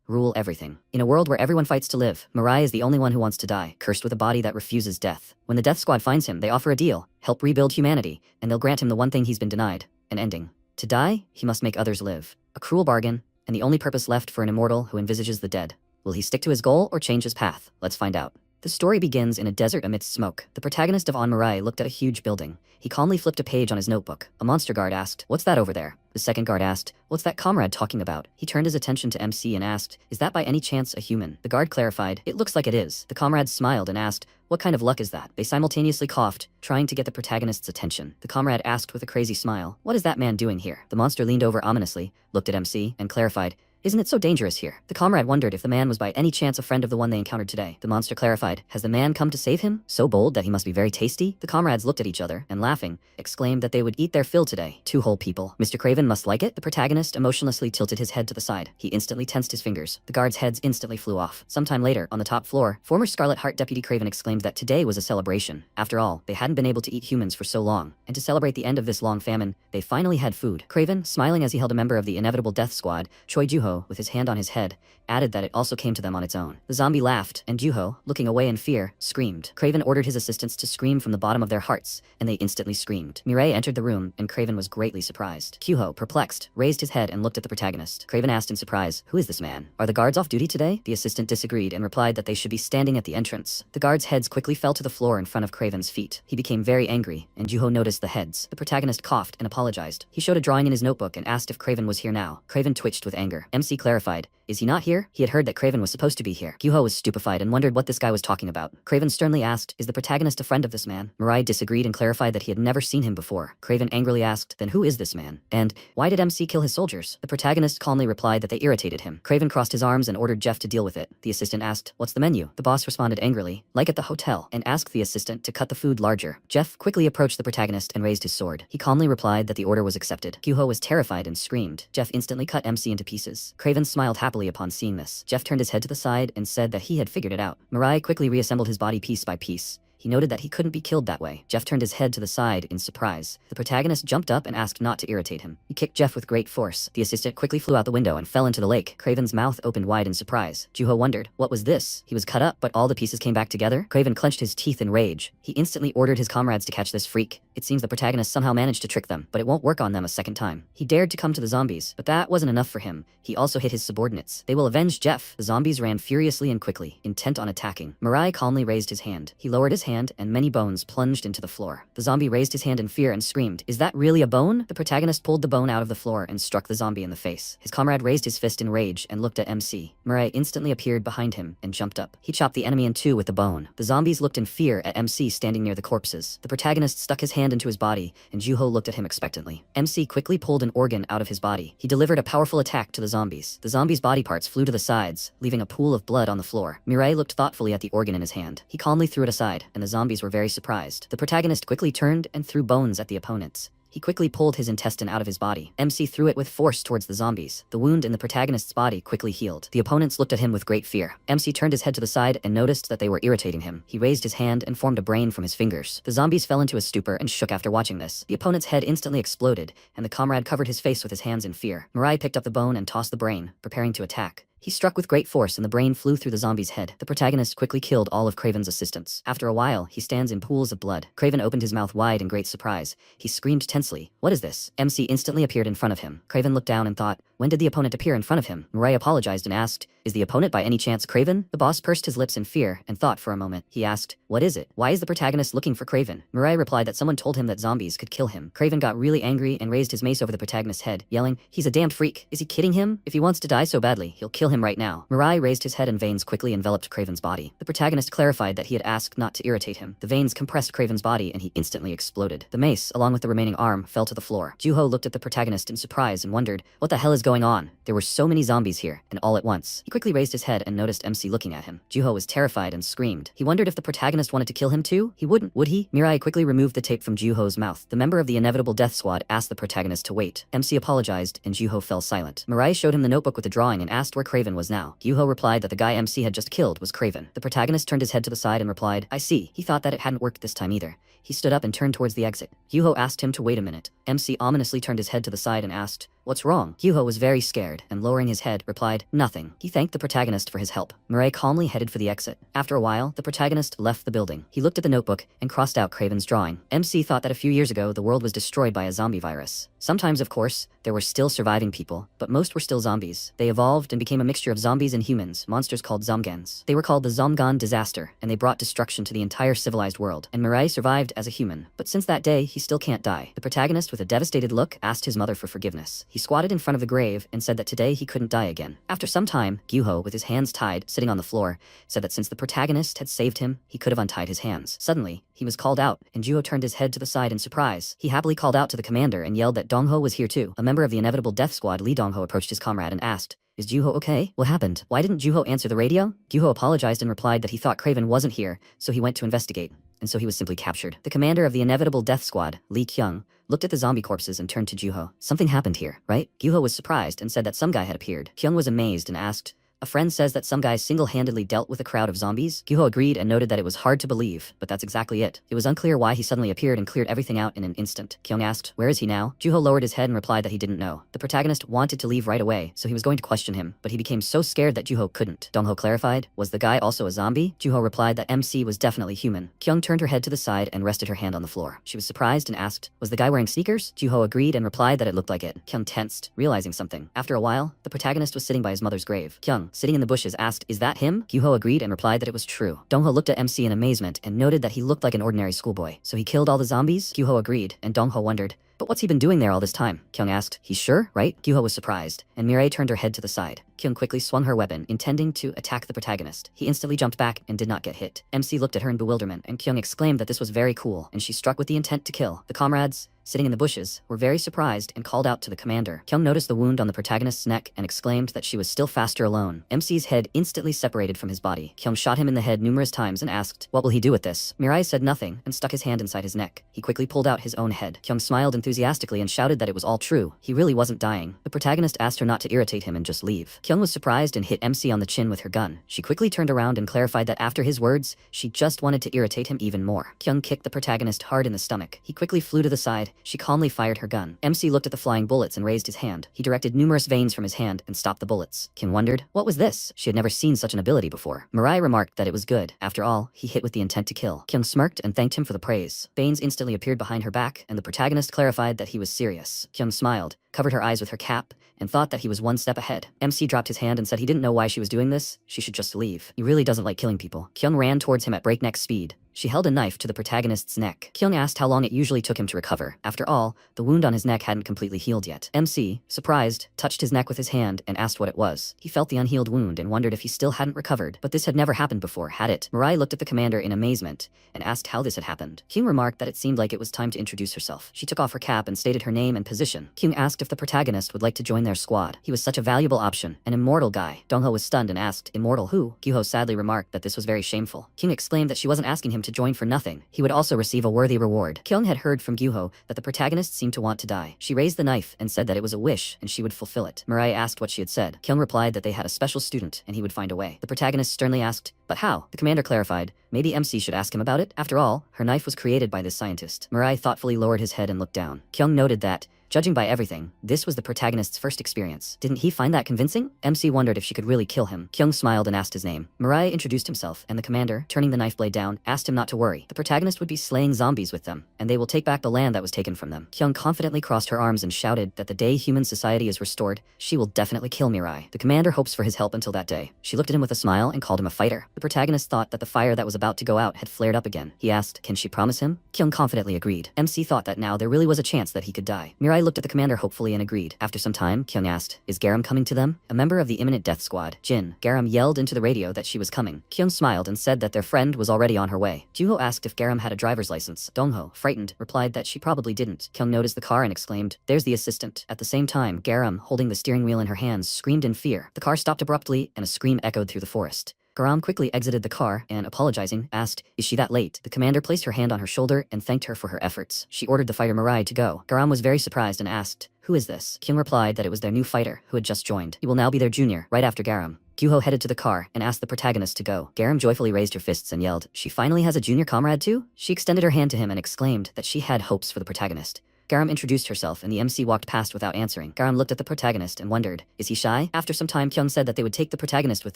rule everything. In a world where everyone fights to live, Mariah is the only one who wants to die, cursed with a body that refuses death. When the death squad finds him, they offer a deal, help rebuild humanity, and they'll grant him the one thing he's been denied, an ending. To die, he must make others live. A cruel bargain, and the only purpose left for an immortal who envisages the dead. Will he stick to his goal or change his path? Let's find out. The story begins in a desert amidst smoke. The protagonist of Mariah looked at a huge building. He calmly flipped a page on his notebook. A monster guard asked, "What's that over there?" The second guard asked, "What's that comrade talking about?" He turned his attention to MC and asked, "Is that by any chance a human?" The guard clarified, "It looks like it is." The comrade smiled and asked, "What kind of luck is that?" They simultaneously coughed, trying to get the protagonist's attention. The comrade asked with a crazy smile, "What is that man doing here?" The monster leaned over ominously, looked at MC, and clarified, "Isn't it so dangerous here?" The comrade wondered if the man was by any chance a friend of the one they encountered today. The monster clarified, "Has the man come to save him? So bold that he must be very tasty?" The comrades looked at each other, and laughing, exclaimed that they would eat their fill today. Two whole people. Mr. Craven must like it. The protagonist emotionlessly tilted his head to the side. He instantly tensed his fingers. The guards' heads instantly flew off. Sometime later, on the top floor, former Scarlet Heart Deputy Craven exclaimed that today was a celebration. After all, they hadn't been able to eat humans for so long, and to celebrate the end of this long famine, they finally had food. Craven, smiling as he held a member of the inevitable death squad, Choi Juho, with his hand on his head, added that it also came to them on its own. The zombie laughed, and Juho, looking away in fear, screamed. Craven ordered his assistants to scream from the bottom of their hearts, and they instantly screamed. Mireille entered the room, and Craven was greatly surprised. Juho, perplexed, raised his head and looked at the protagonist. Craven asked in surprise, "Who is this man? Are the guards off duty today?" The assistant disagreed and replied that they should be standing at the entrance. The guards' heads quickly fell to the floor in front of Craven's feet. He became very angry, and Juho noticed the heads. The protagonist coughed and apologized. He showed a drawing in his notebook and asked if Craven was here now. Craven twitched with anger. MC clarified, "Is he not here?" He had heard that Craven was supposed to be here. Juho was stupefied and wondered what this guy was talking about. Craven sternly asked, "Is the protagonist a friend of this man?" Mariah disagreed and clarified that he had never seen him before. Craven angrily asked, "Then who is this man? And why did MC kill his soldiers?" The protagonist calmly replied that they irritated him. Craven crossed his arms and ordered Jeff to deal with it. The assistant asked, "What's the menu?" The boss responded angrily, "Like at the hotel," and asked the assistant to cut the food larger. Jeff quickly approached the protagonist and raised his sword. He calmly replied that the order was accepted. Juho was terrified and screamed. Jeff instantly cut MC into pieces. Craven smiled happily upon seeing this. Jeff turned his head to the side and said that he had figured it out. Mariah quickly reassembled his body piece by piece. He noted that he couldn't be killed that way. Jeff turned his head to the side in surprise. The protagonist jumped up and asked not to irritate him. He kicked Jeff with great force. The assistant quickly flew out the window and fell into the lake. Craven's mouth opened wide in surprise. Juho wondered, what was this? He was cut up, but all the pieces came back together? Craven clenched his teeth in rage. He instantly ordered his comrades to catch this freak. It seems the protagonist somehow managed to trick them, but it won't work on them a second time. He dared to come to the zombies, but that wasn't enough for him. He also hit his subordinates. They will avenge Jeff. The zombies ran furiously and quickly, intent on attacking. Mariah calmly raised his hand. He lowered his hand, and many bones plunged into the floor. The zombie raised his hand in fear and screamed, "Is that really a bone?" The protagonist pulled the bone out of the floor and struck the zombie in the face. His comrade raised his fist in rage and looked at MC. Mariah instantly appeared behind him and jumped up. He chopped the enemy in two with the bone. The zombies looked in fear at MC standing near the corpses. The protagonist stuck his hand into his body, and Juho looked at him expectantly. MC quickly pulled an organ out of his body. He delivered a powerful attack to the zombies. The zombies' body parts flew to the sides, leaving a pool of blood on the floor. Mireille looked thoughtfully at the organ in his hand. He calmly threw it aside, and the zombies were very surprised. The protagonist quickly turned and threw bones at the opponents. He quickly pulled his intestine out of his body. MC threw it with force towards the zombies. The wound in the protagonist's body quickly healed. The opponents looked at him with great fear. MC turned his head to the side and noticed that they were irritating him. He raised his hand and formed a brain from his fingers. The zombies fell into a stupor and shook after watching this. The opponent's head instantly exploded, and the comrade covered his face with his hands in fear. Mariah picked up the bone and tossed the brain, preparing to attack. He struck with great force and the brain flew through the zombie's head. The protagonist quickly killed all of Craven's assistants. After a while, he stands in pools of blood. Craven opened his mouth wide in great surprise. He screamed tensely, "What is this?" MC instantly appeared in front of him. Craven looked down and thought, when did the opponent appear in front of him? Mariah apologized and asked, "Is the opponent by any chance Craven?" The boss pursed his lips in fear and thought for a moment. He asked, "What is it? Why is the protagonist looking for Craven?" Mariah replied that someone told him that zombies could kill him. Craven got really angry and raised his mace over the protagonist's head, yelling, "He's a damned freak. Is he kidding him? If he wants to die so badly, he'll kill him right now." Mariah raised his head and veins quickly enveloped Craven's body. The protagonist clarified that he had asked not to irritate him. The veins compressed Craven's body and he instantly exploded. The mace, along with the remaining arm, fell to the floor. Juho looked at the protagonist in surprise and wondered, what the hell is going on? There were so many zombies here, and all at once. He quickly raised his head and noticed MC looking at him. Juho was terrified and screamed. He wondered if the protagonist wanted to kill him too? He wouldn't, would he? Mirai quickly removed the tape from Juho's mouth. The member of the inevitable death squad asked the protagonist to wait. MC apologized, and Juho fell silent. Mariah showed him the notebook with the drawing and asked where Craven was now. Juho replied that the guy MC had just killed was Craven. The protagonist turned his head to the side and replied, "I see." He thought that it hadn't worked this time either. He stood up and turned towards the exit. Juho asked him to wait a minute. MC ominously turned his head to the side and asked, "What's wrong?" Gyuho was very scared and, lowering his head, replied, "Nothing." He thanked the protagonist for his help. Mariah calmly headed for the exit. After a while, the protagonist left the building. He looked at the notebook and crossed out Craven's drawing. MC thought that a few years ago the world was destroyed by a zombie virus. Sometimes, of course, there were still surviving people, but most were still zombies. They evolved and became a mixture of zombies and humans, monsters called zomgans. They were called the Zomgan disaster, and they brought destruction to the entire civilized world. And Mariah survived as a human, but since that day, he still can't die. The protagonist, with a devastated look, asked his mother for forgiveness. He squatted in front of the grave and said that today he couldn't die again. After some time, Gyuho, with his hands tied, sitting on the floor, said that since the protagonist had saved him, he could have untied his hands. Suddenly, he was called out, and Gyuho turned his head to the side in surprise. He happily called out to the commander and yelled that Dongho was here too. A member of the inevitable death squad, Lee Dongho, approached his comrade and asked, "Is Gyuho okay? What happened? Why didn't Gyuho answer the radio?" Gyuho apologized and replied that he thought Craven wasn't here, so he went to investigate, and so he was simply captured. The commander of the inevitable death squad, Lee Kyung, looked at the zombie corpses and turned to Gyuho. "Something happened here, right?" Gyuho was surprised and said that some guy had appeared. Kyung was amazed and asked, "A friend says that some guy single-handedly dealt with a crowd of zombies?" Gyuho agreed and noted that it was hard to believe, but that's exactly it. It was unclear why he suddenly appeared and cleared everything out in an instant. Kyung asked, "Where is he now?" Gyuho lowered his head and replied that he didn't know. The protagonist wanted to leave right away, so he was going to question him, but he became so scared that Gyuho couldn't. Dongho clarified, "Was the guy also a zombie?" Gyuho replied that MC was definitely human. Kyung turned her head to the side and rested her hand on the floor. She was surprised and asked, "Was the guy wearing sneakers?" Gyuho agreed and replied that it looked like it. Kyung tensed, realizing something. After a while, the protagonist was sitting by his mother's grave. Kyung, sitting in the bushes, asked, "Is that him?" Gyuho agreed and replied that it was true. Dongho looked at MC in amazement and noted that he looked like an ordinary schoolboy. "So he killed all the zombies?" Gyuho agreed, and Dongho wondered, "But what's he been doing there all this time?" Kyung asked, "He's sure, right?" Gyuho was surprised, and Mirai turned her head to the side. Kyung quickly swung her weapon, intending to attack the protagonist. He instantly jumped back and did not get hit. MC looked at her in bewilderment, and Kyung exclaimed that this was very cool, and she struck with the intent to kill. The comrades, sitting in the bushes, were very surprised and called out to the commander. Kyung noticed the wound on the protagonist's neck and exclaimed that she was still faster alone. MC's head instantly separated from his body. Kyung shot him in the head numerous times and asked, "What will he do with this?" Mirai said nothing and stuck his hand inside his neck. He quickly pulled out his own head. Kyung smiled enthusiastically and shouted that it was all true. He really wasn't dying. The protagonist asked her not to irritate him and just leave. Kyung was surprised and hit MC on the chin with her gun. She quickly turned around and clarified that after his words, she just wanted to irritate him even more. Kyung kicked the protagonist hard in the stomach. He quickly flew to the side. She calmly fired her gun. MC looked at the flying bullets and raised his hand. He directed numerous veins from his hand and stopped the bullets. Kyung wondered, what was this? She had never seen such an ability before. Mariah remarked that it was good. After all, he hit with the intent to kill. Kyung smirked and thanked him for the praise. Veins instantly appeared behind her back, and the protagonist clarified that he was serious. Kyung smiled, covered her eyes with her cap, and thought that he was one step ahead. MC dropped his hand and said he didn't know why she was doing this. She should just leave. He really doesn't like killing people. Kyung ran towards him at breakneck speed. She held a knife to the protagonist's neck. Kyung asked how long it usually took him to recover. After all, the wound on his neck hadn't completely healed yet. MC, surprised, touched his neck with his hand and asked what it was. He felt the unhealed wound and wondered if he still hadn't recovered, but this had never happened before, had it? Mariah looked at the commander in amazement and asked how this had happened. Kyung remarked that it seemed like it was time to introduce herself. She took off her cap and stated her name and position. Kyung asked if the protagonist would like to join their squad. He was such a valuable option, an immortal guy. Dongho was stunned and asked, "Immortal who?" Gyuho sadly remarked that this was very shameful. Kyung exclaimed that she wasn't asking him to join for nothing. He would also receive a worthy reward. Kyung had heard from Gyuho that the protagonist seemed to want to die. She raised the knife and said that it was a wish and she would fulfill it. Mariah asked what she had said. Kyung replied that they had a special student and he would find a way. The protagonist sternly asked, "But how?" The commander clarified, maybe MC should ask him about it. After all, her knife was created by this scientist. Mariah thoughtfully lowered his head and looked down. Kyung noted that, judging by everything, this was the protagonist's first experience. Didn't he find that convincing? MC wondered if she could really kill him. Kyung smiled and asked his name. Mariah introduced himself, and the commander, turning the knife blade down, asked him not to worry. The protagonist would be slaying zombies with them, and they will take back the land that was taken from them. Kyung confidently crossed her arms and shouted that the day human society is restored, she will definitely kill Mirai. The commander hopes for his help until that day. She looked at him with a smile and called him a fighter. The protagonist thought that the fire that was about to go out had flared up again. He asked, can she promise him? Kyung confidently agreed. MC thought that now there really was a chance that he could die. Mirai looked at the commander hopefully and agreed. After some time, Kyung asked, is Garam coming to them? A member of the imminent death squad, Jin, Garam yelled into the radio that she was coming. Kyung smiled and said that their friend was already on her way. Juho asked if Garam had a driver's license. Dongho, frightened, replied that she probably didn't. Kyung noticed the car and exclaimed, there's the assistant. At the same time, Garam, holding the steering wheel in her hands, screamed in fear. The car stopped abruptly and a scream echoed through the forest. Garam quickly exited the car and, apologizing, asked, is she that late? The commander placed her hand on her shoulder and thanked her for her efforts. She ordered the fighter Mariah to go. Garam was very surprised and asked, who is this? Kyung replied that it was their new fighter, who had just joined. He will now be their junior. Right after Garam, Gyuho headed to the car and asked the protagonist to go. Garam joyfully raised her fists and yelled, she finally has a junior comrade too? She extended her hand to him and exclaimed that she had hopes for the protagonist. Garam introduced herself and the MC walked past without answering. Garam looked at the protagonist and wondered, is he shy? After some time, Kyung said that they would take the protagonist with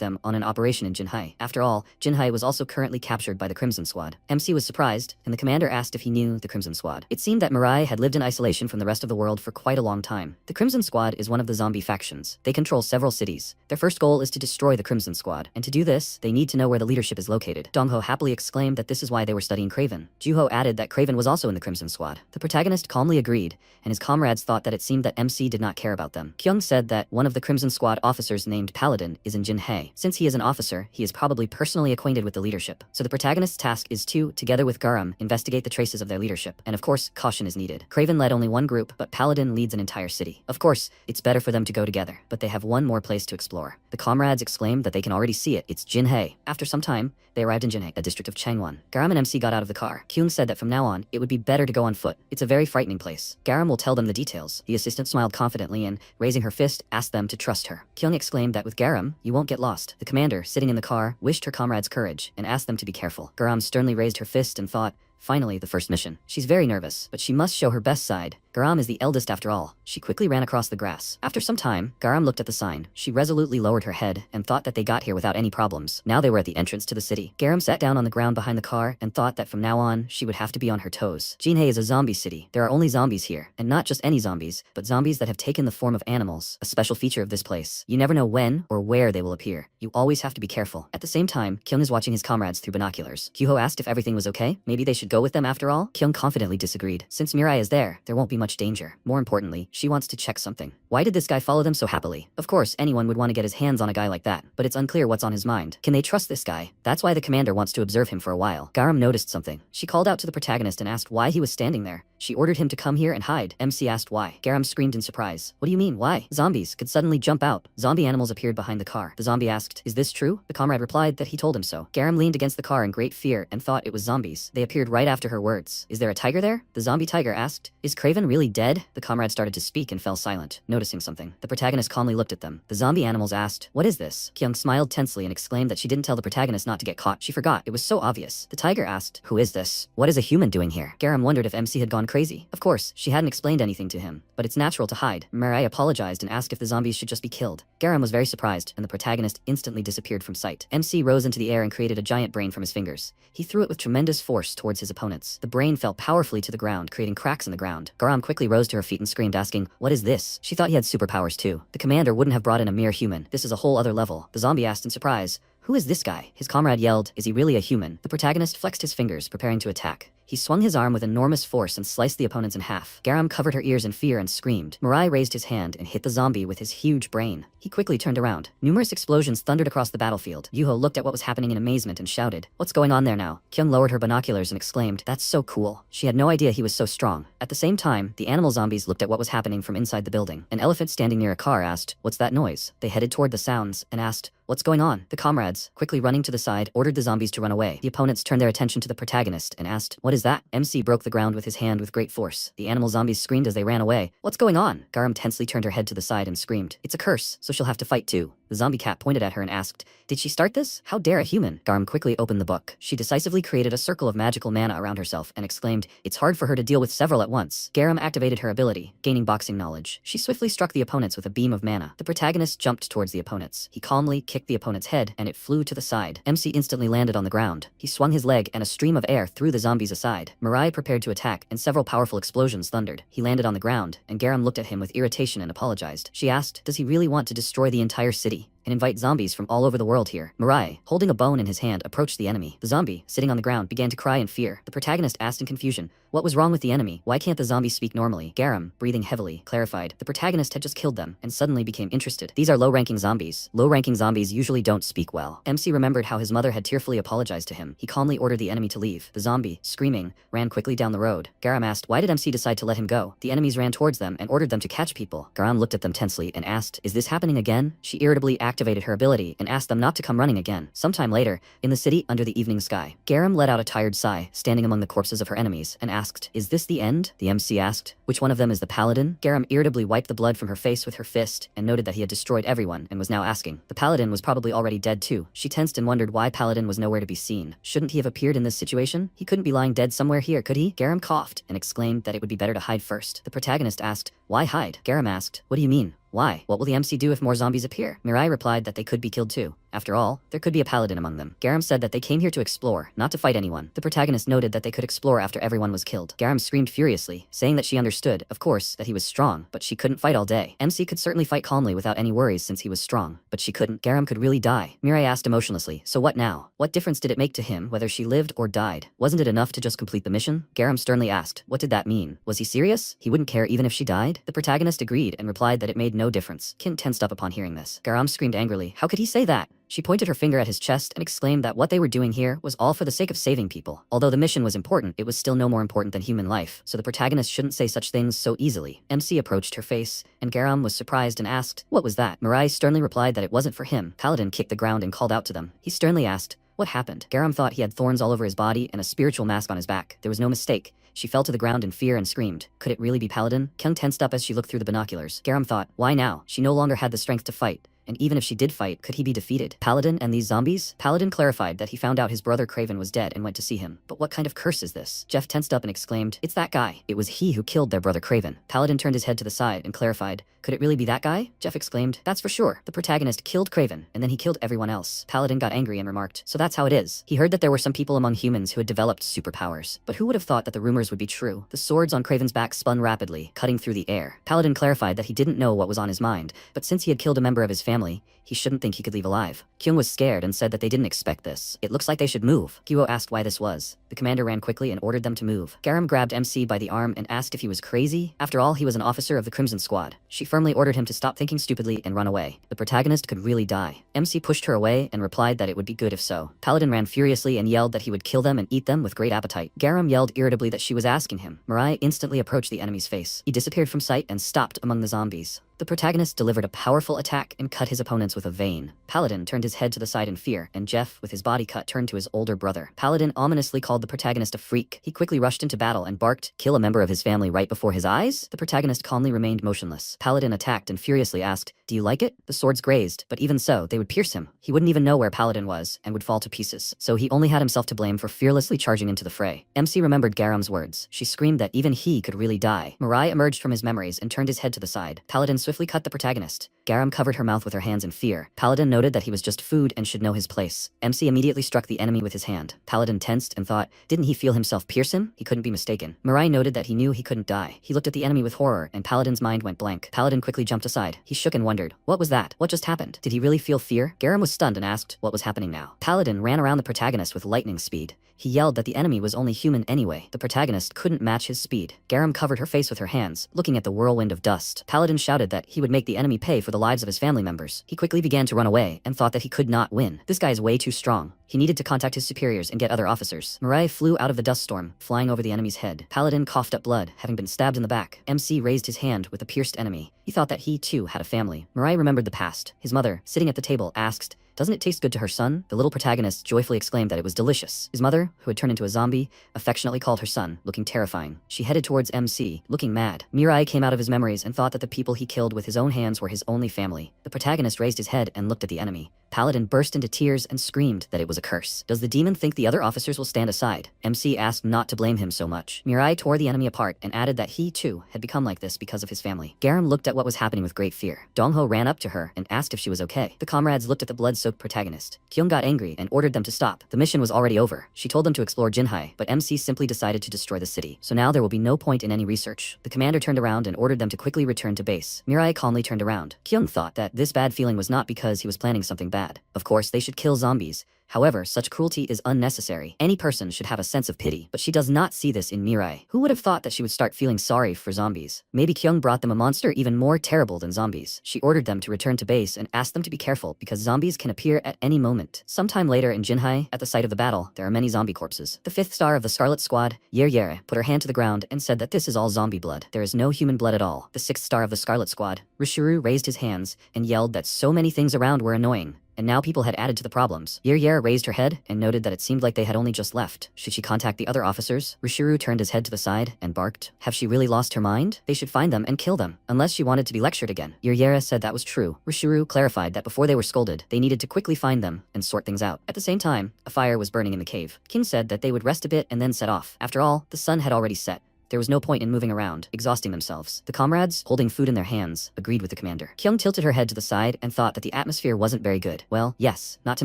them on an operation in Jinhai. After all, Jinhai was also currently captured by the Crimson Squad. MC was surprised, and the commander asked if he knew the Crimson Squad. It seemed that Mariah had lived in isolation from the rest of the world for quite a long time. The Crimson Squad is one of the zombie factions. They control several cities. Their first goal is to destroy the Crimson Squad, and to do this, they need to know where the leadership is located. Dongho happily exclaimed that this is why they were studying Craven. Juho added that Craven was also in the Crimson Squad. The protagonist calmly agreed, and his comrades thought that it seemed that MC did not care about them. Kyung said that one of the Crimson Squad officers named Paladin is in Jinhai. Since he is an officer, he is probably personally acquainted with the leadership. So the protagonist's task is to, together with Garam, investigate the traces of their leadership. And of course, caution is needed. Craven led only one group, but Paladin leads an entire city. Of course, it's better for them to go together, but they have one more place to explore. The comrades exclaimed that they can already see it. It's Jinhai. After some time, they arrived in Jinhai, a district of Changwon. Garam and MC got out of the car. Kyung said that from now on, it would be better to go on foot. It's a very frightening place. Garam will tell them the details. The assistant smiled confidently and, raising her fist, asked them to trust her. Kyung exclaimed that with Garam, you won't get lost. The commander, sitting in the car, wished her comrades courage and asked them to be careful. Garam sternly raised her fist and thought, finally, the first mission. She's very nervous, but she must show her best side. Garam is the eldest after all. She quickly ran across the grass. After some time, Garam looked at the sign. She resolutely lowered her head and thought that they got here without any problems. Now they were at the entrance to the city. Garam sat down on the ground behind the car and thought that from now on, she would have to be on her toes. Jinhai is a zombie city. There are only zombies here, and not just any zombies, but zombies that have taken the form of animals. A special feature of this place. You never know when or where they will appear. You always have to be careful. At the same time, Kyung is watching his comrades through binoculars. Kyuho asked if everything was okay. Maybe they should go with them after all? Kyung confidently disagreed. Since Mariah is there won't be much danger. More importantly, she wants to check something. Why did this guy follow them so happily? Of course, anyone would want to get his hands on a guy like that, but it's unclear what's on his mind. Can they trust this guy? That's why the commander wants to observe him for a while. Garam noticed something. She called out to the protagonist and asked why he was standing there. She ordered him to come here and hide. MC asked why. Garam screamed in surprise. What do you mean, why? Zombies could suddenly jump out. Zombie animals appeared behind the car. The zombie asked, is this true? The comrade replied that he told him so. Garam leaned against the car in great fear and thought it was zombies. They appeared right after her words. Is there a tiger there? The zombie tiger asked. Is Craven really dead? The comrade started to speak and fell silent, noticing something. The protagonist calmly looked at them. The zombie animals asked, what is this? Kyung smiled tensely and exclaimed that she didn't tell the protagonist not to get caught. She forgot. It was so obvious. The tiger asked, who is this? What is a human doing here? Garam wondered if MC had gone crazy. Of course, she hadn't explained anything to him, but it's natural to hide. Mariah apologized and asked if the zombies should just be killed. Garam was very surprised, and the protagonist instantly disappeared from sight. MC rose into the air and created a giant brain from his fingers. He threw it with tremendous force towards his opponents. The brain fell powerfully to the ground, creating cracks in the ground. Garam quickly rose to her feet and screamed, asking, what is this? She thought he had superpowers too. The commander wouldn't have brought in a mere human. This is a whole other level. The zombie asked in surprise, who is this guy? His comrade yelled, is he really a human? The protagonist flexed his fingers, preparing to attack. He swung his arm with enormous force and sliced the opponents in half. Garam covered her ears in fear and screamed. Mariah raised his hand and hit the zombie with his huge brain. He quickly turned around. Numerous explosions thundered across the battlefield. Yuho looked at what was happening in amazement and shouted, what's going on there now? Kyung lowered her binoculars and exclaimed, that's so cool. She had no idea he was so strong. At the same time, the animal zombies looked at what was happening from inside the building. An elephant standing near a car asked, what's that noise? They headed toward the sounds and asked, what's going on? The comrades, quickly running to the side, ordered the zombies to run away. The opponents turned their attention to the protagonist and asked, what is that? MC broke the ground with his hand with great force. The animal zombies screamed as they ran away. What's going on? Garam tensely turned her head to the side and screamed, it's a curse, so she'll have to fight too. The zombie cat pointed at her and asked, did she start this? How dare a human? Garam quickly opened the book. She decisively created a circle of magical mana around herself and exclaimed, it's hard for her to deal with several at once. Garam activated her ability, gaining boxing knowledge. She swiftly struck the opponents with a beam of mana. The protagonist jumped towards the opponents. He calmly kicked the opponent's head and it flew to the side. MC instantly landed on the ground. He swung his leg and a stream of air threw the zombies aside. Mariah prepared to attack and several powerful explosions thundered. He landed on the ground and Garam looked at him with irritation and apologized. She asked, does he really want to destroy the entire city and invite zombies from all over the world here? Mariah, holding a bone in his hand, approached the enemy. The zombie, sitting on the ground, began to cry in fear. The protagonist asked in confusion, what was wrong with the enemy? Why can't the zombies speak normally? Garam, breathing heavily, clarified, the protagonist had just killed them and suddenly became interested. These are low-ranking zombies. Low-ranking zombies usually don't speak well. MC remembered how his mother had tearfully apologized to him. He calmly ordered the enemy to leave. The zombie, screaming, ran quickly down the road. Garam asked, why did MC decide to let him go? The enemies ran towards them and ordered them to catch people. Garam looked at them tensely and asked, is this happening again? She irritably activated her ability and asked them not to come running again. Sometime later, in the city under the evening sky, Garam let out a tired sigh, standing among the corpses of her enemies, and asked, "Is this the end?" The MC asked, "Which one of them is the Paladin?" Garam irritably wiped the blood from her face with her fist and noted that he had destroyed everyone and was now asking. The Paladin was probably already dead too. She tensed and wondered why Paladin was nowhere to be seen. Shouldn't he have appeared in this situation? He couldn't be lying dead somewhere here, could he? Garam coughed and exclaimed that it would be better to hide first. The protagonist asked, "Why hide?" Garam asked, "What do you mean? Why? What will the MC do if more zombies appear?" Mariah replied that they could be killed too. After all, there could be a paladin among them. Garam said that they came here to explore, not to fight anyone. The protagonist noted that they could explore after everyone was killed. Garam screamed furiously, saying that she understood, of course, that he was strong, but she couldn't fight all day. MC could certainly fight calmly without any worries since he was strong, but she couldn't. Garam could really die. Mariah asked emotionlessly, "So what now? What difference did it make to him whether she lived or died? Wasn't it enough to just complete the mission?" Garam sternly asked, "What did that mean? Was he serious? He wouldn't care even if she died?" The protagonist agreed and replied that it made no difference. Kin tensed up upon hearing this. Garam screamed angrily, "How could he say that?" She pointed her finger at his chest and exclaimed that what they were doing here was all for the sake of saving people. Although the mission was important, it was still no more important than human life, so the protagonist shouldn't say such things so easily. MC approached her face, and Garam was surprised and asked, "What was that?" Mariah sternly replied that it wasn't for him. Paladin kicked the ground and called out to them. He sternly asked, "What happened?" Garam thought he had thorns all over his body and a spiritual mask on his back. There was no mistake. She fell to the ground in fear and screamed. Could it really be Paladin? Kyung tensed up as she looked through the binoculars. Garam thought, why now? She no longer had the strength to fight. And even if she did fight, could he be defeated? Paladin and these zombies? Paladin clarified that he found out his brother Craven was dead and went to see him. But what kind of curse is this? Jeff tensed up and exclaimed, "It's that guy. It was he who killed their brother Craven." Paladin turned his head to the side and clarified, "Could it really be that guy?" Jeff exclaimed, "That's for sure. The protagonist killed Craven, and then he killed everyone else." Paladin got angry and remarked, "So that's how it is." He heard that there were some people among humans who had developed superpowers. But who would have thought that the rumors would be true? The swords on Craven's back spun rapidly, cutting through the air. Paladin clarified that he didn't know what was on his mind, but since he had killed a member of his family, he shouldn't think he could leave alive. Kyung was scared and said that they didn't expect this. "It looks like they should move." Guo asked why this was. The commander ran quickly and ordered them to move. Garam grabbed MC by the arm and asked if he was crazy. After all, he was an officer of the Crimson Squad. She firmly ordered him to stop thinking stupidly and run away. The protagonist could really die. MC pushed her away and replied that it would be good if so. Paladin ran furiously and yelled that he would kill them and eat them with great appetite. Garam yelled irritably that she was asking him. Mariah instantly approached the enemy's face. He disappeared from sight and stopped among the zombies. The protagonist delivered a powerful attack and cut his opponents with a vein. Paladin turned his head to the side in fear, and Jeff, with his body cut, turned to his older brother. Paladin ominously called the protagonist a freak. He quickly rushed into battle and barked, "Kill a member of his family right before his eyes?" The protagonist calmly remained motionless. Paladin attacked and furiously asked, "Do you like it?" The swords grazed, but even so, they would pierce him. He wouldn't even know where Paladin was, and would fall to pieces. So he only had himself to blame for fearlessly charging into the fray. MC remembered Garam's words. She screamed that even he could really die. Mariah emerged from his memories and turned his head to the side. Paladin swiftly cut the protagonist. Garam covered her mouth with her hands in fear. Paladin noted that he was just food and should know his place. MC immediately struck the enemy with his hand. Paladin tensed and thought, didn't he feel himself pierce him? He couldn't be mistaken. Mariah noted that he knew he couldn't die. He looked at the enemy with horror, and Paladin's mind went blank. Paladin quickly jumped aside. He shook and wondered, what was that? What just happened? Did he really feel fear? Garam was stunned and asked what was happening now. Paladin ran around the protagonist with lightning speed. He yelled that the enemy was only human anyway. The protagonist couldn't match his speed. Garam covered her face with her hands, looking at the whirlwind of dust. Paladin shouted that he would make the enemy pay for the lives of his family members. He quickly began to run away and thought that he could not win. This guy is way too strong. He needed to contact his superiors and get other officers. Mariah flew out of the dust storm, flying over the enemy's head. Paladin coughed up blood, having been stabbed in the back. MC raised his hand with the pierced enemy. He thought that he too had a family. Mariah remembered the past. His mother, sitting at the table, asked, "Doesn't it taste good to her son?" The little protagonist joyfully exclaimed that it was delicious. His mother, who had turned into a zombie, affectionately called her son, looking terrifying. She headed towards MC, looking mad. Mirai came out of his memories and thought that the people he killed with his own hands were his only family. The protagonist raised his head and looked at the enemy. Paladin burst into tears and screamed that it was a curse. Does the demon think the other officers will stand aside? MC asked not to blame him so much. Mirai tore the enemy apart and added that he, too, had become like this because of his family. Garam looked at what was happening with great fear. Dongho ran up to her and asked if she was okay. The comrades looked at the blood-soaked protagonist. Kyung got angry and ordered them to stop. The mission was already over. She told them to explore Jinhai, but MC simply decided to destroy the city. So now there will be no point in any research. The commander turned around and ordered them to quickly return to base. Mirai calmly turned around. Kyung thought that this bad feeling was not because he was planning something bad. Of course, they should kill zombies. However, such cruelty is unnecessary. Any person should have a sense of pity, but she does not see this in Mirai. Who would have thought that she would start feeling sorry for zombies? Maybe Kyung brought them a monster even more terrible than zombies. She ordered them to return to base and asked them to be careful because zombies can appear at any moment. Sometime later in Jinhai, at the site of the battle, there are many zombie corpses. The 5th star of the Scarlet Squad, Yere, put her hand to the ground and said that this is all zombie blood. There is no human blood at all. The 6th star of the Scarlet Squad, Rishuru, raised his hands and yelled that so many things around were annoying. And now people had added to the problems. Yere raised her head and noted that it seemed like they had only just left. Should she contact the other officers? Rishuru turned his head to the side and barked. Have she really lost her mind? They should find them and kill them, unless she wanted to be lectured again. Yere said that was true. Rishuru clarified that before they were scolded, they needed to quickly find them and sort things out. At the same time, a fire was burning in the cave. King said that they would rest a bit and then set off. After all, the sun had already set. There was no point in moving around, exhausting themselves. The comrades, holding food in their hands, agreed with the commander. Kyung tilted her head to the side and thought that the atmosphere wasn't very good. Well, yes, not to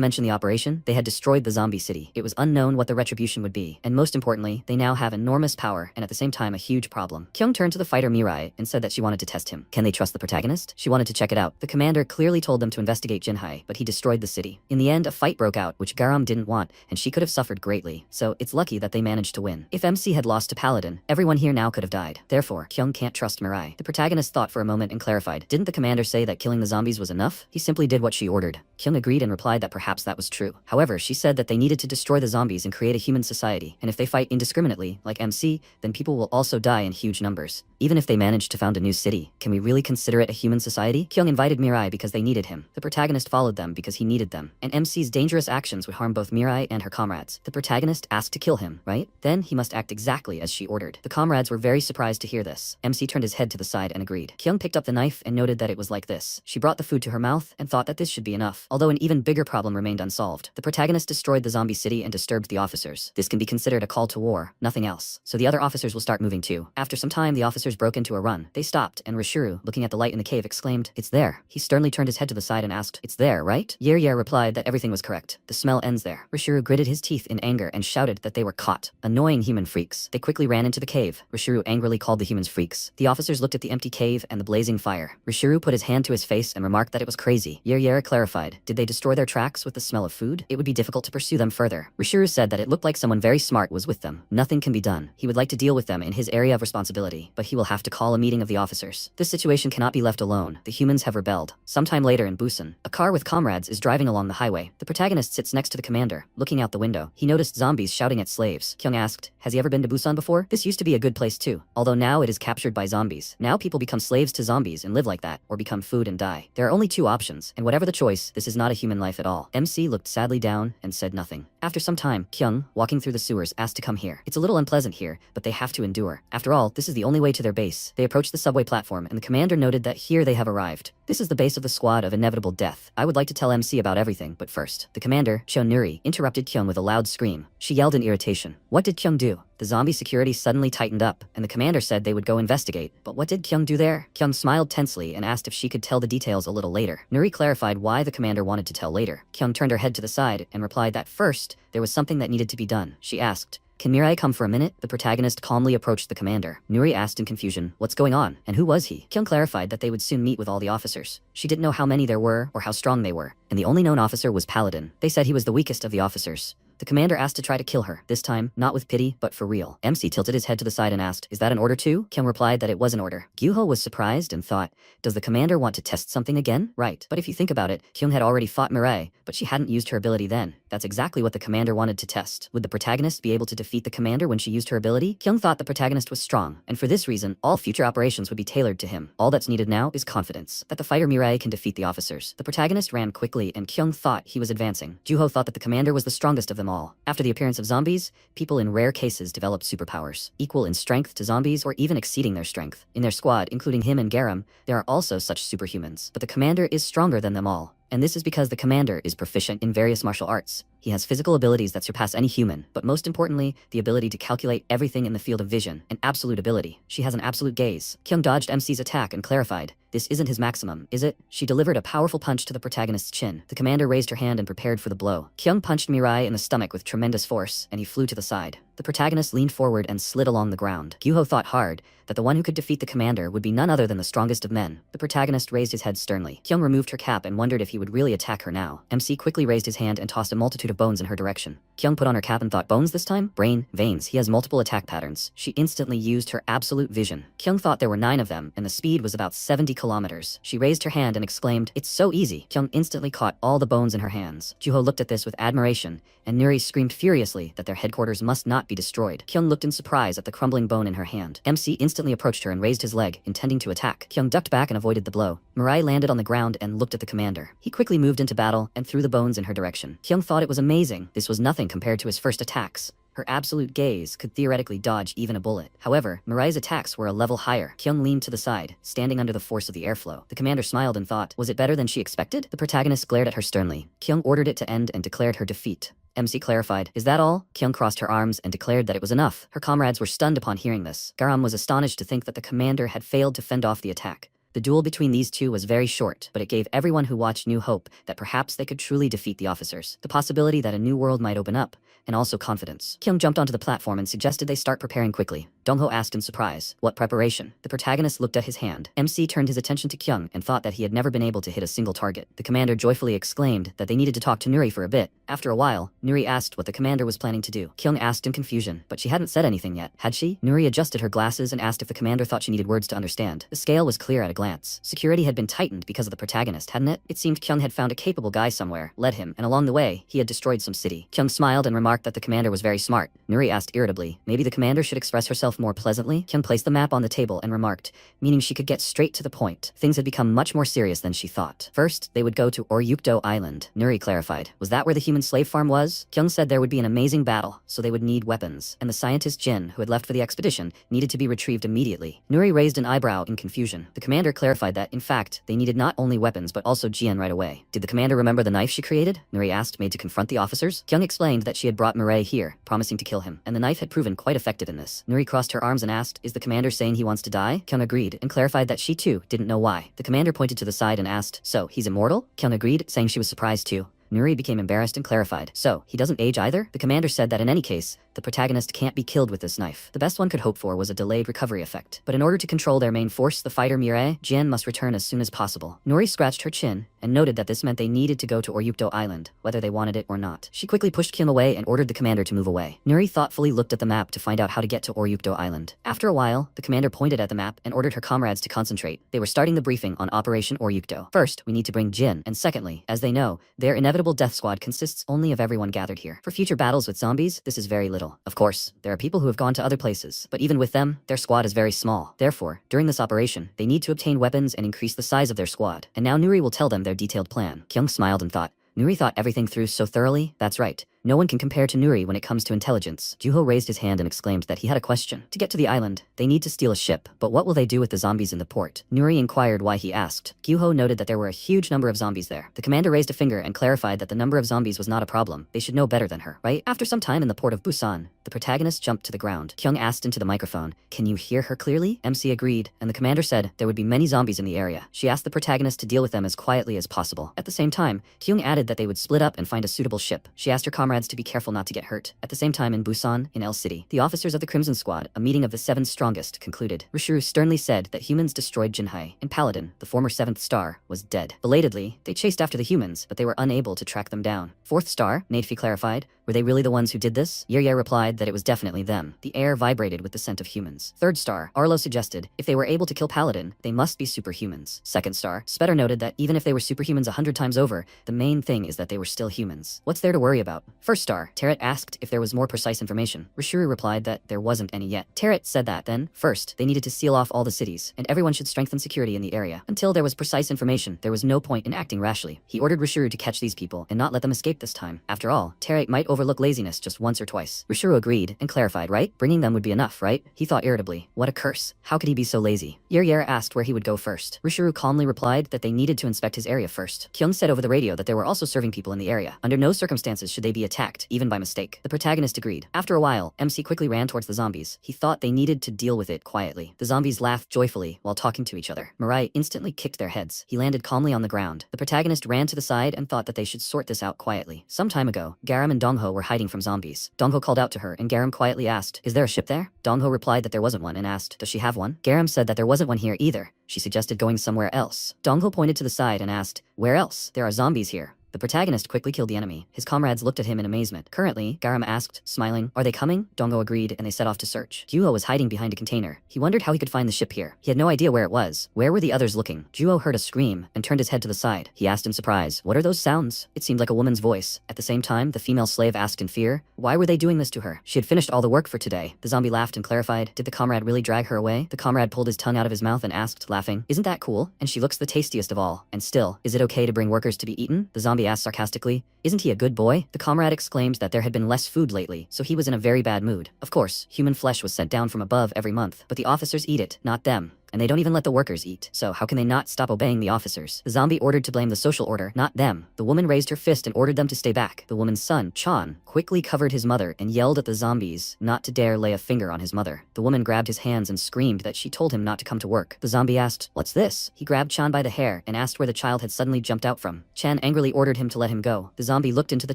mention the operation, they had destroyed the zombie city. It was unknown what the retribution would be, and most importantly, they now have enormous power and at the same time a huge problem. Kyung turned to the fighter Mirai and said that she wanted to test him. Can they trust the protagonist? She wanted to check it out. The commander clearly told them to investigate Jinhai, but he destroyed the city. In the end, a fight broke out, which Garam didn't want, and she could have suffered greatly, so it's lucky that they managed to win. If MC had lost to Paladin, everyone here now could have died. Therefore, Kyung can't trust Mariah. The protagonist thought for a moment and clarified. Didn't the commander say that killing the zombies was enough? He simply did what she ordered. Kyung agreed and replied that perhaps that was true. However, she said that they needed to destroy the zombies and create a human society, and if they fight indiscriminately, like MC, then people will also die in huge numbers. Even if they managed to found a new city, can we really consider it a human society? Kyung invited Mirai because they needed him. The protagonist followed them because he needed them, and MC's dangerous actions would harm both Mirai and her comrades. The protagonist asked to kill him, right? Then he must act exactly as she ordered. The comrades were very surprised to hear this. MC turned his head to the side and agreed. Kyung picked up the knife and noted that it was like this. She brought the food to her mouth and thought that this should be enough, although an even bigger problem remained unsolved. The protagonist destroyed the zombie city and disturbed the officers. This can be considered a call to war, nothing else. So the other officers will start moving too. After some time, the officers broke into a run. They stopped, and Rishuru, looking at the light in the cave, exclaimed, "It's there." He sternly turned his head to the side and asked, "It's there, right?" Yere replied that everything was correct. The smell ends there. Rishuru gritted his teeth in anger and shouted that they were caught. Annoying human freaks. They quickly ran into the cave. Rishuru angrily called the humans freaks. The officers looked at the empty cave and the blazing fire. Rishuru put his hand to his face and remarked that it was crazy. Yere clarified, did they destroy their tracks with the smell of food? It would be difficult to pursue them further. Rishuru said that it looked like someone very smart was with them. Nothing can be done. He would like to deal with them in his area of responsibility, but he will have to call a meeting of the officers. This situation cannot be left alone. The humans have rebelled. Sometime later in Busan, a car with comrades is driving along the highway. The protagonist sits next to the commander. Looking out the window, he noticed zombies shouting at slaves. Kyung asked, has he ever been to Busan before? This used to be a good place too, although now it is captured by zombies. Now people become slaves to zombies and live like that, or become food and die. There are only two options, and whatever the choice, this is not a human life at all. MC looked sadly down and said nothing. After some time, Kyung, walking through the sewers, asked to come here. It's a little unpleasant here, but they have to endure. After all, this is the only way to their base. They approached the subway platform, and the commander noted that here they have arrived. This is the base of the squad of inevitable death. I would like to tell MC about everything, but first. The commander, Chonuri, interrupted Kyung with a loud scream. She yelled in irritation. What did Kyung do? The zombie security suddenly tightened up, and the commander said they would go investigate. But what did Kyung do there? Kyung smiled tensely and asked if she could tell the details a little later. Nuri clarified why the commander wanted to tell later. Kyung turned her head to the side and replied that first, there was something that needed to be done. She asked, can Mirai come for a minute? The protagonist calmly approached the commander. Nuri asked in confusion, what's going on? And who was he? Kyung clarified that they would soon meet with all the officers. She didn't know how many there were or how strong they were, and the only known officer was Paladin. They said he was the weakest of the officers. The commander asked to try to kill her, this time, not with pity, but for real. MC tilted his head to the side and asked, is that an order too? Kyung replied that it was an order. Gyuho was surprised and thought, does the commander want to test something again? Right. But if you think about it, Kyung had already fought Mirai, but she hadn't used her ability then. That's exactly what the commander wanted to test. Would the protagonist be able to defeat the commander when she used her ability? Kyung thought the protagonist was strong, and for this reason, all future operations would be tailored to him. All that's needed now is confidence, that the fighter Mirai can defeat the officers. The protagonist ran quickly, and Kyung thought he was advancing. Juho thought that the commander was the strongest of them all. After the appearance of zombies, people in rare cases developed superpowers, equal in strength to zombies or even exceeding their strength. In their squad, including him and Garam, there are also such superhumans, but the commander is stronger than them all. And this is because the commander is proficient in various martial arts. He has physical abilities that surpass any human, but most importantly, the ability to calculate everything in the field of vision, an absolute ability. She has an absolute gaze. Kyung dodged MC's attack and clarified, this isn't his maximum, is it? She delivered a powerful punch to the protagonist's chin. The commander raised her hand and prepared for the blow. Kyung punched Mirai in the stomach with tremendous force, and he flew to the side. The protagonist leaned forward and slid along the ground. Gyuho thought hard that the one who could defeat the commander would be none other than the strongest of men. The protagonist raised his head sternly. Kyung removed her cap and wondered if he would really attack her now. MC quickly raised his hand and tossed a multitude of bones in her direction. Kyung put on her cap and thought, bones this time? Brain, veins, he has multiple attack patterns. She instantly used her absolute vision. Kyung thought there were 9 of them, and the speed was about 70 kilometers. She raised her hand and exclaimed, it's so easy. Kyung instantly caught all the bones in her hands. Juho looked at this with admiration, and Nuri screamed furiously that their headquarters must not be destroyed. Kyung looked in surprise at the crumbling bone in her hand. MC instantly approached her and raised his leg, intending to attack. Kyung ducked back and avoided the blow. Mariah landed on the ground and looked at the commander. He quickly moved into battle and threw the bones in her direction. Kyung thought it was amazing. This was nothing compared to his first attacks. Her absolute gaze could theoretically dodge even a bullet. However, Mariah's attacks were a level higher. Kyung leaned to the side, standing under the force of the airflow. The commander smiled and thought, was it better than she expected? The protagonist glared at her sternly. Kyung ordered it to end and declared her defeat. MC clarified, is that all? Kyung crossed her arms and declared that it was enough. Her comrades were stunned upon hearing this. Garam was astonished to think that the commander had failed to fend off the attack. The duel between these two was very short, but it gave everyone who watched new hope that perhaps they could truly defeat the officers. The possibility that a new world might open up, and also confidence. Kyung jumped onto the platform and suggested they start preparing quickly. Dongho asked in surprise, what preparation? The protagonist looked at his hand. MC turned his attention to Kyung and thought that he had never been able to hit a single target. The commander joyfully exclaimed that they needed to talk to Nuri for a bit. After a while, Nuri asked what the commander was planning to do. Kyung asked in confusion, but she hadn't said anything yet, had she? Nuri adjusted her glasses and asked if the commander thought she needed words to understand. The scale was clear at a glance. Security had been tightened because of the protagonist, hadn't it? It seemed Kyung had found a capable guy somewhere, led him, and along the way, he had destroyed some city. Kyung smiled and remarked that the commander was very smart. Nuri asked irritably, maybe the commander should express herself more pleasantly? Kyung placed the map on the table and remarked, meaning she could get straight to the point. Things had become much more serious than she thought. First, they would go to Oryukto Island. Nuri clarified, was that where the human slave farm was? Kyung said there would be an amazing battle, so they would need weapons, and the scientist Jin, who had left for the expedition, needed to be retrieved immediately. Nuri raised an eyebrow in confusion. The commander clarified that, in fact, they needed not only weapons but also Jin right away. Did the commander remember the knife she created? Nuri asked, made to confront the officers. Kyung explained that she had brought Mariah here, promising to kill him, and the knife had proven quite effective in this. Nuri crossed her arms and asked, is the commander saying he wants to die? Kyung agreed, and clarified that she too didn't know why. The commander pointed to the side and asked, so, he's immortal? Kyung agreed, saying she was surprised too. Nuri became embarrassed and clarified, so, he doesn't age either? The commander said that in any case, the protagonist can't be killed with this knife. The best one could hope for was a delayed recovery effect. But in order to control their main force, the fighter Mireille, Jin must return as soon as possible. Nuri scratched her chin and noted that this meant they needed to go to Oryukto Island, whether they wanted it or not. She quickly pushed Kim away and ordered the commander to move away. Nuri thoughtfully looked at the map to find out how to get to Oryukto Island. After a while, the commander pointed at the map and ordered her comrades to concentrate. They were starting the briefing on Operation Oryukto. First, we need to bring Jin, and secondly, as they know, their inevitable death squad consists only of everyone gathered here. For future battles with zombies, this is very little. Of course, there are people who have gone to other places, but even with them, their squad is very small. Therefore, during this operation, they need to obtain weapons and increase the size of their squad. And now Nuri will tell them their detailed plan. Kyung smiled and thought, Nuri thought everything through so thoroughly? That's right. No one can compare to Nuri when it comes to intelligence. Juho raised his hand and exclaimed that he had a question. To get to the island, they need to steal a ship, but what will they do with the zombies in the port? Nuri inquired why he asked. Juho noted that there were a huge number of zombies there. The commander raised a finger and clarified that the number of zombies was not a problem. They should know better than her, right? After some time in the port of Busan, the protagonist jumped to the ground. Kyung asked into the microphone, can you hear her clearly? MC agreed, and the commander said there would be many zombies in the area. She asked the protagonist to deal with them as quietly as possible. At the same time, Kyung added that they would split up and find a suitable ship. She asked her comrades to be careful not to get hurt. At the same time in Busan, in L City, the officers of the Crimson Squad, a meeting of the 7 strongest, concluded. Rishuru sternly said that humans destroyed Jinhai, and Paladin, the former 7th star, was dead. Belatedly, they chased after the humans, but they were unable to track them down. 4th star, Nadefi clarified, were they really the ones who did this? Yeryer replied that it was definitely them. The air vibrated with the scent of humans. 3rd star, Arlo suggested, if they were able to kill Paladin, they must be superhumans. 2nd star, Spetter noted that even if they were superhumans 100 times over, the main thing is that they were still humans. What's there to worry about? 1st star, Terret asked if there was more precise information. Rishuru replied that there wasn't any yet. Terret said that then, first, they needed to seal off all the cities, and everyone should strengthen security in the area. Until there was precise information, there was no point in acting rashly. He ordered Rishuru to catch these people and not let them escape this time. After all, Terret might overlook laziness just once or twice. Rishuru agreed and clarified, right? Bringing them would be enough, right? He thought irritably, what a curse. How could he be so lazy? Yeryer asked where he would go first. Rishuru calmly replied that they needed to inspect his area first. Kyung said over the radio that there were also serving people in the area. Under no circumstances should they be attacked attacked, even by mistake. The protagonist agreed. After a while, MC quickly ran towards the zombies. He thought they needed to deal with it quietly. The zombies laughed joyfully while talking to each other. Mariah instantly kicked their heads. He landed calmly on the ground. The protagonist ran to the side and thought that they should sort this out quietly. Some time ago, Garam and Dongho were hiding from zombies. Dongho called out to her and Garam quietly asked, "Is there a ship there?" Dongho replied that there wasn't one and asked, "Does she have one?" Garam said that there wasn't one here either. She suggested going somewhere else. Dongho pointed to the side and asked, "Where else? There are zombies here." The protagonist quickly killed the enemy. His comrades looked at him in amazement. Currently, Garam asked, smiling, "Are they coming?" Dongho agreed, and they set off to search. Juho was hiding behind a container. He wondered how he could find the ship here. He had no idea where it was. Where were the others looking? Juho heard a scream and turned his head to the side. He asked in surprise, "What are those sounds?" It seemed like a woman's voice. At the same time, the female slave asked in fear, why were they doing this to her? She had finished all the work for today. The zombie laughed and clarified, "Did the comrade really drag her away?" The comrade pulled his tongue out of his mouth and asked, laughing, "Isn't that cool? And she looks the tastiest of all. And still, is it okay to bring workers to be eaten?" The zombie asked sarcastically, "Isn't he a good boy?" The comrade exclaimed that there had been less food lately, so he was in a very bad mood. Of course, human flesh was sent down from above every month, but the officers eat it, not them. And they don't even let the workers eat. So how can they not stop obeying the officers? The zombie ordered to blame the social order, not them. The woman raised her fist and ordered them to stay back. The woman's son, Chan, quickly covered his mother and yelled at the zombies not to dare lay a finger on his mother. The woman grabbed his hands and screamed that she told him not to come to work. The zombie asked, "What's this?" He grabbed Chan by the hair and asked where the child had suddenly jumped out from. Chan angrily ordered him to let him go. The zombie looked into the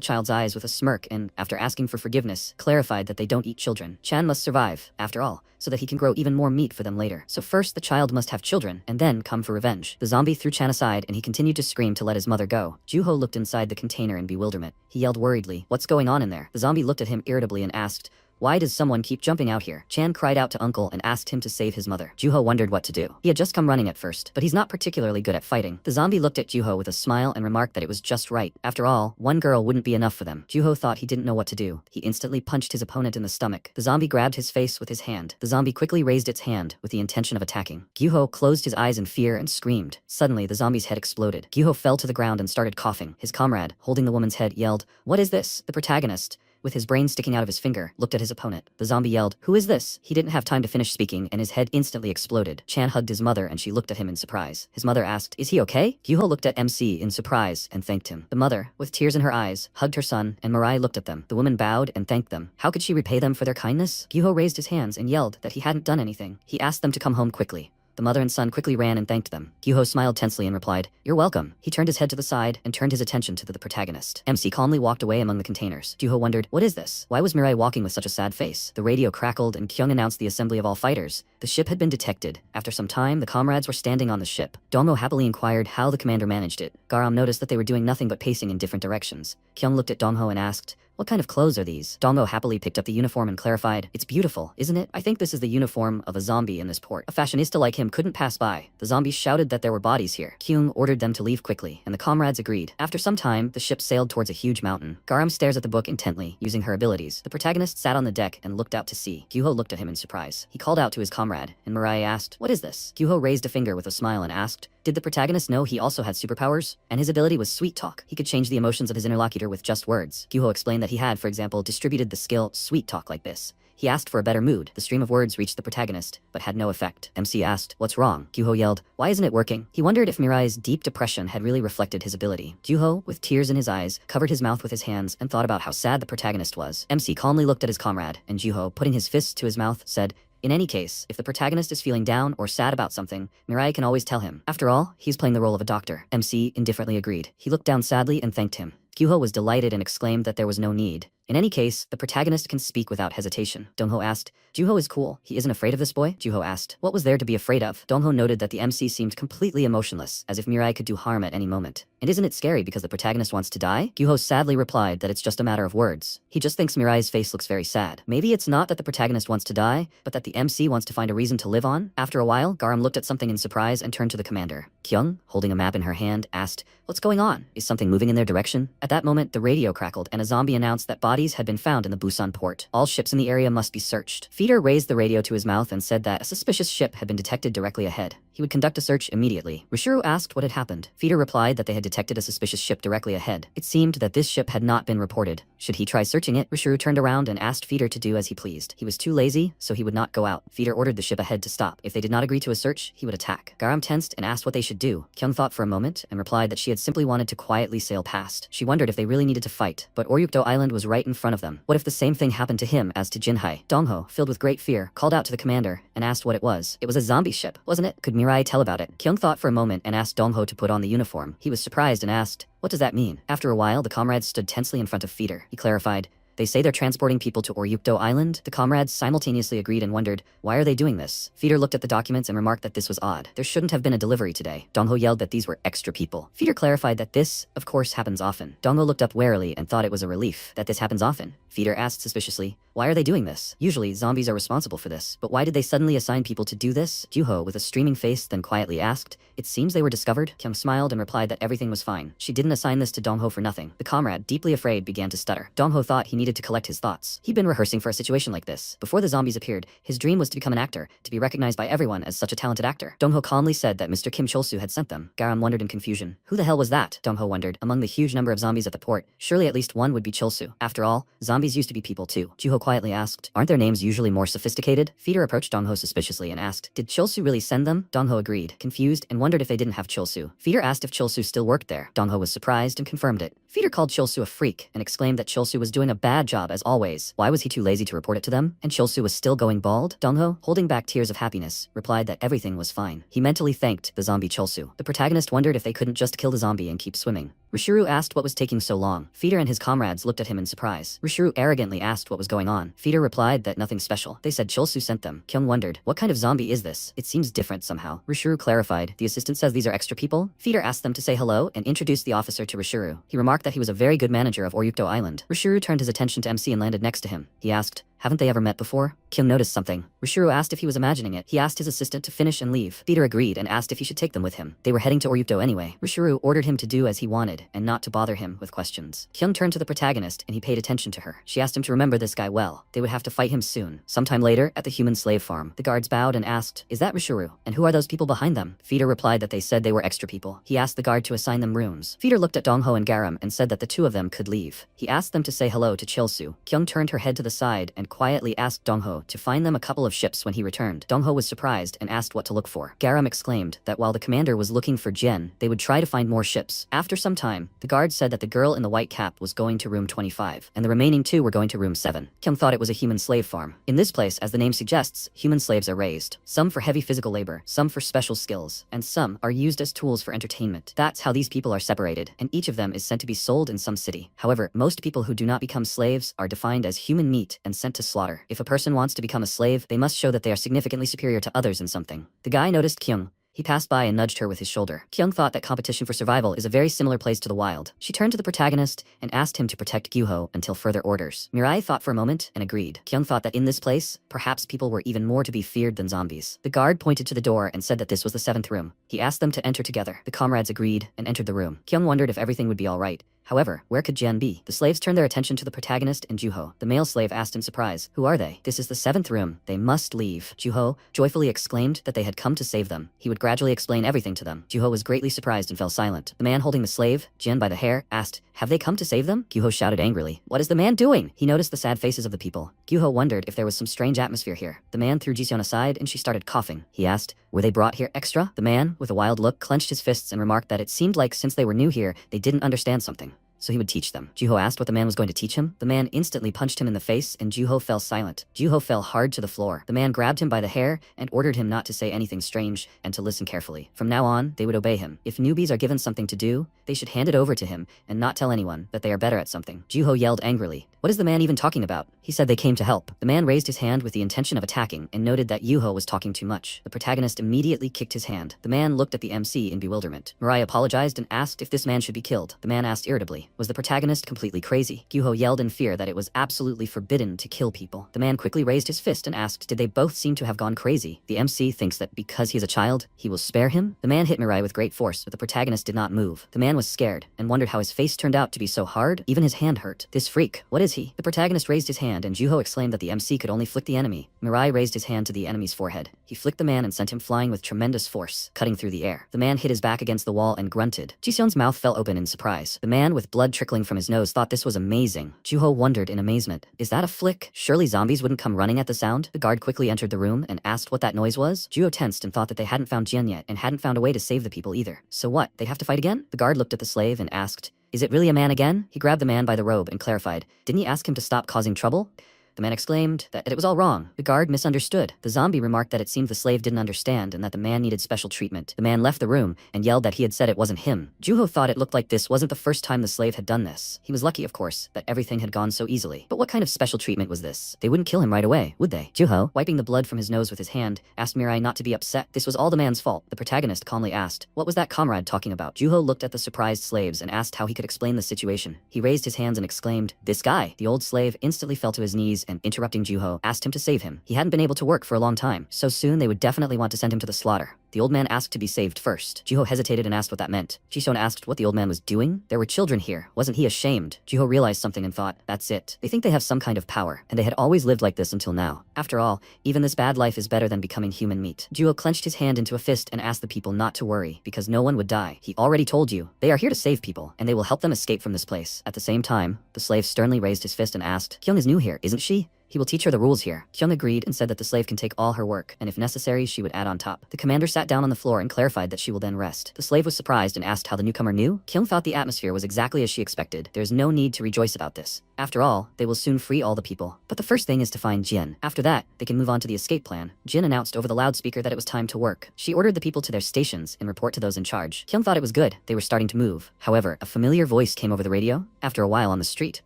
child's eyes with a smirk and, after asking for forgiveness, clarified that they don't eat children. Chan must survive, after all, so that he can grow even more meat for them later. So first the child must have children, and then come for revenge. The zombie threw Chan aside and he continued to scream to let his mother go. Juho looked inside the container in bewilderment. He yelled worriedly, "What's going on in there?" The zombie looked at him irritably and asked, "Why does someone keep jumping out here?" Chan cried out to Uncle and asked him to save his mother. Juho wondered what to do. He had just come running at first, but he's not particularly good at fighting. The zombie looked at Juho with a smile and remarked that it was just right. After all, one girl wouldn't be enough for them. Juho thought he didn't know what to do. He instantly punched his opponent in the stomach. The zombie grabbed his face with his hand. The zombie quickly raised its hand with the intention of attacking. Juho closed his eyes in fear and screamed. Suddenly, the zombie's head exploded. Juho fell to the ground and started coughing. His comrade, holding the woman's head, yelled, "What is this?" The protagonist, with his brain sticking out of his finger, looked at his opponent. The zombie yelled, "Who is this?" He didn't have time to finish speaking and his head instantly exploded. Chan hugged his mother and she looked at him in surprise. His mother asked, "Is he okay?" Gyuho looked at MC in surprise and thanked him. The mother, with tears in her eyes, hugged her son and Mariah looked at them. The woman bowed and thanked them. How could she repay them for their kindness? Gyuho raised his hands and yelled that he hadn't done anything. He asked them to come home quickly. The mother and son quickly ran and thanked them. Gyuho smiled tensely and replied, "You're welcome." He turned his head to the side and turned his attention to the protagonist. MC calmly walked away among the containers. Gyuho wondered, what is this? Why was Mirai walking with such a sad face? The radio crackled and Kyung announced the assembly of all fighters. The ship had been detected. After some time, the comrades were standing on the ship. Dongho happily inquired how the commander managed it. Garam noticed that they were doing nothing but pacing in different directions. Kyung looked at Dongho and asked, "What kind of clothes are these?" Dongho happily picked up the uniform and clarified, "It's beautiful, isn't it? I think this is the uniform of a zombie in this port. A fashionista like him couldn't pass by." The zombies shouted that there were bodies here. Kyung ordered them to leave quickly, and the comrades agreed. After some time, the ship sailed towards a huge mountain. Garam stares at the book intently, using her abilities. The protagonist sat on the deck and looked out to sea. Gyuho looked at him in surprise. He called out to his comrade, and Mariah asked, "What is this?" Gyuho raised a finger with a smile and asked, did the protagonist know he also had superpowers? And his ability was sweet talk. He could change the emotions of his interlocutor with just words. Gyuho explained that he had, for example, distributed the skill sweet talk like this. He asked for a better mood. The stream of words reached the protagonist, but had no effect. MC asked, "What's wrong?" Gyuho yelled, "Why isn't it working?" He wondered if Mirai's deep depression had really reflected his ability. Gyuho, with tears in his eyes, covered his mouth with his hands and thought about how sad the protagonist was. MC calmly looked at his comrade, and Gyuho, putting his fists to his mouth, said, "In any case, if the protagonist is feeling down or sad about something, Mirai can always tell him. After all, he's playing the role of a doctor." MC indifferently agreed. He looked down sadly and thanked him. Gyuho was delighted and exclaimed that there was no need. In any case, the protagonist can speak without hesitation. Dongho asked, "Gyuho is cool. He isn't afraid of this boy?" Gyuho asked, "What was there to be afraid of?" Dongho noted that the MC seemed completely emotionless, as if Mirai could do harm at any moment. "And isn't it scary because the protagonist wants to die?" Gyuho sadly replied that it's just a matter of words. He just thinks Mirai's face looks very sad. Maybe it's not that the protagonist wants to die, but that the MC wants to find a reason to live on. After a while, Garam looked at something in surprise and turned to the commander. Kyung, holding a map in her hand, asked, "What's going on? Is something moving in their direction?" At that moment, the radio crackled and a zombie announced that bodies had been found in the Busan port. All ships in the area must be searched. Feeder raised the radio to his mouth and said that a suspicious ship had been detected directly ahead. He would conduct a search immediately. Rishuru asked what had happened. Feeder replied that they had detected a suspicious ship directly ahead. It seemed that this ship had not been reported. Should he try searching it? Rishuru turned around and asked Feeder to do as he pleased. He was too lazy, so he would not go out. Feeder ordered the ship ahead to stop. If they did not agree to a search, he would attack. Garam tensed and asked what they should do. Kyung thought for a moment and replied that she had simply wanted to quietly sail past. She wondered if they really needed to fight, but Oryukto Island was right in front of them. What if the same thing happened to him as to Jinhai? Dongho, filled with great fear, called out to the commander and asked what it was. It was a zombie ship, wasn't it? Could Mariah tell about it? Kyung thought for a moment and asked Dongho to put on the uniform. He was surprised and asked, "What does that mean?" After a while, the comrades stood tensely in front of Feeder. He clarified, "They say they're transporting people to Oryukto Island." The comrades simultaneously agreed and wondered, why are they doing this? Feeder looked at the documents and remarked that this was odd. There shouldn't have been a delivery today. Dongho yelled that these were extra people. Feeder clarified that this, of course, happens often. Dongho looked up warily and thought it was a relief that this happens often. Feeder asked suspiciously, why are they doing this? Usually, zombies are responsible for this, but why did they suddenly assign people to do this? Juho, with a streaming face, then quietly asked, it seems they were discovered. Kyung smiled and replied that everything was fine. She didn't assign this to Dongho for nothing. The comrade, deeply afraid, began to stutter. Dongho thought he needed to collect his thoughts. He'd been rehearsing for a situation like this. Before the zombies appeared, his dream was to become an actor, to be recognized by everyone as such a talented actor. Dongho calmly said that Mr. Kim Cholsu had sent them. Garam wondered in confusion. Who the hell was that? Dongho wondered. Among the huge number of zombies at the port, surely at least one would be Cholsu. After all, zombies used to be people too. Juho quietly asked, aren't their names usually more sophisticated? Feeder approached Dongho suspiciously and asked, did Cholsu really send them? Dongho agreed, confused, and wondered if they didn't have Cholsu. Feeder asked if Cholsu still worked there. Dongho was surprised and confirmed it. Feeder called Cholsu a freak and exclaimed that Cholsu was doing a bad job as always. Why was he too lazy to report it to them? And Cholsu was still going bald? Dongho, holding back tears of happiness, replied that everything was fine. He mentally thanked the zombie Cholsu. The protagonist wondered if they couldn't just kill the zombie and keep swimming. Rishuru asked what was taking so long. Feeder and his comrades looked at him in surprise. Rishuru arrogantly asked what was going on. Feeder replied that nothing special. They said Cholsu sent them. Kyung wondered, what kind of zombie is this? It seems different somehow. Rishuru clarified, the assistant says these are extra people. Feeder asked them to say hello and introduced the officer to Rishuru. He remarked that he was a very good manager of Oryukto Island. Rishuru turned his attention to MC and landed next to him. He asked, haven't they ever met before? Kyung noticed something. Rishuru asked if he was imagining it. He asked his assistant to finish and leave. Feeder agreed and asked if he should take them with him. They were heading to Oryukto anyway. Rishuru ordered him to do as he wanted and not to bother him with questions. Kyung turned to the protagonist and he paid attention to her. She asked him to remember this guy well. They would have to fight him soon. Sometime later, at the human slave farm, the guards bowed and asked, is that Rishuru? And who are those people behind them? Feeder replied that they said they were extra people. He asked the guard to assign them rooms. Feeder looked at Dongho and Garam and said that the two of them could leave. He asked them to say hello to Chilsu. Kyung turned her head to the side and quietly asked Dongho to find them a couple of ships when he returned. Dongho was surprised and asked what to look for. Garam exclaimed that while the commander was looking for Jen, they would try to find more ships. After some time, the guard said that the girl in the white cap was going to room 25, and the remaining two were going to room 7. Kyung thought it was a human slave farm. In this place, as the name suggests, human slaves are raised. Some for heavy physical labor, some for special skills, and some are used as tools for entertainment. That's how these people are separated, and each of them is sent to be sold in some city. However, most people who do not become slaves are defined as human meat and sent to slaughter. If a person wants to become a slave, they must show that they are significantly superior to others in something. The guy noticed Kyung. He passed by and nudged her with his shoulder. Kyung thought that competition for survival is a very similar place to the wild. She turned to the protagonist and asked him to protect Gyuho until further orders. Mariah thought for a moment and agreed. Kyung thought that in this place, perhaps people were even more to be feared than zombies. The guard pointed to the door and said that this was the 7th room. He asked them to enter together. The comrades agreed and entered the room. Kyung wondered if everything would be all right. However, where could Jen be? The slaves turned their attention to the protagonist and Juho. The male slave asked in surprise, who are they? This is the 7th room. They must leave. Juho joyfully exclaimed that they had come to save them. He would gradually explain everything to them. Juho was greatly surprised and fell silent. The man holding the slave, Jen by the hair, asked, have they come to save them? Gyuho shouted angrily. What is the man doing? He noticed the sad faces of the people. Gyuho wondered if there was some strange atmosphere here. The man threw Jiseon aside and she started coughing. He asked, were they brought here extra? The man, with a wild look, clenched his fists and remarked that it seemed like since they were new here, they didn't understand something. So he would teach them. Juho asked what the man was going to teach him. The man instantly punched him in the face and Juho fell silent. Juho fell hard to the floor. The man grabbed him by the hair and ordered him not to say anything strange and to listen carefully. From now on, they would obey him. If newbies are given something to do, they should hand it over to him and not tell anyone that they are better at something. Juho yelled angrily. What is the man even talking about? He said they came to help. The man raised his hand with the intention of attacking and noted that Juho was talking too much. The protagonist immediately kicked his hand. The man looked at the MC in bewilderment. Mariah apologized and asked if this man should be killed. The man asked irritably, was the protagonist completely crazy? Juho yelled in fear that it was absolutely forbidden to kill people. The man quickly raised his fist and asked, did they both seem to have gone crazy? The MC thinks that because he is a child, he will spare him? The man hit Mariah with great force, but the protagonist did not move. The man was scared and wondered how his face turned out to be so hard. Even his hand hurt. This freak, what is he? The protagonist raised his hand and Juho exclaimed that the MC could only flick the enemy. Mariah raised his hand to the enemy's forehead. He flicked the man and sent him flying with tremendous force, cutting through the air. The man hit his back against the wall and grunted. Jiseon's mouth fell open in surprise. The man with blood blood trickling from his nose, thought this was amazing. Juho wondered in amazement. Is that a flick? Surely zombies wouldn't come running at the sound? The guard quickly entered the room and asked what that noise was. Juho tensed and thought that they hadn't found Jian yet and hadn't found a way to save the people either. So what, they'd have to fight again? The guard looked at the slave and asked, "Is it really a man again?" He grabbed the man by the robe and clarified, "Didn't he ask him to stop causing trouble?" The man exclaimed that it was all wrong. The guard misunderstood. The zombie remarked that it seemed the slave didn't understand and that the man needed special treatment. The man left the room and yelled that he had said it wasn't him. Juho thought it looked like this wasn't the first time the slave had done this. He was lucky, of course, that everything had gone so easily. But what kind of special treatment was this? They wouldn't kill him right away, would they? Juho, wiping the blood from his nose with his hand, asked Mariah not to be upset. This was all the man's fault. The protagonist calmly asked, "What was that comrade talking about?" Juho looked at the surprised slaves and asked how he could explain the situation. He raised his hands and exclaimed, "This guy!" The old slave instantly fell to his knees and, interrupting Juho, asked him to save him. He hadn't been able to work for a long time, so soon they would definitely want to send him to the slaughter. The old man asked to be saved first. Juho hesitated and asked what that meant. Jisun asked what the old man was doing. There were children here. Wasn't he ashamed? Juho realized something and thought, that's it. They think they have some kind of power, and they had always lived like this until now. After all, even this bad life is better than becoming human meat. Juho clenched his hand into a fist and asked the people not to worry, because no one would die. He already told you. They are here to save people, and they will help them escape from this place. At the same time, the slave sternly raised his fist and asked, "Kyung is new here, isn't she?" He will teach her the rules here. Kyung agreed and said that the slave can take all her work, and if necessary, she would add on top. The commander sat down on the floor and clarified that she will then rest. The slave was surprised and asked how the newcomer knew. Kyung thought the atmosphere was exactly as she expected. There's no need to rejoice about this. After all, they will soon free all the people. But the first thing is to find Jin. After that, they can move on to the escape plan. Jin announced over the loudspeaker that it was time to work. She ordered the people to their stations and report to those in charge. Kyung thought it was good. They were starting to move. However, a familiar voice came over the radio. After a while on the street,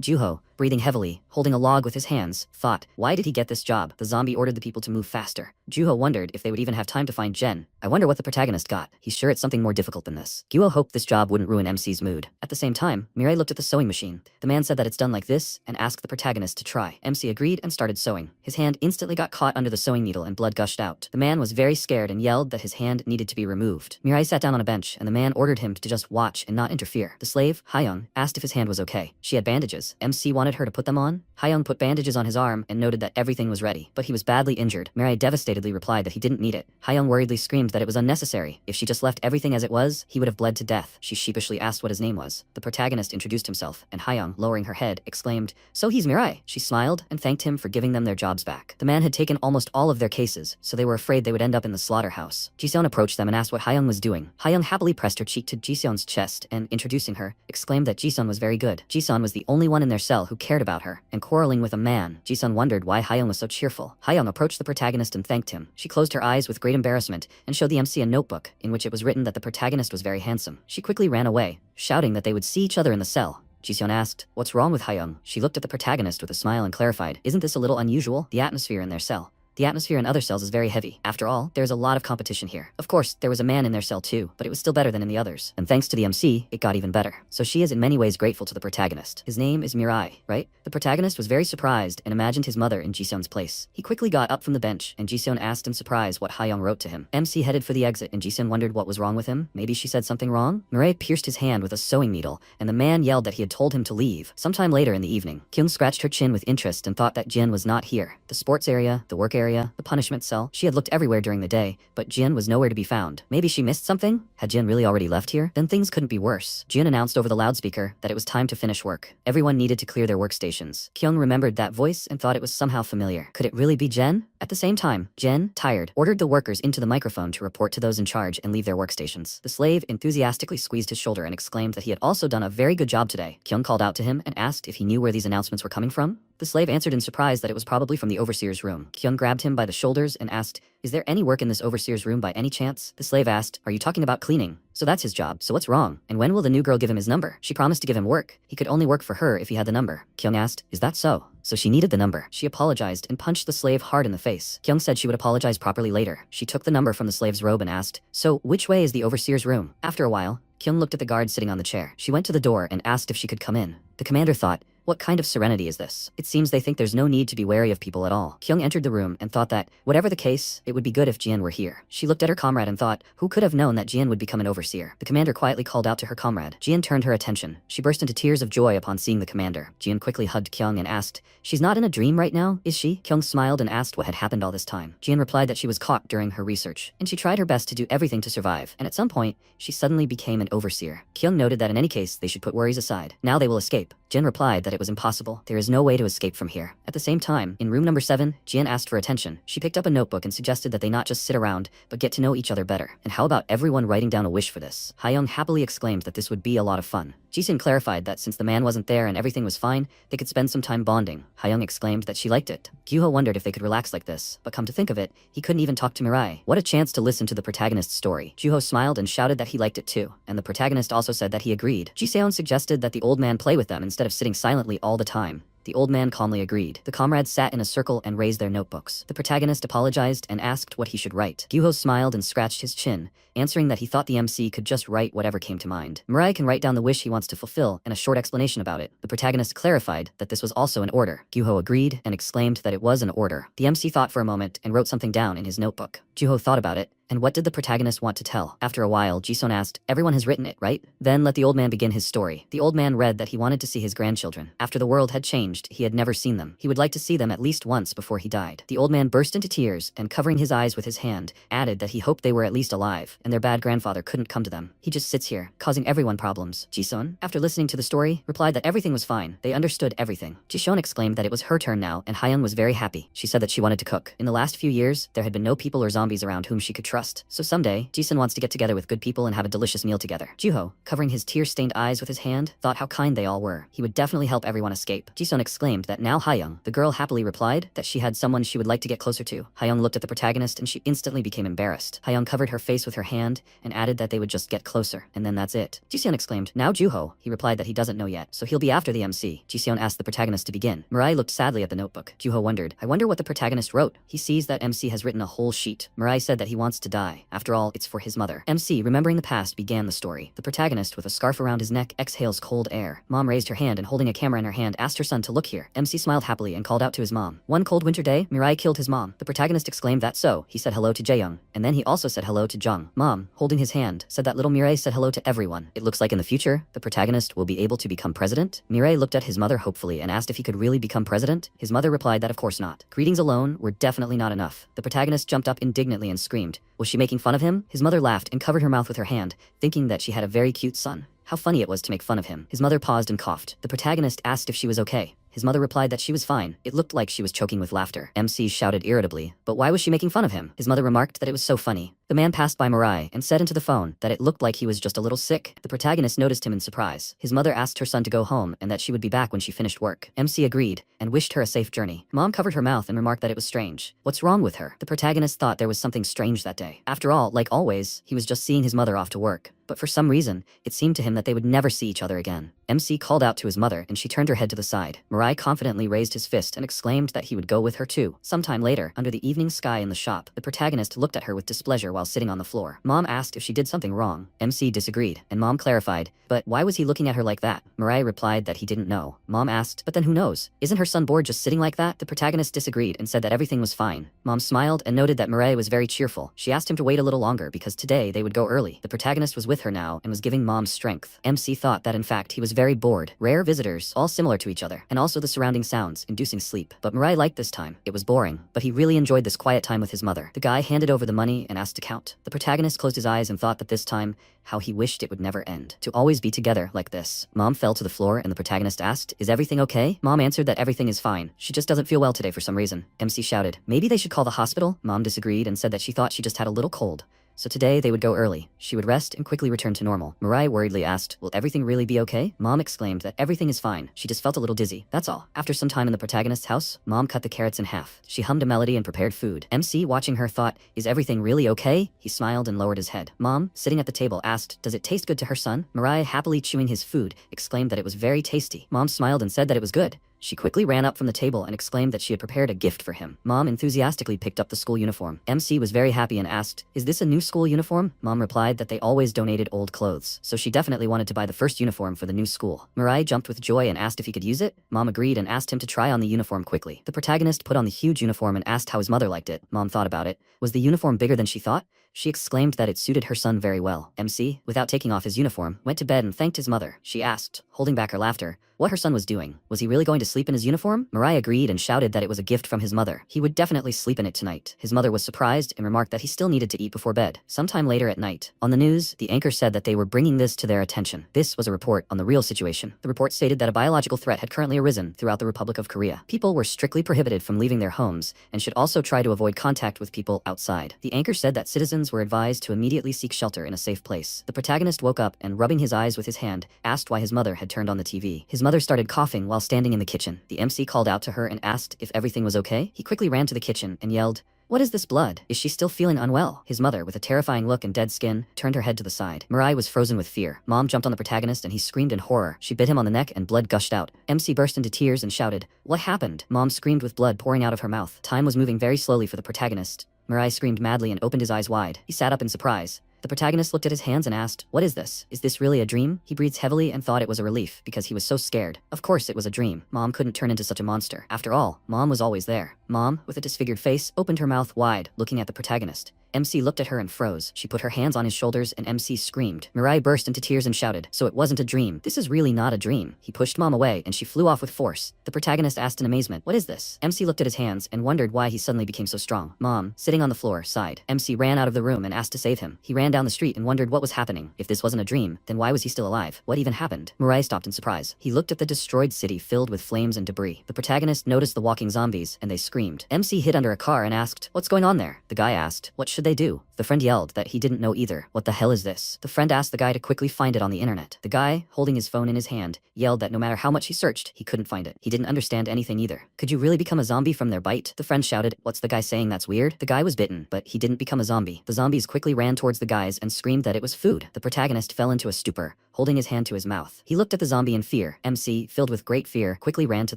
Juho, breathing heavily, holding a log with his hands, thought, why did he get this job? The zombie ordered the people to move faster. Juho wondered if they would even have time to find Jen. I wonder what the protagonist got. He's sure it's something more difficult than this. Guo hoped this job wouldn't ruin MC's mood. At the same time, Mirai looked at the sewing machine. The man said that it's done like this and asked the protagonist to try. MC agreed and started sewing. His hand instantly got caught under the sewing needle and blood gushed out. The man was very scared and yelled that his hand needed to be removed. Mirai sat down on a bench and the man ordered him to just watch and not interfere. The slave, Hayoung, asked if his hand was okay. She had bandages. MC wanted her to put them on. Hayoung put bandages on his arm and noted that everything was ready, but he was badly injured. Mirai devastatedly replied that he didn't need it. Hayoung worriedly screamed that it was unnecessary. If she just left everything as it was, he would have bled to death. She sheepishly asked what his name was. The protagonist introduced himself, and Hayoung, lowering her head, exclaimed, "So he's Mirai." She smiled and thanked him for giving them their jobs back. The man had taken almost all of their cases, so they were afraid they would end up in the slaughterhouse. Jiseon approached them and asked what Hayoung was doing. Hayoung happily pressed her cheek to Jiseon's chest and, introducing her, exclaimed that Jiseon was very good. Jiseon was the only one in their cell who cared about her, and quarreling with a man. Jiseon wondered why Hayoung was so cheerful. Hayoung approached the protagonist and thanked him. She closed her eyes with great embarrassment and showed the MC a notebook in which it was written that the protagonist was very handsome. She quickly ran away, shouting that they would see each other in the cell. Jiseon asked, "What's wrong with Hayoung?" She looked at the protagonist with a smile and clarified, "Isn't this a little unusual? The atmosphere in their cell. The atmosphere in other cells is very heavy. After all, there's a lot of competition here. Of course, there was a man in their cell too, but it was still better than in the others. And thanks to the MC, it got even better. So she is in many ways grateful to the protagonist. His name is Mirai, right?" The protagonist was very surprised and imagined his mother in Jiseon's place. He quickly got up from the bench, and Jiseon asked in surprise what Hayoung wrote to him. MC headed for the exit, and Jiseon wondered what was wrong with him. Maybe she said something wrong? Mirai pierced his hand with a sewing needle, and the man yelled that he had told him to leave. Sometime later in the evening, Kyung scratched her chin with interest and thought that Jin was not here. The sports area, the work area, the punishment cell. She had looked everywhere during the day, but Jin was nowhere to be found. Maybe she missed something? Had Jin really already left here? Then things couldn't be worse. Jin announced over the loudspeaker that it was time to finish work. Everyone needed to clear their workstations. Kyung remembered that voice and thought it was somehow familiar. Could it really be Jen? At the same time, Jen, tired, ordered the workers into the microphone to report to those in charge and leave their workstations. The slave enthusiastically squeezed his shoulder and exclaimed that he had also done a very good job today. Kyung called out to him and asked if he knew where these announcements were coming from. The slave answered in surprise that it was probably from the overseer's room. Kyung grabbed him by the shoulders and asked, "Is there any work in this overseer's room by any chance?" The slave asked, "Are you talking about cleaning?" "So that's his job. So what's wrong? And when will the new girl give him his number? She promised to give him work. He could only work for her if he had the number." Kyung asked, "Is that so?" So she needed the number. She apologized and punched the slave hard in the face. Kyung said she would apologize properly later. She took the number from the slave's robe and asked, "So which way is the overseer's room?" After a while, Kyung looked at the guard sitting on the chair. She went to the door and asked if she could come in. The commander thought, What kind of serenity is this? It seems they think there's no need to be wary of people at all. Kyung entered the room and thought that, whatever the case, it would be good if Jian were here. She looked at her comrade and thought, who could have known that Jian would become an overseer? The commander quietly called out to her comrade. Jian turned her attention. She burst into tears of joy upon seeing the commander. Jian quickly hugged Kyung and asked, she's not in a dream right now, is she? Kyung smiled and asked what had happened all this time. Jian replied that she was caught during her research, and she tried her best to do everything to survive, and at some point, she suddenly became an overseer. Kyung noted that in any case, they should put worries aside. Now they will escape. Jian replied that it was impossible. There is no way to escape from here. At the same time, in room number 7, Jian asked for attention. She picked up a notebook and suggested that they not just sit around, but get to know each other better. And how about everyone writing down a wish for this? Hayoung happily exclaimed that this would be a lot of fun. Jisun clarified that since the man wasn't there and everything was fine, they could spend some time bonding. Hayoung exclaimed that she liked it. Gyuho wondered if they could relax like this, but come to think of it, he couldn't even talk to Mariah. What a chance to listen to the protagonist's story. Juho smiled and shouted that he liked it too, and the protagonist also said that he agreed. Jiseon suggested that the old man play with them instead of sitting silently all the time. The old man calmly agreed. The comrades sat in a circle and raised their notebooks. The protagonist apologized and asked what he should write. Gyuho smiled and scratched his chin, answering that he thought the MC could just write whatever came to mind. Mariah can write down the wish he wants to fulfill and a short explanation about it. The protagonist clarified that this was also an order. Gyuho agreed and exclaimed that it was an order. The MC thought for a moment and wrote something down in his notebook. Gyuho thought about it. And what did the protagonist want to tell? After a while, Jisun asked, everyone has written it, right? Then let the old man begin his story. The old man read that he wanted to see his grandchildren. After the world had changed, he had never seen them. He would like to see them at least once before he died. The old man burst into tears and, covering his eyes with his hand, added that he hoped they were at least alive and their bad grandfather couldn't come to them. He just sits here, causing everyone problems. Jisun, after listening to the story, replied that everything was fine. They understood everything. Jishon exclaimed that it was her turn now, and Hayoung was very happy. She said that she wanted to cook. In the last few years, there had been no people or zombies around whom she could trust. So someday, Jisun wants to get together with good people and have a delicious meal together. Juho, covering his tear-stained eyes with his hand, thought how kind they all were. He would definitely help everyone escape. Jisun exclaimed that now Hayoung. The girl happily replied that she had someone she would like to get closer to. Hayoung looked at the protagonist and she instantly became embarrassed. Hayoung covered her face with her hand and added that they would just get closer, and then that's it. Jisun exclaimed, now Juho. He replied that he doesn't know yet, so he'll be after the MC. Jisun asked the protagonist to begin. Mariah looked sadly at the notebook. Juho wondered, I wonder what the protagonist wrote. He sees that MC has written a whole sheet. Mariah said that he wants to die. After all, it's for his mother. MC, remembering the past, began the story. The protagonist, with a scarf around his neck, exhales cold air. Mom raised her hand and, holding a camera in her hand, asked her son to look here. MC smiled happily and called out to his mom. One cold winter day, Mariah killed his mom. The protagonist exclaimed that so. He said hello to Jaeyoung, and then he also said hello to Jung. Mom, holding his hand, said that little Mirai said hello to everyone. It looks like in the future, the protagonist will be able to become president. Mirai looked at his mother hopefully and asked if he could really become president. His mother replied that of course not. Greetings alone were definitely not enough. The protagonist jumped up indignantly and screamed. Was she making fun of him? His mother laughed and covered her mouth with her hand, thinking that she had a very cute son. How funny it was to make fun of him. His mother paused and coughed. The protagonist asked if she was okay. His mother replied that she was fine. It looked like she was choking with laughter. MC shouted irritably, but why was she making fun of him? His mother remarked that it was so funny. The man passed by Mariah and said into the phone that it looked like he was just a little sick. The protagonist noticed him in surprise. His mother asked her son to go home and that she would be back when she finished work. MC agreed and wished her a safe journey. Mom covered her mouth and remarked that it was strange. What's wrong with her? The protagonist thought there was something strange that day. After all, like always, he was just seeing his mother off to work. But for some reason, it seemed to him that they would never see each other again. MC called out to his mother and she turned her head to the side. Mariah confidently raised his fist and exclaimed that he would go with her too. Sometime later, under the evening sky in the shop, the protagonist looked at her with displeasure while sitting on the floor. Mom asked if she did something wrong. MC disagreed, and Mom clarified, but why was he looking at her like that? Mariah replied that he didn't know. Mom asked, but then who knows? Isn't her son bored just sitting like that? The protagonist disagreed and said that everything was fine. Mom smiled and noted that Mariah was very cheerful. She asked him to wait a little longer because today they would go early. The protagonist was with her now and was giving Mom strength. MC thought that in fact he was very bored. Rare visitors, all similar to each other, and also the surrounding sounds, inducing sleep. But Mariah liked this time. It was boring, but he really enjoyed this quiet time with his mother. The guy handed over the money and asked to count. The protagonist closed his eyes and thought that this time, how he wished it would never end. To always be together like this. Mom fell to the floor and the protagonist asked, is everything okay? Mom answered that everything is fine. She just doesn't feel well today for some reason. MC shouted, maybe they should call the hospital? Mom disagreed and said that she thought she just had a little cold. So today they would go early. She would rest and quickly return to normal. Mariah worriedly asked, will everything really be okay? Mom exclaimed that everything is fine. She just felt a little dizzy. That's all. After some time in the protagonist's house, Mom cut the carrots in half. She hummed a melody and prepared food. MC, watching her, thought, is everything really okay? He smiled and lowered his head. Mom, sitting at the table, asked, does it taste good to her son? Mariah, happily chewing his food, exclaimed that it was very tasty. Mom smiled and said that it was good. She quickly ran up from the table and exclaimed that she had prepared a gift for him. Mom enthusiastically picked up the school uniform. MC was very happy and asked, "Is this a new school uniform?" Mom replied that they always donated old clothes, so she definitely wanted to buy the first uniform for the new school. Mariah jumped with joy and asked if he could use it. Mom agreed and asked him to try on the uniform quickly. The protagonist put on the huge uniform and asked how his mother liked it. Mom thought about it. Was the uniform bigger than she thought? She exclaimed that it suited her son very well. MC, without taking off his uniform, went to bed and thanked his mother. She asked, holding back her laughter, what her son was doing. Was he really going to sleep in his uniform? Mariah agreed and shouted that it was a gift from his mother. He would definitely sleep in it tonight. His mother was surprised and remarked that he still needed to eat before bed. Sometime later at night, on the news, the anchor said that they were bringing this to their attention. This was a report on the real situation. The report stated that a biological threat had currently arisen throughout the Republic of Korea. People were strictly prohibited from leaving their homes and should also try to avoid contact with people outside. The anchor said that citizens were advised to immediately seek shelter in a safe place. The protagonist woke up and, rubbing his eyes with his hand, asked why his mother had turned on the TV. His mother started coughing while standing in the kitchen. The MC called out to her and asked if everything was okay. He quickly ran to the kitchen and yelled, "What is this blood? Is she still feeling unwell?" His mother, with a terrifying look and dead skin, turned her head to the side. Mariah was frozen with fear. Mom jumped on the protagonist and he screamed in horror. She bit him on the neck and blood gushed out. MC burst into tears and shouted, "What happened?" Mom screamed with blood pouring out of her mouth. Time was moving very slowly for the protagonist. Mariah screamed madly and opened his eyes wide. He sat up in surprise. The protagonist looked at his hands and asked, "What is this? Is this really a dream?" He breathed heavily and thought it was a relief because he was so scared. Of course it was a dream. Mom couldn't turn into such a monster. After all, Mom was always there. Mom, with a disfigured face, opened her mouth wide, looking at the protagonist. MC looked at her and froze. She put her hands on his shoulders and MC screamed. Mariah burst into tears and shouted, "So it wasn't a dream. This is really not a dream." He pushed Mom away and she flew off with force. The protagonist asked in amazement, "What is this?" MC looked at his hands and wondered why he suddenly became so strong. Mom, sitting on the floor, sighed. MC ran out of the room and asked to save him. He ran down the street and wondered what was happening. If this wasn't a dream, then why was he still alive? What even happened? Mariah stopped in surprise. He looked at the destroyed city filled with flames and debris. The protagonist noticed the walking zombies and they screamed. MC hid under a car and asked, "What's going on there?" The guy asked, "What should they do?" The friend yelled that he didn't know either. "What the hell is this?" The friend asked the guy to quickly find it on the internet. The guy, holding his phone in his hand, yelled that no matter how much he searched, he couldn't find it. He didn't understand anything either. "Could you really become a zombie from their bite?" The friend shouted, "What's the guy saying that's weird?" The guy was bitten, but he didn't become a zombie. The zombies quickly ran towards the guys and screamed that it was food. The protagonist fell into a stupor, holding his hand to his mouth. He looked at the zombie in fear. MC, filled with great fear, quickly ran to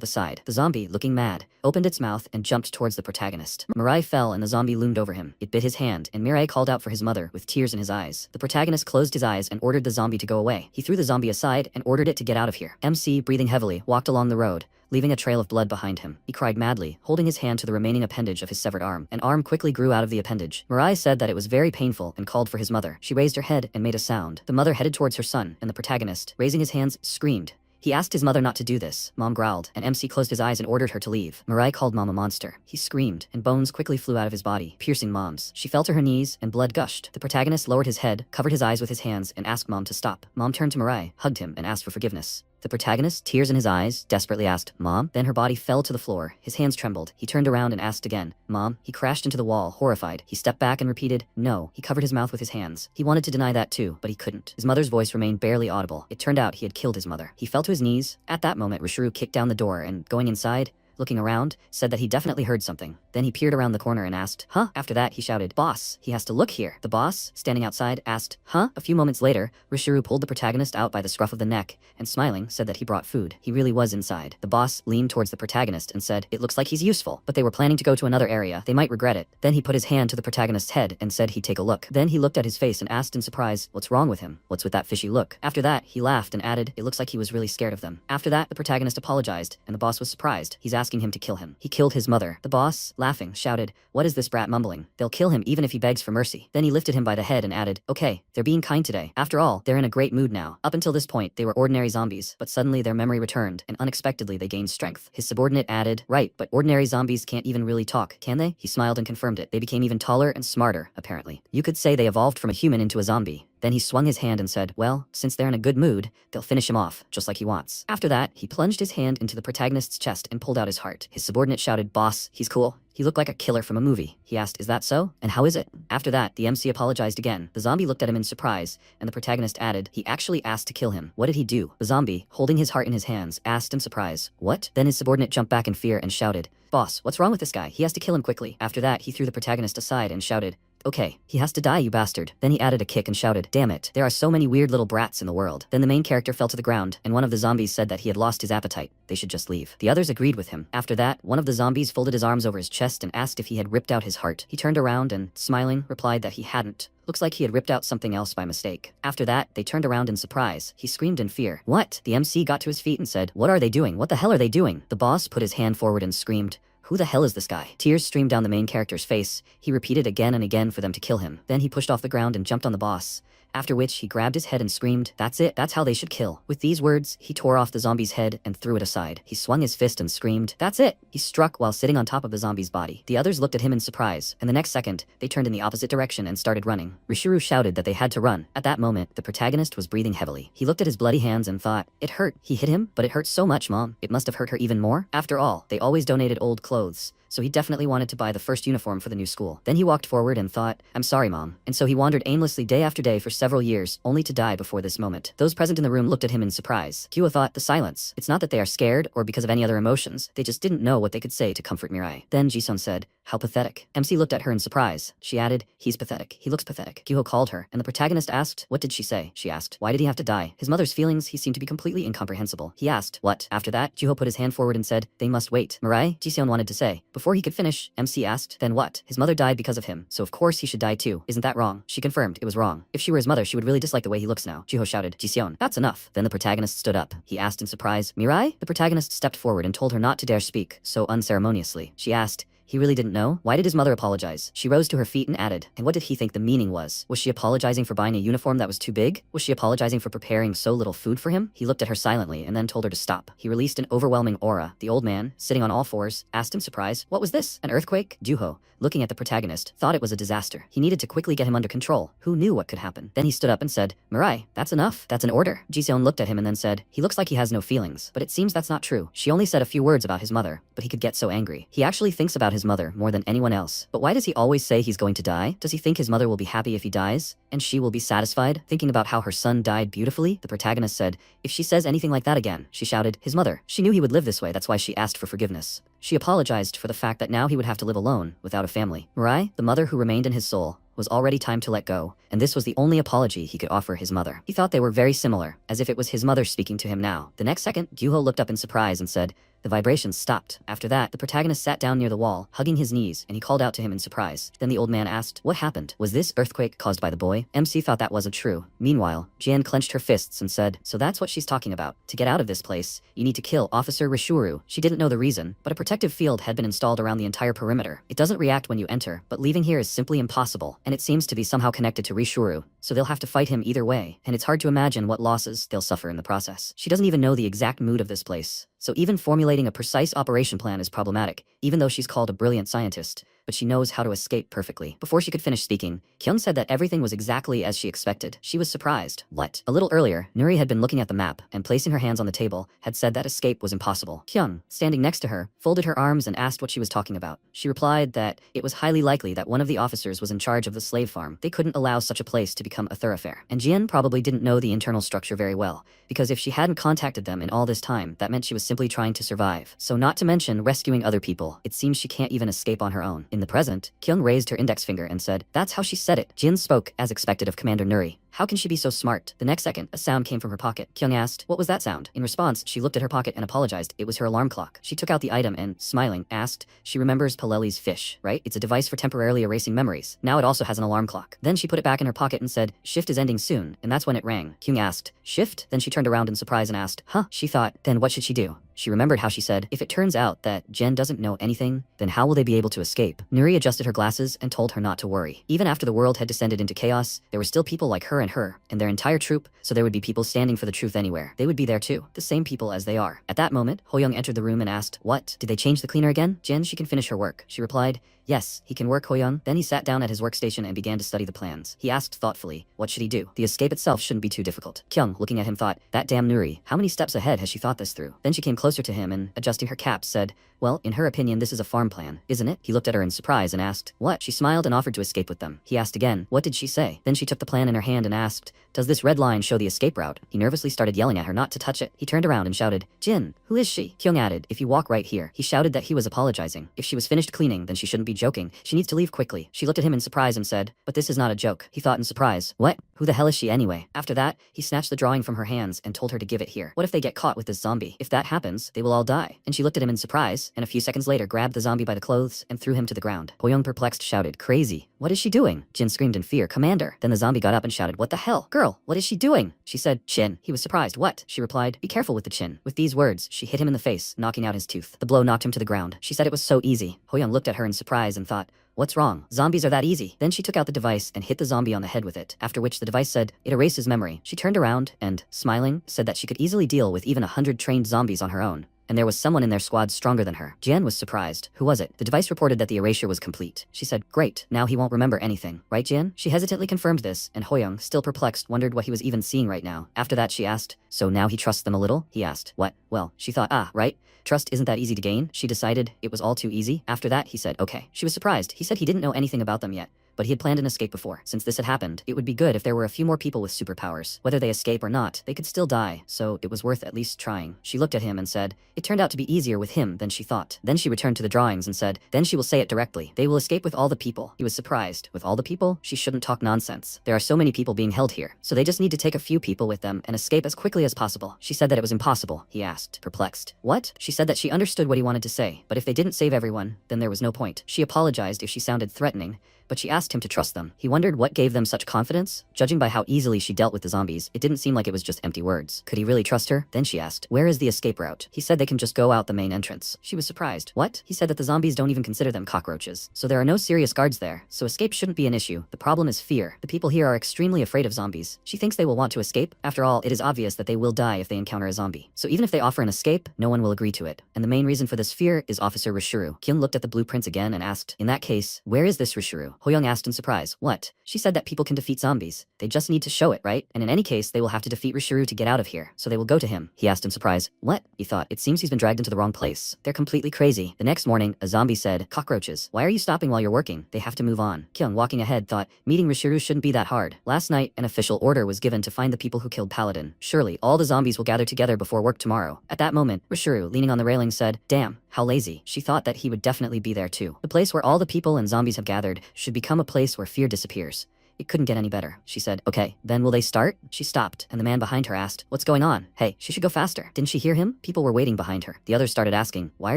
the side. The zombie, looking mad, opened its mouth and jumped towards the protagonist. Mariah fell and the zombie loomed over him. It bit his hand and Mariah called out for his mother with tears in his eyes. The protagonist closed his eyes and ordered the zombie to go away. He threw the zombie aside and ordered it to get out of here. MC, breathing heavily, walked along the road, leaving a trail of blood behind him. He cried madly, holding his hand to the remaining appendage of his severed arm. An arm quickly grew out of the appendage. Mariah said that it was very painful and called for his mother. She raised her head and made a sound. The mother headed towards her son, and the protagonist, raising his hands, screamed. He asked his mother not to do this. Mom growled, and MC closed his eyes and ordered her to leave. Mariah called Mom a monster. He screamed, and bones quickly flew out of his body, piercing Mom's. She fell to her knees, and blood gushed. The protagonist lowered his head, covered his eyes with his hands, and asked Mom to stop. Mom turned to Mariah, hugged him, and asked for forgiveness. The protagonist, tears in his eyes, desperately asked, "Mom?" Then her body fell to the floor. His hands trembled. He turned around and asked again, "Mom?" He crashed into the wall, horrified. He stepped back and repeated, "No." He covered his mouth with his hands. He wanted to deny that too, but he couldn't. His mother's voice remained barely audible. It turned out he had killed his mother. He fell to his knees. At that moment, Rishuru kicked down the door and, going inside, looking around, said that he definitely heard something. Then he peered around the corner and asked, "Huh?" After that, he shouted, "Boss, he has to look here." The boss, standing outside, asked, "Huh?" A few moments later, Rishuru pulled the protagonist out by the scruff of the neck and, smiling, said that he brought food. He really was inside. The boss leaned towards the protagonist and said, "It looks like he's useful, but they were planning to go to another area. They might regret it." Then he put his hand to the protagonist's head and said he'd take a look. Then he looked at his face and asked in surprise, "What's wrong with him? What's with that fishy look?" After that, he laughed and added, "It looks like he was really scared of them." After that, the protagonist apologized, and the boss was surprised. He's asking him to kill him. He killed his mother. The boss, laughing, shouted, "What is this brat mumbling? They'll kill him even if he begs for mercy." Then he lifted him by the head and added, "Okay, they're being kind today. After all, they're in a great mood now. Up until this point, they were ordinary zombies, but suddenly their memory returned, and unexpectedly they gained strength." His subordinate added, "Right, but ordinary zombies can't even really talk, can they?" He smiled and confirmed it. They became even taller and smarter, apparently. You could say they evolved from a human into a zombie. Then he swung his hand and said, "Well, since they're in a good mood, they'll finish him off, just like he wants." After that, he plunged his hand into the protagonist's chest and pulled out his heart. His subordinate shouted, "Boss, he's cool. He looked like a killer from a movie." He asked, "Is that so? And how is it?" After that, the MC apologized again. The zombie looked at him in surprise, and the protagonist added, "He actually asked to kill him. What did he do?" The zombie, holding his heart in his hands, asked in surprise, "What?" Then his subordinate jumped back in fear and shouted, "Boss, what's wrong with this guy? He has to kill him quickly." After that, he threw the protagonist aside and shouted, Okay, he has to die, you bastard. Then he added a kick and shouted, damn it, there are so many weird little brats in the world. Then the main character fell to the ground, and one of the zombies said that he had lost his appetite. They should just leave. The others agreed with him. After that, one of the zombies folded his arms over his chest and asked if he had ripped out his heart. He turned around and, smiling, replied that he hadn't. Looks like he had ripped out something else by mistake. After that, they turned around in surprise. He screamed in fear. What? The MC got to his feet and said, what are they doing? What the hell are they doing? The boss put his hand forward and screamed, who the hell is this guy? Tears streamed down the main character's face. He repeated again and again for them to kill him. Then he pushed off the ground and jumped on the boss. After which, he grabbed his head and screamed, that's it, that's how they should kill. With these words, he tore off the zombie's head and threw it aside. He swung his fist and screamed, that's it! He struck while sitting on top of the zombie's body. The others looked at him in surprise, and the next second, they turned in the opposite direction and started running. Rishuru shouted that they had to run. At that moment, the protagonist was breathing heavily. He looked at his bloody hands and thought, it hurt. He hit him, but it hurt so much, Mom. It must have hurt her even more. After all, they always donated old clothes, so he definitely wanted to buy the first uniform for the new school. Then he walked forward and thought, I'm sorry, Mom. And so he wandered aimlessly day after day for several years, only to die before this moment. Those present in the room looked at him in surprise. Kyo thought, the silence. It's not that they are scared or because of any other emotions. They just didn't know what they could say to comfort Mirai. Then Jisun said, how pathetic. MC looked at her in surprise. She added, he's pathetic. He looks pathetic. Kyo called her, and the protagonist asked, what did she say? She asked, why did he have to die? His mother's feelings, he seemed to be completely incomprehensible. He asked, what? After that, Juho put his hand forward and said, they must wait. Mirai, Jisun wanted to say. Before he could finish, MC asked, then what? His mother died because of him, so of course he should die too. Isn't that wrong? She confirmed, it was wrong. If she were his mother, she would really dislike the way he looks now. Juho shouted, Jisun, that's enough. Then the protagonist stood up. He asked in surprise, Mirai? The protagonist stepped forward and told her not to dare speak so unceremoniously. She asked, he really didn't know? Why did his mother apologize? She rose to her feet and added, and what did he think the meaning was? Was she apologizing for buying a uniform that was too big? Was she apologizing for preparing so little food for him? He looked at her silently and then told her to stop. He released an overwhelming aura. The old man, sitting on all fours, asked in surprise, what was this? An earthquake? Juho, looking at the protagonist, thought it was a disaster. He needed to quickly get him under control. Who knew what could happen? Then he stood up and said, Mirai, that's enough. That's an order. Jiseon looked at him and then said, he looks like he has no feelings, but it seems that's not true. She only said a few words about his mother, but he could get so angry. He actually thinks about his mother more than anyone else. But why does he always say he's going to die? Does he think his mother will be happy if he dies? And she will be satisfied? Thinking about how her son died beautifully, the protagonist said, if she says anything like that again, she shouted, his mother. She knew he would live this way, that's why she asked for forgiveness. She apologized for the fact that now he would have to live alone, without a family. Mirai, the mother who remained in his soul, was already time to let go, and this was the only apology he could offer his mother. He thought they were very similar, as if it was his mother speaking to him now. The next second, Gyuho looked up in surprise and said, the vibrations stopped. After that, the protagonist sat down near the wall, hugging his knees, and he called out to him in surprise. Then the old man asked, what happened? Was this earthquake caused by the boy? MC thought that wasn't true. Meanwhile, Jian clenched her fists and said, so that's what she's talking about. To get out of this place, you need to kill Officer Rishuru. She didn't know the reason, but a protective field had been installed around the entire perimeter. It doesn't react when you enter, but leaving here is simply impossible, and it seems to be somehow connected to Rishuru, so they'll have to fight him either way, and it's hard to imagine what losses they'll suffer in the process. She doesn't even know the exact mood of this place, so even formulating a precise operation plan is problematic, even though she's called a brilliant scientist, but she knows how to escape perfectly. Before she could finish speaking, Kyung said that everything was exactly as she expected. She was surprised. What? A little earlier, Nuri had been looking at the map, and placing her hands on the table, had said that escape was impossible. Kyung, standing next to her, folded her arms and asked what she was talking about. She replied that it was highly likely that one of the officers was in charge of the slave farm. They couldn't allow such a place to become a thoroughfare. And Jian probably didn't know the internal structure very well, because if she hadn't contacted them in all this time, that meant she was simply trying to survive. So not to mention rescuing other people, it seems she can't even escape on her own. In the present, Kyung raised her index finger and said, that's how she said it. Jin spoke, as expected of Commander Nuri. How can she be so smart? The next second, a sound came from her pocket. Kyung asked, what was that sound? In response, she looked at her pocket and apologized. It was her alarm clock. She took out the item and, smiling, asked, she remembers Paleli's fish, right? It's a device for temporarily erasing memories. Now it also has an alarm clock. Then she put it back in her pocket and said, shift is ending soon, and that's when it rang. Kyung asked, shift? Then she turned around in surprise and asked, huh? She thought, then what should she do? She remembered how she said, if it turns out that Jen doesn't know anything, then how will they be able to escape? Nuri adjusted her glasses and told her not to worry. Even after the world had descended into chaos, there were still people like her and their entire troop, so there would be people standing for the truth anywhere. They would be there too, the same people as they are. At that moment, Hoyoung entered the room and asked, what? Did they change the cleaner again? Jen, she can finish her work. She replied, yes, he can work, Hoyoung. Then he sat down at his workstation and began to study the plans. He asked thoughtfully, what should he do? The escape itself shouldn't be too difficult. Kyung, looking at him, thought, that damn Nuri, how many steps ahead has she thought this through? Then she came closer to him and, adjusting her cap, said, well, in her opinion this is a farm plan, isn't it? He looked at her in surprise and asked, what? She smiled and offered to escape with them. He asked again, what did she say? Then she took the plan in her hand and asked, does this red line show the escape route? He nervously started yelling at her not to touch it. He turned around and shouted, Jin, who is she? Kyung added, if you walk right here. He shouted that he was apologizing. If she was finished cleaning, then she shouldn't be joking. She needs to leave quickly. She looked at him in surprise and said, but this is not a joke. He thought in surprise, what? Who the hell is she anyway? After that, he snatched the drawing from her hands and told her to give it here. What if they get caught with this zombie? If that happens, they will all die. And she looked at him in surprise, and a few seconds later grabbed the zombie by the clothes and threw him to the ground. Hoyoung, perplexed, shouted, crazy. What is she doing? Jin screamed in fear, Commander. Then the zombie got up and shouted, what the hell? Girl, what is she doing? She said, chin. He was surprised. What? She replied, be careful with the chin. With these words, she hit him in the face, knocking out his tooth. The blow knocked him to the ground. She said it was so easy. Hoyoung looked at her in surprise and thought, what's wrong? Zombies are that easy. Then she took out the device and hit the zombie on the head with it, after which the device said, it erases memory. She turned around and, smiling, said that she could easily deal with even 100 trained zombies on her own. And there was someone in their squad stronger than her. Jian was surprised. Who was it? The device reported that the erasure was complete. She said, great, now he won't remember anything. Right, Jian? She hesitantly confirmed this, and Hoyoung, still perplexed, wondered what he was even seeing right now. After that she asked, so now he trusts them a little? He asked, what? Well, she thought, right? Trust isn't that easy to gain. She decided it was all too easy. After that, he said, okay. She was surprised. He said he didn't know anything about them yet, but he had planned an escape before. Since this had happened, it would be good if there were a few more people with superpowers. Whether they escape or not, they could still die, so it was worth at least trying. She looked at him and said, it turned out to be easier with him than she thought. Then she returned to the drawings and said, then she will say it directly. They will escape with all the people. He was surprised. With all the people? She shouldn't talk nonsense. There are so many people being held here, so they just need to take a few people with them and escape as quickly as possible. She said that it was impossible. He asked, perplexed. What? She said that she understood what he wanted to say, but if they didn't save everyone, then there was no point. She apologized if she sounded threatening, but she asked him to trust them. He wondered what gave them such confidence. Judging by how easily she dealt with the zombies, it didn't seem like it was just empty words. Could he really trust her? Then she asked, where is the escape route? He said they can just go out the main entrance. She was surprised. What? He said that the zombies don't even consider them cockroaches, so there are no serious guards there, so escape shouldn't be an issue. The problem is fear. The people here are extremely afraid of zombies. She thinks they will want to escape. After all, it is obvious that they will die if they encounter a zombie. So even if they offer an escape, no one will agree to it. And the main reason for this fear is Officer Rishuru. Kyung looked at the blueprints again and asked, in that case, where is this Rishuru? Hoyoung asked in surprise. What? She said that people can defeat zombies. They just need to show it, right? And in any case, they will have to defeat Rishuru to get out of here, so they will go to him. He asked in surprise. What? He thought, it seems he's been dragged into the wrong place. They're completely crazy. The next morning, a zombie said, cockroaches, why are you stopping while you're working? They have to move on. Kyung, walking ahead, thought, meeting Rishuru shouldn't be that hard. Last night, an official order was given to find the people who killed Paladin. Surely, all the zombies will gather together before work tomorrow. At that moment, Rishuru, leaning on the railing, said, damn, how lazy. She thought that he would definitely be there too. The place where all the people and zombies have gathered should become a place where fear disappears. It couldn't get any better. She said, okay, then will they start? She stopped, and the man behind her asked, what's going on? Hey, she should go faster. Didn't she hear him? People were waiting behind her. The others started asking, why are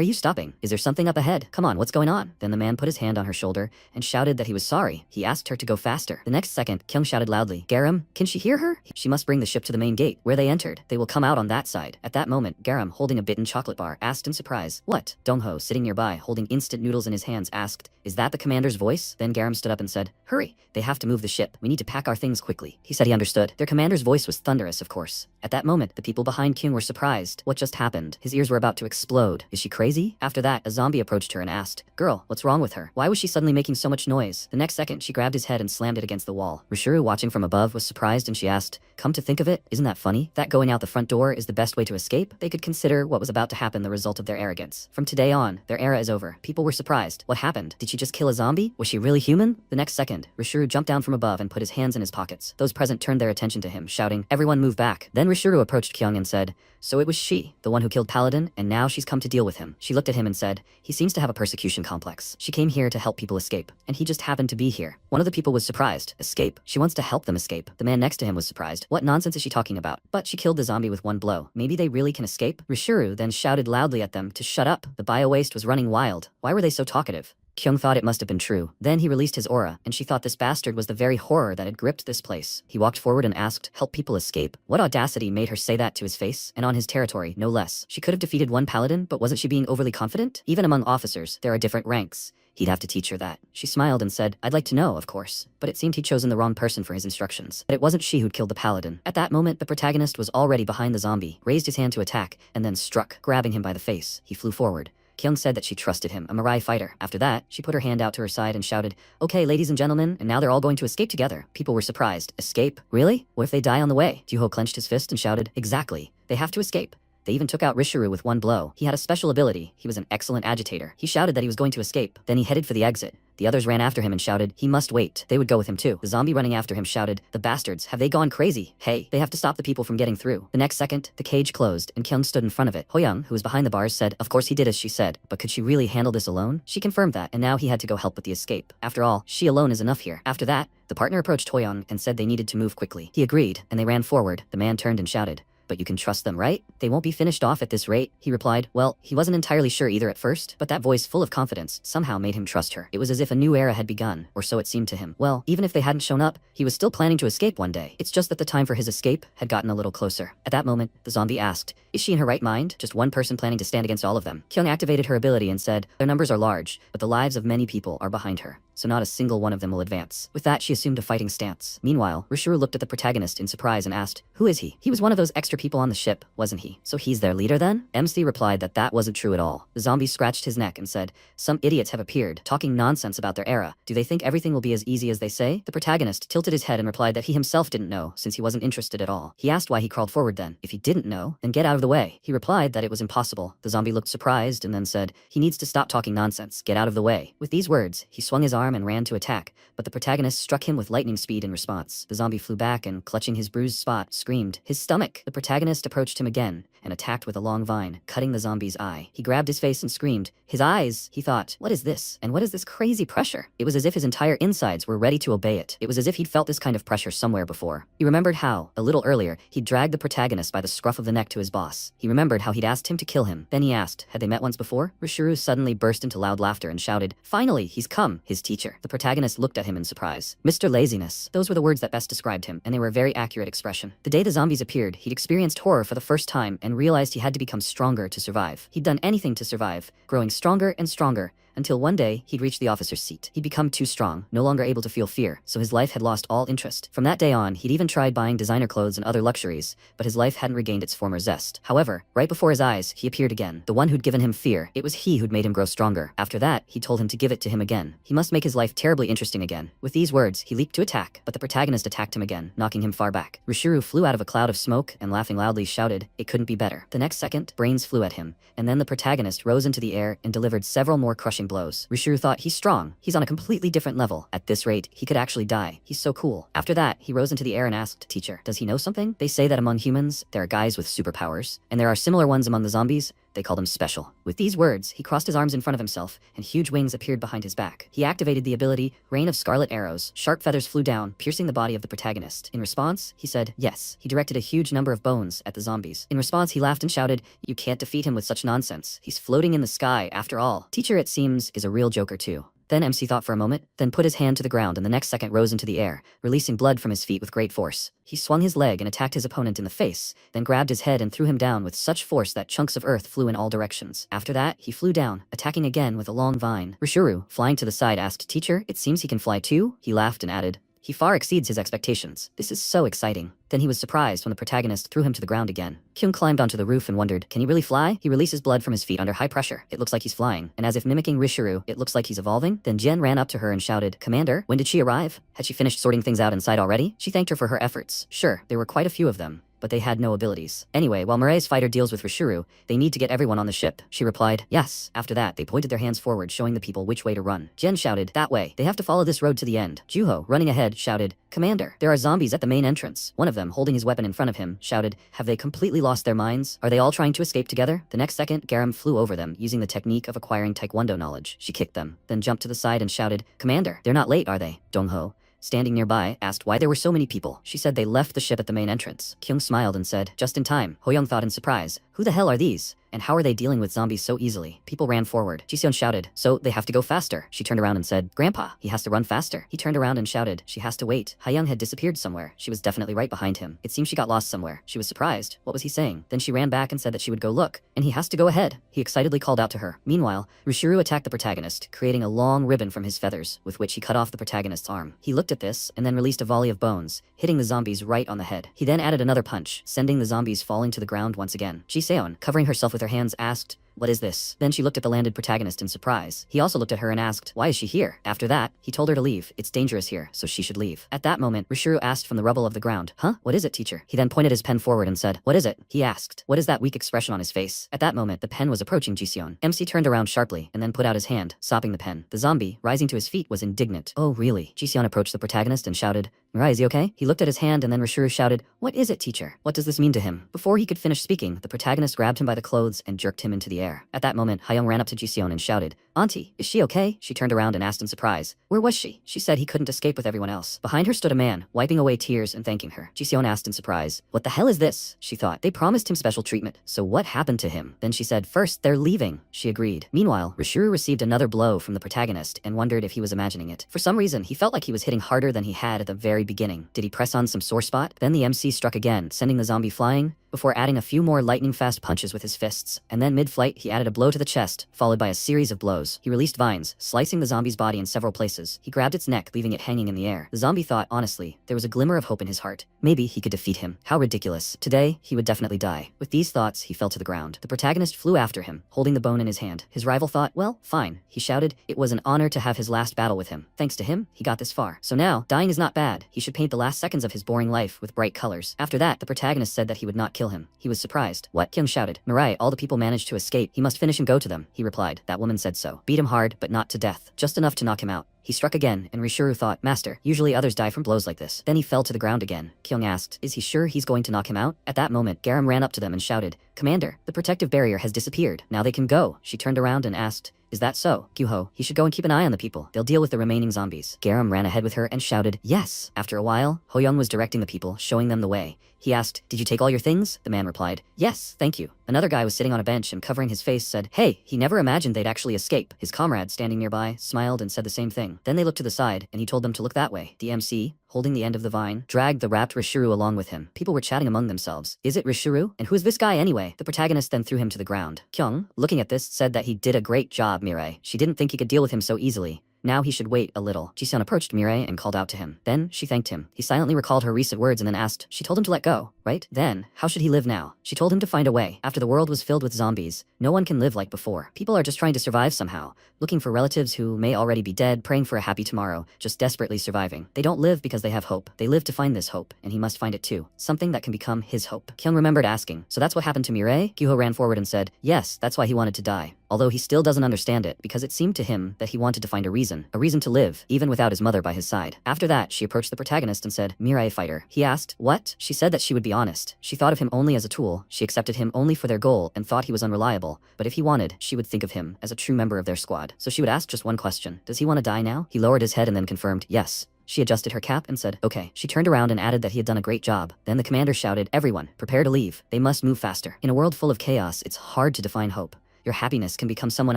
you stopping? Is there something up ahead? Come on, what's going on? Then the man put his hand on her shoulder and shouted that he was sorry. He asked her to go faster. The next second, Kyung shouted loudly, Garam, can she hear her? She must bring the ship to the main gate, where they entered. They will come out on that side. At that moment, Garam, holding a bitten chocolate bar, asked in surprise, what? Dongho, sitting nearby, holding instant noodles in his hands, asked, is that the commander's voice? Then Garam stood up and said, hurry, they have to move the ship. We need to pack our things quickly. He said he understood. Their commander's voice was thunderous, of course. At that moment, the people behind Kyung were surprised. What just happened? His ears were about to explode. Is she crazy? After that, a zombie approached her and asked, girl, what's wrong with her? Why was she suddenly making so much noise? The next second, she grabbed his head and slammed it against the wall. Rishuru, watching from above, was surprised and she asked, come to think of it, isn't that funny? That going out the front door is the best way to escape? They could consider what was about to happen the result of their arrogance. From today on, their era is over. People were surprised. What happened? Did she just kill a zombie? Was she really human? The next second, Rishuru jumped down from above and put his hands in his pockets. Those present turned their attention to him, shouting, everyone move back. Then Rishuru approached Kyung and said, so it was she, the one who killed Paladin, and now she's come to deal with him. She looked at him and said, he seems to have a persecution complex. She came here to help people escape, and he just happened to be here. One of the people was surprised. Escape? She wants to help them escape. The man next to him was surprised. What nonsense is she talking about? But she killed the zombie with one blow. Maybe they really can escape? Rishuru then shouted loudly at them to shut up. The bio-waste was running wild. Why were they so talkative? Kyung thought it must have been true. Then he released his aura, and she thought this bastard was the very horror that had gripped this place. He walked forward and asked, help people escape. What audacity made her say that to his face? And on his territory, no less. She could have defeated one paladin, but wasn't she being overly confident? Even among officers, there are different ranks. He'd have to teach her that. She smiled and said, I'd like to know, of course. But it seemed he'd chosen the wrong person for his instructions. But it wasn't she who'd killed the paladin. At that moment, the protagonist was already behind the zombie, raised his hand to attack, and then struck, grabbing him by the face. He flew forward. Kyung said that she trusted him, a Mariah fighter. After that, she put her hand out to her side and shouted, okay, ladies and gentlemen, and now they're all going to escape together. People were surprised. Escape? Really? What if they die on the way? Juho clenched his fist and shouted, exactly. They have to escape. They even took out Rishuru with one blow. He had a special ability. He was an excellent agitator. He shouted that he was going to escape. Then he headed for the exit. The others ran after him and shouted, he must wait. They would go with him too. The zombie running after him shouted, the bastards, have they gone crazy? Hey, they have to stop the people from getting through. The next second, the cage closed and Kyung stood in front of it. Hoyoung, who was behind the bars, said, of course he did as she said, but could she really handle this alone? She confirmed that, and now he had to go help with the escape. After all, she alone is enough here. After that, the partner approached Hoyoung and said they needed to move quickly. He agreed, and they ran forward. The man turned and shouted, but you can trust them, right? They won't be finished off at this rate, he replied. Well, he wasn't entirely sure either at first, but that voice full of confidence somehow made him trust her. It was as if a new era had begun, or so it seemed to him. Well, even if they hadn't shown up, he was still planning to escape one day. It's just that the time for his escape had gotten a little closer. At that moment, the zombie asked, is she in her right mind? Just one person planning to stand against all of them. Kyung activated her ability and said, their numbers are large, but the lives of many people are behind her, so not a single one of them will advance. With that, she assumed a fighting stance. Meanwhile, Rishuru looked at the protagonist in surprise and asked, who is he? He was one of those extra people on the ship, wasn't he? So he's their leader then? MC replied that that wasn't true at all. The zombie scratched his neck and said, some idiots have appeared, talking nonsense about their era. Do they think everything will be as easy as they say? The protagonist tilted his head and replied that he himself didn't know, since he wasn't interested at all. He asked why he crawled forward then. If he didn't know, then get out of the way. He replied that it was impossible. The zombie looked surprised and then said, he needs to stop talking nonsense. Get out of the way. With these words, he swung his arm and ran to attack, but the protagonist struck him with lightning speed in response. The zombie flew back and, clutching his bruised spot, screamed, his stomach! The protagonist approached him again and attacked with a long vine, cutting the zombie's eye. He grabbed his face and screamed, his eyes! He thought, what is this? And what is this crazy pressure? It was as if his entire insides were ready to obey it. It was as if he'd felt this kind of pressure somewhere before. He remembered how, a little earlier, he'd dragged the protagonist by the scruff of the neck to his boss. He remembered how he'd asked him to kill him. Then he asked, had they met once before? Rishuru suddenly burst into loud laughter and shouted, finally, he's come, his teacher. The protagonist looked at him in surprise. Mr. Laziness. Those were the words that best described him, and they were a very accurate expression. The day the zombies appeared, he'd experienced horror for the first time and realized he had to become stronger to survive. He'd done anything to survive, growing stronger and stronger, until one day, he'd reached the officer's seat. He'd become too strong, no longer able to feel fear, so his life had lost all interest. From that day on, he'd even tried buying designer clothes and other luxuries, but his life hadn't regained its former zest. However, right before his eyes, he appeared again. The one who'd given him fear. It was he who'd made him grow stronger. After that, he told him to give it to him again. He must make his life terribly interesting again. With these words, he leaped to attack, but the protagonist attacked him again, knocking him far back. Rishuru flew out of a cloud of smoke and laughing loudly shouted, it couldn't be better. The next second, brains flew at him, and then the protagonist rose into the air and delivered several more crushing blows. Rishuru thought, he's strong. He's on a completely different level. At this rate, he could actually die. He's so cool. After that, he rose into the air and asked, teacher, does he know something? They say that among humans, there are guys with superpowers, and there are similar ones among the zombies. They call them special. With these words, he crossed his arms in front of himself, and huge wings appeared behind his back. He activated the ability, Rain of Scarlet Arrows. Sharp feathers flew down, piercing the body of the protagonist. In response, he said, yes. He directed a huge number of bones at the zombies. In response, he laughed and shouted, you can't defeat him with such nonsense. He's floating in the sky, after all. Teacher, it seems, is a real joker too. Then MC thought for a moment, then put his hand to the ground and the next second rose into the air, releasing blood from his feet with great force. He swung his leg and attacked his opponent in the face, then grabbed his head and threw him down with such force that chunks of earth flew in all directions. After that, he flew down, attacking again with a long vine. Rishuru, flying to the side, asked, teacher, it seems he can fly too? He laughed and added, he far exceeds his expectations. This is so exciting. Then he was surprised when the protagonist threw him to the ground again. Kyung climbed onto the roof and wondered, can he really fly? He releases blood from his feet under high pressure. It looks like he's flying. And as if mimicking Rishuru, it looks like he's evolving. Then Jen ran up to her and shouted, Commander, when did she arrive? Had she finished sorting things out inside already? She thanked her for her efforts. Sure, there were quite a few of them, but they had no abilities. Anyway, while Mariah's fighter deals with Rishuru, they need to get everyone on the ship. She replied, yes. After that, they pointed their hands forward, showing the people which way to run. Jen shouted, that way. They have to follow this road to the end. Juho, running ahead, shouted, Commander, there are zombies at the main entrance. One of them, holding his weapon in front of him, shouted, have they completely lost their minds? Are they all trying to escape together? The next second, Garam flew over them, using the technique of acquiring taekwondo knowledge. She kicked them, then jumped to the side and shouted, Commander, they're not late, are they? Dongho, standing nearby, asked why there were so many people. She said they left the ship at the main entrance. Kyung smiled and said, just in time. Hoyoung thought in surprise, who the hell are these? And how are they dealing with zombies so easily? People ran forward. Jiseon shouted, so they have to go faster. She turned around and said, Grandpa, he has to run faster. He turned around and shouted, she has to wait. Hayoung had disappeared somewhere. She was definitely right behind him. It seemed she got lost somewhere. She was surprised. What was he saying? Then she ran back and said that she would go look. And he has to go ahead. He excitedly called out to her. Meanwhile, Rishuru attacked the protagonist, creating a long ribbon from his feathers, with which he cut off the protagonist's arm. He looked at this, and then released a volley of bones, hitting the zombies right on the head. He then added another punch, sending the zombies falling to the ground once again. Jiseon, covering herself with her hands, asked, What is this? Then she looked at the landed protagonist in surprise. He also looked at her and asked, why is she here? After that, he told her to leave. It's dangerous here, so she should leave. At that moment, Rishuru asked from the rubble of the ground, huh? What is it, teacher? He then pointed his pen forward and said, what is it? He asked. What is that weak expression on his face? At that moment, the pen was approaching Jiseon. MC turned around sharply and then put out his hand, stopping the pen. The zombie, rising to his feet, was indignant. Oh, really? Jiseon approached the protagonist and shouted, Mariah, is he okay? He looked at his hand and then Rishuru shouted, what is it, teacher? What does this mean to him? Before he could finish speaking, the protagonist grabbed him by the clothes and jerked him into the air. At that moment, Hyung ran up to Jiseon and shouted, Auntie, is she okay? She turned around and asked in surprise, where was she? She said he couldn't escape with everyone else. Behind her stood a man, wiping away tears and thanking her. Jiseon asked in surprise, what the hell is this? She thought, they promised him special treatment, so what happened to him? Then she said, first, they're leaving. She agreed. Meanwhile, Rishuru received another blow from the protagonist and wondered if he was imagining it. For some reason, he felt like he was hitting harder than he had at the very beginning. Did he press on some sore spot? Then the MC struck again, sending the zombie flying, before adding a few more lightning-fast punches with his fists. And then mid-flight, he added a blow to the chest, followed by a series of blows. He released vines, slicing the zombie's body in several places. He grabbed its neck, leaving it hanging in the air. The zombie thought, honestly, there was a glimmer of hope in his heart. Maybe he could defeat him. How ridiculous. Today, he would definitely die. With these thoughts, he fell to the ground. The protagonist flew after him, holding the bone in his hand. His rival thought, well, fine. He shouted, it was an honor to have his last battle with him. Thanks to him, he got this far. So now, dying is not bad. He should paint the last seconds of his boring life with bright colors. After that, the protagonist said that he would not kill him. He was surprised. What? Kyung shouted. Mariah, all the people managed to escape. He must finish and go to them. He replied. That woman said so. Beat him hard, but not to death. Just enough to knock him out. He struck again, and Rishuru thought, Master, usually others die from blows like this. Then he fell to the ground again. Kyung asked, is he sure he's going to knock him out? At that moment, Garam ran up to them and shouted, Commander, the protective barrier has disappeared. Now they can go. She turned around and asked, is that so? Gyuho, he should go and keep an eye on the people. They'll deal with the remaining zombies. Garam ran ahead with her and shouted, yes. After a while, Hoyoung was directing the people, showing them the way. He asked, did you take all your things? The man replied, yes, thank you. Another guy was sitting on a bench and covering his face said, hey, he never imagined they'd actually escape. His comrade standing nearby smiled and said the same thing. Then they looked to the side and he told them to look that way. The MC, holding the end of the vine, dragged the wrapped Rishuru along with him. People were chatting among themselves. Is it Rishuru? And who is this guy anyway? The protagonist then threw him to the ground. Kyung, looking at this, said that he did a great job, Mirai. She didn't think he could deal with him so easily. Now he should wait a little. Jiseon approached Mirai and called out to him. Then she thanked him. He silently recalled her recent words and then asked, she told him to let go, right? Then, how should he live now? She told him to find a way. After the world was filled with zombies, no one can live like before. People are just trying to survive somehow, looking for relatives who may already be dead, praying for a happy tomorrow, just desperately surviving. They don't live because they have hope. They live to find this hope, and he must find it too. Something that can become his hope. Kyung remembered asking, so that's what happened to Mirai? Gyuho ran forward and said, yes, that's why he wanted to die. Although he still doesn't understand it, because it seemed to him that he wanted to find a reason to live, even without his mother by his side. After that, she approached the protagonist and said, Mirai fighter. He asked, what? She said that she would be honest. She thought of him only as a tool. She accepted him only for their goal and thought he was unreliable. But if he wanted, she would think of him as a true member of their squad. So she would ask just one question. Does he want to die now? He lowered his head and then confirmed, yes. She adjusted her cap and said, okay. She turned around and added that he had done a great job. Then the commander shouted, everyone, prepare to leave. They must move faster. In a world full of chaos, it's hard to define hope. Your happiness can become someone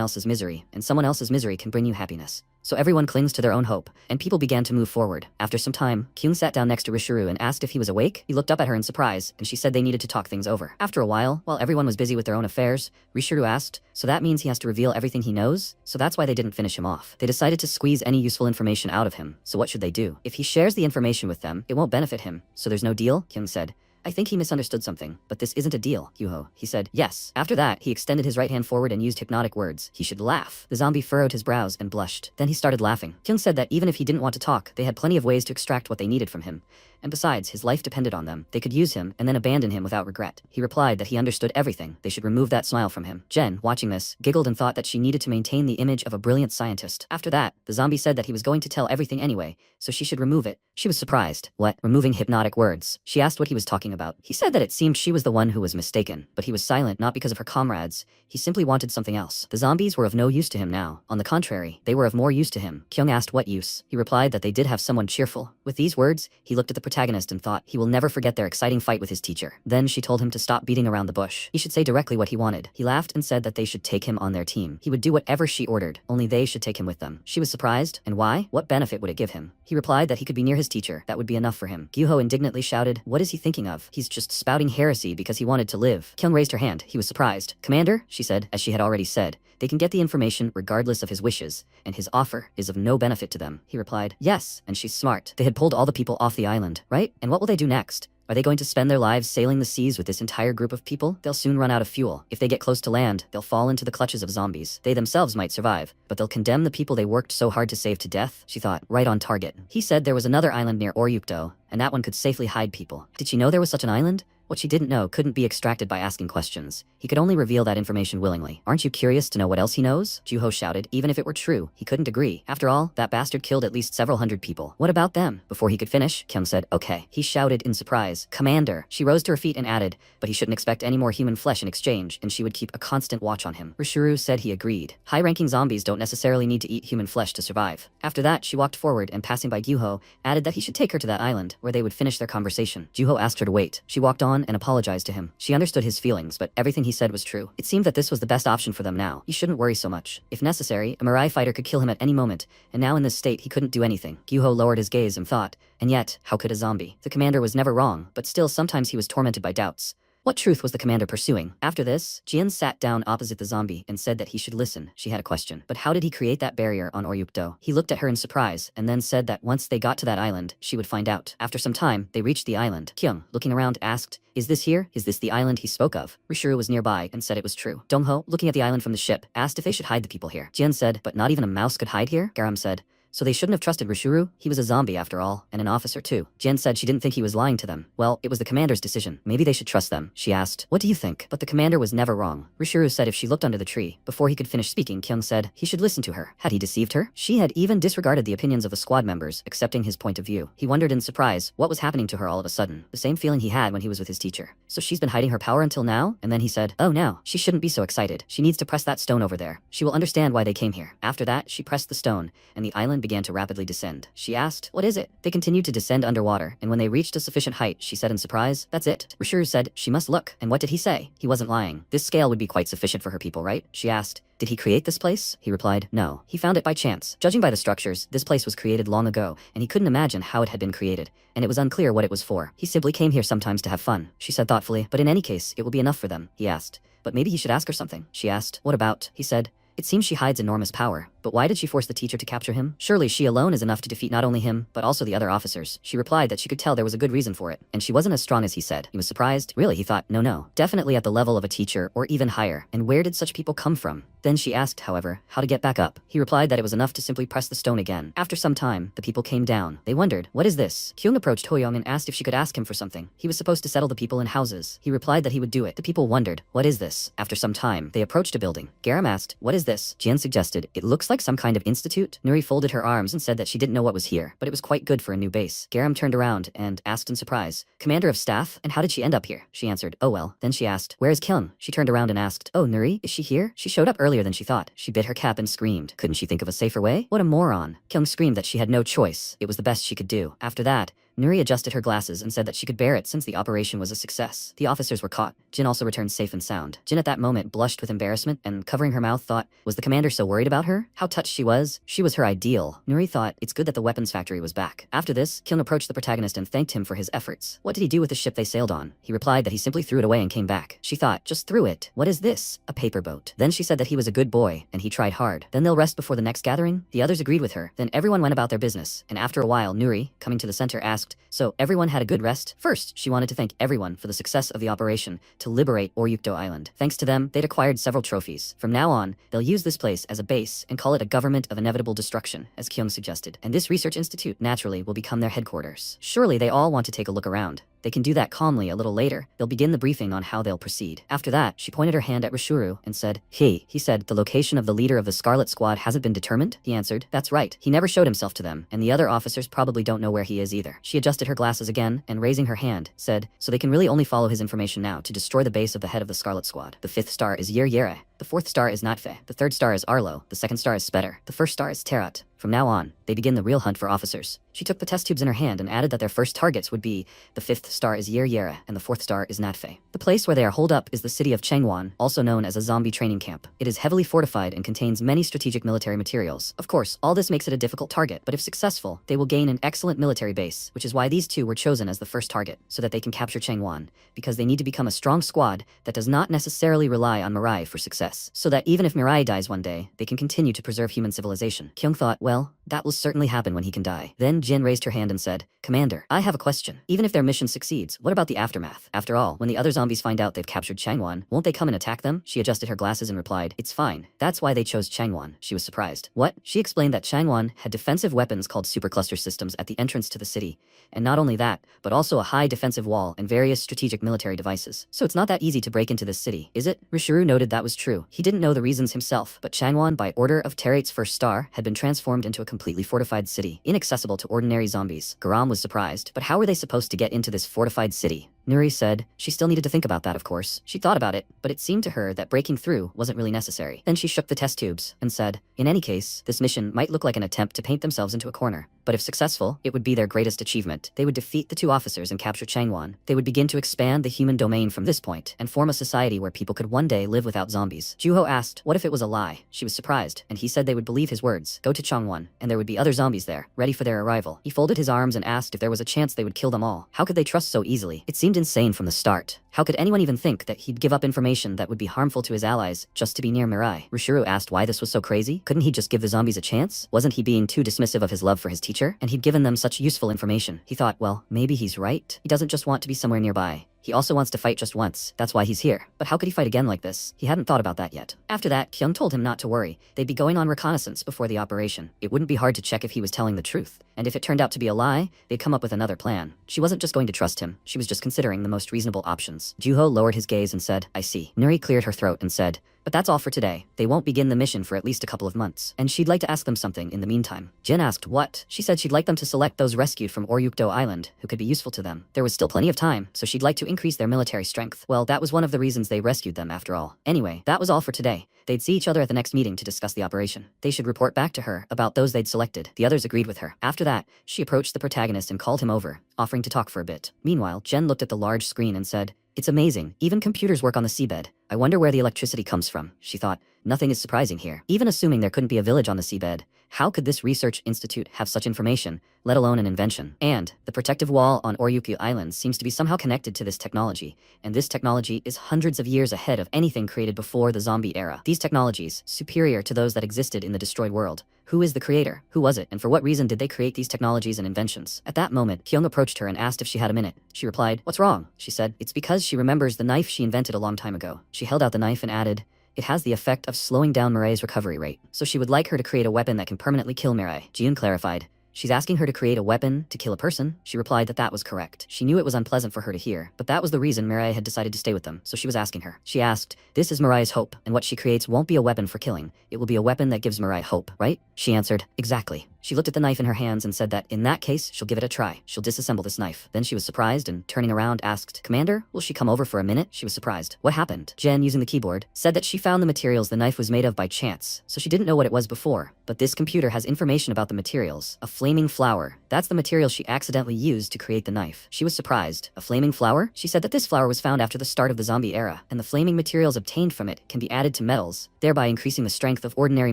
else's misery, and someone else's misery can bring you happiness. So everyone clings to their own hope, and people began to move forward. After some time, Kyung sat down next to Rishuru and asked if he was awake. He looked up at her in surprise, and she said they needed to talk things over. After a while everyone was busy with their own affairs, Rishuru asked, so that means he has to reveal everything he knows? So that's why they didn't finish him off. They decided to squeeze any useful information out of him, so what should they do? If he shares the information with them, it won't benefit him, so there's no deal? Kyung said. I think he misunderstood something, but this isn't a deal, Gyuho. He said, yes. After that, he extended his right hand forward and used hypnotic words. He should laugh. The zombie furrowed his brows and blushed. Then he started laughing. Kyung said that even if he didn't want to talk, they had plenty of ways to extract what they needed from him. And besides, his life depended on them. They could use him and then abandon him without regret. He replied that he understood everything. They should remove that smile from him. Jen, watching this, giggled and thought that she needed to maintain the image of a brilliant scientist. After that, the zombie said that he was going to tell everything anyway, so she should remove it. She was surprised. What? Removing hypnotic words? She asked what he was talking about. He said that it seemed she was the one who was mistaken, but he was silent not because of her comrades. He simply wanted something else. The zombies were of no use to him now. On the contrary, they were of more use to him. Kyung asked what use. He replied that they did have someone cheerful. With these words, he looked at the protagonist and thought, he will never forget their exciting fight with his teacher. Then she told him to stop beating around the bush. He should say directly what he wanted. He laughed and said that they should take him on their team. He would do whatever she ordered, only they should take him with them. She was surprised. And why? What benefit would it give him? He replied that he could be near his teacher. That would be enough for him. Gyuho indignantly shouted, what is he thinking of? He's just spouting heresy because he wanted to live. Kyung raised her hand. He was surprised. Commander, she said, as she had already said, they can get the information regardless of his wishes, and his offer is of no benefit to them. He replied, yes, and she's smart. They had pulled all the people off the island, right? And what will they do next? Are they going to spend their lives sailing the seas with this entire group of people? They'll soon run out of fuel. If they get close to land, they'll fall into the clutches of zombies. They themselves might survive, but they'll condemn the people they worked so hard to save to death, she thought, right on target. He said there was another island near Oryukto, and that one could safely hide people. Did she know there was such an island? What she didn't know couldn't be extracted by asking questions. He could only reveal that information willingly. Aren't you curious to know what else he knows? Juho shouted. Even if it were true, he couldn't agree. After all, that bastard killed at least several hundred people. What about them? Before he could finish, Kyung said, okay. He shouted in surprise, Commander. She rose to her feet and added, but he shouldn't expect any more human flesh in exchange, and she would keep a constant watch on him. Rishuru said he agreed. High-ranking zombies don't necessarily need to eat human flesh to survive. After that, she walked forward and passing by Juho, added that he should take her to that island, where they would finish their conversation. Juho asked her to wait. She walked on and apologized to him. She understood his feelings, but everything he said was true. It seemed that this was the best option for them now. He shouldn't worry so much. If necessary, a Mariah fighter could kill him at any moment, and now in this state he couldn't do anything. Juho lowered his gaze and thought, and yet, how could a zombie? The commander was never wrong, but still sometimes he was tormented by doubts. What truth was the commander pursuing? After this, Jian sat down opposite the zombie and said that he should listen. She had a question. But how did he create that barrier on Oryukto? He looked at her in surprise and then said that once they got to that island, she would find out. After some time, they reached the island. Kyung, looking around, asked, is this here? Is this the island he spoke of? Rishuru was nearby and said it was true. Dongho, looking at the island from the ship, asked if they should hide the people here. Jian said, but not even a mouse could hide here? Garam said, so they shouldn't have trusted Rishuru? He was a zombie after all, and an officer too. Jen said she didn't think he was lying to them. Well, it was the commander's decision. Maybe they should trust them. She asked, what do you think? But the commander was never wrong. Rishuru said if she looked under the tree. Before he could finish speaking, Kyung said he should listen to her. Had he deceived her? She had even disregarded the opinions of the squad members, accepting his point of view. He wondered in surprise what was happening to her all of a sudden. The same feeling he had when he was with his teacher. So she's been hiding her power until now? And then he said, oh no, she shouldn't be so excited. She needs to press that stone over there. She will understand why they came here. After that, she pressed the stone, and the island began to rapidly descend. She asked, what is it? They continued to descend underwater, and when they reached a sufficient height, she said in surprise, that's it. Rishuru said, she must look. And what did he say? He wasn't lying. This scale would be quite sufficient for her people, right? She asked, did he create this place? He replied, no. He found it by chance. Judging by the structures, this place was created long ago, and he couldn't imagine how it had been created, and it was unclear what it was for. He simply came here sometimes to have fun. She said thoughtfully, but in any case, it will be enough for them. He asked, but maybe he should ask her something. She asked, what about? He said, it seems she hides enormous power, but why did she force the teacher to capture him? Surely she alone is enough to defeat not only him, but also the other officers. She replied that she could tell there was a good reason for it, and she wasn't as strong as he said. He was surprised. Really, he thought, no. Definitely at the level of a teacher, or even higher. And where did such people come from? Then she asked, however, how to get back up. He replied that it was enough to simply press the stone again. After some time, the people came down. They wondered, what is this? Kyung approached Hoyoung and asked if she could ask him for something. He was supposed to settle the people in houses. He replied that he would do it. The people wondered, what is this? After some time, they approached a building. Garam asked, what is this? Jian suggested, it looks like some kind of institute. Nuri folded her arms and said that she didn't know what was here, but it was quite good for a new base. Garam turned around and asked in surprise, Commander of Staff, and how did she end up here? She answered, oh well. Then she asked, where is Kyung? She turned around and asked, oh Nuri, is she here? She showed up earlier than she thought. She bit her cap and screamed. Couldn't she think of a safer way? What a moron. Kyung screamed that she had no choice. It was the best she could do. After that, Nuri adjusted her glasses and said that she could bear it since the operation was a success. The officers were caught. Jin also returned safe and sound. Jin at that moment blushed with embarrassment and, covering her mouth, thought, was the commander so worried about her? How touched she was. She was her ideal. Nuri thought, it's good that the weapons factory was back. After this, Kyung approached the protagonist and thanked him for his efforts. What did he do with the ship they sailed on? He replied that he simply threw it away and came back. She thought, just threw it. What is this? A paper boat. Then she said that he was a good boy, and he tried hard. Then they'll rest before the next gathering? The others agreed with her. Then everyone went about their business, and after a while, Nuri, coming to the center, asked, so everyone had a good rest? First, she wanted to thank everyone for the success of the operation to liberate Oryukto Island. Thanks to them, they'd acquired several trophies. From now on, they'll use this place as a base and call it a government of inevitable destruction, as Kyung suggested. And this research institute, naturally, will become their headquarters. Surely they all want to take a look around. They can do that calmly a little later. They'll begin the briefing on how they'll proceed. After that, she pointed her hand at Rishuru and said, he said, the location of the leader of the Scarlet Squad hasn't been determined? He answered, that's right. He never showed himself to them, and the other officers probably don't know where he is either. She adjusted her glasses again, and raising her hand, said, so they can really only follow his information now to destroy the base of the head of the Scarlet Squad. The 5th star is Yere. The 4th star is Natfe. The 3rd star is Arlo. The 2nd star is Spetter. The 1st star is Terat. From now on, they begin the real hunt for officers. She took the test tubes in her hand and added that their first targets would be the 5th star is Yere and the 4th star is Natfe. The place where they are holed up is the city of Changwan, also known as a zombie training camp. It is heavily fortified and contains many strategic military materials. Of course, all this makes it a difficult target, but if successful, they will gain an excellent military base, which is why these two were chosen as the first target, so that they can capture Changwan, because they need to become a strong squad that does not necessarily rely on Mariah for success, so that even if Mariah dies one day, they can continue to preserve human civilization. Kyung thought, well, that will certainly happen when he can die. Then Jin raised her hand and said, Commander, I have a question. Even if their mission succeeds, what about the aftermath? After all, when the other zombies find out they've captured Changwon, won't they come and attack them? She adjusted her glasses and replied, it's fine. That's why they chose Changwon. She was surprised. What? She explained that Changwon had defensive weapons called supercluster systems at the entrance to the city. And not only that, but also a high defensive wall and various strategic military devices. So it's not that easy to break into this city, is it? Rishuru noted that was true. He didn't know the reasons himself, but Changwon, by order of Terrate's first star, had been transformed into a completely fortified city, inaccessible to ordinary zombies. Garam was surprised, but how were they supposed to get into this fortified city? Nuri said, she still needed to think about that, of course. She thought about it, but it seemed to her that breaking through wasn't really necessary. Then she shook the test tubes and said, in any case, this mission might look like an attempt to paint themselves into a corner. But if successful, it would be their greatest achievement. They would defeat the two officers and capture Changwon. They would begin to expand the human domain from this point and form a society where people could one day live without zombies. Juho asked, what if it was a lie? She was surprised, and he said they would believe his words. Go to Changwon, and there would be other zombies there, ready for their arrival. He folded his arms and asked if there was a chance they would kill them all. How could they trust so easily? It seemed insane from the start. How could anyone even think that he'd give up information that would be harmful to his allies just to be near Mariah? Rishuru asked why this was so crazy. Couldn't he just give the zombies a chance? Wasn't he being too dismissive of his love for his teacher? And he'd given them such useful information. He thought, well, maybe he's right. He doesn't just want to be somewhere nearby. He also wants to fight just once. That's why he's here. But how could he fight again like this? He hadn't thought about that yet. After that, Kyung told him not to worry. They'd be going on reconnaissance before the operation. It wouldn't be hard to check if he was telling the truth. And if it turned out to be a lie, they'd come up with another plan. She wasn't just going to trust him. She was just considering the most reasonable options. Juho lowered his gaze and said, I see. Nuri cleared her throat and said, but that's all for today. They won't begin the mission for at least a couple of months. And she'd like to ask them something in the meantime. Jin asked what? She said she'd like them to select those rescued from Oryukto Island who could be useful to them. There was still plenty of time, so she'd like to increase their military strength. Well, that was one of the reasons they rescued them after all. Anyway, that was all for today. They'd see each other at the next meeting to discuss the operation. They should report back to her about those they'd selected. The others agreed with her. After that, she approached the protagonist and called him over, offering to talk for a bit. Meanwhile, Jen looked at the large screen and said, it's amazing. Even computers work on the seabed. I wonder where the electricity comes from. She thought, nothing is surprising here. Even assuming there couldn't be a village on the seabed, how could this research institute have such information, let alone an invention? And the protective wall on Oryukto Island seems to be somehow connected to this technology, and this technology is hundreds of years ahead of anything created before the zombie era. These technologies, superior to those that existed in the destroyed world. Who is the creator? Who was it? And for what reason did they create these technologies and inventions? At that moment, Kyung approached her and asked if she had a minute. She replied, what's wrong? She said, it's because she remembers the knife she invented a long time ago. She held out the knife and added, it has the effect of slowing down Mariah's recovery rate. So she would like her to create a weapon that can permanently kill Mariah. Jiun clarified, she's asking her to create a weapon to kill a person? She replied that that was correct. She knew it was unpleasant for her to hear, but that was the reason Mariah had decided to stay with them, so she was asking her. She asked, this is Mariah's hope, and what she creates won't be a weapon for killing. It will be a weapon that gives Mariah hope, right? She answered, exactly. She looked at the knife in her hands and said that, in that case, she'll give it a try. She'll disassemble this knife. Then she was surprised and, turning around, asked, Commander, will she come over for a minute? She was surprised. What happened? Jen, using the keyboard, said that she found the materials the knife was made of by chance, so she didn't know what it was before. But this computer has information about the materials. A flaming flower. That's the material she accidentally used to create the knife. She was surprised. A flaming flower? She said that this flower was found after the start of the zombie era, and the flaming materials obtained from it can be added to metals, thereby increasing the strength of ordinary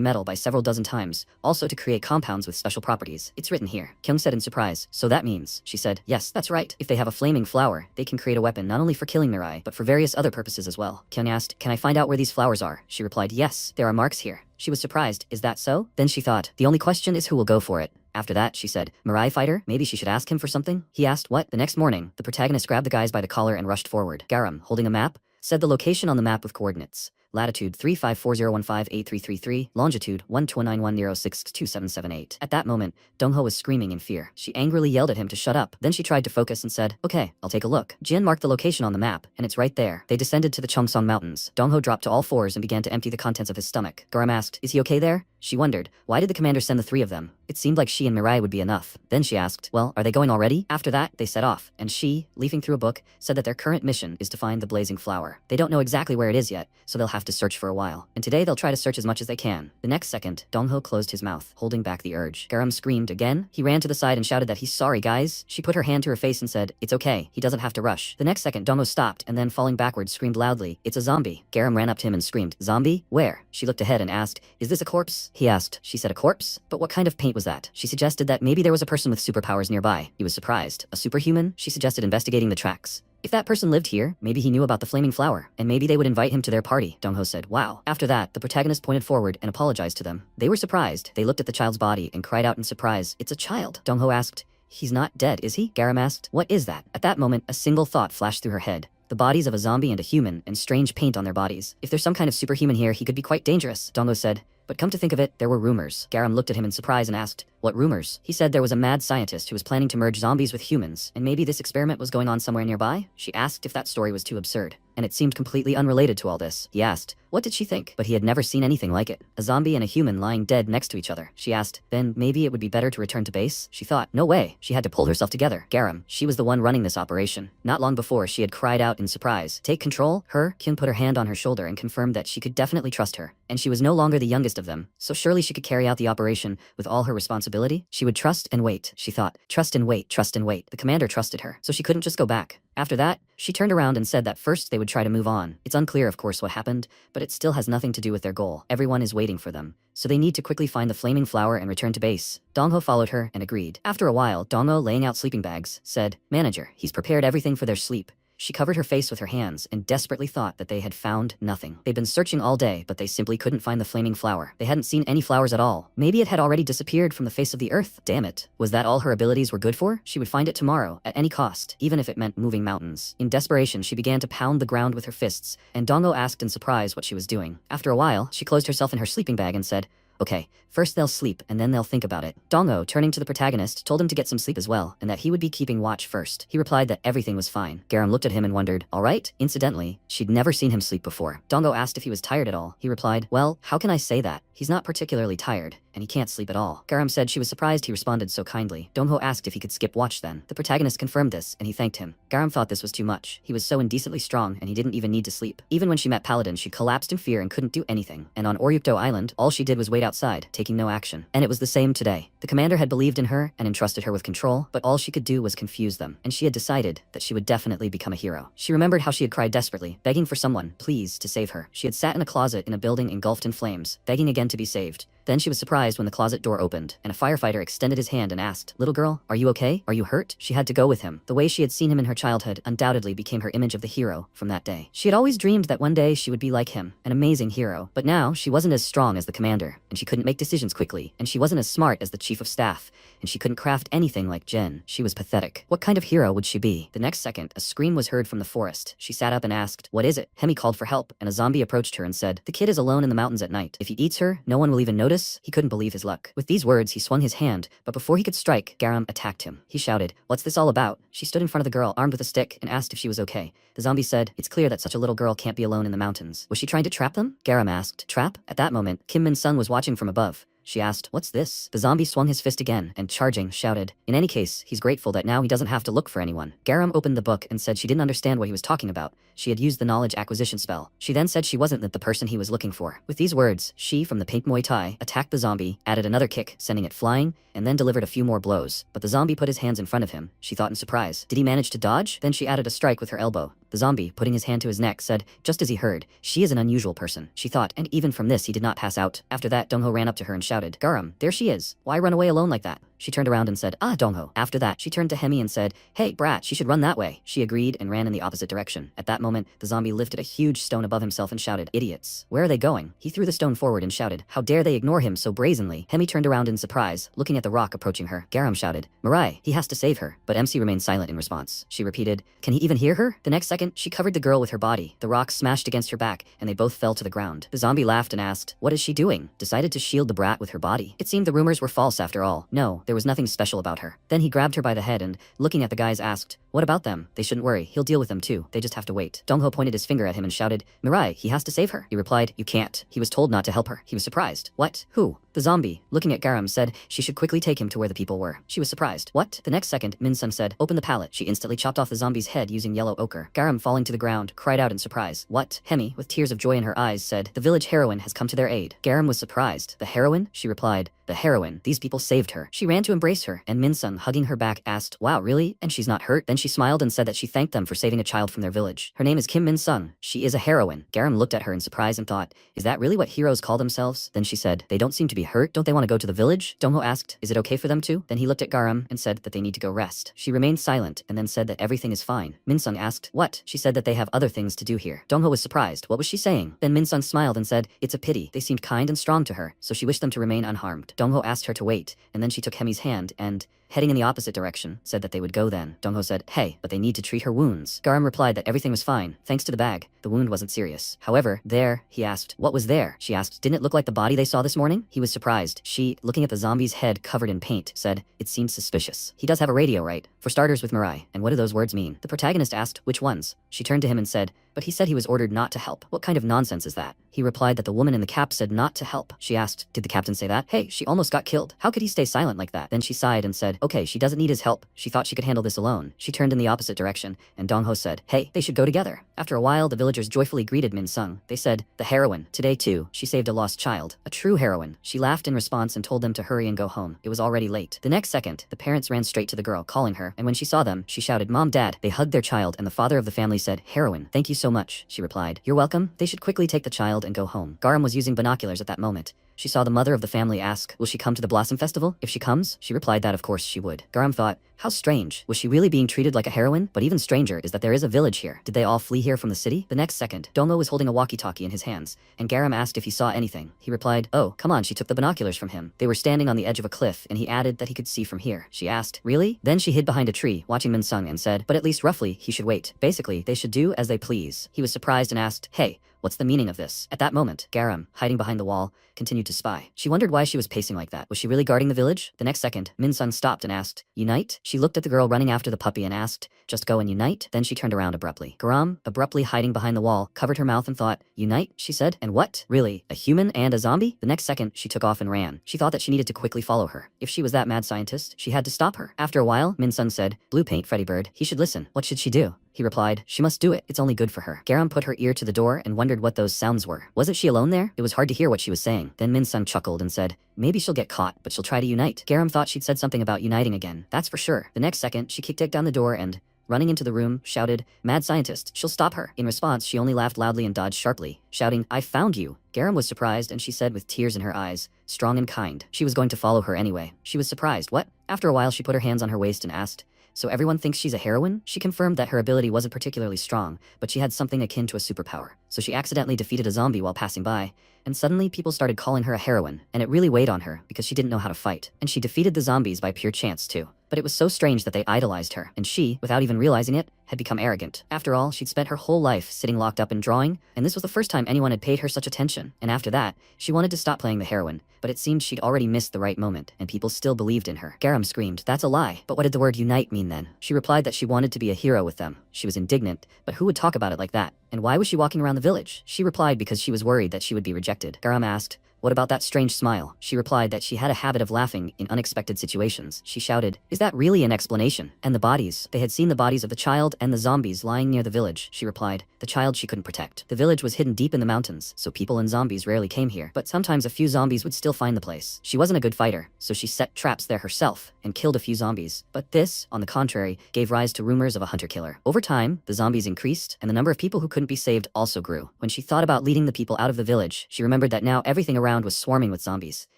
metal by several dozen times, also to create compounds with special properties. It's written here. Kyung said in surprise, so that means, she said, yes, that's right. If they have a flaming flower, they can create a weapon not only for killing Mariah, but for various other purposes as well. Kyung asked, can I find out where these flowers are? She replied, yes, there are marks here. She was surprised. Is that so? Then she thought, the only question is who will go for it. After that, she said, Mariah fighter? Maybe she should ask him for something? He asked what? The next morning, the protagonist grabbed the guys by the collar and rushed forward. Garam, holding a map, said the location on the map with coordinates. Latitude 3540158333, longitude 12910627778. At that moment, Dongho was screaming in fear. She angrily yelled at him to shut up. Then she tried to focus and said, okay, I'll take a look. Jin marked the location on the map, and it's right there. They descended to the Cheongsong Mountains. Dongho dropped to all fours and began to empty the contents of his stomach. Garam asked, is he okay there? She wondered, why did the commander send the three of them? It seemed like she and Mariah would be enough. Then she asked, well, are they going already? After that, they set off, and she, leafing through a book, said that their current mission is to find the blazing flower. They don't know exactly where it is yet, so they'll have to search for a while. And today they'll try to search as much as they can. The next second, Dongho closed his mouth, holding back the urge. Garam screamed again. He ran to the side and shouted that he's sorry, guys. She put her hand to her face and said, it's okay, he doesn't have to rush. The next second, Dongho stopped, and then falling backwards screamed loudly, it's a zombie. Garam ran up to him and screamed, zombie? Where? She looked ahead and asked, is this a corpse? this? He asked. She said a corpse? But what kind of paint was that? She suggested that maybe there was a person with superpowers nearby. He was surprised. A superhuman? She suggested investigating the tracks. If that person lived here, maybe he knew about the flaming flower, and maybe they would invite him to their party, Dong-ho said. Wow. After that, the protagonist pointed forward and apologized to them. They were surprised. They looked at the child's body and cried out in surprise, "It's a child." Dong-ho asked, "He's not dead, is he?" Garam asked, "What is that?" At that moment, a single thought flashed through her head. The bodies of a zombie and a human, and strange paint on their bodies. If there's some kind of superhuman here, he could be quite dangerous, Dong-ho said. But come to think of it, there were rumors. Garam looked at him in surprise and asked, "What rumors?" He said there was a mad scientist who was planning to merge zombies with humans, and maybe this experiment was going on somewhere nearby? She asked if that story was too absurd. And it seemed completely unrelated to all this. He asked, what did she think? But he had never seen anything like it. A zombie and a human lying dead next to each other. She asked, then maybe it would be better to return to base? She thought, no way. She had to pull herself together. Garam, she was the one running this operation. Not long before, she had cried out in surprise, "Take control?" Kyun put her hand on her shoulder and confirmed that she could definitely trust her. And she was no longer the youngest of them, so surely she could carry out the operation with all her responsibility. She would trust and wait, she thought. Trust and wait, trust and wait. The commander trusted her, so she couldn't just go back. After that, she turned around and said that first they would try to move on. It's unclear, of course, what happened, but it still has nothing to do with their goal. Everyone is waiting for them, so they need to quickly find the flaming flower and return to base. Dong-ho followed her and agreed. After a while, Dong-ho, laying out sleeping bags, said, "Manager, he's prepared everything for their sleep." She covered her face with her hands and desperately thought that they had found nothing. They'd been searching all day, but they simply couldn't find the flaming flower. They hadn't seen any flowers at all. Maybe it had already disappeared from the face of the earth. Damn it. Was that all her abilities were good for? She would find it tomorrow, at any cost, even if it meant moving mountains. In desperation, she began to pound the ground with her fists, and Dong-ho asked in surprise what she was doing. After a while, she closed herself in her sleeping bag and said, "Okay, first they'll sleep and then they'll think about it." Dong-ho, turning to the protagonist, told him to get some sleep as well, and that he would be keeping watch first. He replied that everything was fine. Garam looked at him and wondered, all right? Incidentally, she'd never seen him sleep before. Dong-ho asked if he was tired at all. He replied, well, how can I say that? He's not particularly tired, and he can't sleep at all. Garam said she was surprised he responded so kindly. Dong-ho asked if he could skip watch then. The protagonist confirmed this, and he thanked him. Garam thought this was too much. He was so indecently strong, and he didn't even need to sleep. Even when she met Paladin, she collapsed in fear and couldn't do anything. And on Oryukto Island, all she did was wait outside, taking no action. And it was the same today. The commander had believed in her and entrusted her with control, but all she could do was confuse them. And she had decided that she would definitely become a hero. She remembered how she had cried desperately, begging for someone, please, to save her. She had sat in a closet in a building engulfed in flames, begging again to be saved. Then she was surprised when the closet door opened, and a firefighter extended his hand and asked, "Little girl, are you okay? Are you hurt?" She had to go with him. The way she had seen him in her childhood undoubtedly became her image of the hero from that day. She had always dreamed that one day she would be like him, an amazing hero. But now, she wasn't as strong as the commander, and she couldn't make decisions quickly, and she wasn't as smart as the chief of staff, and she couldn't craft anything like Jen. She was pathetic. What kind of hero would she be? The next second, a scream was heard from the forest. She sat up and asked, "What is it?" Hemi called for help, and a zombie approached her and said, "The kid is alone in the mountains at night. If he eats her, no one will even notice." He couldn't believe his luck. With these words, he swung his hand, but before he could strike, Garam attacked him. He shouted, "What's this all about?" She stood in front of the girl, armed with a stick, and asked if she was okay. The zombie said, "It's clear that such a little girl can't be alone in the mountains. Was she trying to trap them?" Garam asked, "Trap?" At that moment, Kim Min-sung was watching from above. She asked, "What's this?" The zombie swung his fist again, and charging, shouted. In any case, he's grateful that now he doesn't have to look for anyone. Garam opened the book and said she didn't understand what he was talking about. She had used the knowledge acquisition spell. She then said she wasn't the person he was looking for. With these words, she, from the pink Muay Thai, attacked the zombie, added another kick, sending it flying, and then delivered a few more blows. But the zombie put his hands in front of him. She thought in surprise. Did he manage to dodge? Then she added a strike with her elbow. The zombie, putting his hand to his neck, said, just as he heard, "She is an unusual person," she thought, and even from this he did not pass out. After that, Dong-ho ran up to her and shouted, "Garam, there she is. Why run away alone like that?" She turned around and said, "Ah, Dong-ho." After that, she turned to Hemi and said, "Hey, brat, she should run that way." She agreed and ran in the opposite direction. At that moment, the zombie lifted a huge stone above himself and shouted, "Idiots. Where are they going?" He threw the stone forward and shouted, "How dare they ignore him so brazenly?" Hemi turned around in surprise, looking at the rock approaching her. Garam shouted, "Mariah, he has to save her." But MC remained silent in response. She repeated, "Can he even hear her?" The next second, she covered the girl with her body. The rock smashed against her back, and they both fell to the ground. The zombie laughed and asked, "What is she doing?" Decided to shield the brat with her body. It seemed the rumors were false after all. No, there was nothing special about her. Then he grabbed her by the head and, looking at the guys, asked, "What about them?" "They shouldn't worry. He'll deal with them too. They just have to wait." Dong-ho pointed his finger at him and shouted, "Mariah, he has to save her." He replied, "You can't." He was told not to help her. He was surprised. "What? Who?" The zombie, looking at Garam, said she should quickly take him to where the people were. She was surprised. What? The next second, Min-sun said, open the pallet. She instantly chopped off the zombie's head using yellow ochre. Garam, falling to the ground, cried out in surprise. What? Hemi, with tears of joy in her eyes, said, the village heroine has come to their aid. Garam was surprised. The heroine? She replied. The heroine. These people saved her. She ran to embrace her, and Min-sun, hugging her back, asked, wow, really? And she's not hurt? Then she smiled and said that she thanked them for saving a child from their village. Her name is Kim Min-sun. She is a heroine. Garam looked at her in surprise and thought, is that really what heroes call themselves? Then she said, they don't seem to be hurt. Don't they want to go to the village? Dongho asked, is it okay for them to? Then he looked at Garam and said that they need to go rest. She remained silent and then said that everything is fine. Min-sun asked, what? She said that they have other things to do here. Dongho was surprised. What was she saying? Then Min-sun smiled and said, it's a pity. They seemed kind and strong to her, so she wished them to remain unharmed. Dongho asked her to wait, and then she took Hemi's hand and, heading in the opposite direction, said that they would go then. Dongho said, hey, but they need to treat her wounds. Garam replied that everything was fine, thanks to the bag. The wound wasn't serious. However, there, he asked, what was there? She asked, didn't it look like the body they saw this morning? He was surprised. She, looking at the zombie's head covered in paint, said, it seems suspicious. He does have a radio, right? For starters with Mariah. And what do those words mean? The protagonist asked, which ones? She turned to him and said, but he said he was ordered not to help. What kind of nonsense is that? He replied that the woman in the cap said not to help. She asked, did the captain say that? Hey, she almost got killed. How could he stay silent like that? Then she sighed and said, okay, she doesn't need his help. She thought she could handle this alone. She turned in the opposite direction, and Dongho said, hey, they should go together. After a while, the villagers joyfully greeted Min-sung. They said, the heroine. Today too, she saved a lost child. A true heroine. She laughed in response and told them to hurry and go home. It was already late. The next second, the parents ran straight to the girl, calling her, and when she saw them, she shouted, Mom, Dad. They hugged their child, and the father of the family said, heroine, thank you so much. She replied, you're welcome. They should quickly take the child and go home. Garam was using binoculars at that moment. She saw the mother of the family ask, will she come to the Blossom Festival? If she comes, she replied that of course she would. Garam thought, how strange. Was she really being treated like a heroine? But even stranger is that there is a village here. Did they all flee here from the city? The next second, Dongho was holding a walkie-talkie in his hands, and Garam asked if he saw anything. He replied, oh, come on, she took the binoculars from him. They were standing on the edge of a cliff, and he added that he could see from here. She asked, really? Then she hid behind a tree, watching Min-sung, and said, but at least roughly, he should wait. Basically, they should do as they please. He was surprised and asked, hey, what's the meaning of this? At that moment, Garam, hiding behind the wall, continued to spy. She wondered why she was pacing like that. Was she really guarding the village? The next second, Min-sung stopped and asked, unite? She looked at the girl running after the puppy and asked, just go and unite? Then she turned around abruptly. Garam, abruptly hiding behind the wall, covered her mouth and thought, unite? She said, and what? Really? A human and a zombie? The next second, she took off and ran. She thought that she needed to quickly follow her. If she was that mad scientist, she had to stop her. After a while, Min-sung said, blue paint, Freddy Bird. He should listen. What should she do? He replied, she must do it. It's only good for her. Garam put her ear to the door and wondered what those sounds were. Wasn't she alone there? It was hard to hear what she was saying. Then Min-sung chuckled and said, maybe she'll get caught, but she'll try to unite. Garam thought she'd said something about uniting again. That's for sure. The next second, she kicked down the door and, running into the room, shouted, mad scientist, she'll stop her. In response, she only laughed loudly and dodged sharply, shouting, I found you. Garam was surprised and she said with tears in her eyes, strong and kind. She was going to follow her anyway. She was surprised. What? After a while, she put her hands on her waist and asked, so everyone thinks she's a heroine? She confirmed that her ability wasn't particularly strong, but she had something akin to a superpower. So she accidentally defeated a zombie while passing by, and suddenly people started calling her a heroine, and it really weighed on her because she didn't know how to fight. And she defeated the zombies by pure chance too. But it was so strange that they idolized her, and she, without even realizing it, had become arrogant. After all, she'd spent her whole life sitting locked up and drawing, and this was the first time anyone had paid her such attention. And after that, she wanted to stop playing the heroine, but it seemed she'd already missed the right moment, and people still believed in her. Garam screamed, that's a lie. But what did the word unite mean then? She replied that she wanted to be a hero with them. She was indignant, but who would talk about it like that? And why was she walking around the village? She replied because she was worried that she would be rejected. Garam asked, what about that strange smile? She replied that she had a habit of laughing in unexpected situations. She shouted, is that really an explanation? And the bodies? They had seen the bodies of the child and the zombies lying near the village. She replied, the child she couldn't protect. The village was hidden deep in the mountains, so people and zombies rarely came here, but sometimes a few zombies would still find the place. She wasn't a good fighter, so she set traps there herself and killed a few zombies. But this, on the contrary, gave rise to rumors of a hunter-killer. Over time, the zombies increased, and the number of people who couldn't be saved also grew. When she thought about leading the people out of the village, she remembered that now everything around was swarming with zombies.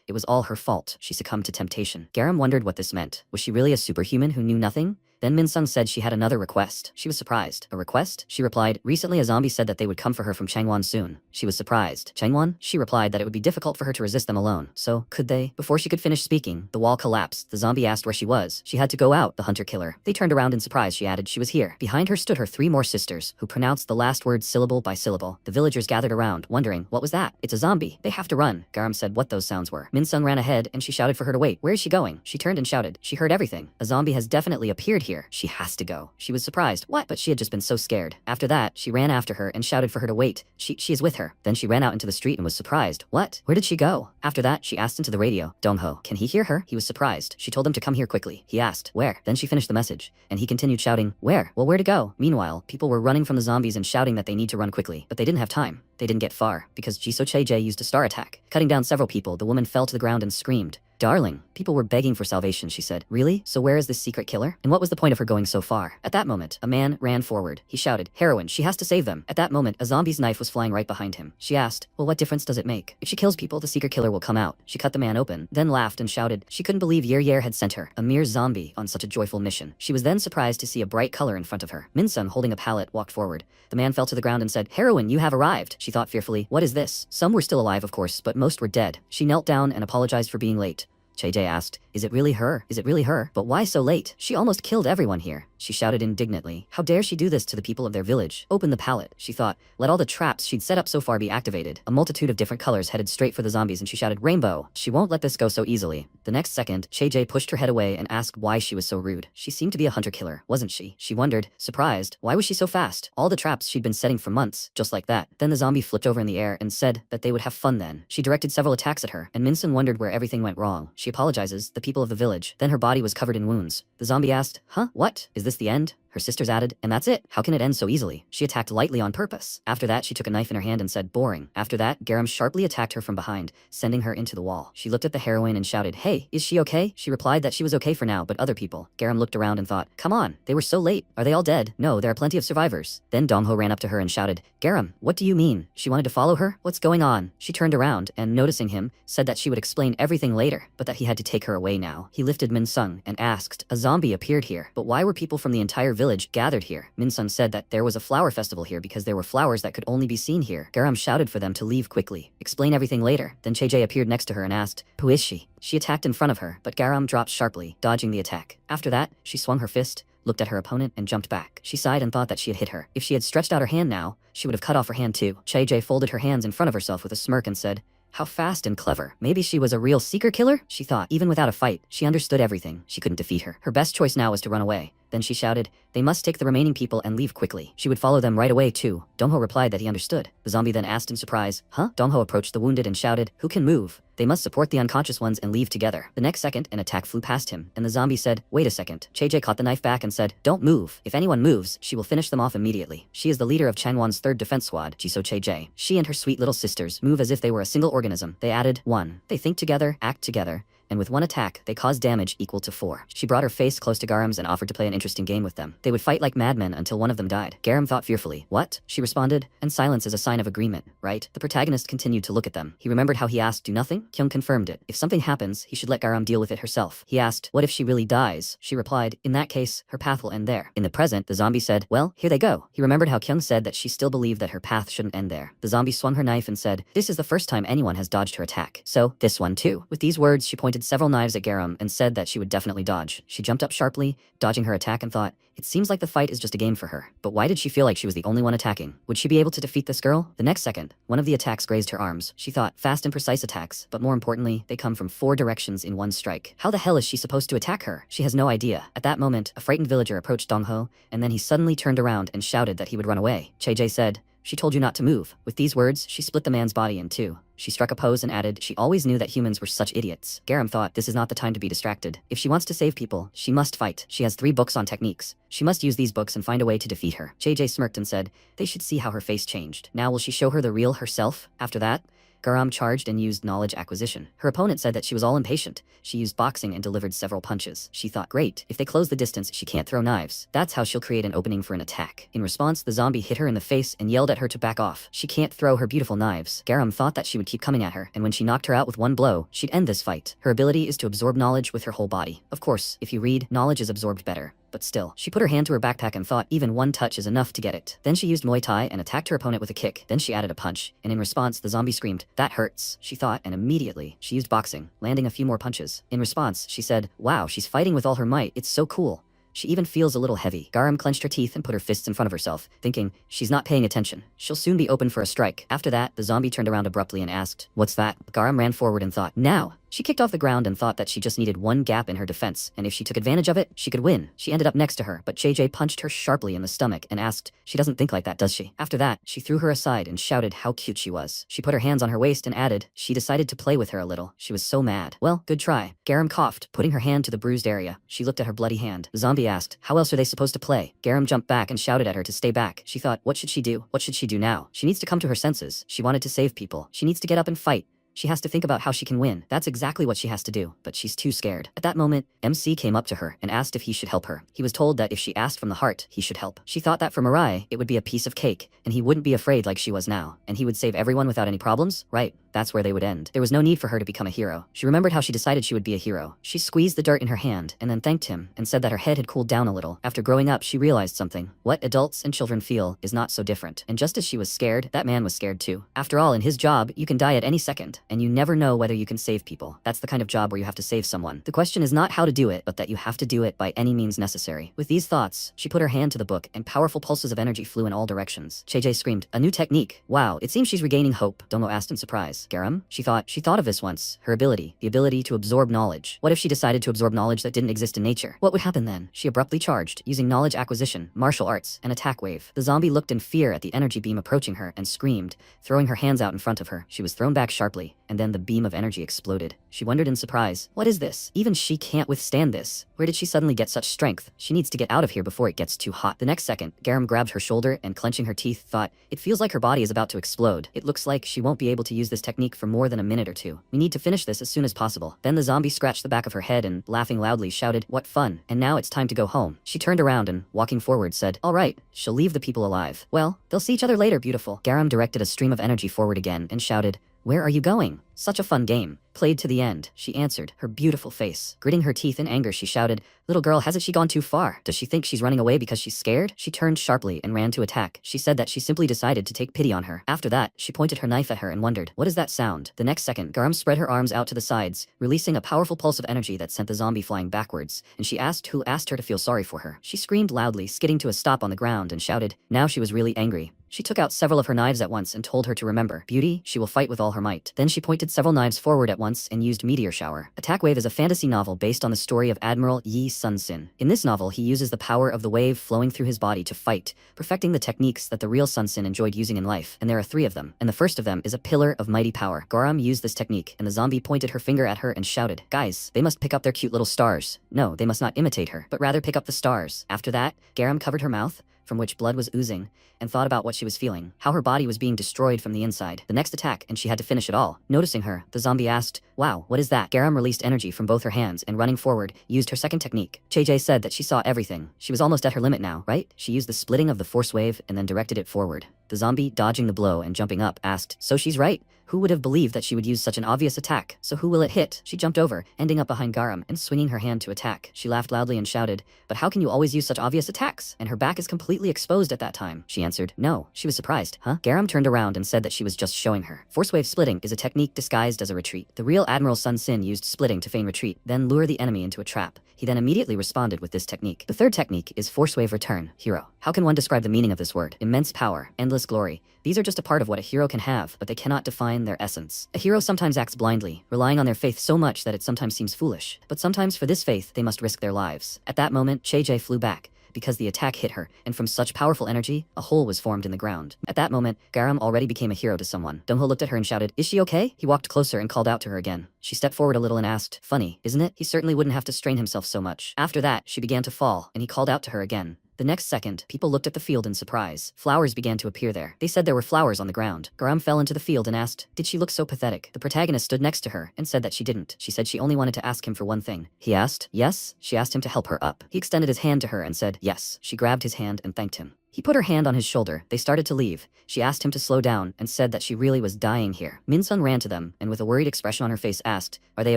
It was all her fault. She succumbed to temptation. Garam wondered what this meant. Was she really a superhuman who knew nothing? Then Min-sung said she had another request. She was surprised. A request? She replied, recently a zombie said that they would come for her from Changwon soon. She was surprised. Changwon? She replied that it would be difficult for her to resist them alone. So, could they? Before she could finish speaking, the wall collapsed. The zombie asked where she was. She had to go out, the hunter-killer. They turned around in surprise. She added she was here. Behind her stood her 3 more sisters, who pronounced the last word syllable by syllable. The villagers gathered around, wondering, what was that? It's a zombie. They have to run. Garam said what those sounds were. Min-sung ran ahead, and she shouted for her to wait. Where is she going? She turned and shouted. She heard everything. A zombie has definitely appeared here. She has to go. She was surprised. What? But she had just been so scared. After that, she ran after her and shouted for her to wait. She is with her. Then she ran out into the street and was surprised. What? Where did she go? After that, she asked into the radio, Dongho, can he hear her? He was surprised. She told him to come here quickly. He asked, where? Then she finished the message, and he continued shouting, where? Well, where to go? Meanwhile, people were running from the zombies and shouting that they need to run quickly, but they didn't have time. They didn't get far, because Jisoo Chae-jae used a star attack. Cutting down several people, the woman fell to the ground and screamed. Darling, people were begging for salvation, she said. Really? So where is this secret killer? And what was the point of her going so far? At that moment, a man ran forward. He shouted, heroine, she has to save them. At that moment, a zombie's knife was flying right behind him. She asked, well, what difference does it make? If she kills people, the secret killer will come out. She cut the man open, then laughed and shouted. She couldn't believe Yer had sent her, a mere zombie, on such a joyful mission. She was then surprised to see a bright color in front of her. Min-sun, holding a pallet, walked forward. The man fell to the ground and said, heroine, you have arrived. She thought fearfully, what is this? Some were still alive, of course, but most were dead. She knelt down and apologized for being late. Chae-jae asked, is it really her? Is it really her? But why so late? She almost killed everyone here. She shouted indignantly. How dare she do this to the people of their village? Open the pallet, she thought. Let all the traps she'd set up so far be activated. A multitude of different colors headed straight for the zombies and she shouted, rainbow. She won't let this go so easily. The next second, Chae-jae pushed her head away and asked why she was so rude. She seemed to be a hunter-killer, wasn't she? She wondered, surprised, why was she so fast? All the traps she'd been setting for months, just like that. Then the zombie flipped over in the air and said that they would have fun then. She directed several attacks at her, and Min-sun wondered where everything went wrong. She apologizes, the people of the village. Then her body was covered in wounds. The zombie asked, huh? What? Is this the end? Her sisters added, and that's it. How can it end so easily? She attacked lightly on purpose. After that, she took a knife in her hand and said, boring. After that, Garam sharply attacked her from behind, sending her into the wall. She looked at the heroine and shouted, hey, is she okay? She replied that she was okay for now, but other people. Garam looked around and thought, come on, they were so late. Are they all dead? No, there are plenty of survivors. Then Dongho ran up to her and shouted, Garam, what do you mean? She wanted to follow her? What's going on? She turned around and, noticing him, said that she would explain everything later, but that he had to take her away now. He lifted Min-sun and asked, a zombie appeared here, but why were people from the entire village gathered here? Min-sun said that there was a flower festival here because there were flowers that could only be seen here. Garam shouted for them to leave quickly. Explain everything later. Then Chae-jae appeared next to her and asked, who is she? She attacked in front of her, but Garam dropped sharply, dodging the attack. After that, she swung her fist, looked at her opponent, and jumped back. She sighed and thought that she had hit her. If she had stretched out her hand now, she would have cut off her hand too. Chae-jae folded her hands in front of herself with a smirk and said, how fast and clever. Maybe she was a real seeker killer? She thought. Even without a fight, she understood everything. She couldn't defeat her. Her best choice now was to run away. Then she shouted, they must take the remaining people and leave quickly. She would follow them right away too. Dongho replied that he understood. The zombie then asked in surprise, huh? Dongho approached the wounded and shouted, who can move? They must support the unconscious ones and leave together. The next second, an attack flew past him, and the zombie said, wait a second. Chae-jae caught the knife back and said, don't move. If anyone moves, she will finish them off immediately. She is the leader of Changwon's 3rd defense squad, Jisoo Chae-jae. She and her sweet little sisters move as if they were a single organism. They added, 1. They think together, act together, and with one attack, they cause damage equal to 4. She brought her face close to Garam's and offered to play an interesting game with them. They would fight like madmen until one of them died. Garam thought fearfully. What? She responded, and silence is a sign of agreement, right? The protagonist continued to look at them. He remembered how he asked, do nothing? Kyung confirmed it. If something happens, he should let Garam deal with it herself. He asked, what if she really dies? She replied, in that case, her path will end there. In the present, the zombie said, well, here they go. He remembered how Kyung said that she still believed that her path shouldn't end there. The zombie swung her knife and said, this is the first time anyone has dodged her attack. So, this one too. With these words, she pointed several knives at Garam and said that she would definitely dodge. She jumped up sharply, dodging her attack, and thought, it seems like the fight is just a game for her. But why did she feel like she was the only one attacking? Would she be able to defeat this girl? The next second, one of the attacks grazed her arms. She thought, fast and precise attacks, but more importantly, they come from 4 directions in one strike. How the hell is she supposed to attack her? She has no idea. At that moment, a frightened villager approached Dongho, and then he suddenly turned around and shouted that he would run away. Chae-jae said, she told you not to move. With these words, she split the man's body in 2. She struck a pose and added, she always knew that humans were such idiots. Garam thought, this is not the time to be distracted. If she wants to save people, she must fight. She has 3 books on techniques. She must use these books and find a way to defeat her. Chae-jae smirked and said, they should see how her face changed. Now will she show her the real herself? After that, Garam charged and used knowledge acquisition. Her opponent said that she was all impatient. She used boxing and delivered several punches. She thought, great, if they close the distance, she can't throw knives. That's how she'll create an opening for an attack. In response, the zombie hit her in the face and yelled at her to back off. She can't throw her beautiful knives. Garam thought that she would keep coming at her, and when she knocked her out with one blow, she'd end this fight. Her ability is to absorb knowledge with her whole body. Of course, if you read, knowledge is absorbed better. But still, she put her hand to her backpack and thought even one touch is enough to get it. Then she used Muay Thai and attacked her opponent with a kick. Then she added a punch, and in response, the zombie screamed, that hurts, she thought, and immediately, she used boxing, landing a few more punches. In response, she said, wow, she's fighting with all her might, it's so cool. She even feels a little heavy. Garam clenched her teeth and put her fists in front of herself, thinking, she's not paying attention. She'll soon be open for a strike. After that, the zombie turned around abruptly and asked, what's that? Garam ran forward and thought, now! She kicked off the ground and thought that she just needed one gap in her defense, and if she took advantage of it, she could win. She ended up next to her, but JJ punched her sharply in the stomach and asked, "She doesn't think like that, does she?" After that, she threw her aside and shouted how cute she was. She put her hands on her waist and added, she decided to play with her a little. She was so mad. Well, good try. Garam coughed, putting her hand to the bruised area. She looked at her bloody hand. The zombie asked, how else are they supposed to play? Garam jumped back and shouted at her to stay back. She thought, what should she do? What should she do now? She needs to come to her senses. She wanted to save people. She needs to get up and fight. She has to think about how she can win. That's exactly what she has to do, but she's too scared. At that moment, MC came up to her and asked if he should help her. He was told that if she asked from the heart, he should help. She thought that for Mariah, it would be a piece of cake, and he wouldn't be afraid like she was now, and he would save everyone without any problems, right? That's where they would end. There was no need for her to become a hero. She remembered how she decided she would be a hero. She squeezed the dirt in her hand and then thanked him and said that her head had cooled down a little. After growing up, she realized something. What adults and children feel is not so different. And just as she was scared, that man was scared too. After all, in his job, you can die at any second, and you never know whether you can save people. That's the kind of job where you have to save someone. The question is not how to do it, but that you have to do it by any means necessary. With these thoughts, she put her hand to the book and powerful pulses of energy flew in all directions. JJ screamed, a new technique. Wow, it seems she's regaining hope. Dongo asked in surprise. Garam? She thought of this once. Her ability. The ability to absorb knowledge. What if she decided to absorb knowledge that didn't exist in nature? What would happen then? She abruptly charged, using knowledge acquisition, martial arts, and attack wave. The zombie looked in fear at the energy beam approaching her and screamed, throwing her hands out in front of her. She was thrown back sharply, and then the beam of energy exploded. She wondered in surprise, what is this? Even she can't withstand this. Where did she suddenly get such strength? She needs to get out of here before it gets too hot. The next second, Garam grabbed her shoulder and clenching her teeth thought, it feels like her body is about to explode. It looks like she won't be able to use this technique for more than a minute or two. We need to finish this as soon as possible. Then the zombie scratched the back of her head and, laughing loudly, shouted, what fun. And now it's time to go home. She turned around and, walking forward, said, all right, she'll leave the people alive. Well, they'll see each other later, beautiful. Garam directed a stream of energy forward again and shouted, where are you going? Such a fun game. Played to the end, she answered, her beautiful face. Gritting her teeth in anger, she shouted, little girl, hasn't she gone too far? Does she think she's running away because she's scared? She turned sharply and ran to attack. She said that she simply decided to take pity on her. After that, she pointed her knife at her and wondered, what is that sound? The next second, Garam spread her arms out to the sides, releasing a powerful pulse of energy that sent the zombie flying backwards, and she asked who asked her to feel sorry for her. She screamed loudly, skidding to a stop on the ground and shouted. Now she was really angry. She took out several of her knives at once and told her to remember, beauty, she will fight with all her might. Then she pointed several knives forward at once and used Meteor Shower. Attack Wave is a fantasy novel based on the story of Admiral Yi Sun-sin. In this novel, he uses the power of the wave flowing through his body to fight, perfecting the techniques that the real Sun-sin enjoyed using in life, and there are 3 of them, and the first of them is a pillar of mighty power. Garam used this technique, and the zombie pointed her finger at her and shouted, guys, they must pick up their cute little stars. No, they must not imitate her, but rather pick up the stars. After that, Garam covered her mouth, from which blood was oozing, and thought about what she was feeling, how her body was being destroyed from the inside. The next attack, and she had to finish it all. Noticing her, the zombie asked, wow, what is that? Garam released energy from both her hands and running forward, used her second technique. JJ said that she saw everything. She was almost at her limit now, right? She used the splitting of the force wave and then directed it forward. The zombie, dodging the blow and jumping up, asked, so she's right? Who would have believed that she would use such an obvious attack? So who will it hit? She jumped over, ending up behind Garam and swinging her hand to attack. She laughed loudly and shouted, but how can you always use such obvious attacks? And her back is completely exposed at that time. She answered, no. She was surprised. Huh? Garam turned around and said that she was just showing her. Force wave splitting is a technique disguised as a retreat. The real Admiral Sun-sin used splitting to feign retreat, then lure the enemy into a trap. He then immediately responded with this technique. The third technique is force wave return, hero. How can one describe the meaning of this word? Immense power, endless glory. These are just a part of what a hero can have, but they cannot define their essence. A hero sometimes acts blindly, relying on their faith so much that it sometimes seems foolish. But sometimes for this faith, they must risk their lives. At that moment, Chejae flew back, because the attack hit her, and from such powerful energy, a hole was formed in the ground. At that moment, Garam already became a hero to someone. Dongho looked at her and shouted, is she okay? He walked closer and called out to her again. She stepped forward a little and asked, funny, isn't it? He certainly wouldn't have to strain himself so much. After that, she began to fall, and he called out to her again. The next second, people looked at the field in surprise. Flowers began to appear there. They said there were flowers on the ground. Garam fell into the field and asked, did she look so pathetic? The protagonist stood next to her and said that she didn't. She said she only wanted to ask him for one thing. He asked, yes? She asked him to help her up. He extended his hand to her and said, yes. She grabbed his hand and thanked him. He put her hand on his shoulder. They started to leave. She asked him to slow down and said that she really was dying here. Min-sun ran to them and with a worried expression on her face asked, are they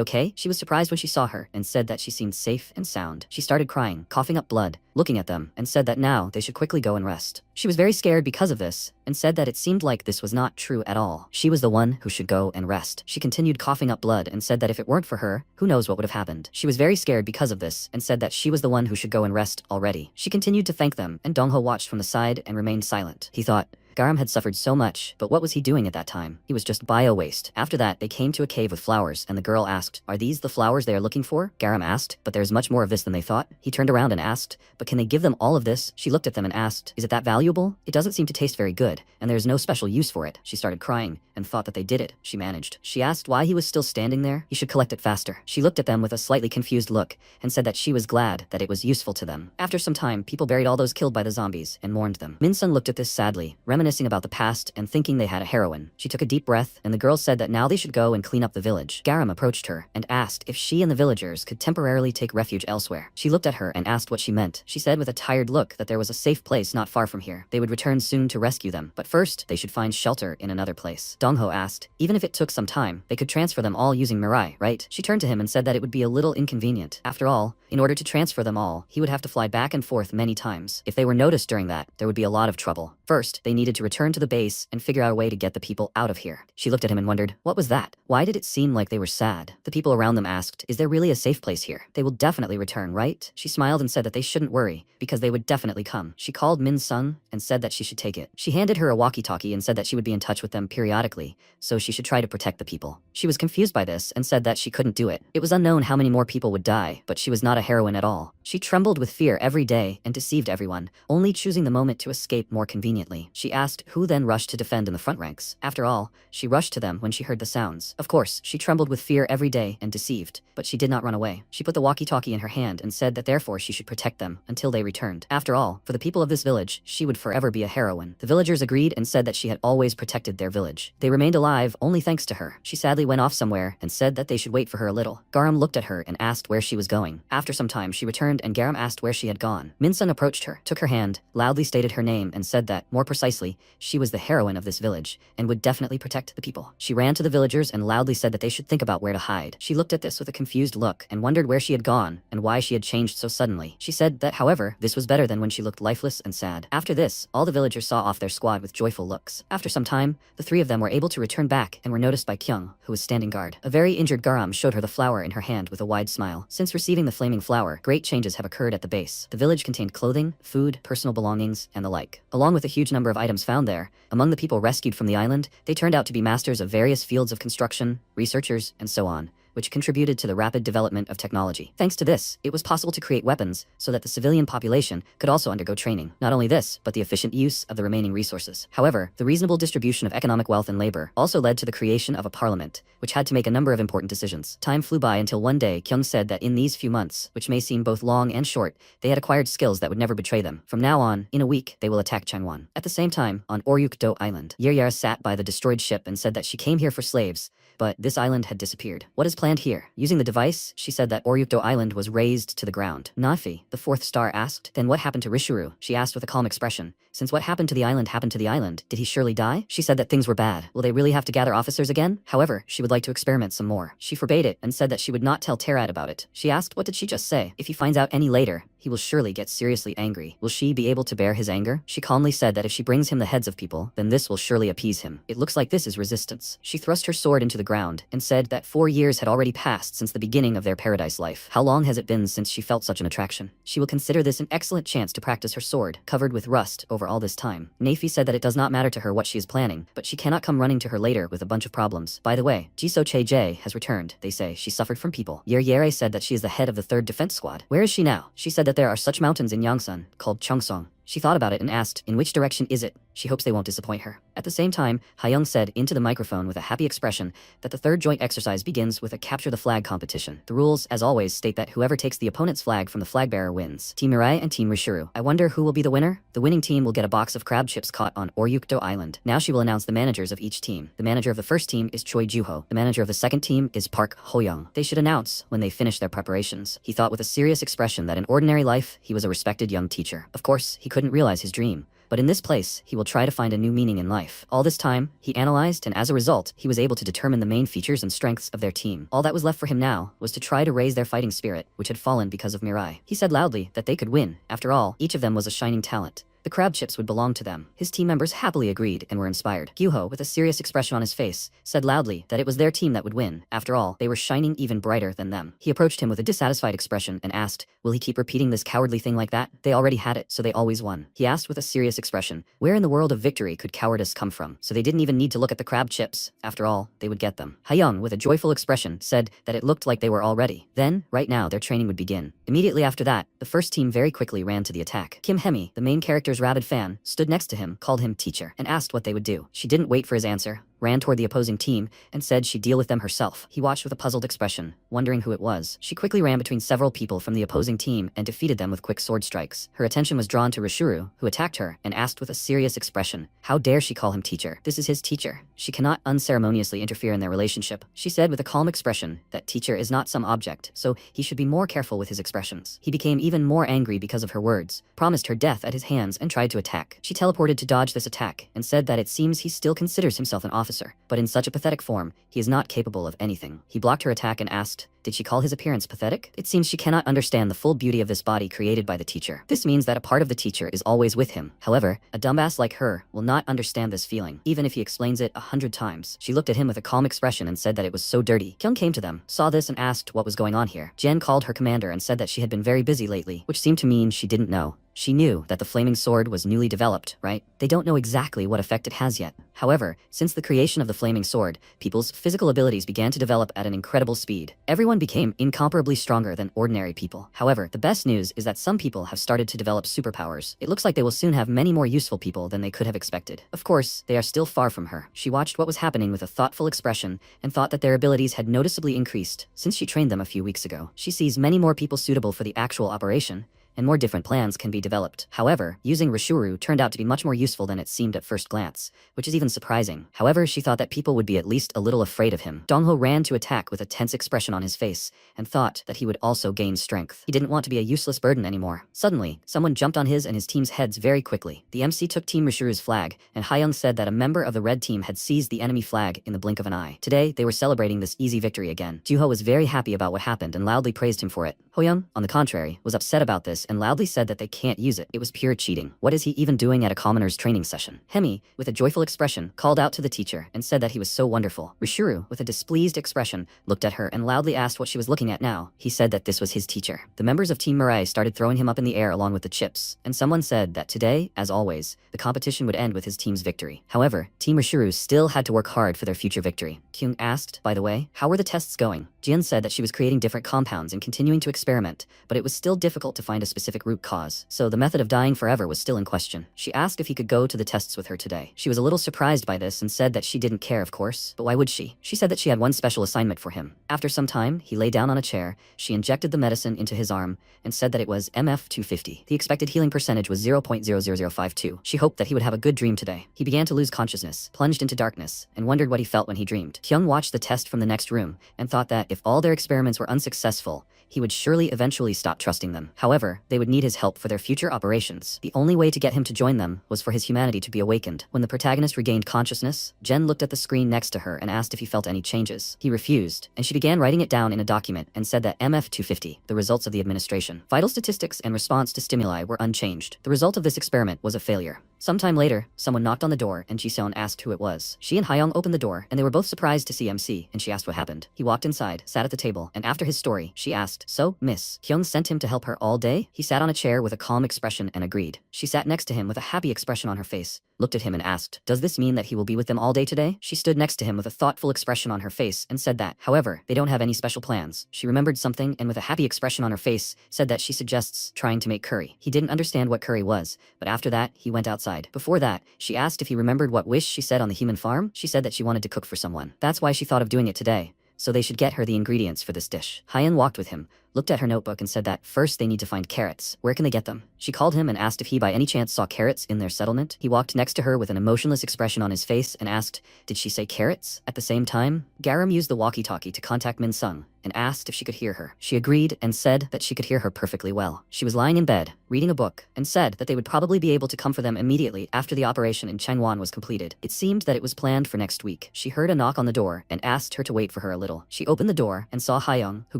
okay? She was surprised when she saw her and said that she seemed safe and sound. She started crying, coughing up blood, looking at them, and said that now they should quickly go and rest. She was very scared because of this and said that it seemed like this was not true at all. She was the one who should go and rest. She continued coughing up blood and said that if it weren't for her, who knows what would have happened. She was very scared because of this and said that she was the one who should go and rest already. She continued to thank them and Dongho watched from the side and remained silent. He thought, Garam had suffered so much, but what was he doing at that time? He was just bio-waste. After that, they came to a cave with flowers, and the girl asked, "Are these the flowers they are looking for?" Garam asked, "But there's much more of this than they thought." He turned around and asked, "But can they give them all of this?" She looked at them and asked, "Is it that valuable? It doesn't seem to taste very good, and there's no special use for it." She started crying, and thought that they did it. She managed. She asked why he was still standing there. He should collect it faster. She looked at them with a slightly confused look, and said that she was glad that it was useful to them. After some time, people buried all those killed by the zombies, and mourned them. Min-sun looked at this sadly, reminiscing about the past and thinking they had a heroine. She took a deep breath, and the girl said that now they should go and clean up the village. Garam approached her, and asked if she and the villagers could temporarily take refuge elsewhere. She looked at her and asked what she meant. She said with a tired look that there was a safe place not far from here. They would return soon to rescue them, but first, they should find shelter in another place. Dongho asked, even if it took some time, they could transfer them all using Mariah, right? She turned to him and said that it would be a little inconvenient. After all, in order to transfer them all, he would have to fly back and forth many times. If they were noticed during that, there would be a lot of trouble. First, they needed to return to the base and figure out a way to get the people out of here. She looked at him and wondered, what was that? Why did it seem like they were sad? The people around them asked, is there really a safe place here? They will definitely return, right? She smiled and said that they shouldn't worry, because they would definitely come. She called Min-sun and said that she should take it. She handed her a walkie-talkie and said that she would be in touch with them periodically, so she should try to protect the people. She was confused by this and said that she couldn't do it. It was unknown how many more people would die, but she was not a heroine at all. She trembled with fear every day and deceived everyone, only choosing the moment to escape more conveniently. She asked who then rushed to defend in the front ranks. After all, she rushed to them when she heard the sounds. Of course, she trembled with fear every day and deceived, but she did not run away. She put the walkie-talkie in her hand and said that therefore she should protect them until they returned. After all, for the people of this village, she would forever be a heroine. The villagers agreed and said that she had always protected their village. They remained alive only thanks to her. She sadly went off somewhere and said that they should wait for her a little. Garam looked at her and asked where she was going. After some time, she returned and Garam asked where she had gone. Min-sun approached her, took her hand, loudly stated her name and said that, more precisely, she was the heroine of this village and would definitely protect the people. She ran to the villagers and loudly said that they should think about where to hide. She looked at this with a confused look and wondered where she had gone and why she had changed so suddenly. She said that, however, this was better than when she looked lifeless and sad. After this, all the villagers saw off their squad with joyful looks. After some time, the three of them were able to return back and were noticed by Kyung, who was standing guard. A very injured Garam showed her the flower in her hand with a wide smile. Since receiving the flaming flower, great changes have occurred at the base. The village contained clothing, food, personal belongings, and the like. Along with a huge number of items found there, among the people rescued from the island, they turned out to be masters of various fields of construction, researchers, and so on, which contributed to the rapid development of technology. Thanks to this, it was possible to create weapons so that the civilian population could also undergo training. Not only this, but the efficient use of the remaining resources. However, the reasonable distribution of economic wealth and labor also led to the creation of a parliament, which had to make a number of important decisions. Time flew by until one day Kyung said that in these few months, which may seem both long and short, they had acquired skills that would never betray them. From now on, in a week, they will attack Changan. At the same time, on Oryukto Island, Yeryara sat by the destroyed ship and said that she came here for slaves, but this island had disappeared. What is planned here? Using the device, she said that Oryukto Island was razed to the ground. Nafi, the fourth star, asked, then what happened to Rishuru? She asked with a calm expression. Since what happened to the island, did he surely die? She said that things were bad. Will they really have to gather officers again? However, she would like to experiment some more. She forbade it and said that she would not tell Terad about it. She asked, what did she just say? If he finds out any later, he will surely get seriously angry. Will she be able to bear his anger? She calmly said that if she brings him the heads of people, then this will surely appease him. It looks like this is resistance. She thrust her sword into the ground and said that 4 years had already passed since the beginning of their paradise life. How long has it been since she felt such an attraction? She will consider this an excellent chance to practice her sword, covered with rust, over all this time. Nafi said that it does not matter to her what she is planning, but she cannot come running to her later with a bunch of problems. By the way, Jisoo Che-jae has returned. They say she suffered from people. Yeryere said that she is the head of the 3rd Defense Squad. Where is she now? She said that there are such mountains in Yangsan, called Cheongsong. She thought about it and asked, in which direction is it? She hopes they won't disappoint her. At the same time, Hayoung said into the microphone with a happy expression that the 3rd joint exercise begins with a capture the flag competition. The rules, as always, state that whoever takes the opponent's flag from the flag bearer wins. Team Mirai and Team Rishuru. I wonder who will be the winner? The winning team will get a box of crab chips caught on Oryukto Island. Now she will announce the managers of each team. The manager of the first team is Choi Juho. The manager of the second team is Park Hoyoung. They should announce when they finish their preparations. He thought with a serious expression that in ordinary life, he was a respected young teacher. Of course, he couldn't realize his dream. But in this place, he will try to find a new meaning in life. All this time, he analyzed, and as a result, he was able to determine the main features and strengths of their team. All that was left for him now was to try to raise their fighting spirit, which had fallen because of Mirai. He said loudly that they could win. After all, each of them was a shining talent. the crab chips would belong to them. His team members happily agreed and were inspired. Gyuho, with a serious expression on his face, said loudly that it was their team that would win. After all, they were shining even brighter than them. He approached him with a dissatisfied expression and asked, will he keep repeating this cowardly thing like that? They already had it, so they always won. He asked with a serious expression, where in the world of victory could cowardice come from? So they didn't even need to look at the crab chips. After all, they would get them. Hayoung, with a joyful expression, said that it looked like they were all ready. Then, right now, their training would begin. Immediately after that, the first team very quickly ran to the attack. Kim Hemi, the main character's rabid fan, stood next to him, called him teacher, and asked what they would do. She didn't wait for his answer, ran toward the opposing team, and said she'd deal with them herself. He watched with a puzzled expression, wondering who it was. She quickly ran between several people from the opposing team and defeated them with quick sword strikes. Her attention was drawn to Rishuru, who attacked her, and asked with a serious expression, how dare she call him teacher? This is his teacher. She cannot unceremoniously interfere in their relationship. She said with a calm expression that teacher is not some object, so he should be more careful with his expressions. He became even more angry because of her words, promised her death at his hands, and tried to attack. She teleported to dodge this attack, and said that it seems he still considers himself an officer, but in such a pathetic form, he is not capable of anything. He blocked her attack and asked, did she call his appearance pathetic? It seems she cannot understand the full beauty of this body created by the teacher. This means that a part of the teacher is always with him. However, a dumbass like her will not understand this feeling, even if he explains it 100 times. She looked at him with a calm expression and said that it was so dirty. Kyung came to them, saw this and asked what was going on here. Jen called her commander and said that she had been very busy lately, which seemed to mean she didn't know. She knew that the flaming sword was newly developed, right? They don't know exactly what effect it has yet. However, since the creation of the flaming sword, people's physical abilities began to develop at an incredible speed. Everyone became incomparably stronger than ordinary people. However, the best news is that some people have started to develop superpowers. It looks like they will soon have many more useful people than they could have expected. Of course, they are still far from her. She watched what was happening with a thoughtful expression and thought that their abilities had noticeably increased since she trained them a few weeks ago. She sees many more people suitable for the actual operation, and more different plans can be developed. However, using Rishuru turned out to be much more useful than it seemed at first glance, which is even surprising. However, she thought that people would be at least a little afraid of him. Dongho ran to attack with a tense expression on his face, and thought that he would also gain strength. He didn't want to be a useless burden anymore. Suddenly, someone jumped on his and his team's heads very quickly. The MC took Team Rishuru's flag, and Hayoung said that a member of the red team had seized the enemy flag in the blink of an eye. Today, they were celebrating this easy victory again. Juho was very happy about what happened and loudly praised him for it. Hoyoung, on the contrary, was upset about this and loudly said that they can't use it. It was pure cheating. What is he even doing at a commoner's training session? Hemi, with a joyful expression, called out to the teacher and said that he was so wonderful. Rishuru, with a displeased expression, looked at her and loudly asked what she was looking at now. He said that this was his teacher. The members of Team Mariah started throwing him up in the air along with the chips, and someone said that today, as always, the competition would end with his team's victory. However, Team Rishuru still had to work hard for their future victory. Kyung asked, by the way, how were the tests going? Jian said that she was creating different compounds and continuing to experiment, but it was still difficult to find a specific root cause, so the method of dying forever was still in question. She asked if he could go to the tests with her today. She was a little surprised by this and said that she didn't care, of course, but why would she? She said that she had one special assignment for him. After some time, he lay down on a chair, she injected the medicine into his arm, and said that it was MF250. The expected healing percentage was 0.00052. She hoped that he would have a good dream today. He began to lose consciousness, plunged into darkness, and wondered what he felt when he dreamed. Kyung watched the test from the next room, and thought that if all their experiments were unsuccessful, he would surely eventually stop trusting them. However, they would need his help for their future operations. The only way to get him to join them was for his humanity to be awakened. When the protagonist regained consciousness, Jen looked at the screen next to her and asked if he felt any changes. He refused, and she began writing it down in a document and said that MF250, the results of the administration, vital statistics and response to stimuli were unchanged. The result of this experiment was a failure. Sometime later, someone knocked on the door and Ji-seon asked who it was. She and Hayoung opened the door, and they were both surprised to see MC, and she asked what happened. He walked inside, sat at the table, and after his story, she asked, so, Miss, Kyung sent him to help her all day? He sat on a chair with a calm expression and agreed. She sat next to him with a happy expression on her face, looked at him and asked, does this mean that he will be with them all day today? She stood next to him with a thoughtful expression on her face and said that, however, they don't have any special plans. She remembered something and with a happy expression on her face, said that she suggests trying to make curry. He didn't understand what curry was, but after that, he went outside. Before that, she asked if he remembered what wish she said on the human farm. She said that she wanted to cook for someone. That's why she thought of doing it today, so they should get her the ingredients for this dish. Hyeon walked with him, looked at her notebook and said that first they need to find carrots. Where can they get them? She called him and asked if he by any chance saw carrots in their settlement. He walked next to her with an emotionless expression on his face and asked, did she say carrots? At the same time, Garam used the walkie-talkie to contact Min Sung and asked if she could hear her. She agreed and said that she could hear her perfectly well. She was lying in bed, reading a book, and said that they would probably be able to come for them immediately after the operation in Changwon was completed. It seemed that it was planned for next week. She heard a knock on the door and asked her to wait for her a little. She opened the door and saw Hayoung, who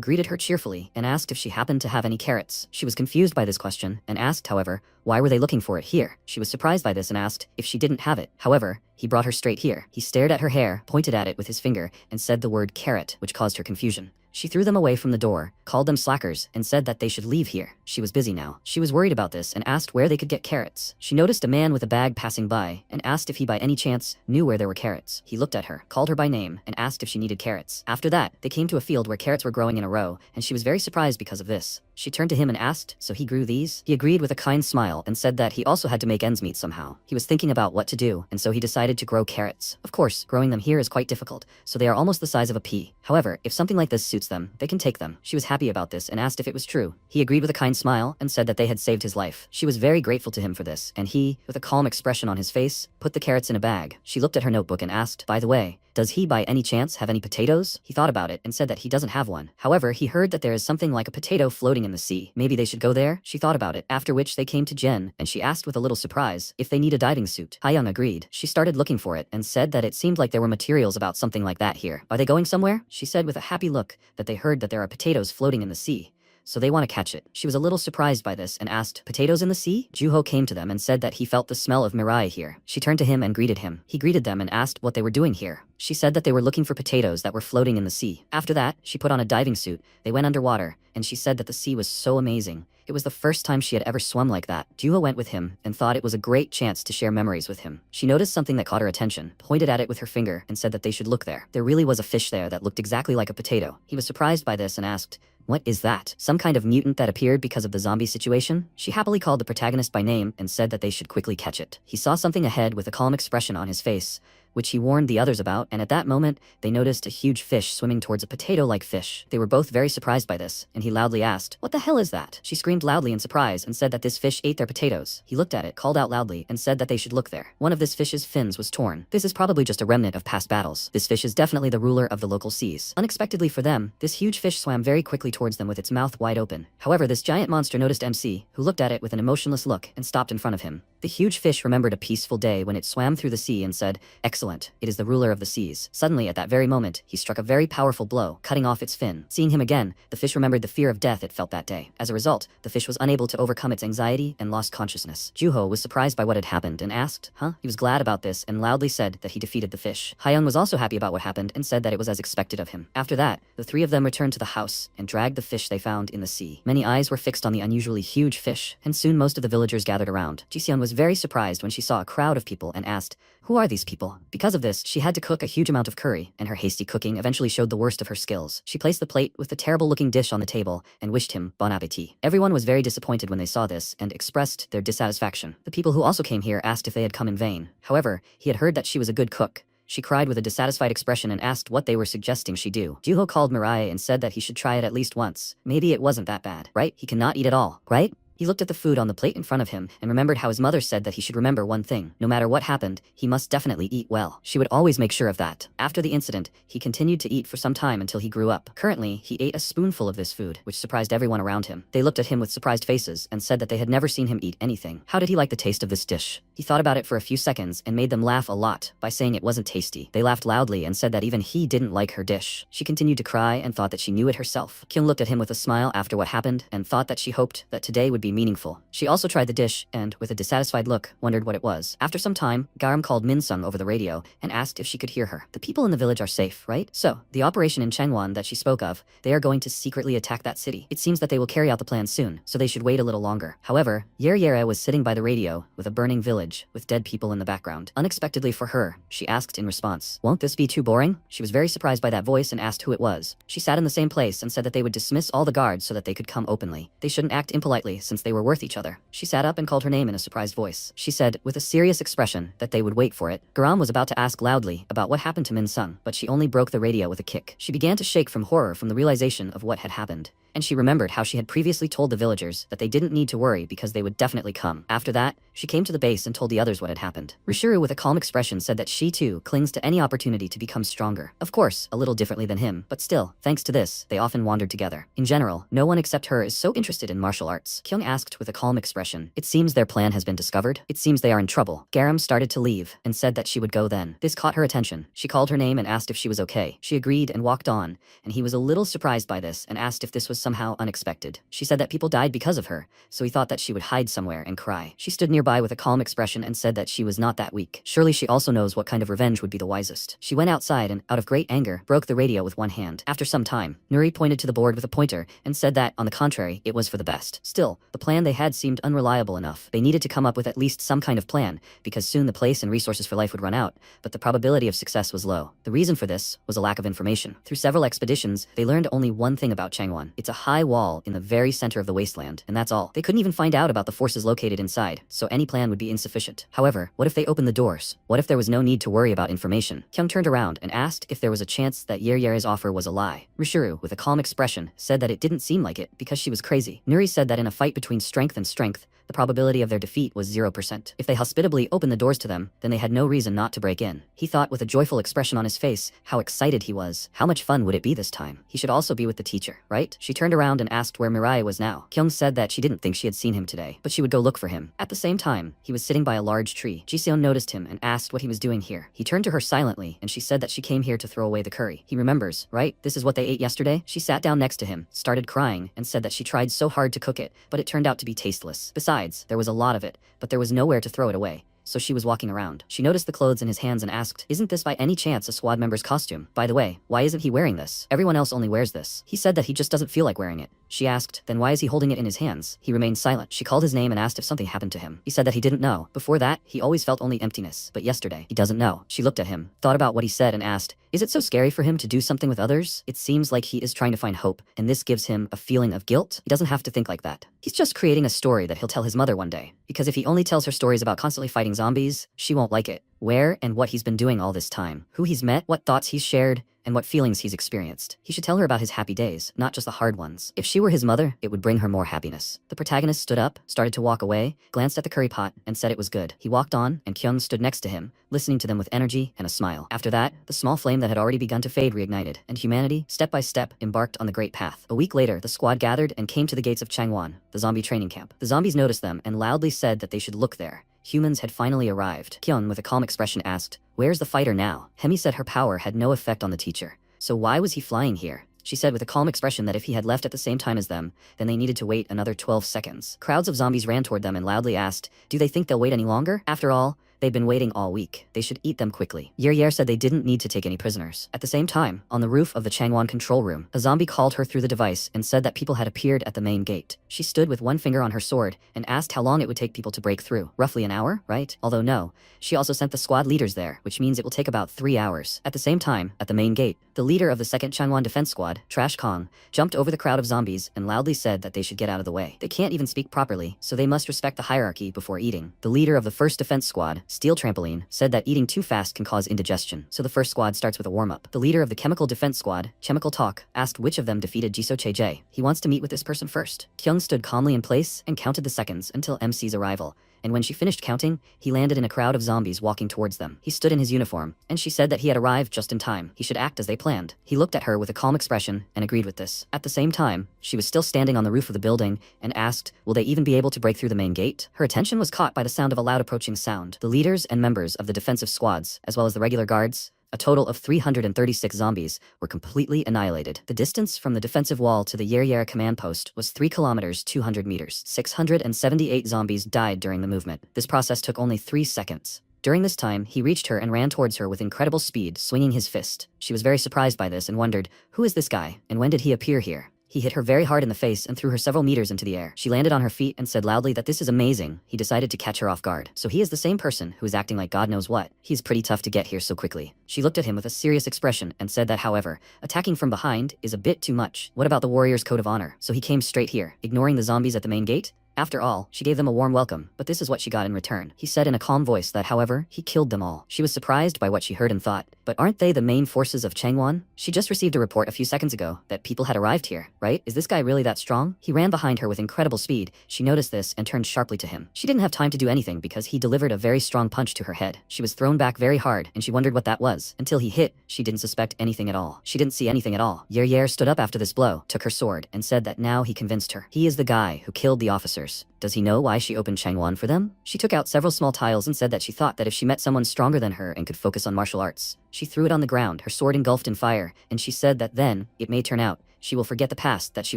greeted her cheerfully and and asked if she happened to have any carrots. She was confused by this question and asked, however, why were they looking for it here? She was surprised by this and asked if she didn't have it. However, he brought her straight here. He stared at her hair, pointed at it with his finger, and said the word carrot, which caused her confusion. She threw them away from the door, called them slackers, and said that they should leave here. She was busy now. She was worried about this and asked where they could get carrots. She noticed a man with a bag passing by and asked if he by any chance knew where there were carrots. He looked at her, called her by name, and asked if she needed carrots. After that, they came to a field where carrots were growing in a row, and she was very surprised because of this. She turned to him and asked, so he grew these? He agreed with a kind smile and said that he also had to make ends meet somehow. He was thinking about what to do, and so he decided to grow carrots. Of course, growing them here is quite difficult, so they are almost the size of a pea. However, if something like this suits them, they can take them. She was happy about this and asked if it was true. He agreed with a kind smile and said that they had saved his life. She was very grateful to him for this, and he, with a calm expression on his face, put the carrots in a bag. She looked at her notebook and asked, by the way, does he by any chance have any potatoes? He thought about it and said that he doesn't have one. However, he heard that there is something like a potato floating in the sea. Maybe they should go there? She thought about it, after which they came to Jen, and she asked with a little surprise if they need a diving suit. Hyung agreed. She started looking for it and said that it seemed like there were materials about something like that here. Are they going somewhere? She said with a happy look that they heard that there are potatoes floating in the sea, so they want to catch it. She was a little surprised by this and asked, potatoes in the sea? Juho came to them and said that he felt the smell of Mariah here. She turned to him and greeted him. He greeted them and asked what they were doing here. She said that they were looking for potatoes that were floating in the sea. After that, she put on a diving suit. They went underwater, and she said that the sea was so amazing. It was the first time she had ever swum like that. Juho went with him and thought it was a great chance to share memories with him. She noticed something that caught her attention, pointed at it with her finger, and said that they should look there. There really was a fish there that looked exactly like a potato. He was surprised by this and asked, what is that? Some kind of mutant that appeared because of the zombie situation? She happily called the protagonist by name and said that they should quickly catch it. He saw something ahead with a calm expression on his face, which he warned the others about, and at that moment, they noticed a huge fish swimming towards a potato-like fish. They were both very surprised by this, and he loudly asked, what the hell is that? She screamed loudly in surprise and said that this fish ate their potatoes. He looked at it, called out loudly, and said that they should look there. One of this fish's fins was torn. This is probably just a remnant of past battles. This fish is definitely the ruler of the local seas. Unexpectedly for them, this huge fish swam very quickly towards them with its mouth wide open. However, this giant monster noticed MC, who looked at it with an emotionless look, and stopped in front of him. The huge fish remembered a peaceful day when it swam through the sea and said, excellent, it is the ruler of the seas. Suddenly, at that very moment, he struck a very powerful blow, cutting off its fin. Seeing him again, the fish remembered the fear of death it felt that day. As a result, the fish was unable to overcome its anxiety and lost consciousness. Juho was surprised by what had happened and asked, huh? He was glad about this and loudly said that he defeated the fish. Hyung was also happy about what happened and said that it was as expected of him. After that, the three of them returned to the house and dragged the fish they found in the sea. Many eyes were fixed on the unusually huge fish, and soon most of the villagers gathered around. Jiseon was very surprised when she saw a crowd of people and asked, who are these people? Because of this, she had to cook a huge amount of curry, and her hasty cooking eventually showed the worst of her skills. She placed the plate with the terrible-looking dish on the table and wished him bon appétit. Everyone was very disappointed when they saw this and expressed their dissatisfaction. The people who also came here asked if they had come in vain. However, he had heard that she was a good cook. She cried with a dissatisfied expression and asked what they were suggesting she do. Juho called Mariah and said that he should try it at least once. Maybe it wasn't that bad, right? He cannot eat it all, right? He looked at the food on the plate in front of him and remembered how his mother said that he should remember one thing. No matter what happened, he must definitely eat well. She would always make sure of that. After the incident, he continued to eat for some time until he grew up. Currently, he ate a spoonful of this food, which surprised everyone around him. They looked at him with surprised faces and said that they had never seen him eat anything. How did he like the taste of this dish? He thought about it for a few seconds and made them laugh a lot by saying it wasn't tasty. They laughed loudly and said that even he didn't like her dish. She continued to cry and thought that she knew it herself. Kyung looked at him with a smile after what happened and thought that she hoped that today would be meaningful. She also tried the dish and, with a dissatisfied look, wondered what it was. After some time, Garam called Min-sung over the radio and asked if she could hear her. The people in the village are safe, right? So, the operation in Changwon that she spoke of, they are going to secretly attack that city. It seems that they will carry out the plan soon, so they should wait a little longer. However, Yere was sitting by the radio with a burning village with dead people in the background. Unexpectedly for her, she asked in response, won't this be too boring? She was very surprised by that voice and asked who it was. She sat in the same place and said that they would dismiss all the guards so that they could come openly. They shouldn't act impolitely since they were worth each other. She sat up and called her name in a surprised voice. She said, with a serious expression, that they would wait for it. Garam was about to ask loudly about what happened to Min-sung, but she only broke the radio with a kick. She began to shake from horror from the realization of what had happened. And she remembered how she had previously told the villagers that they didn't need to worry because they would definitely come. After that, she came to the base and told the others what had happened. Rishuru with a calm expression said that she too clings to any opportunity to become stronger. Of course, a little differently than him, but still, thanks to this, they often wandered together. In general, no one except her is so interested in martial arts. Kyung asked with a calm expression, it seems their plan has been discovered. It seems they are in trouble. Garam started to leave and said that she would go then. This caught her attention. She called her name and asked if she was okay. She agreed and walked on, and he was a little surprised by this and asked if this was somehow unexpected. She said that people died because of her, so he thought that she would hide somewhere and cry. She stood nearby with a calm expression and said that she was not that weak. Surely she also knows what kind of revenge would be the wisest. She went outside and, out of great anger, broke the radio with one hand. After some time, Nuri pointed to the board with a pointer and said that, on the contrary, it was for the best. Still, the plan they had seemed unreliable enough. They needed to come up with at least some kind of plan, because soon the place and resources for life would run out, but the probability of success was low. The reason for this was a lack of information. Through several expeditions, they learned only one thing about Changan. It's a high wall in the very center of the wasteland, and that's all. They couldn't even find out about the forces located inside, so any plan would be insufficient. However, what if they opened the doors? What if there was no need to worry about information? Kyung turned around and asked if there was a chance that Yeryere's offer was a lie. Rishuru, with a calm expression, said that it didn't seem like it because she was crazy. Nuri said that in a fight between strength and strength, the probability of their defeat was 0%. If they hospitably opened the doors to them, then they had no reason not to break in. He thought with a joyful expression on his face how excited he was. How much fun would it be this time? He should also be with the teacher, right? She turned around and asked where Mariah was now. Kyung said that she didn't think she had seen him today, but she would go look for him. At the same time, he was sitting by a large tree. Jiseon noticed him and asked what he was doing here. He turned to her silently, and she said that she came here to throw away the curry. He remembers, right? This is what they ate yesterday? She sat down next to him, started crying, and said that she tried so hard to cook it, but it turned out to be tasteless. Besides, there was a lot of it, but there was nowhere to throw it away. So she was walking around. She noticed the clothes in his hands and asked, "Isn't this by any chance a squad member's costume? By the way, why isn't he wearing this? Everyone else only wears this." He said that he just doesn't feel like wearing it. She asked, "Then why is he holding it in his hands?" He remained silent. She called his name and asked if something happened to him. He said that he didn't know. Before that, he always felt only emptiness, but yesterday, he doesn't know. She looked at him, thought about what he said and asked, "Is it so scary for him to do something with others? It seems like he is trying to find hope, and this gives him a feeling of guilt." He doesn't have to think like that. He's just creating a story that he'll tell his mother one day. Because if he only tells her stories about constantly fighting zombies, she won't like it. Where and what he's been doing all this time, who he's met, what thoughts he's shared, and what feelings he's experienced. He should tell her about his happy days, not just the hard ones. If she were his mother, it would bring her more happiness. The protagonist stood up, started to walk away, glanced at the curry pot, and said it was good. He walked on, and Kyung stood next to him, listening to them with energy and a smile. After that, the small flame that had already begun to fade reignited, and humanity, step by step, embarked on the great path. A week later, the squad gathered and came to the gates of Changwon, the zombie training camp. The zombies noticed them and loudly said that they should look there. Humans had finally arrived. Kyung, with a calm expression, asked, "Where's the fighter now?" Hemi said her power had no effect on the teacher. So why was he flying here? She said with a calm expression that if he had left at the same time as them, then they needed to wait another 12 seconds. Crowds of zombies ran toward them and loudly asked, "Do they think they'll wait any longer? After all, they'd been waiting all week. They should eat them quickly." Yeryer said they didn't need to take any prisoners. At the same time, on the roof of the Changwon control room, a zombie called her through the device and said that people had appeared at the main gate. She stood with one finger on her sword and asked how long it would take people to break through. Roughly an hour, right? Although no, she also sent the squad leaders there, which means it will take about 3 hours. At the same time, at the main gate, the leader of the second Changwon defense squad, Trash Kong, jumped over the crowd of zombies and loudly said that they should get out of the way. They can't even speak properly, so they must respect the hierarchy before eating. The leader of the first defense squad, Steel Trampoline, said that eating too fast can cause indigestion, so the first squad starts with a warm-up. The leader of the chemical defense squad, Chemical Talk, asked which of them defeated Jisoo Chejae. He wants to meet with this person first. Kyung stood calmly in place and counted the seconds until MC's arrival, and when she finished counting, he landed in a crowd of zombies walking towards them. He stood in his uniform, and she said that he had arrived just in time. He should act as they planned. He looked at her with a calm expression and agreed with this. At the same time, she was still standing on the roof of the building and asked, will they even be able to break through the main gate? Her attention was caught by the sound of a loud approaching sound. The leaders and members of the defensive squads, as well as the regular guards, a total of 336 zombies, were completely annihilated. The distance from the defensive wall to the Yeryer command post was 3 kilometers 200 meters. 678 zombies died during the movement. This process took only 3 seconds. During this time, he reached her and ran towards her with incredible speed, swinging his fist. She was very surprised by this and wondered, who is this guy, and when did he appear here? He hit her very hard in the face and threw her several meters into the air. She landed on her feet and said loudly that this is amazing. He decided to catch her off guard. So he is the same person who is acting like God knows what. He's pretty tough to get here so quickly. She looked at him with a serious expression and said that, however, attacking from behind is a bit too much. What about the warrior's code of honor? So he came straight here, ignoring the zombies at the main gate? After all, she gave them a warm welcome, but this is what she got in return. He said in a calm voice that, however, he killed them all. She was surprised by what she heard and thought, but aren't they the main forces of Changwon? She just received a report a few seconds ago that people had arrived here, right? Is this guy really that strong? He ran behind her with incredible speed. She noticed this and turned sharply to him. She didn't have time to do anything because he delivered a very strong punch to her head. She was thrown back very hard, and she wondered what that was. Until he hit, she didn't suspect anything at all. She didn't see anything at all. Yeryer stood up after this blow, took her sword, and said that now he convinced her. He is the guy who killed the officers. Does he know why she opened Changwon for them? She took out several small tiles and said that she thought that if she met someone stronger than her and could focus on martial arts. She threw it on the ground, her sword engulfed in fire, and she said that then, it may turn out, she will forget the past that she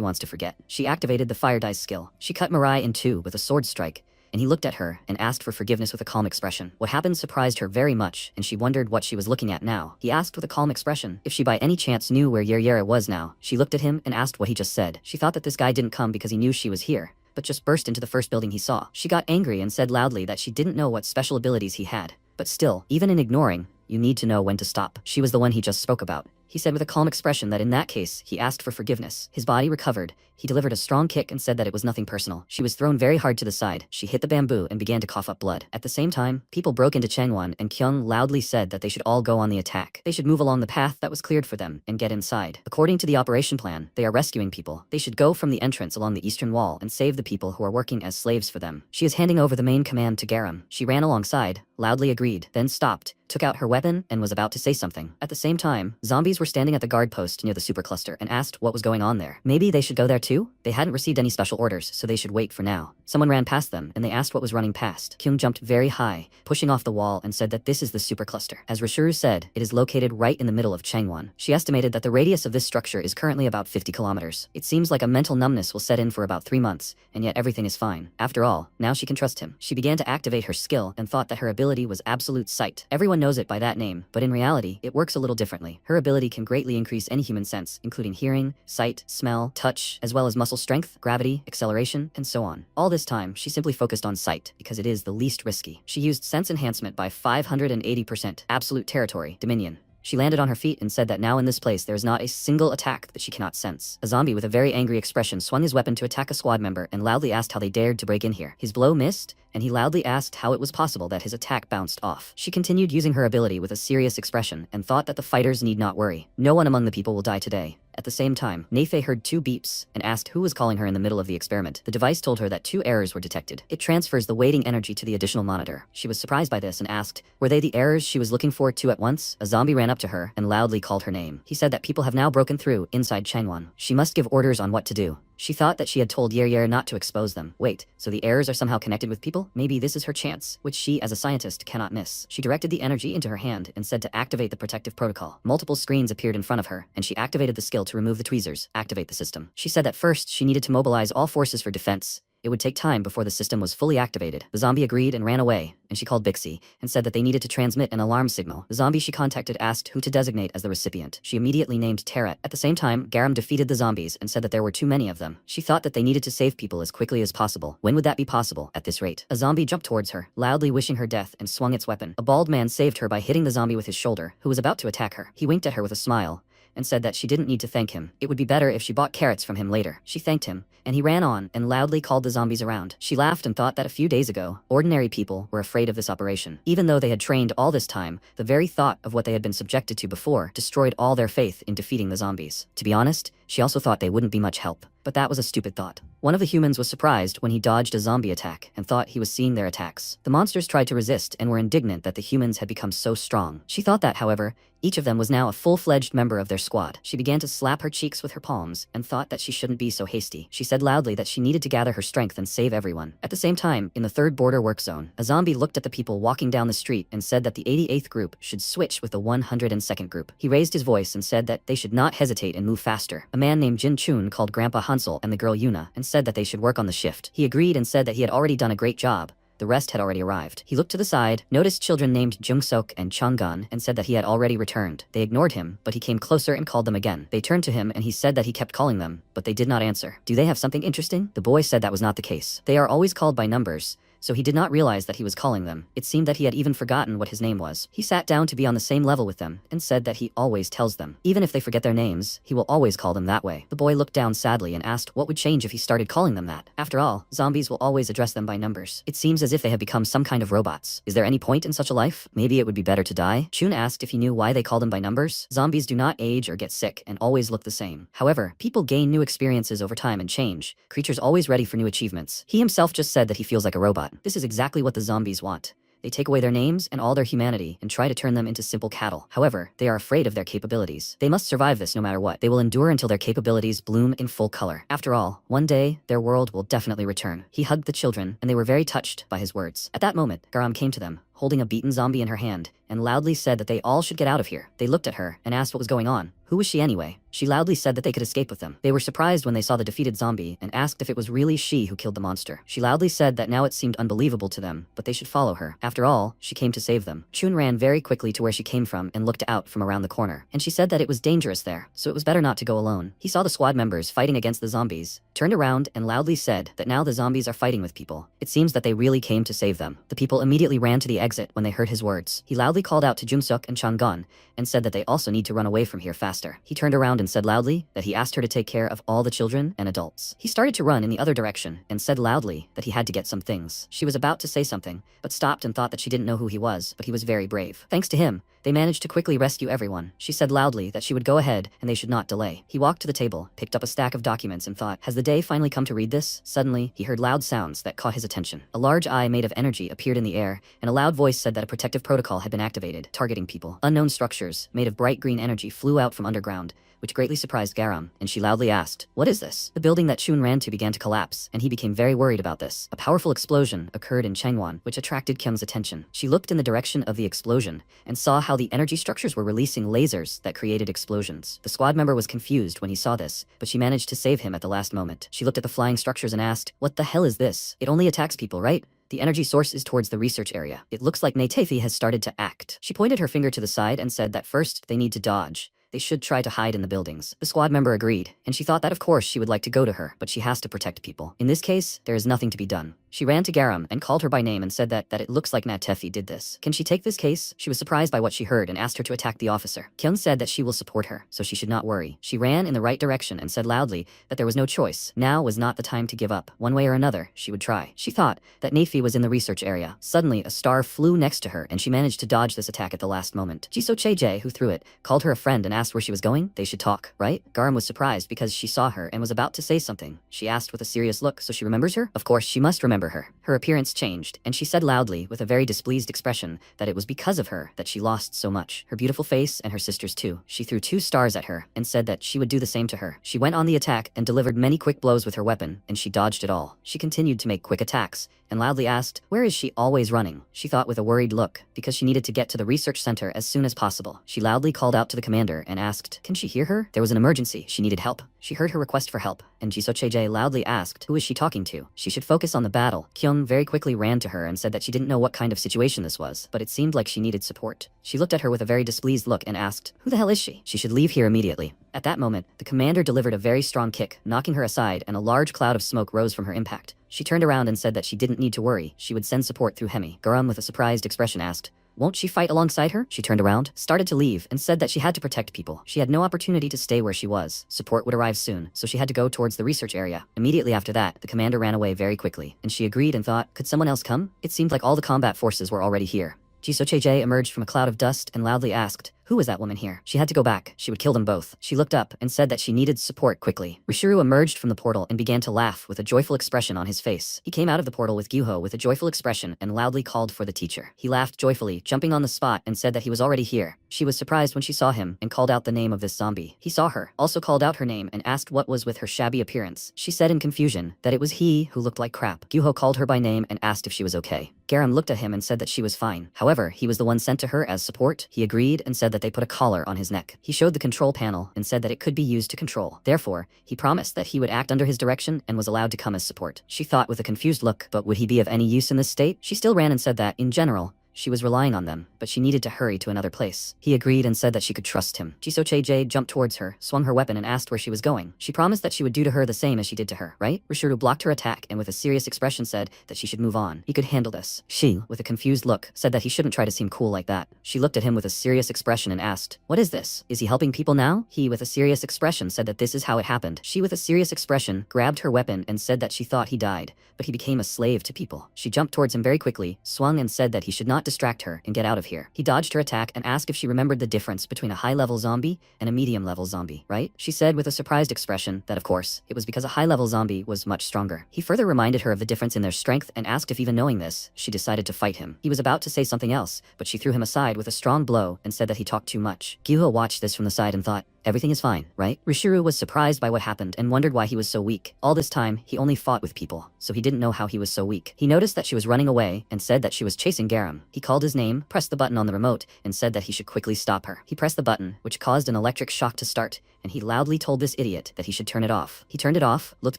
wants to forget. She activated the fire dice skill. She cut Mariah in two with a sword strike, and he looked at her and asked for forgiveness with a calm expression. What happened surprised her very much, and she wondered what she was looking at now. He asked with a calm expression if she by any chance knew where Yera was now. She looked at him and asked what he just said. She thought that this guy didn't come because he knew she was here, but just burst into the first building he saw. She got angry and said loudly that she didn't know what special abilities he had. But still, even in ignoring, you need to know when to stop. She was the one he just spoke about. He said with a calm expression that in that case, he asked for forgiveness. His body recovered. He delivered a strong kick and said that it was nothing personal. She was thrown very hard to the side. She hit the bamboo and began to cough up blood. At the same time, people broke into Changan, and Kyung loudly said that they should all go on the attack. They should move along the path that was cleared for them and get inside. According to the operation plan, they are rescuing people. They should go from the entrance along the eastern wall and save the people who are working as slaves for them. She is handing over the main command to Garam. She ran alongside, loudly agreed, then stopped, took out her weapon, and was about to say something. At the same time, zombies were standing at the guard post near the supercluster and asked what was going on there. Maybe they should go there too? They hadn't received any special orders, so they should wait for now. Someone ran past them, and they asked what was running past. Kyung jumped very high, pushing off the wall, and said that this is the supercluster. As Rashuru said, it is located right in the middle of Changwon. She estimated that the radius of this structure is currently about 50 kilometers. It seems like a mental numbness will set in for about 3 months, and yet everything is fine. After all, now she can trust him. She began to activate her skill and thought that her ability was absolute sight. Everyone knows it by that name, but in reality, it works a little differently. Her ability can greatly increase any human sense, including hearing, sight, smell, touch, as well as muscle strength, gravity, acceleration, and so on. All this time, she simply focused on sight, because it is the least risky. She used sense enhancement by 580%, absolute territory, dominion. She landed on her feet and said that now in this place there is not a single attack that she cannot sense. A zombie with a very angry expression swung his weapon to attack a squad member and loudly asked how they dared to break in here. His blow missed, and he loudly asked how it was possible that his attack bounced off. She continued using her ability with a serious expression and thought that the fighters need not worry. No one among the people will die today. At the same time, Nefe heard 2 beeps and asked who was calling her in the middle of the experiment. The device told her that 2 errors were detected. It transfers the waiting energy to the additional monitor. She was surprised by this and asked, were they the errors she was looking for 2 at once? A zombie ran up to her and loudly called her name. He said that people have now broken through inside Changwon. She must give orders on what to do. She thought that she had told Yer not to expose them. Wait, so the errors are somehow connected with people? Maybe this is her chance, which she as a scientist cannot miss. She directed the energy into her hand and said to activate the protective protocol. Multiple screens appeared in front of her, and she activated the skill to remove the tweezers, activate the system. She said that first she needed to mobilize all forces for defense. It would take time before the system was fully activated. The zombie agreed and ran away, and she called Bixie and said that they needed to transmit an alarm signal. The zombie she contacted asked who to designate as the recipient. She immediately named Terret. At the same time, Garam defeated the zombies and said that there were too many of them. She thought that they needed to save people as quickly as possible. When would that be possible at this rate? A zombie jumped towards her, loudly wishing her death, and swung its weapon. A bald man saved her by hitting the zombie with his shoulder, who was about to attack her. He winked at her with a smile and said that she didn't need to thank him. It would be better if she bought carrots from him later. She thanked him, and he ran on and loudly called the zombies around. She laughed and thought that a few days ago, ordinary people were afraid of this operation. Even though they had trained all this time, the very thought of what they had been subjected to before destroyed all their faith in defeating the zombies. To be honest, she also thought they wouldn't be much help. But that was a stupid thought. One of the humans was surprised when he dodged a zombie attack and thought he was seeing their attacks. The monsters tried to resist and were indignant that the humans had become so strong. She thought that, however, each of them was now a full-fledged member of their squad. She began to slap her cheeks with her palms and thought that she shouldn't be so hasty. She said loudly that she needed to gather her strength and save everyone. At the same time, in the 3rd border work zone, a zombie looked at the people walking down the street and said that the 88th group should switch with the 102nd group. He raised his voice and said that they should not hesitate and move faster. A man named Jin Chun called Grandpa Hansel and the girl Yuna and said that they should work on the shift. He agreed and said that he had already done a great job. The rest had already arrived. He looked to the side, noticed children named Jungsok and Changan, and said that he had already returned. They ignored him, but he came closer and called them again. They turned to him and he said that he kept calling them, but they did not answer. Do they have something interesting? The boy said that was not the case. They are always called by numbers, so he did not realize that he was calling them. It seemed that he had even forgotten what his name was. He sat down to be on the same level with them and said that he always tells them. Even if they forget their names, he will always call them that way. The boy looked down sadly and asked what would change if he started calling them that. After all, zombies will always address them by numbers. It seems as if they have become some kind of robots. Is there any point in such a life? Maybe it would be better to die? Chun asked if he knew why they call them by numbers. Zombies do not age or get sick and always look the same. However, people gain new experiences over time and change. Creatures always ready for new achievements. He himself just said that he feels like a robot. This is exactly what the zombies want. They take away their names and all their humanity and try to turn them into simple cattle. However, they are afraid of their capabilities. They must survive this no matter what. They will endure until their capabilities bloom in full color. After all, one day, their world will definitely return. He hugged the children, and they were very touched by his words. At that moment, Garam came to them, holding a beaten zombie in her hand, and loudly said that they all should get out of here. They looked at her and asked what was going on. Who was she anyway? She loudly said that they could escape with them. They were surprised when they saw the defeated zombie and asked if it was really she who killed the monster. She loudly said that now it seemed unbelievable to them, but they should follow her. After all, she came to save them. Chun ran very quickly to where she came from and looked out from around the corner, and she said that it was dangerous there, so it was better not to go alone. He saw the squad members fighting against the zombies, turned around and loudly said that now the zombies are fighting with people. It seems that they really came to save them. The people immediately ran to the exit when they heard his words. He loudly called out to Jumsuk and Changan and said that they also need to run away from here faster. He turned around and said loudly that he asked her to take care of all the children and adults. He started to run in the other direction and said loudly that he had to get some things. She was about to say something, but stopped and thought that she didn't know who he was, but he was very brave. Thanks to him, they managed to quickly rescue everyone. She said loudly that she would go ahead and they should not delay. He walked to the table, picked up a stack of documents and thought, has the day finally come to read this? Suddenly, he heard loud sounds that caught his attention. A large eye made of energy appeared in the air, and a loud voice said that a protective protocol had been activated, targeting people. Unknown structures, made of bright green energy, flew out from underground, which greatly surprised Garam, and she loudly asked, "What is this?" The building that Chun ran to began to collapse, and he became very worried about this. A powerful explosion occurred in Changwon, which attracted Kyung's attention. She looked in the direction of the explosion, and saw how the energy structures were releasing lasers that created explosions. The squad member was confused when he saw this, but she managed to save him at the last moment. She looked at the flying structures and asked, "What the hell is this? It only attacks people, right? The energy source is towards the research area. It looks like Natefi has started to act." She pointed her finger to the side and said that first they need to dodge. They should try to hide in the buildings. The squad member agreed, and she thought that of course she would like to go to her, but she has to protect people. In this case, there is nothing to be done. She ran to Garam and called her by name and said that it looks like Natefi did this. Can she take this case? She was surprised by what she heard and asked her to attack the officer. Kyung said that she will support her, so she should not worry. She ran in the right direction and said loudly that there was no choice. Now was not the time to give up. One way or another, she would try. She thought that Nafi was in the research area. Suddenly, a star flew next to her and she managed to dodge this attack at the last moment. Jisoo Chae-jae, who threw it, called her a friend and asked where she was going. They should talk, right? Garam was surprised because she saw her and was about to say something. She asked with a serious look, so she remembers her? Of course, she must remember her. Her appearance changed, and she said loudly with a very displeased expression that it was because of her that she lost so much. Her beautiful face and her sister's too. She threw 2 stars at her and said that she would do the same to her. She went on the attack and delivered many quick blows with her weapon, and she dodged it all. She continued to make quick attacks and loudly asked, "Where is she always running?" She thought with a worried look, because she needed to get to the research center as soon as possible. She loudly called out to the commander and asked, "Can she hear her?" There was an emergency. She needed help. She heard her request for help, and Jisoo Chae-jae loudly asked, "Who is she talking to?" She should focus on the battle. Kyung very quickly ran to her and said that she didn't know what kind of situation this was, but it seemed like she needed support. She looked at her with a very displeased look and asked, "Who the hell is she?" She should leave here immediately. At that moment, the commander delivered a very strong kick, knocking her aside, and a large cloud of smoke rose from her impact. She turned around and said that she didn't need to worry. She would send support through Hemi. Garam, with a surprised expression, asked, "Won't she fight alongside her?" She turned around, started to leave, and said that she had to protect people. She had no opportunity to stay where she was. Support would arrive soon, so she had to go towards the research area. Immediately after that, the commander ran away very quickly, and she agreed and thought, could someone else come? It seemed like all the combat forces were already here. Jisoo Chae-jae emerged from a cloud of dust and loudly asked, "Who was that woman here?" She had to go back. She would kill them both. She looked up and said that she needed support quickly. Rishuru emerged from the portal and began to laugh with a joyful expression on his face. He came out of the portal with Gyuho with a joyful expression and loudly called for the teacher. He laughed joyfully, jumping on the spot, and said that he was already here. She was surprised when she saw him and called out the name of this zombie. He saw her, also called out her name and asked what was with her shabby appearance. She said in confusion that it was he who looked like crap. Gyuho called her by name and asked if she was okay. Garam looked at him and said that she was fine. However, he was the one sent to her as support. He agreed and said that they put a collar on his neck. He showed the control panel and said that it could be used to control. Therefore, he promised that he would act under his direction and was allowed to come as support. She thought with a confused look, but would he be of any use in this state? She still ran and said that, in general, she was relying on them, but she needed to hurry to another place. He agreed and said that she could trust him. Jisoo Chae-jae jumped towards her, swung her weapon and asked where she was going. She promised that she would do to her the same as she did to her, right? Rishuru blocked her attack and with a serious expression said that she should move on. He could handle this. She, with a confused look, said that he shouldn't try to seem cool like that. She looked at him with a serious expression and asked, "What is this? Is he helping people now?" He, with a serious expression, said that this is how it happened. She, with a serious expression, grabbed her weapon and said that she thought he died, but he became a slave to people. She jumped towards him very quickly, swung and said that he should not distract her and get out of here. He dodged her attack and asked if she remembered the difference between a high-level zombie and a medium-level zombie, right? She said with a surprised expression that of course, it was because a high-level zombie was much stronger. He further reminded her of the difference in their strength and asked if even knowing this, she decided to fight him. He was about to say something else, but she threw him aside with a strong blow and said that he talked too much. Gyuho watched this from the side and thought, everything is fine, right? Rishuru was surprised by what happened and wondered why he was so weak. All this time, he only fought with people, so he didn't know how he was so weak. He noticed that she was running away and said that she was chasing Garam. He called his name, pressed the button on the remote, and said that he should quickly stop her. He pressed the button, which caused an electric shock to start, and he loudly told this idiot that he should turn it off. He turned it off, looked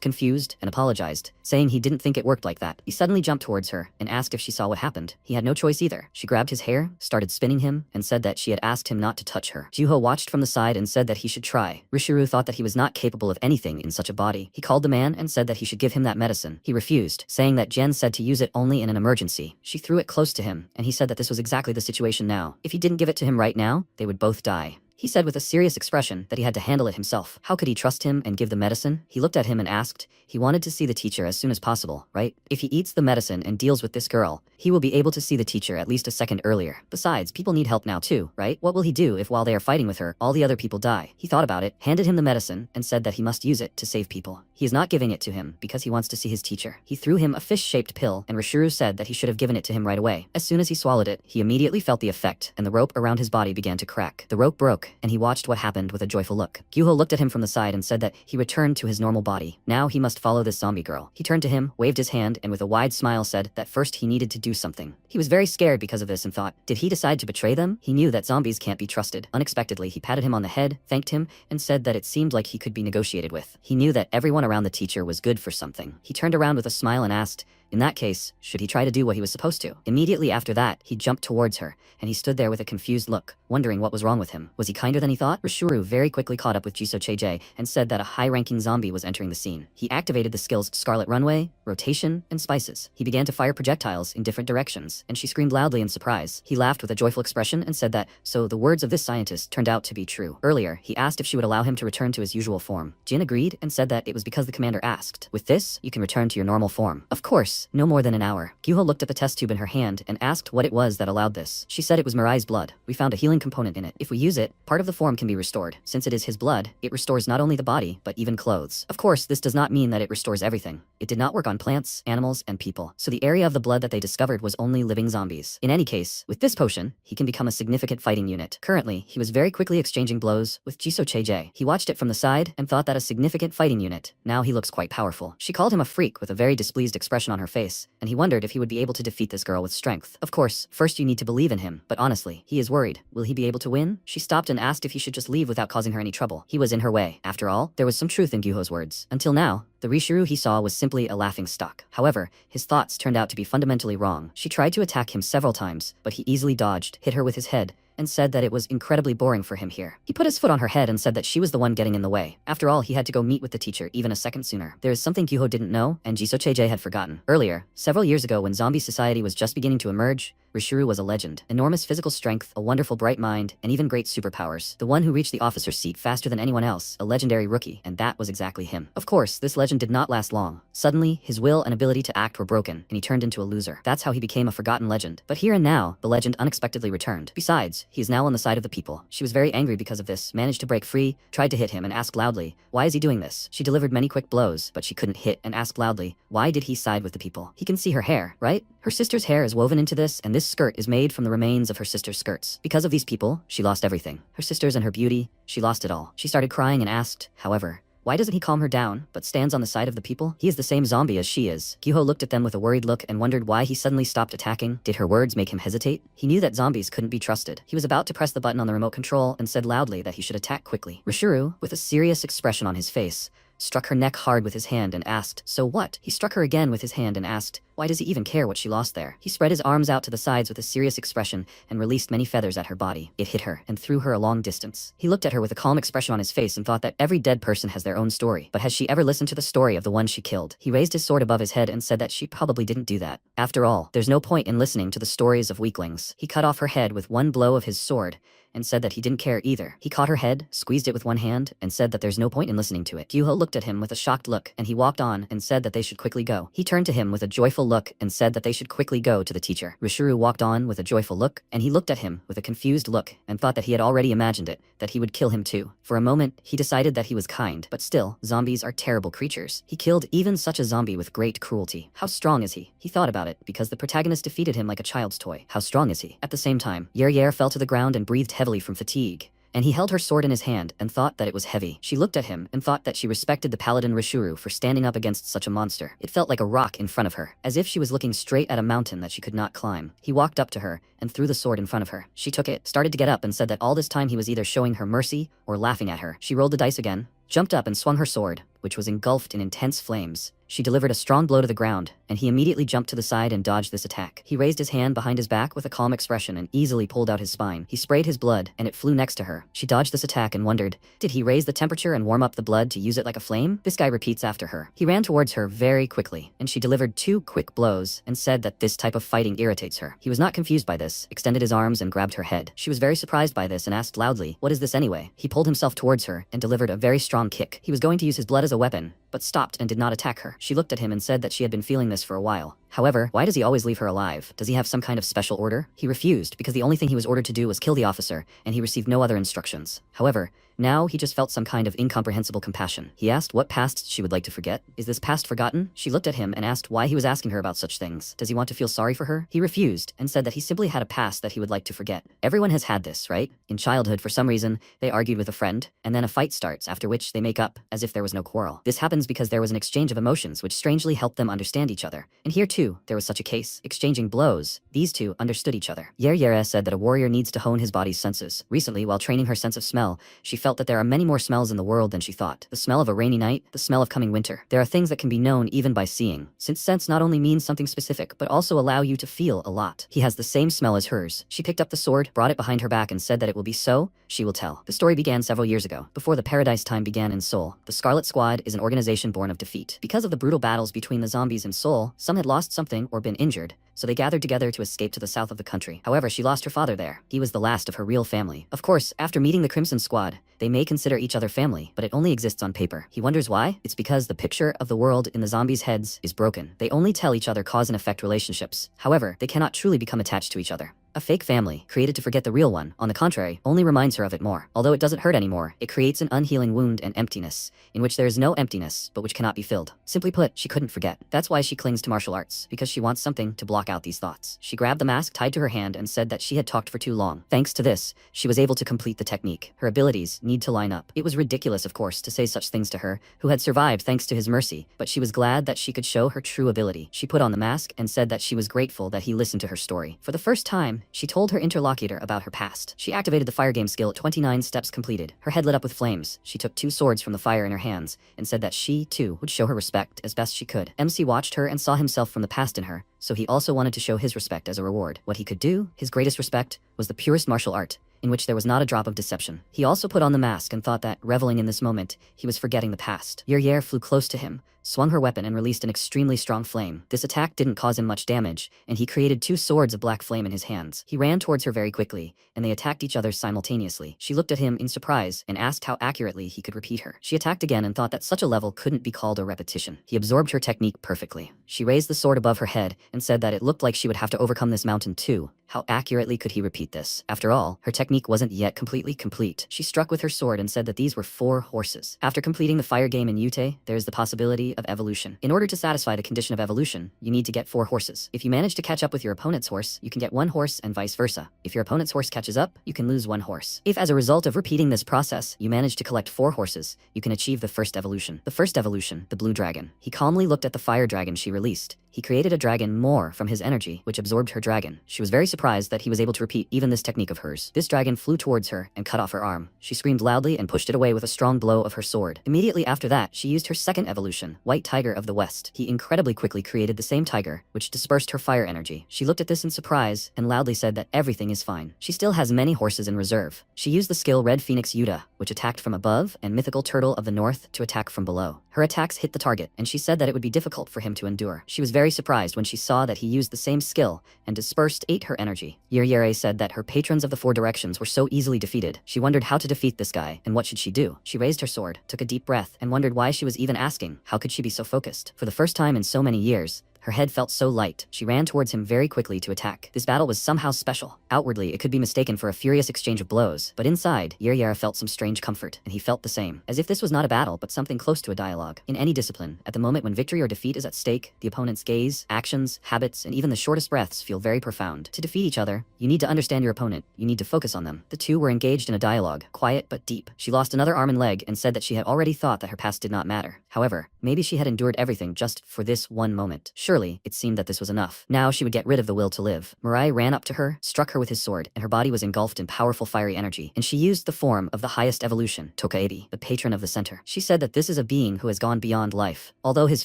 confused, and apologized, saying he didn't think it worked like that. He suddenly jumped towards her and asked if she saw what happened. He had no choice either. She grabbed his hair, started spinning him, and said that she had asked him not to touch her. Juho watched from the side and said that he should try. Rishuru thought that he was not capable of anything in such a body. He called the man and said that he should give him that medicine. He refused, saying that Jen said to use it only in an emergency. She threw it close to him, and he said that this was exactly the situation now. If he didn't give it to him right now, they would both die. He said with a serious expression that he had to handle it himself. How could he trust him and give the medicine? He looked at him and asked. He wanted to see the teacher as soon as possible, right? If he eats the medicine and deals with this girl, he will be able to see the teacher at least a second earlier. Besides, people need help now too, right? What will he do if while they are fighting with her, all the other people die? He thought about it, handed him the medicine, and said that he must use it to save people. He is not giving it to him because he wants to see his teacher. He threw him a fish-shaped pill, and Rishuru said that he should have given it to him right away. As soon as he swallowed it, he immediately felt the effect, and the rope around his body began to crack. The rope broke, and he watched what happened with a joyful look. Gyuho looked at him from the side and said that he returned to his normal body. Now he must follow this zombie girl. He turned to him, waved his hand, and with a wide smile said that first he needed to do something. He was very scared because of this and thought, did he decide to betray them? He knew that zombies can't be trusted. Unexpectedly, he patted him on the head, thanked him, and said that it seemed like he could be negotiated with. He knew that everyone around the teacher was good for something. He turned around with a smile and asked, in that case, should he try to do what he was supposed to? Immediately after that, he jumped towards her, and he stood there with a confused look, wondering what was wrong with him. Was he kinder than he thought? Rishuru very quickly caught up with Jisoo Chejae and said that a high-ranking zombie was entering the scene. He activated the skills Scarlet Runway, Rotation, and Spices. He began to fire projectiles in different directions, and she screamed loudly in surprise. He laughed with a joyful expression and said that, so the words of this scientist turned out to be true. Earlier, he asked if she would allow him to return to his usual form. Jin agreed and said that it was because the commander asked. With this, you can return to your normal form. Of course, no more than an hour. Gyuho looked at the test tube in her hand and asked what it was that allowed this. She said it was Mariah's blood. We found a healing component in it. If we use it, part of the form can be restored. Since it is his blood, it restores not only the body, but even clothes. Of course, this does not mean that it restores everything. It did not work on plants, animals, and people. So the area of the blood that they discovered was only living zombies. In any case, with this potion, he can become a significant fighting unit. Currently, he was very quickly exchanging blows with Jisoo Chejae. He watched it from the side and thought that a significant fighting unit. Now he looks quite powerful. She called him a freak with a very displeased expression on her face, and he wondered if he would be able to defeat this girl with strength. Of course, first you need to believe in him, but honestly, he is worried. Will he be able to win? She stopped and asked if he should just leave without causing her any trouble. He was in her way. After all, there was some truth in Gyuho's words. Until now, the Rishuru he saw was simply a laughing stock. However, his thoughts turned out to be fundamentally wrong. She tried to attack him several times, but he easily dodged, hit her with his head, and said that it was incredibly boring for him here. He put his foot on her head and said that she was the one getting in the way. After all, he had to go meet with the teacher even a second sooner. There is something Gyuho didn't know, and Jisoo Chejae had forgotten. Earlier, several years ago when zombie society was just beginning to emerge, Rishuru was a legend. Enormous physical strength, a wonderful bright mind, and even great superpowers. The one who reached the officer's seat faster than anyone else, a legendary rookie, and that was exactly him. Of course, this legend did not last long. Suddenly, his will and ability to act were broken, and he turned into a loser. That's how he became a forgotten legend. But here and now, the legend unexpectedly returned. Besides, he is now on the side of the people. She was very angry because of this, managed to break free, tried to hit him and asked loudly, why is he doing this? She delivered many quick blows, but she couldn't hit and asked loudly, why did he side with the people? He can see her hair, right? Her sister's hair is woven into this, and this skirt is made from the remains of her sister's skirts. Because of these people, she lost everything. Her sisters and her beauty, she lost it all. She started crying and asked, however, why doesn't he calm her down, but stands on the side of the people? He is the same zombie as she is. Gyuho looked at them with a worried look and wondered why he suddenly stopped attacking. Did her words make him hesitate? He knew that zombies couldn't be trusted. He was about to press the button on the remote control and said loudly that he should attack quickly. Rishuru, with a serious expression on his face, struck her neck hard with his hand and asked, so what? He struck her again with his hand and asked, why does he even care what she lost there? He spread his arms out to the sides with a serious expression and released many feathers at her body. It hit her and threw her a long distance. He looked at her with a calm expression on his face and thought that every dead person has their own story. But has she ever listened to the story of the one she killed? He raised his sword above his head and said that she probably didn't do that. After all, there's no point in listening to the stories of weaklings. He cut off her head with one blow of his sword and said that he didn't care either. He caught her head, squeezed it with one hand, and said that there's no point in listening to it. Gyuho looked at him with a shocked look, and he walked on and said that they should quickly go. He turned to him with a joyful look and said that they should quickly go to the teacher. Rishuru walked on with a joyful look, and he looked at him with a confused look and thought that he had already imagined it, that he would kill him too. For a moment, he decided that he was kind, but still, zombies are terrible creatures. He killed even such a zombie with great cruelty. How strong is he? He thought about it, because the protagonist defeated him like a child's toy. How strong is he? At the same time, Yer fell to the ground and breathed heavily from fatigue, and he held her sword in his hand and thought that it was heavy. She looked at him and thought that she respected the Paladin Rishuru for standing up against such a monster. It felt like a rock in front of her, as if she was looking straight at a mountain that she could not climb. He walked up to her and threw the sword in front of her. She took it, started to get up, and said that all this time he was either showing her mercy or laughing at her. She rolled the dice again, jumped up and swung her sword, which was engulfed in intense flames. She delivered a strong blow to the ground, and he immediately jumped to the side and dodged this attack. He raised his hand behind his back with a calm expression and easily pulled out his spine. He sprayed his blood, and it flew next to her. She dodged this attack and wondered, did he raise the temperature and warm up the blood to use it like a flame? This guy repeats after her. He ran towards her very quickly, and she delivered 2 quick blows and said that this type of fighting irritates her. He was not confused by this, extended his arms and grabbed her head. She was very surprised by this and asked loudly, what is this anyway? He pulled himself towards her and delivered a very strong kick. He was going to use his blood as a weapon, but stopped and did not attack her. She looked at him and said that she had been feeling this for a while. However, why does he always leave her alive? Does he have some kind of special order? He refused because the only thing he was ordered to do was kill the officer, and he received no other instructions. However, now he just felt some kind of incomprehensible compassion. He asked what past she would like to forget. Is this past forgotten? She looked at him and asked why he was asking her about such things. Does he want to feel sorry for her? He refused and said that he simply had a past that he would like to forget. Everyone has had this, right? In childhood, for some reason, they argued with a friend, and then a fight starts, after which they make up, as if there was no quarrel. This happens because there was an exchange of emotions which strangely helped them understand each other. And here too, there was such a case. Exchanging blows, these two understood each other. Yere said that a warrior needs to hone his body's senses. Recently, while training her sense of smell, she felt that there are many more smells in the world than she thought. The smell of a rainy night, the smell of coming winter. There are things that can be known even by seeing, since sense not only means something specific, but also allow you to feel a lot. He has the same smell as hers. She picked up the sword, brought it behind her back, and said that it will be so, she will tell. The story began several years ago, before the Paradise Time began in Seoul. The Scarlet Squad is an organization born of defeat. Because of the brutal battles between the zombies in Seoul, some had lost something or been injured, so they gathered together to escape to the south of the country. However, she lost her father there. He was the last of her real family. Of course, after meeting the Crimson Squad, they may consider each other family, but it only exists on paper. He wonders why? It's because the picture of the world in the zombies' heads is broken. They only tell each other cause and effect relationships. However, they cannot truly become attached to each other. A fake family, created to forget the real one, on the contrary, only reminds her of it more. Although it doesn't hurt anymore, it creates an unhealing wound and emptiness, in which there is no emptiness, but which cannot be filled. Simply put, she couldn't forget. That's why she clings to martial arts, because she wants something to block out these thoughts. She grabbed the mask tied to her hand and said that she had talked for too long. Thanks to this, she was able to complete the technique. Her abilities need to line up. It was ridiculous, of course, to say such things to her, who had survived thanks to his mercy, but she was glad that she could show her true ability. She put on the mask and said that she was grateful that he listened to her story. For the first time, she told her interlocutor about her past. She activated the fire game skill at 29 steps completed. Her head lit up with flames. She took 2 swords from the fire in her hands and said that she, too, would show her respect as best she could. MC watched her and saw himself from the past in her, so he also wanted to show his respect as a reward. What he could do, his greatest respect, was the purest martial art, in which there was not a drop of deception. He also put on the mask and thought that, reveling in this moment, he was forgetting the past. Yer flew close to him, swung her weapon and released an extremely strong flame. This attack didn't cause him much damage, and he created 2 swords of black flame in his hands. He ran towards her very quickly, and they attacked each other simultaneously. She looked at him in surprise and asked how accurately he could repeat her. She attacked again and thought that such a level couldn't be called a repetition. He absorbed her technique perfectly. She raised the sword above her head and said that it looked like she would have to overcome this mountain too. How accurately could he repeat this? After all, her technique wasn't yet completely complete. She struck with her sword and said that these were 4 horses. After completing the fire game in Ute, there is the possibility of evolution. In order to satisfy the condition of evolution, you need to get 4 horses. If you manage to catch up with your opponent's horse, you can get 1 horse and vice versa. If your opponent's horse catches up, you can lose 1 horse. If as a result of repeating this process, you manage to collect 4 horses, you can achieve the first evolution. The first evolution, the blue dragon. He calmly looked at the fire dragon she released. He created a dragon more from his energy, which absorbed her dragon. She was very surprised that he was able to repeat even this technique of hers. This dragon flew towards her and cut off her arm. She screamed loudly and pushed it away with a strong blow of her sword. Immediately after that, she used her second evolution, White Tiger of the West. He incredibly quickly created the same tiger, which dispersed her fire energy. She looked at this in surprise and loudly said that everything is fine. She still has many horses in reserve. She used the skill Red Phoenix Yuta, which attacked from above, and Mythical Turtle of the North to attack from below. Her attacks hit the target, and she said that it would be difficult for him to endure. She was very surprised when she saw that he used the same skill and dispersed 8 her energy. Yere said that her patrons of the 4 directions were so easily defeated. She wondered how to defeat this guy, and what should she do? She raised her sword, took a deep breath, and wondered why she was even asking. How could she be so focused? For the first time in so many years, Her head felt so light, she ran towards him very quickly to attack. This battle was somehow special. Outwardly, it could be mistaken for a furious exchange of blows, but inside, Yera felt some strange comfort, and he felt the same. As if this was not a battle, but something close to a dialogue. In any discipline, at the moment when victory or defeat is at stake, the opponent's gaze, actions, habits, and even the shortest breaths feel very profound. To defeat each other, you need to understand your opponent, you need to focus on them. The two were engaged in a dialogue, quiet but deep. She lost another arm and leg and said that she had already thought that her past did not matter. However, maybe she had endured everything just for this one moment. Surely, it seemed that this was enough. Now she would get rid of the will to live. Mariah ran up to her, struck her with his sword, and her body was engulfed in powerful fiery energy, and she used the form of the highest evolution, Tokaebi, the patron of the center. She said that this is a being who has gone beyond life. Although his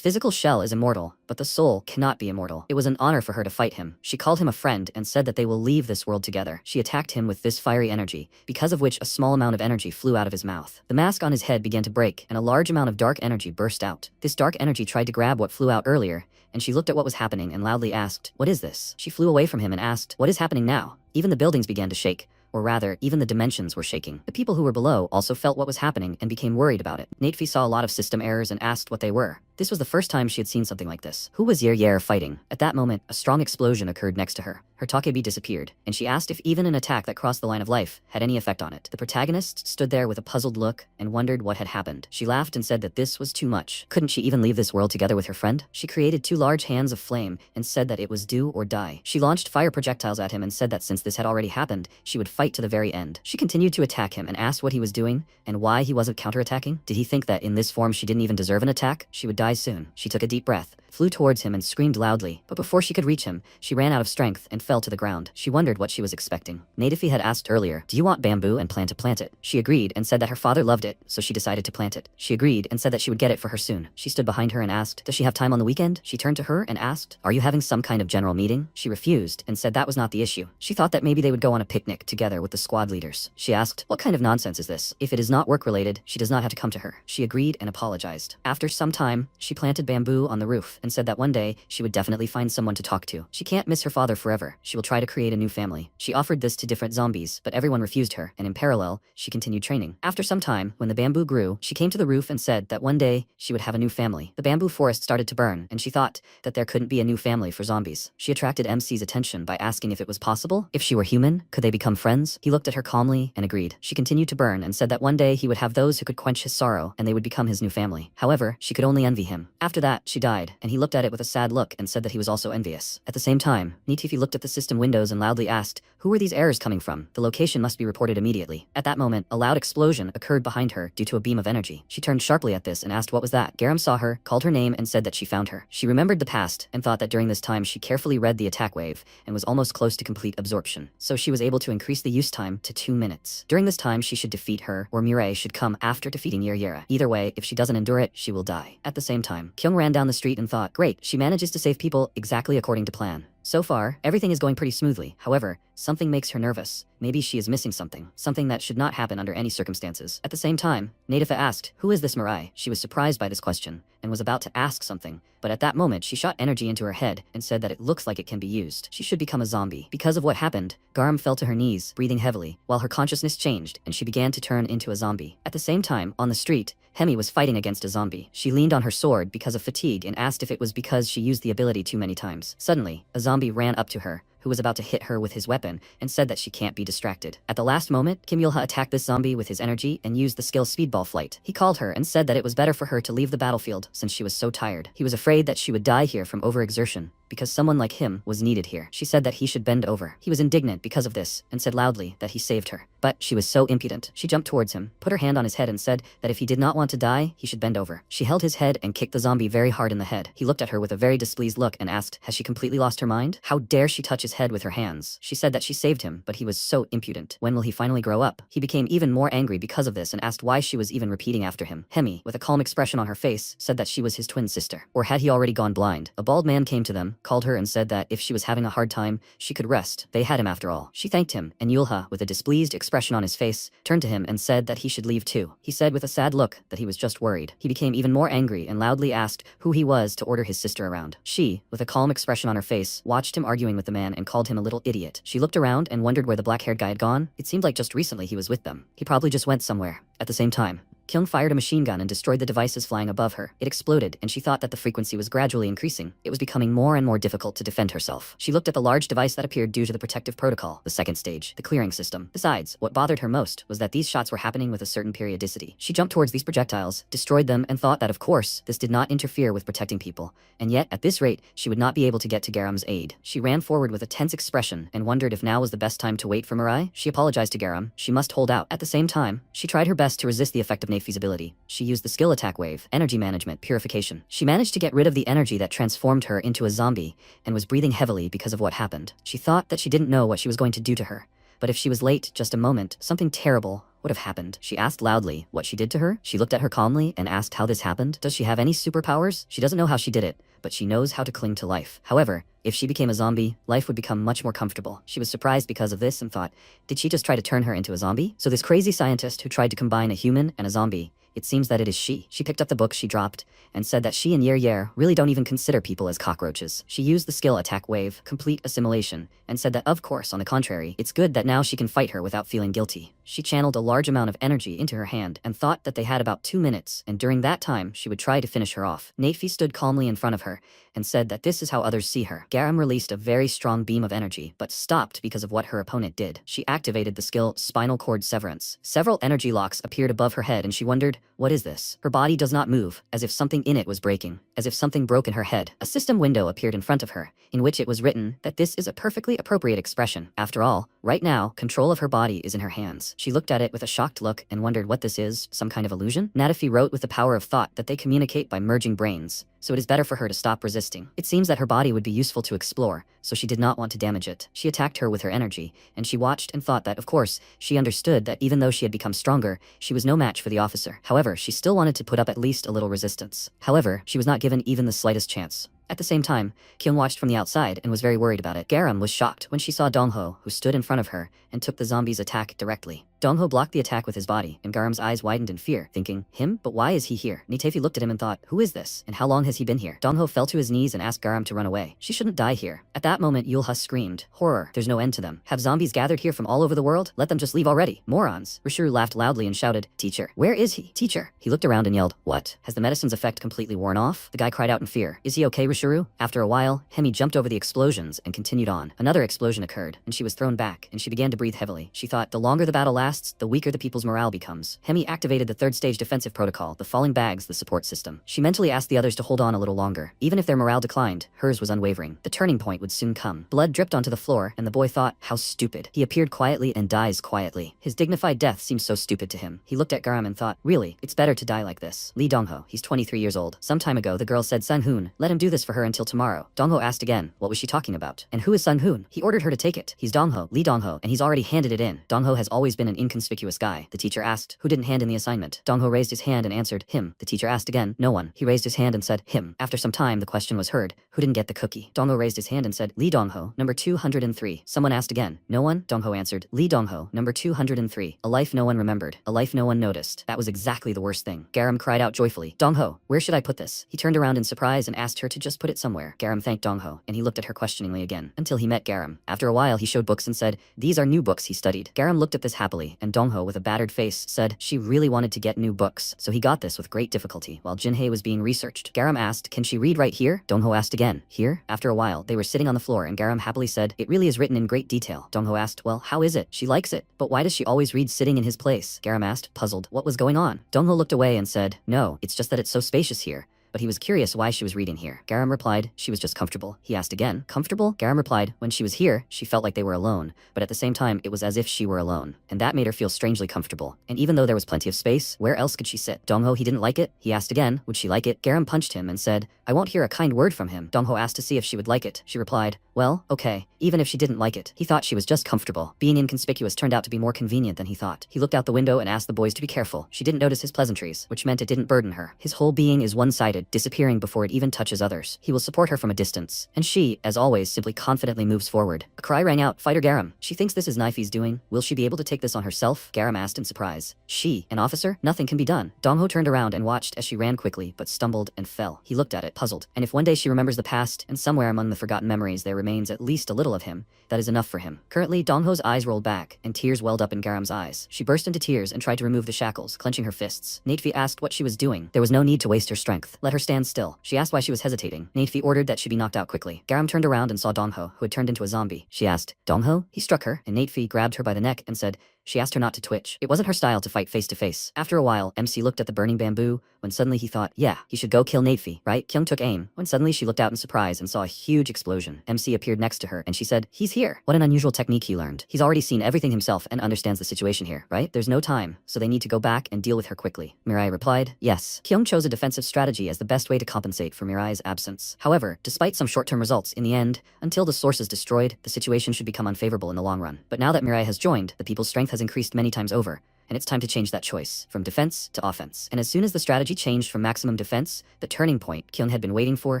physical shell is immortal, but the soul cannot be immortal. It was an honor for her to fight him. She called him a friend and said that they will leave this world together. She attacked him with this fiery energy, because of which a small amount of energy flew out of his mouth. The mask on his head began to break, and a large amount of dark energy burst out. This dark energy tried to grab what flew out earlier, and she looked at what was happening and loudly asked, "What is this?" She flew away from him and asked, "What is happening now?" Even the buildings began to shake. Or rather, even the dimensions were shaking. The people who were below also felt what was happening and became worried about it. Natefi saw a lot of system errors and asked what they were. This was the first time she had seen something like this. Who was Yer fighting? At that moment, a strong explosion occurred next to her. Her Takebi disappeared, and she asked if even an attack that crossed the line of life had any effect on it. The protagonist stood there with a puzzled look and wondered what had happened. She laughed and said that this was too much. Couldn't she even leave this world together with her friend? She created 2 large hands of flame and said that it was do or die. She launched fire projectiles at him and said that since this had already happened, she would fight to the very end. She continued to attack him and asked what he was doing and why he wasn't counterattacking. Did he think that in this form she didn't even deserve an attack? She would die soon. She took a deep breath, flew towards him and screamed loudly, but before she could reach him, she ran out of strength and fell to the ground. She wondered what she was expecting. Natefi had asked earlier, "Do you want bamboo and plan to plant it?" She agreed and said that her father loved it, so she decided to plant it. She agreed and said that she would get it for her soon. She stood behind her and asked, "Does she have time on the weekend?" She turned to her and asked, "Are you having some kind of general meeting?" She refused and said that was not the issue. She thought that maybe they would go on a picnic together with the squad leaders. She asked, "What kind of nonsense is this? If it is not work-related, she does not have to come to her." She agreed and apologized. After some time, she planted bamboo on the roof and said that one day she would definitely find someone to talk to. She can't miss her father forever. She will try to create a new family. She offered this to different zombies, but everyone refused her, and in parallel, she continued training. After some time, when the bamboo grew, she came to the roof and said that one day she would have a new family. The bamboo forest started to burn, and she thought that there couldn't be a new family for zombies. She attracted MC's attention by asking if it was possible. If she were human, could they become friends? He looked at her calmly and agreed. She continued to burn and said that one day he would have those who could quench his sorrow, and they would become his new family. However, she could only envy him. After that, she died, and he looked at it with a sad look and said that he was also envious. At the same time, Nitifi looked at the system windows and loudly asked, "Who are these errors coming from? The location must be reported immediately." At that moment, a loud explosion occurred behind her due to a beam of energy. She turned sharply at this and asked what was that. Garam saw her, called her name and said that she found her. She remembered the past and thought that during this time she carefully read the attack wave and was almost close to complete absorption. So she was able to increase the use time to 2 minutes. During this time, she should defeat her, or Mireille should come after defeating Yera. Either way, if she doesn't endure it, she will die. At the same time, Kyung ran down the street and thought, great, she manages to save people exactly according to plan. So far, everything is going pretty smoothly. However, something makes her nervous. Maybe she is missing something that should not happen under any circumstances. At the same time, Natifa asked, "Who is this Mariah?" She was surprised by this question and was about to ask something, but at that moment she shot energy into her head and said that it looks like it can be used. She should become a zombie. Because of what happened, Garam fell to her knees, breathing heavily, while her consciousness changed and she began to turn into a zombie. At the same time, on the street, Hemi was fighting against a zombie. She leaned on her sword because of fatigue and asked if it was because she used the ability too many times. Suddenly, a zombie ran up to her, who was about to hit her with his weapon, and said that she can't be distracted. At the last moment, Kim Yulha attacked this zombie with his energy and used the skill Speedball Flight. He called her and said that it was better for her to leave the battlefield since she was so tired. He was afraid that she would die here from overexertion, because someone like him was needed here. She said that he should bend over. He was indignant because of this, and said loudly that he saved her. But she was so impudent. She jumped towards him, put her hand on his head and said that if he did not want to die, he should bend over. She held his head and kicked the zombie very hard in the head. He looked at her with a very displeased look and asked, has she completely lost her mind? How dare she touch his head with her hands? She said that she saved him, but he was so impudent. When will he finally grow up? He became even more angry because of this and asked why she was even repeating after him. Hemi, with a calm expression on her face, said that she was his twin sister. Or had he already gone blind? A bald man came to them, called her and said that if she was having a hard time, she could rest. They had him after all. She thanked him, and Yulha, with a displeased expression on his face, turned to him and said that he should leave too. He said with a sad look that he was just worried. He became even more angry and loudly asked who he was to order his sister around. She, with a calm expression on her face, watched him arguing with the man and called him a little idiot. She looked around and wondered where the black-haired guy had gone. It seemed like just recently he was with them. He probably just went somewhere. At the same time, Kyung fired a machine gun and destroyed the devices flying above her. It exploded, and she thought that the frequency was gradually increasing. It was becoming more and more difficult to defend herself. She looked at the large device that appeared due to the protective protocol, the second stage, the clearing system. Besides, what bothered her most was that these shots were happening with a certain periodicity. She jumped towards these projectiles, destroyed them, and thought that of course, this did not interfere with protecting people. And yet, at this rate, she would not be able to get to Garam's aid. She ran forward with a tense expression and wondered if now was the best time to wait for Mariah. She apologized to Garam. She must hold out. At the same time, she tried her best to resist the effect of Nafee's ability. She used the skill attack wave, energy management, purification. She managed to get rid of the energy that transformed her into a zombie and was breathing heavily because of what happened. She thought that she didn't know what she was going to do to her. But if she was late just a moment, something terrible would have happened. She asked loudly what she did to her. She looked at her calmly and asked how this happened. Does she have any superpowers? She doesn't know how she did it, but she knows how to cling to life. However, if she became a zombie, life would become much more comfortable. She was surprised because of this and thought, did she just try to turn her into a zombie? So this crazy scientist who tried to combine a human and a zombie, it seems that it is she. She picked up the book she dropped and said that she and Yer really don't even consider people as cockroaches. She used the skill attack wave, complete assimilation, and said that of course, on the contrary, it's good that now she can fight her without feeling guilty. She channeled a large amount of energy into her hand and thought that they had about 2 minutes, and during that time, she would try to finish her off. Nafee stood calmly in front of her and said that this is how others see her. Garam released a very strong beam of energy, but stopped because of what her opponent did. She activated the skill Spinal Cord Severance. Several energy locks appeared above her head and she wondered, what is this? Her body does not move, as if something in it was breaking, as if something broke in her head. A system window appeared in front of her, in which it was written that this is a perfectly appropriate expression. After all, right now, control of her body is in her hands. She looked at it with a shocked look and wondered what this is, some kind of illusion? Nafee wrote with the power of thought that they communicate by merging brains, so it is better for her to stop resisting. It seems that her body would be useful to explore, so she did not want to damage it. She attacked her with her energy, and she watched and thought that, of course, she understood that even though she had become stronger, she was no match for the officer. However, she still wanted to put up at least a little resistance. However, she was not given even the slightest chance. At the same time, Kyung watched from the outside and was very worried about it. Garam was shocked when she saw Dongho, who stood in front of her and took the zombie's attack directly. Dongho blocked the attack with his body, and Garam's eyes widened in fear, thinking, him? But why is he here? Nafee looked at him and thought, who is this? And how long has he been here? Dongho fell to his knees and asked Garam to run away. She shouldn't die here. At that moment, Yulha screamed, horror, there's no end to them. Have zombies gathered here from all over the world? Let them just leave already. Morons. Rishuru laughed loudly and shouted, teacher, where is he? Teacher. He looked around and yelled, what? Has the medicine's effect completely worn off? The guy cried out in fear. Is he okay, Rishuru? After a while, Hemi jumped over the explosions and continued on. Another explosion occurred, and she was thrown back, and she began to breathe heavily. She thought, the longer the battle lasts, the weaker the people's morale becomes. Hemi activated the third stage defensive protocol, the falling bags, the support system. She mentally asked the others to hold on a little longer. Even if their morale declined, hers was unwavering. The turning point would soon come. Blood dripped onto the floor, and the boy thought, how stupid. He appeared quietly and dies quietly. His dignified death seemed so stupid to him. He looked at Garam and thought, really, it's better to die like this. Lee Dongho, he's 23 years old. Some time ago, the girl said Sang-hoon, let him do this for her until tomorrow. Dongho asked again, what was she talking about? And who is Sang-hoon? He ordered her to take it. He's Dongho, Lee Dongho, and he's already handed it in. Dongho has always been an inconspicuous guy. The teacher asked, who didn't hand in the assignment? Dongho raised his hand and answered, him. The teacher asked again, no one. He raised his hand and said, him. After some time, the question was heard, who didn't get the cookie? Dongho raised his hand and said, Lee Dongho, number 203. Someone asked again, no one? Dongho answered, Lee Dongho, number 203. A life no one remembered. A life no one noticed. That was exactly the worst thing. Garam cried out joyfully, Dongho, where should I put this? He turned around in surprise and asked her to just put it somewhere. Garam thanked Dongho, and he looked at her questioningly again, until he met Garam. After a while, he showed books and said, these are new books he studied. Garam looked at this happily, and Dongho, with a battered face, said she really wanted to get new books, so he got this with great difficulty. While Jinhai was being researched, Garam asked, can she read right here? Dongho asked again, here? After a while, they were sitting on the floor and Garam happily said, it really is written in great detail. Dongho asked, well, how is it? She likes it, but why does she always read sitting in his place? Garam asked, puzzled, what was going on? Dongho looked away and said, no, it's just that it's so spacious here. But he was curious why she was reading here. Garam replied, she was just comfortable. He asked again, comfortable? Garam replied, when she was here, she felt like they were alone, but at the same time, it was as if she were alone, and that made her feel strangely comfortable. And even though there was plenty of space, where else could she sit? Dongho, he didn't like it. He asked again, would she like it? Garam punched him and said, I won't hear a kind word from him. Dongho asked to see if she would like it. She replied, well, okay, even if she didn't like it. He thought she was just comfortable. Being inconspicuous turned out to be more convenient than he thought. He looked out the window and asked the boys to be careful. She didn't notice his pleasantries, which meant it didn't burden her. His whole being is one-sided, side, disappearing before it even touches others. He will support her from a distance. And she, as always, simply confidently moves forward. A cry rang out, "Fighter Garam." She thinks this is Knifey's doing. Will she be able to take this on herself? Garam asked in surprise. She, an officer? Nothing can be done. Dongho turned around and watched as she ran quickly, but stumbled and fell. He looked at it, puzzled. And if one day she remembers the past, and somewhere among the forgotten memories there remains at least a little of him, that is enough for him. Currently, Dongho's eyes rolled back, and tears welled up in Garam's eyes. She burst into tears and tried to remove the shackles, clenching her fists. Natefi asked what she was doing. There was no need to waste her strength. Let her stand still. She asked why she was hesitating. Natefi ordered that she be knocked out quickly. Garam turned around and saw Dongho, who had turned into a zombie. She asked, "Dongho?" He struck her, and Natefi grabbed her by the neck and said, she asked her not to twitch. It wasn't her style to fight face to face. After a while, MC looked at the burning bamboo, when suddenly he thought, yeah, he should go kill Natefi, right? Kyung took aim, when suddenly she looked out in surprise and saw a huge explosion. MC appeared next to her, and she said, he's here. What an unusual technique he learned. He's already seen everything himself and understands the situation here, right? There's no time, so they need to go back and deal with her quickly. Mariah replied, yes. Kyung chose a defensive strategy as the best way to compensate for Mariah's absence. However, despite some short-term results, in the end, until the source is destroyed, the situation should become unfavorable in the long run. But now that Mariah has joined, the people's strength has increased many times over, and it's time to change that choice, from defense to offense. And as soon as the strategy changed from maximum defense, the turning point Kyung had been waiting for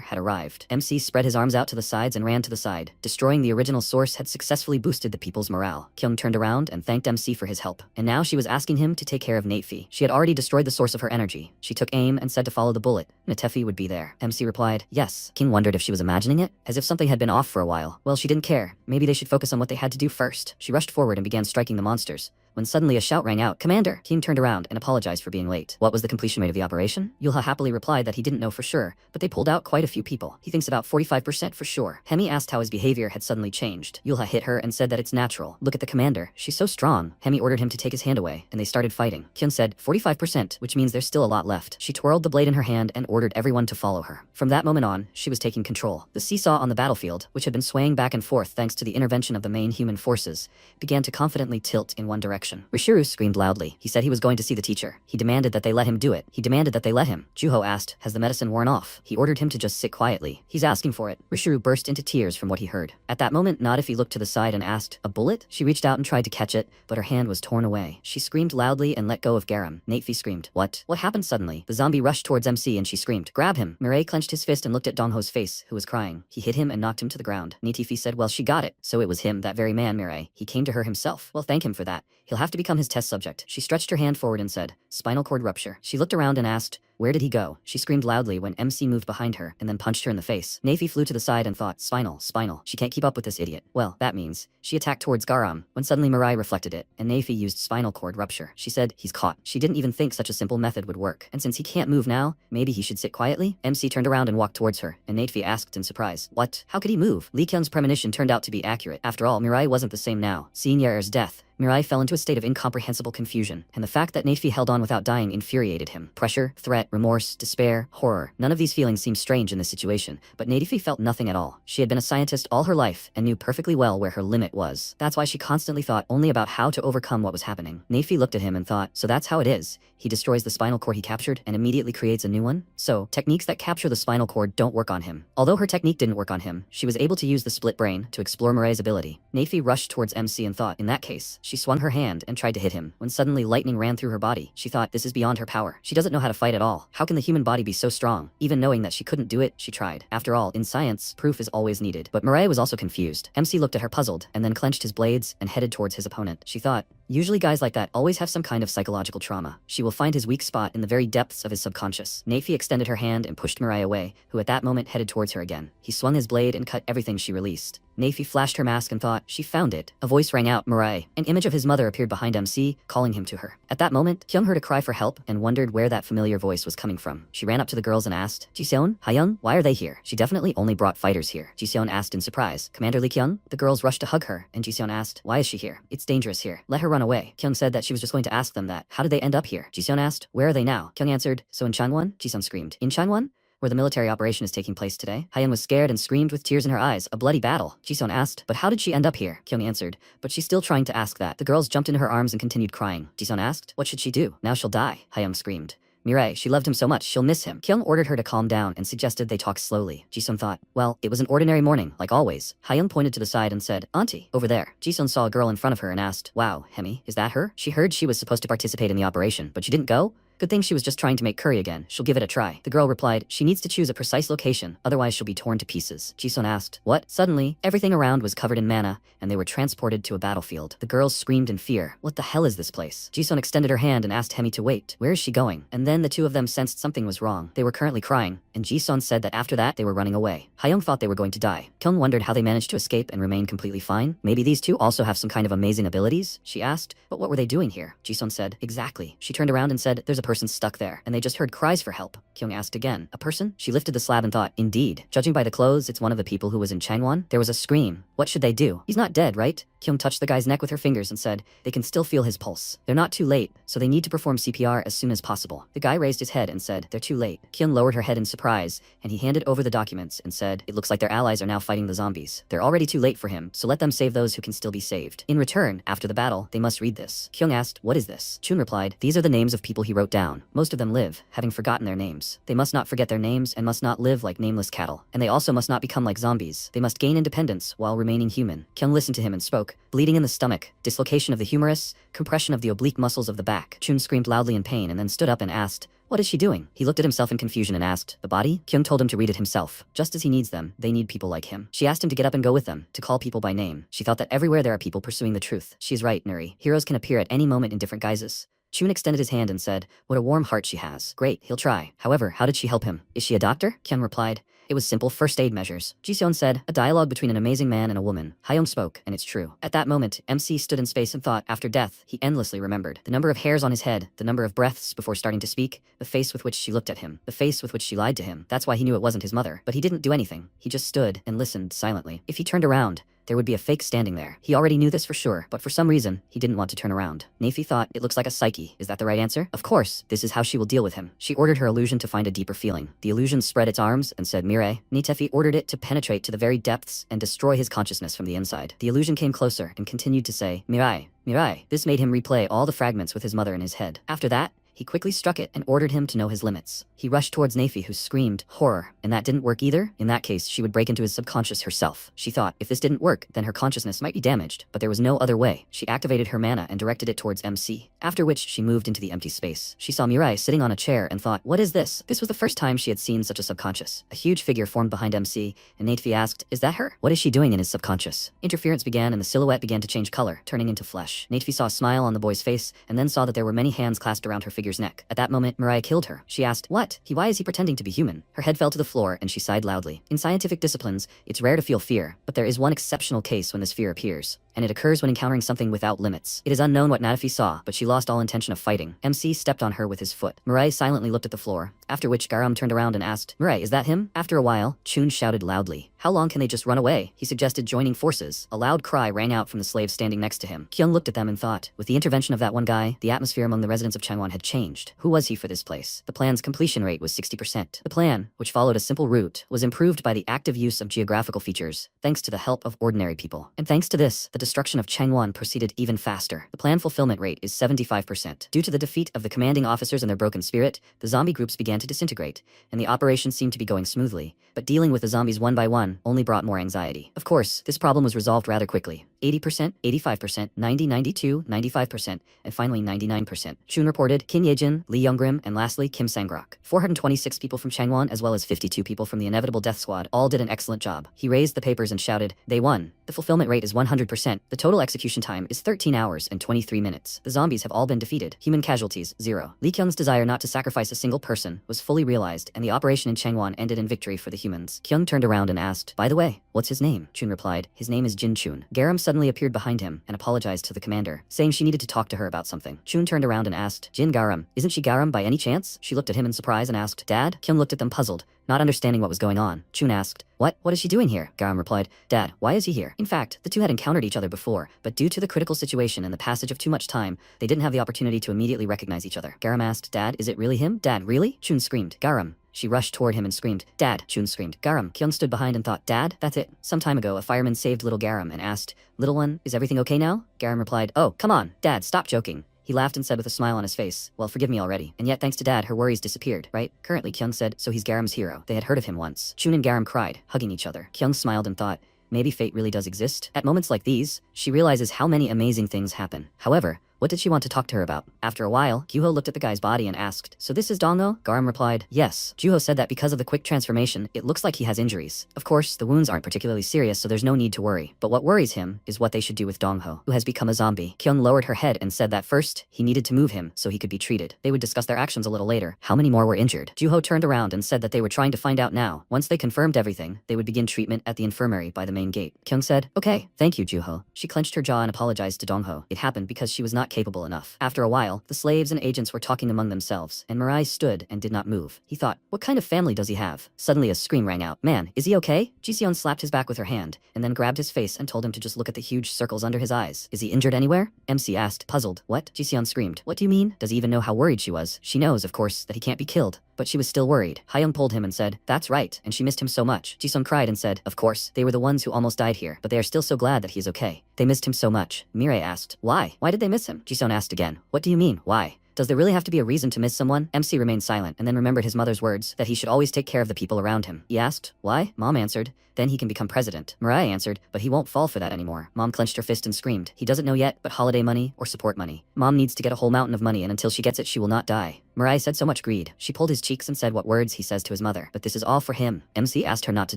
had arrived. MC spread his arms out to the sides and ran to the side. Destroying the original source had successfully boosted the people's morale. Kyung turned around and thanked MC for his help. And now she was asking him to take care of Natefi. She had already destroyed the source of her energy. She took aim and said to follow the bullet. Natefi would be there. MC replied, yes. King wondered if she was imagining it, as if something had been off for a while. Well, she didn't care. Maybe they should focus on what they had to do first. She rushed forward and began striking the monsters, when suddenly a shout rang out, "Commander!" Kim turned around and apologized for being late. What was the completion rate of the operation? Yulha happily replied that he didn't know for sure, but they pulled out quite a few people. He thinks about 45% for sure. Hemi asked how his behavior had suddenly changed. Yulha hit her and said that it's natural. Look at the commander. She's so strong. Hemi ordered him to take his hand away, and they started fighting. Kyun said, 45%, which means there's still a lot left. She twirled the blade in her hand and ordered everyone to follow her. From that moment on, she was taking control. The seesaw on the battlefield, which had been swaying back and forth thanks to the intervention of the main human forces, began to confidently tilt in one direction. Rishiru screamed loudly. He said he was going to see the teacher. He demanded that they let him do it. He demanded that they let him. Juho asked, has the medicine worn off? He ordered him to just sit quietly. He's asking for it. Rishiru burst into tears from what he heard. At that moment, Nadifi looked to the side and asked, a bullet? She reached out and tried to catch it, but her hand was torn away. She screamed loudly and let go of Garam. Natefi screamed, what? What happened suddenly? The zombie rushed towards MC and she screamed, grab him. Mireille clenched his fist and looked at Dongho's face, who was crying. He hit him and knocked him to the ground. Natefi said, well, she got it. So it was him, that very man, Mireille. He came to her himself. Well, thank him for that. He'll have to become his test subject. She stretched her hand forward and said, spinal cord rupture. She looked around and asked, where did he go? She screamed loudly when MC moved behind her and then punched her in the face. Nafi flew to the side and thought, spinal. She can't keep up with this idiot. Well, that means she attacked towards Garam, when suddenly Mariah reflected it, and Nafi used spinal cord rupture. She said, he's caught. She didn't even think such a simple method would work. And since he can't move now, maybe he should sit quietly? MC turned around and walked towards her, and Nafi asked in surprise, what? How could he move? Lee Kyung's premonition turned out to be accurate. After all, Mirai wasn't the same now. Seeing Yair's death, Mirai fell into a state of incomprehensible confusion, and the fact that Nafi held on without dying infuriated him. Pressure, threat, remorse, despair, horror. None of these feelings seemed strange in this situation, but Nafi felt nothing at all. She had been a scientist all her life and knew perfectly well where her limit was. That's why she constantly thought only about how to overcome what was happening. Nafi looked at him and thought, so that's how it is. He destroys the spinal cord he captured and immediately creates a new one? So, techniques that capture the spinal cord don't work on him. Although her technique didn't work on him, she was able to use the split brain to explore Mirai's ability. Nafi rushed towards MC and thought, in that case, she swung her hand and tried to hit him, when suddenly lightning ran through her body. She thought, this is beyond her power. She doesn't know how to fight at all. How can the human body be so strong? Even knowing that she couldn't do it, she tried. After all, in science, proof is always needed. But Mariah was also confused. MC looked at her puzzled, and then clenched his blades and headed towards his opponent. She thought, usually guys like that always have some kind of psychological trauma. She will find his weak spot in the very depths of his subconscious. Nafi extended her hand and pushed Mariah away, who at that moment headed towards her again. He swung his blade and cut everything she released. Nafi flashed her mask and thought, she found it. A voice rang out, Mariah. An image of his mother appeared behind MC, calling him to her. At that moment, Kyung heard a cry for help and wondered where that familiar voice was coming from. She ran up to the girls and asked, Jiseon, Hayoung, why are they here? She definitely only brought fighters here. Jiseon asked in surprise. Commander Lee Kyung? The girls rushed to hug her, and Jiseon asked, why is she here? It's dangerous here. Let her run away. Kyung said that she was just going to ask them that. How did they end up here? Jiseon asked, where are they now? Kyung answered, so in Changwon? Jiseon screamed, in Changwon? Where the military operation is taking place today? Hayan was scared and screamed with tears in her eyes. A bloody battle. Jiseon asked, but how did she end up here? Kyung answered, but she's still trying to ask that. The girls jumped into her arms and continued crying. Jiseon asked, what should she do? Now she'll die. Hayan screamed. Mirai, she loved him so much, she'll miss him. Kyung ordered her to calm down and suggested they talk slowly. Jiseon thought, well, it was an ordinary morning, like always. Hayoung pointed to the side and said, Auntie, over there. Jiseon saw a girl in front of her and asked, wow, Hemi, is that her? She heard she was supposed to participate in the operation, but she didn't go? Good thing she was just trying to make curry again. She'll give it a try. The girl replied, she needs to choose a precise location, otherwise she'll be torn to pieces. Jisun asked, what? Suddenly, everything around was covered in mana, and they were transported to a battlefield. The girls screamed in fear. What the hell is this place? Jisun extended her hand and asked Hemi to wait. Where is she going? And then the two of them sensed something was wrong. They were currently crying, and Jisun said that after that they were running away. Hyung thought they were going to die. Kyung wondered how they managed to escape and remain completely fine. Maybe these two also have some kind of amazing abilities? She asked. But what were they doing here? Jisun said. Exactly. She turned around and said, there's a person stuck there, and they just heard cries for help. Kyung asked again, a person? She lifted the slab and thought, indeed. Judging by the clothes, it's one of the people who was in Changwon. There was a scream. What should they do? He's not dead, right? Kyung touched the guy's neck with her fingers and said, they can still feel his pulse. They're not too late, so they need to perform CPR as soon as possible. The guy raised his head and said, they're too late. Kyung lowered her head in surprise, and he handed over the documents and said, it looks like their allies are now fighting the zombies. They're already too late for him, so let them save those who can still be saved. In return, after the battle, they must read this. Kyung asked, what is this? Chun replied, these are the names of people he wrote down. Most of them live, having forgotten their names. They must not forget their names and must not live like nameless cattle. And they also must not become like zombies. They must gain independence while remaining human. Kyung listened to him and spoke, bleeding in the stomach, dislocation of the humerus, compression of the oblique muscles of the back. Chun screamed loudly in pain and then stood up and asked, what is she doing? He looked at himself in confusion and asked, the body? Kyung told him to read it himself. Just as he needs them, they need people like him. She asked him to get up and go with them, to call people by name. She thought that everywhere there are people pursuing the truth. She is right, Nuri. Heroes can appear at any moment in different guises. Chun extended his hand and said, what a warm heart she has. Great, he'll try. However, how did she help him? Is she a doctor? Kyung replied, it was simple first aid measures. Jiseon said, a dialogue between an amazing man and a woman. Hyung spoke, and it's true. At that moment, MC stood in space and thought, after death, he endlessly remembered. The number of hairs on his head, the number of breaths before starting to speak, the face with which she looked at him, the face with which she lied to him. That's why he knew it wasn't his mother. But he didn't do anything. He just stood and listened silently. If he turned around, there would be a fake standing there. He already knew this for sure, but for some reason, he didn't want to turn around. Nafi thought, it looks like a psyche. Is that the right answer? Of course, this is how she will deal with him. She ordered her illusion to find a deeper feeling. The illusion spread its arms and said, Mirai. Nitefi ordered it to penetrate to the very depths and destroy his consciousness from the inside. The illusion came closer and continued to say, Mirai, Mirai. This made him replay all the fragments with his mother in his head. After that, he quickly struck it and ordered him to know his limits. He rushed towards Nafi, who screamed, horror, and that didn't work either? In that case, she would break into his subconscious herself. She thought, if this didn't work, then her consciousness might be damaged, but there was no other way. She activated her mana and directed it towards MC, after which she moved into the empty space. She saw Mirai sitting on a chair and thought, what is this? This was the first time she had seen such a subconscious. A huge figure formed behind MC, and Nafi asked, is that her? What is she doing in his subconscious? Interference began and the silhouette began to change color, turning into flesh. Nafi saw a smile on the boy's face, and then saw that there were many hands clasped around her figure's neck. At that moment, Mariah killed her. She asked, what? Why is he pretending to be human? Her head fell to the floor and she sighed loudly. In scientific disciplines, it's rare to feel fear, but there is one exceptional case when this fear appears, and it occurs when encountering something without limits. It is unknown what Natafi saw, but she lost all intention of fighting. MC stepped on her with his foot. Mariah silently looked at the floor, after which Garam turned around and asked, Mariah, is that him? After a while, Chun shouted loudly, how long can they just run away? He suggested joining forces. A loud cry rang out from the slaves standing next to him. Kyung looked at them and thought, with the intervention of that one guy, the atmosphere among the residents of Changwon had changed. Who was he for this place? The plan's completion rate was 60%. The plan, which followed a simple route, was improved by the active use of geographical features, thanks to the help of ordinary people. And thanks to this, the destruction of Changwon proceeded even faster. The plan fulfillment rate is 75%. Due to the defeat of the commanding officers and their broken spirit, the zombie groups began to disintegrate, and the operation seemed to be going smoothly, but dealing with the zombies one by one only brought more anxiety. Of course, this problem was resolved rather quickly. 80%, 85%, 90, 92, 95%, and finally 99%. Chun reported Kim Yejin, Lee Younggrim, and lastly Kim Sangrok. 426 people from Changwon as well as 52 people from the Inevitable Death Squad all did an excellent job. He raised the papers and shouted, they won. The fulfillment rate is 100%. The total execution time is 13 hours and 23 minutes. The zombies have all been defeated. Human casualties, 0. Lee Kyung's desire not to sacrifice a single person was fully realized, and the operation in Changwon ended in victory for the humans. Kyung turned around and asked, by the way, what's his name? Chun replied, his name is Jin Chun. Garam suddenly appeared behind him and apologized to the commander, saying she needed to talk to her about something. Chun turned around and asked, Jin Garam, isn't she Garam by any chance? She looked at him in surprise and asked, Dad? Kyung looked at them puzzled, not understanding what was going on. Chun asked, what is she doing here? Garam replied, Dad, why is he here? In fact, the two had encountered each other before, but due to the critical situation and the passage of too much time, they didn't have the opportunity to immediately recognize each other. Garam asked, Dad, is it really him? Dad, really? Chun screamed, Garam. She rushed toward him and screamed, Dad! Chun screamed, Garam. Kyung stood behind and thought, Dad? That's it. Some time ago, a fireman saved little Garam and asked, little one, is everything okay now? Garam replied, oh, come on, Dad, stop joking. He laughed and said with a smile on his face, well, forgive me already. And yet, thanks to Dad, her worries disappeared, right? Currently, Kyung said, so he's Garam's hero. They had heard of him once. Chun and Garam cried, hugging each other. Kyung smiled and thought, maybe fate really does exist. At moments like these, she realizes how many amazing things happen. However, What did she want to talk to her about? After a while, Gyuho looked at the guy's body and asked, so this is Dongho? Garam replied, yes. Gyuho said that because of the quick transformation, it looks like he has injuries. Of course, the wounds aren't particularly serious, so there's no need to worry. But what worries him is what they should do with Dongho, who has become a zombie. Kyung lowered her head and said that first, he needed to move him so he could be treated. They would discuss their actions a little later. How many more were injured? Gyuho turned around and said that they were trying to find out now. Once they confirmed everything, they would begin treatment at the infirmary by the main gate. Kyung said, okay, thank you, Gyuho. She clenched her jaw and apologized to Dongho. It happened because she was not capable enough. After a while, the slaves and agents were talking among themselves, and Mariah stood and did not move. He thought, what kind of family does he have? Suddenly a scream rang out. Man, is he okay? Jiseon slapped his back with her hand, and then grabbed his face and told him to just look at the huge circles under his eyes. Is he injured anywhere? MC asked, puzzled. What? Jiseon screamed. What do you mean? Does he even know how worried she was? She knows, of course, that he can't be killed. But she was still worried. Hayoung pulled him and said, that's right, and she missed him so much. Jisung cried and said, of course, they were the ones who almost died here, but they are still so glad that he is okay. They missed him so much. Mireille asked, why? Why did they miss him? Jisung asked again, what do you mean, why? Does there really have to be a reason to miss someone? MC remained silent and then remembered his mother's words that he should always take care of the people around him. He asked, why? Mom answered, then he can become president. Mariah answered, but he won't fall for that anymore. Mom clenched her fist and screamed, he doesn't know yet, but holiday money or support money. Mom needs to get a whole mountain of money, and until she gets it, she will not die. Mariah said so much greed. She pulled his cheeks and said what words he says to his mother. But this is all for him. MC asked her not to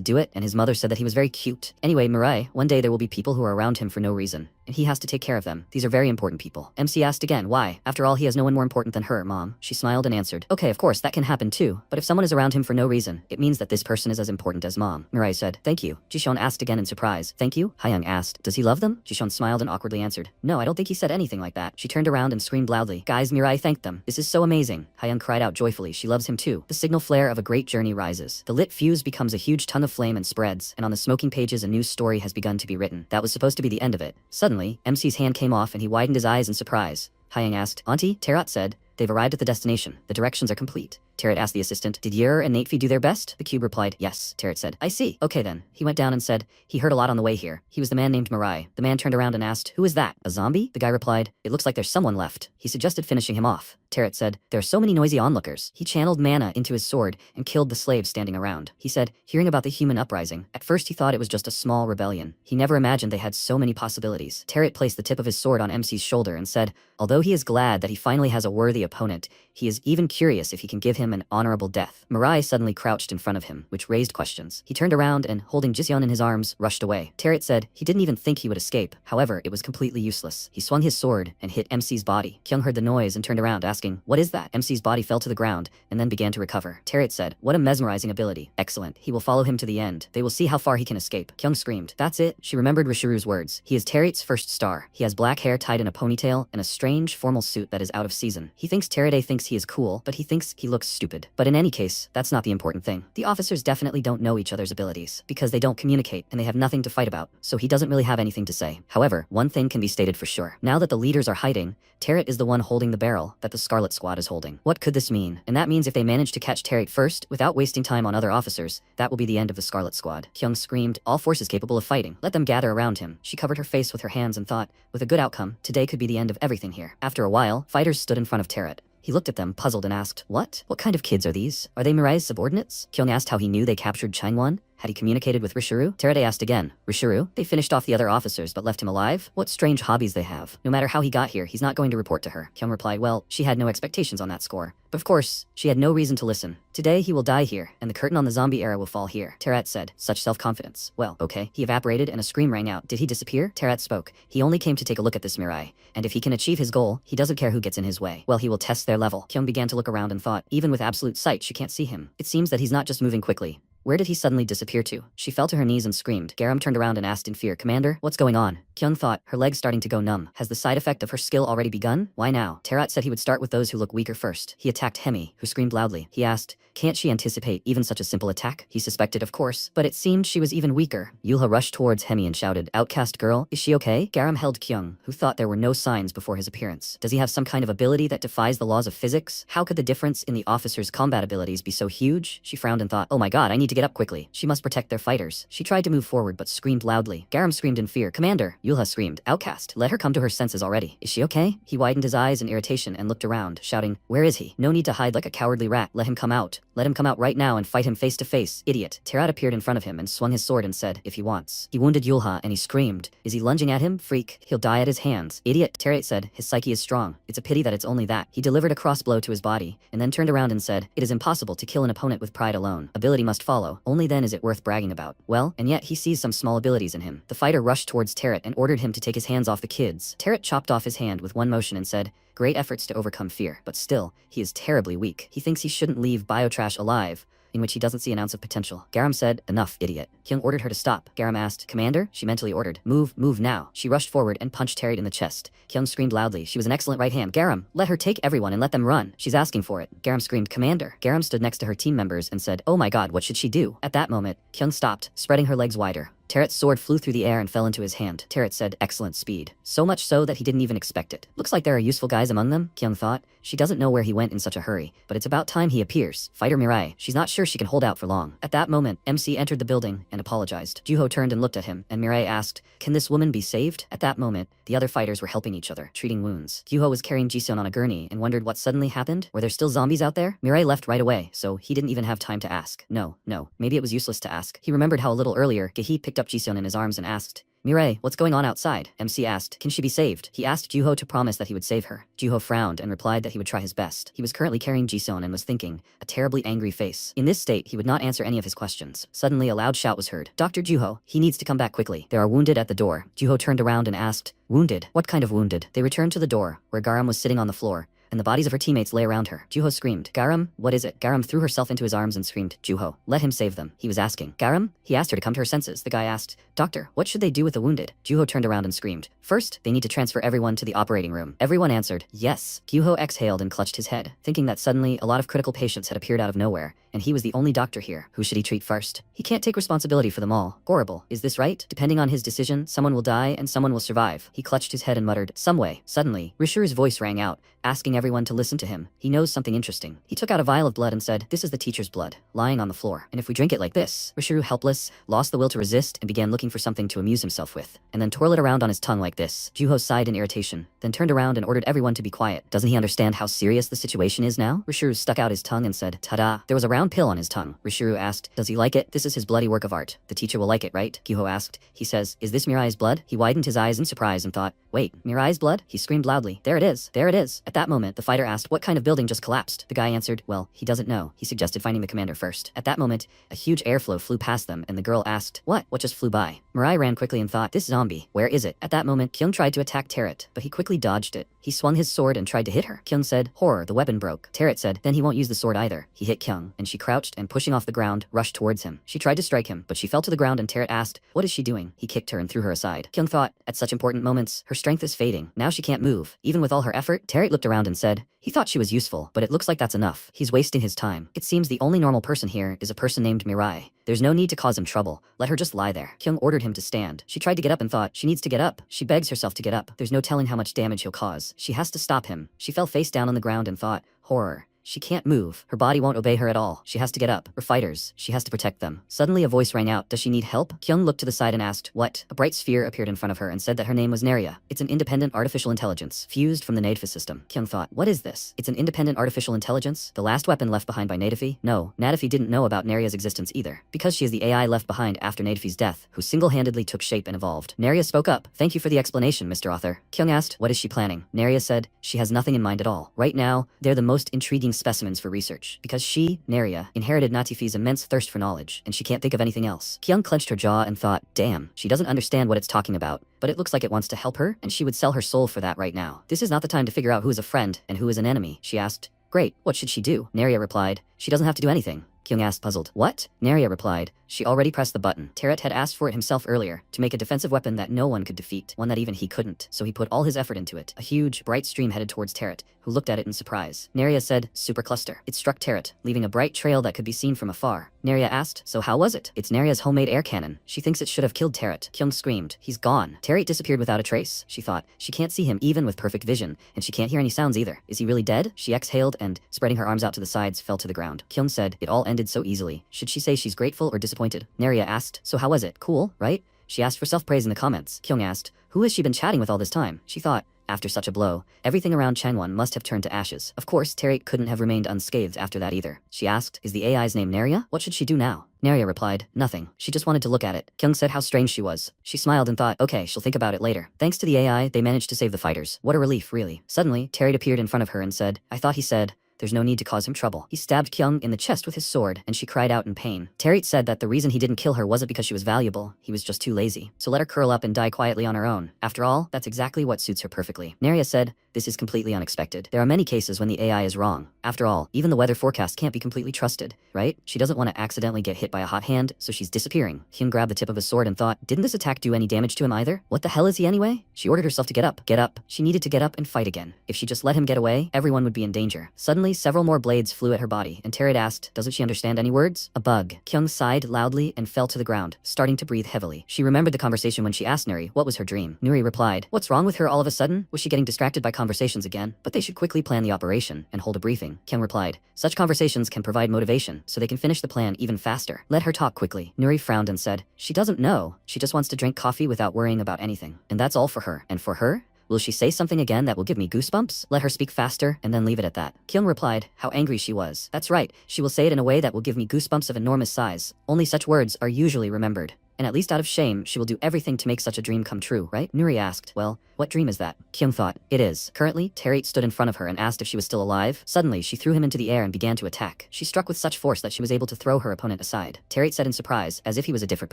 do it, and his mother said that he was very cute. Anyway, Mariah, one day there will be people who are around him for no reason, and he has to take care of them. These are very important people. MC asked again, why? After all, he has no one more important than her, Mom. She smiled and answered, okay, of course, that can happen too. But if someone is around him for no reason, it means that this person is as important as Mom. Mariah said, thank you. Jishon asked again in surprise, thank you? Hayoung asked, does he love them? Jishon smiled and awkwardly answered, no, I don't think he said anything like that. She turned around and screamed loudly, guys, Mariah thanked them. This is so amazing. Hayoung cried out joyfully, she loves him too. The signal flare of a great journey rises. The lit fuse becomes a huge tongue of flame and spreads, and on the smoking pages a new story has begun to be written. That was supposed to be the end of it. Suddenly, MC's hand came off and he widened his eyes in surprise. Hayoung asked, Auntie, Terat said, they've arrived at the destination. The directions are complete. Terat asked the assistant, did Yer and Natefi do their best? The cube replied, yes. Terat said, I see. Okay then. He went down and said, he heard a lot on the way here. He was the man named Mariah. The man turned around and asked, who is that? A zombie? The guy replied, it looks like there's someone left. He suggested finishing him off. Terat said, there are so many noisy onlookers. He channeled mana into his sword and killed the slaves standing around. He said, hearing about the human uprising, at first he thought it was just a small rebellion. He never imagined they had so many possibilities. Terat placed the tip of his sword on MC's shoulder and said, although he is glad that he finally has a worthy opponent, he is even curious if he can give him an honorable death. Mariah suddenly crouched in front of him, which raised questions. He turned around and, holding Jiseon in his arms, rushed away. Terat said he didn't even think he would escape. However, it was completely useless. He swung his sword and hit MC's body. Kyung heard the noise and turned around, asking, what is that? MC's body fell to the ground and then began to recover. Terat said, what a mesmerizing ability. Excellent. He will follow him to the end. They will see how far he can escape. Kyung screamed, that's it. She remembered Rishiru's words. He is Terat's first star. He has black hair tied in a ponytail and a strange, formal suit that is out of season. He thinks Terat thinks he is cool, but he thinks he looks stupid. But in any case, that's not the important thing. The officers definitely don't know each other's abilities, because they don't communicate and they have nothing to fight about, so he doesn't really have anything to say. However, one thing can be stated for sure. Now that the leaders are hiding, Terat is the one holding the barrel that the Scarlet Squad is holding. What could this mean? And that means if they manage to catch Terat first, without wasting time on other officers, that will be the end of the Scarlet Squad. Kyung screamed, all forces capable of fighting. Let them gather around him. She covered her face with her hands and thought, with a good outcome, today could be the end of everything here. After a while, fighters stood in front of Terat. He looked at them, puzzled, and asked, what? What kind of kids are these? Are they Mariah's subordinates? Kyung asked how he knew they captured Changwon. Had he communicated with Rishiru? Terat asked again, Rishiru? They finished off the other officers but left him alive? What strange hobbies they have. No matter how he got here, he's not going to report to her. Kyung replied, well, she had no expectations on that score. But of course, she had no reason to listen. Today he will die here, and the curtain on the zombie era will fall here. Terat said, such self-confidence. Well, okay. He evaporated and a scream rang out. Did he disappear? Terat spoke. He only came to take a look at this Mirai, and if he can achieve his goal, he doesn't care who gets in his way. Well, he will test their level. Kyung began to look around and thought, even with absolute sight, she can't see him. It seems that he's not just moving quickly. Where did he suddenly disappear to? She fell to her knees and screamed. Garam turned around and asked in fear, Commander, what's going on? Kyung thought, her legs starting to go numb. Has the side effect of her skill already begun? Why now? Terat said he would start with those who look weaker first. He attacked Hemi, who screamed loudly. He asked, can't she anticipate even such a simple attack? He suspected, of course, but it seemed she was even weaker. Yulha rushed towards Hemi and shouted, outcast girl, is she okay? Garam held Kyung, who thought there were no signs before his appearance. Does he have some kind of ability that defies the laws of physics? How could the difference in the officer's combat abilities be so huge? She frowned and thought, oh my god, I need to get get up quickly. She must protect their fighters. She tried to move forward but screamed loudly. Garam screamed in fear. Commander! Yulha screamed. Outcast! Let her come to her senses already. Is she okay? He widened his eyes in irritation and looked around, shouting, where is he? No need to hide like a cowardly rat. Let him come out. Let him come out right now and fight him face to face. Idiot. Terat appeared in front of him and swung his sword and said, if he wants. He wounded Yulha and he screamed. Is he lunging at him? Freak. He'll die at his hands. Idiot. Terat said, his psyche is strong. It's a pity that it's only that. He delivered a cross blow to his body and then turned around and said, it is impossible to kill an opponent with pride alone. Ability must follow. Only then is it worth bragging about. Well, and yet he sees some small abilities in him. The fighter rushed towards Terat and ordered him to take his hands off the kids. Terat chopped off his hand with one motion and said, great efforts to overcome fear, but still, he is terribly weak. He thinks he shouldn't leave Biotrash alive, in which he doesn't see an ounce of potential. Garam said, enough, idiot. Kyung ordered her to stop. Garam asked, Commander? She mentally ordered, move now. She rushed forward and punched Terat in the chest. Kyung screamed loudly, she was an excellent right hand. Garam, let her take everyone and let them run. She's asking for it. Garam screamed, Commander. Garam stood next to her team members and said, oh my god, what should she do? At that moment, Kyung stopped, spreading her legs wider. Terat's sword flew through the air and fell into his hand. Terat said, excellent speed. So much so that he didn't even expect it. Looks like there are useful guys among them, Kyung thought. She doesn't know where he went in such a hurry, but it's about time he appears. Fighter Mariah. She's not sure she can hold out for long. At that moment, MC entered the building and apologized. Juho turned and looked at him, and Mariah asked, can this woman be saved? At that moment, the other fighters were helping each other, treating wounds. Juho was carrying Jisun on a gurney and wondered what suddenly happened. Were there still zombies out there? Mariah left right away, so he didn't even have time to ask. No, maybe it was useless to ask. He remembered how a little earlier, Gehi picked up Jisun in his arms and asked, Mirai, what's going on outside? MC asked, can she be saved? He asked Juho to promise that he would save her. Juho frowned and replied that he would try his best. He was currently carrying Jisun and was thinking, a terribly angry face. In this state, he would not answer any of his questions. Suddenly, a loud shout was heard. Dr. Juho, he needs to come back quickly. There are wounded at the door. Juho turned around and asked, wounded? What kind of wounded? They returned to the door, where Garam was sitting on the floor, and the bodies of her teammates lay around her. Juho screamed, Garam, what is it? Garam threw herself into his arms and screamed, Juho, let him save them. He was asking, Garam? He asked her to come to her senses. The guy asked, Doctor, what should they do with the wounded? Juho turned around and screamed, first, they need to transfer everyone to the operating room. Everyone answered, yes. Juho exhaled and clutched his head, thinking that suddenly a lot of critical patients had appeared out of nowhere, and he was the only doctor here. Who should he treat first? He can't take responsibility for them all. Horrible. Is this right? Depending on his decision, someone will die and someone will survive. He clutched his head and muttered, some way. Suddenly, Rishuru's voice rang out, asking everyone to listen to him. He knows something interesting. He took out a vial of blood and said, this is the teacher's blood, lying on the floor. And if we drink it like this, Rishuru, helpless, lost the will to resist and began looking for something to amuse himself with, and then twirled it around on his tongue like this. Juho sighed in irritation, then turned around and ordered everyone to be quiet. Doesn't he understand how serious the situation is now? Rishuru stuck out his tongue and said, ta-da. There was a round pill on his tongue. Rishuru asked, does he like it? This is his bloody work of art. The teacher will like it, right? Juho asked. He says, is this Mirai's blood? He widened his eyes in surprise and thought, wait, Mirai's blood? He screamed loudly, there it is, there it is. At that moment, the fighter asked, what kind of building just collapsed? The guy answered, well, he doesn't know. He suggested finding the commander first. At that moment, a huge airflow flew past them and the girl asked, what just flew by? Mariah ran quickly and thought, this zombie, where is it? At that moment, Kyung tried to attack Terat, but he quickly dodged it. He swung his sword and tried to hit her. Kyung said, horror, the weapon broke. Terat said, then he won't use the sword either. He hit Kyung, and she crouched and pushing off the ground, rushed towards him. She tried to strike him, but she fell to the ground and Terat asked, what is she doing? He kicked her and threw her aside. Kyung thought, at such important moments, her strength is fading. Now she can't move. Even with all her effort, Terat looked around and said, he thought she was useful, but it looks like that's enough. He's wasting his time. It seems the only normal person here is a person named Mirai. There's no need to cause him trouble. Let her just lie there. Kyung ordered him to stand. She tried to get up and thought, she needs to get up. She begs herself to get up. There's no telling how much damage he'll cause. She has to stop him. She fell face down on the ground and thought, horror. She can't move. Her body won't obey her at all. She has to get up. We're fighters. She has to protect them. Suddenly a voice rang out. Does she need help? Kyung looked to the side and asked, what? A bright sphere appeared in front of her and said that her name was Naria. It's an independent artificial intelligence, fused from the Nadefi system. Kyung thought, what is this? It's an independent artificial intelligence? The last weapon left behind by Nadefi? No, Nadefi didn't know about Naria's existence either, because she is the AI left behind after Nadefi's death, who single-handedly took shape and evolved. Naria spoke up. Thank you for the explanation, Mr. Author. Kyung asked, what is she planning? Naria said, she has nothing in mind at all. Right now, they're the most intriguing specimens for research. Because she, Naria, inherited Natifi's immense thirst for knowledge, and she can't think of anything else. Kyung clenched her jaw and thought, damn, she doesn't understand what it's talking about, but it looks like it wants to help her, and she would sell her soul for that right now. This is not the time to figure out who is a friend and who is an enemy, she asked. Great, what should she do? Naria replied, she doesn't have to do anything. Kyung asked, puzzled. What? Naria replied, she already pressed the button. Terat had asked for it himself earlier, to make a defensive weapon that no one could defeat, one that even he couldn't, so he put all his effort into it. A huge, bright stream headed towards Terat, who who looked at it in surprise. Neria said, supercluster. It struck Tarot, leaving a bright trail that could be seen from afar. Neria asked, so how was it? It's Neria's homemade air cannon. She thinks it should have killed Tarot. Kyung screamed, he's gone. Tarot disappeared without a trace, she thought. She can't see him even with perfect vision, and she can't hear any sounds either. Is he really dead? She exhaled and, spreading her arms out to the sides, fell to the ground. Kyung said, it all ended so easily. Should she say she's grateful or disappointed? Neria asked, so how was it? Cool, right? She asked for self-praise in the comments. Kyung asked, who has she been chatting with all this time? She thought, after such a blow, everything around Changwon must have turned to ashes. Of course, Tarot couldn't have remained unscathed after that either. She asked, is the AI's name Neria? What should she do now? Neria replied, nothing. She just wanted to look at it. Kyung said how strange she was. She smiled and thought, okay, she'll think about it later. Thanks to the AI, they managed to save the fighters. What a relief, really. Suddenly, Tarot appeared in front of her and said, I thought he said, there's no need to cause him trouble. He stabbed Kyung in the chest with his sword, and she cried out in pain. Tarot said that the reason he didn't kill her wasn't because she was valuable, he was just too lazy. So let her curl up and die quietly on her own. After all, that's exactly what suits her perfectly. Neria said, this is completely unexpected. There are many cases when the AI is wrong. After all, even the weather forecast can't be completely trusted, right? She doesn't want to accidentally get hit by a hot hand, so she's disappearing. Kyung grabbed the tip of his sword and thought, didn't this attack do any damage to him either? What the hell is he anyway? She ordered herself to get up. Get up. She needed to get up and fight again. If she just let him get away, everyone would be in danger. Suddenly, several more blades flew at her body, and Tarot asked, doesn't she understand any words? A bug. Kyung sighed loudly and fell to the ground, starting to breathe heavily. She remembered the conversation when she asked Nuri what was her dream. Nuri replied, what's wrong with her all of a sudden? Was she getting distracted by conversations again? But they should quickly plan the operation and hold a briefing. Kyung replied, such conversations can provide motivation, so they can finish the plan even faster. Let her talk quickly. Nuri frowned and said, she doesn't know. She just wants to drink coffee without worrying about anything. And that's all for her. And for her? Will she say something again that will give me goosebumps? Let her speak faster, and then leave it at that. Kyung replied, how angry she was. That's right, she will say it in a way that will give me goosebumps of enormous size. Only such words are usually remembered. And at least out of shame, she will do everything to make such a dream come true, right? Nuri asked, well, what dream is that? Kyung thought, it is. Currently, Tarot stood in front of her and asked if she was still alive. Suddenly, she threw him into the air and began to attack. She struck with such force that she was able to throw her opponent aside. Tarot said in surprise, as if he was a different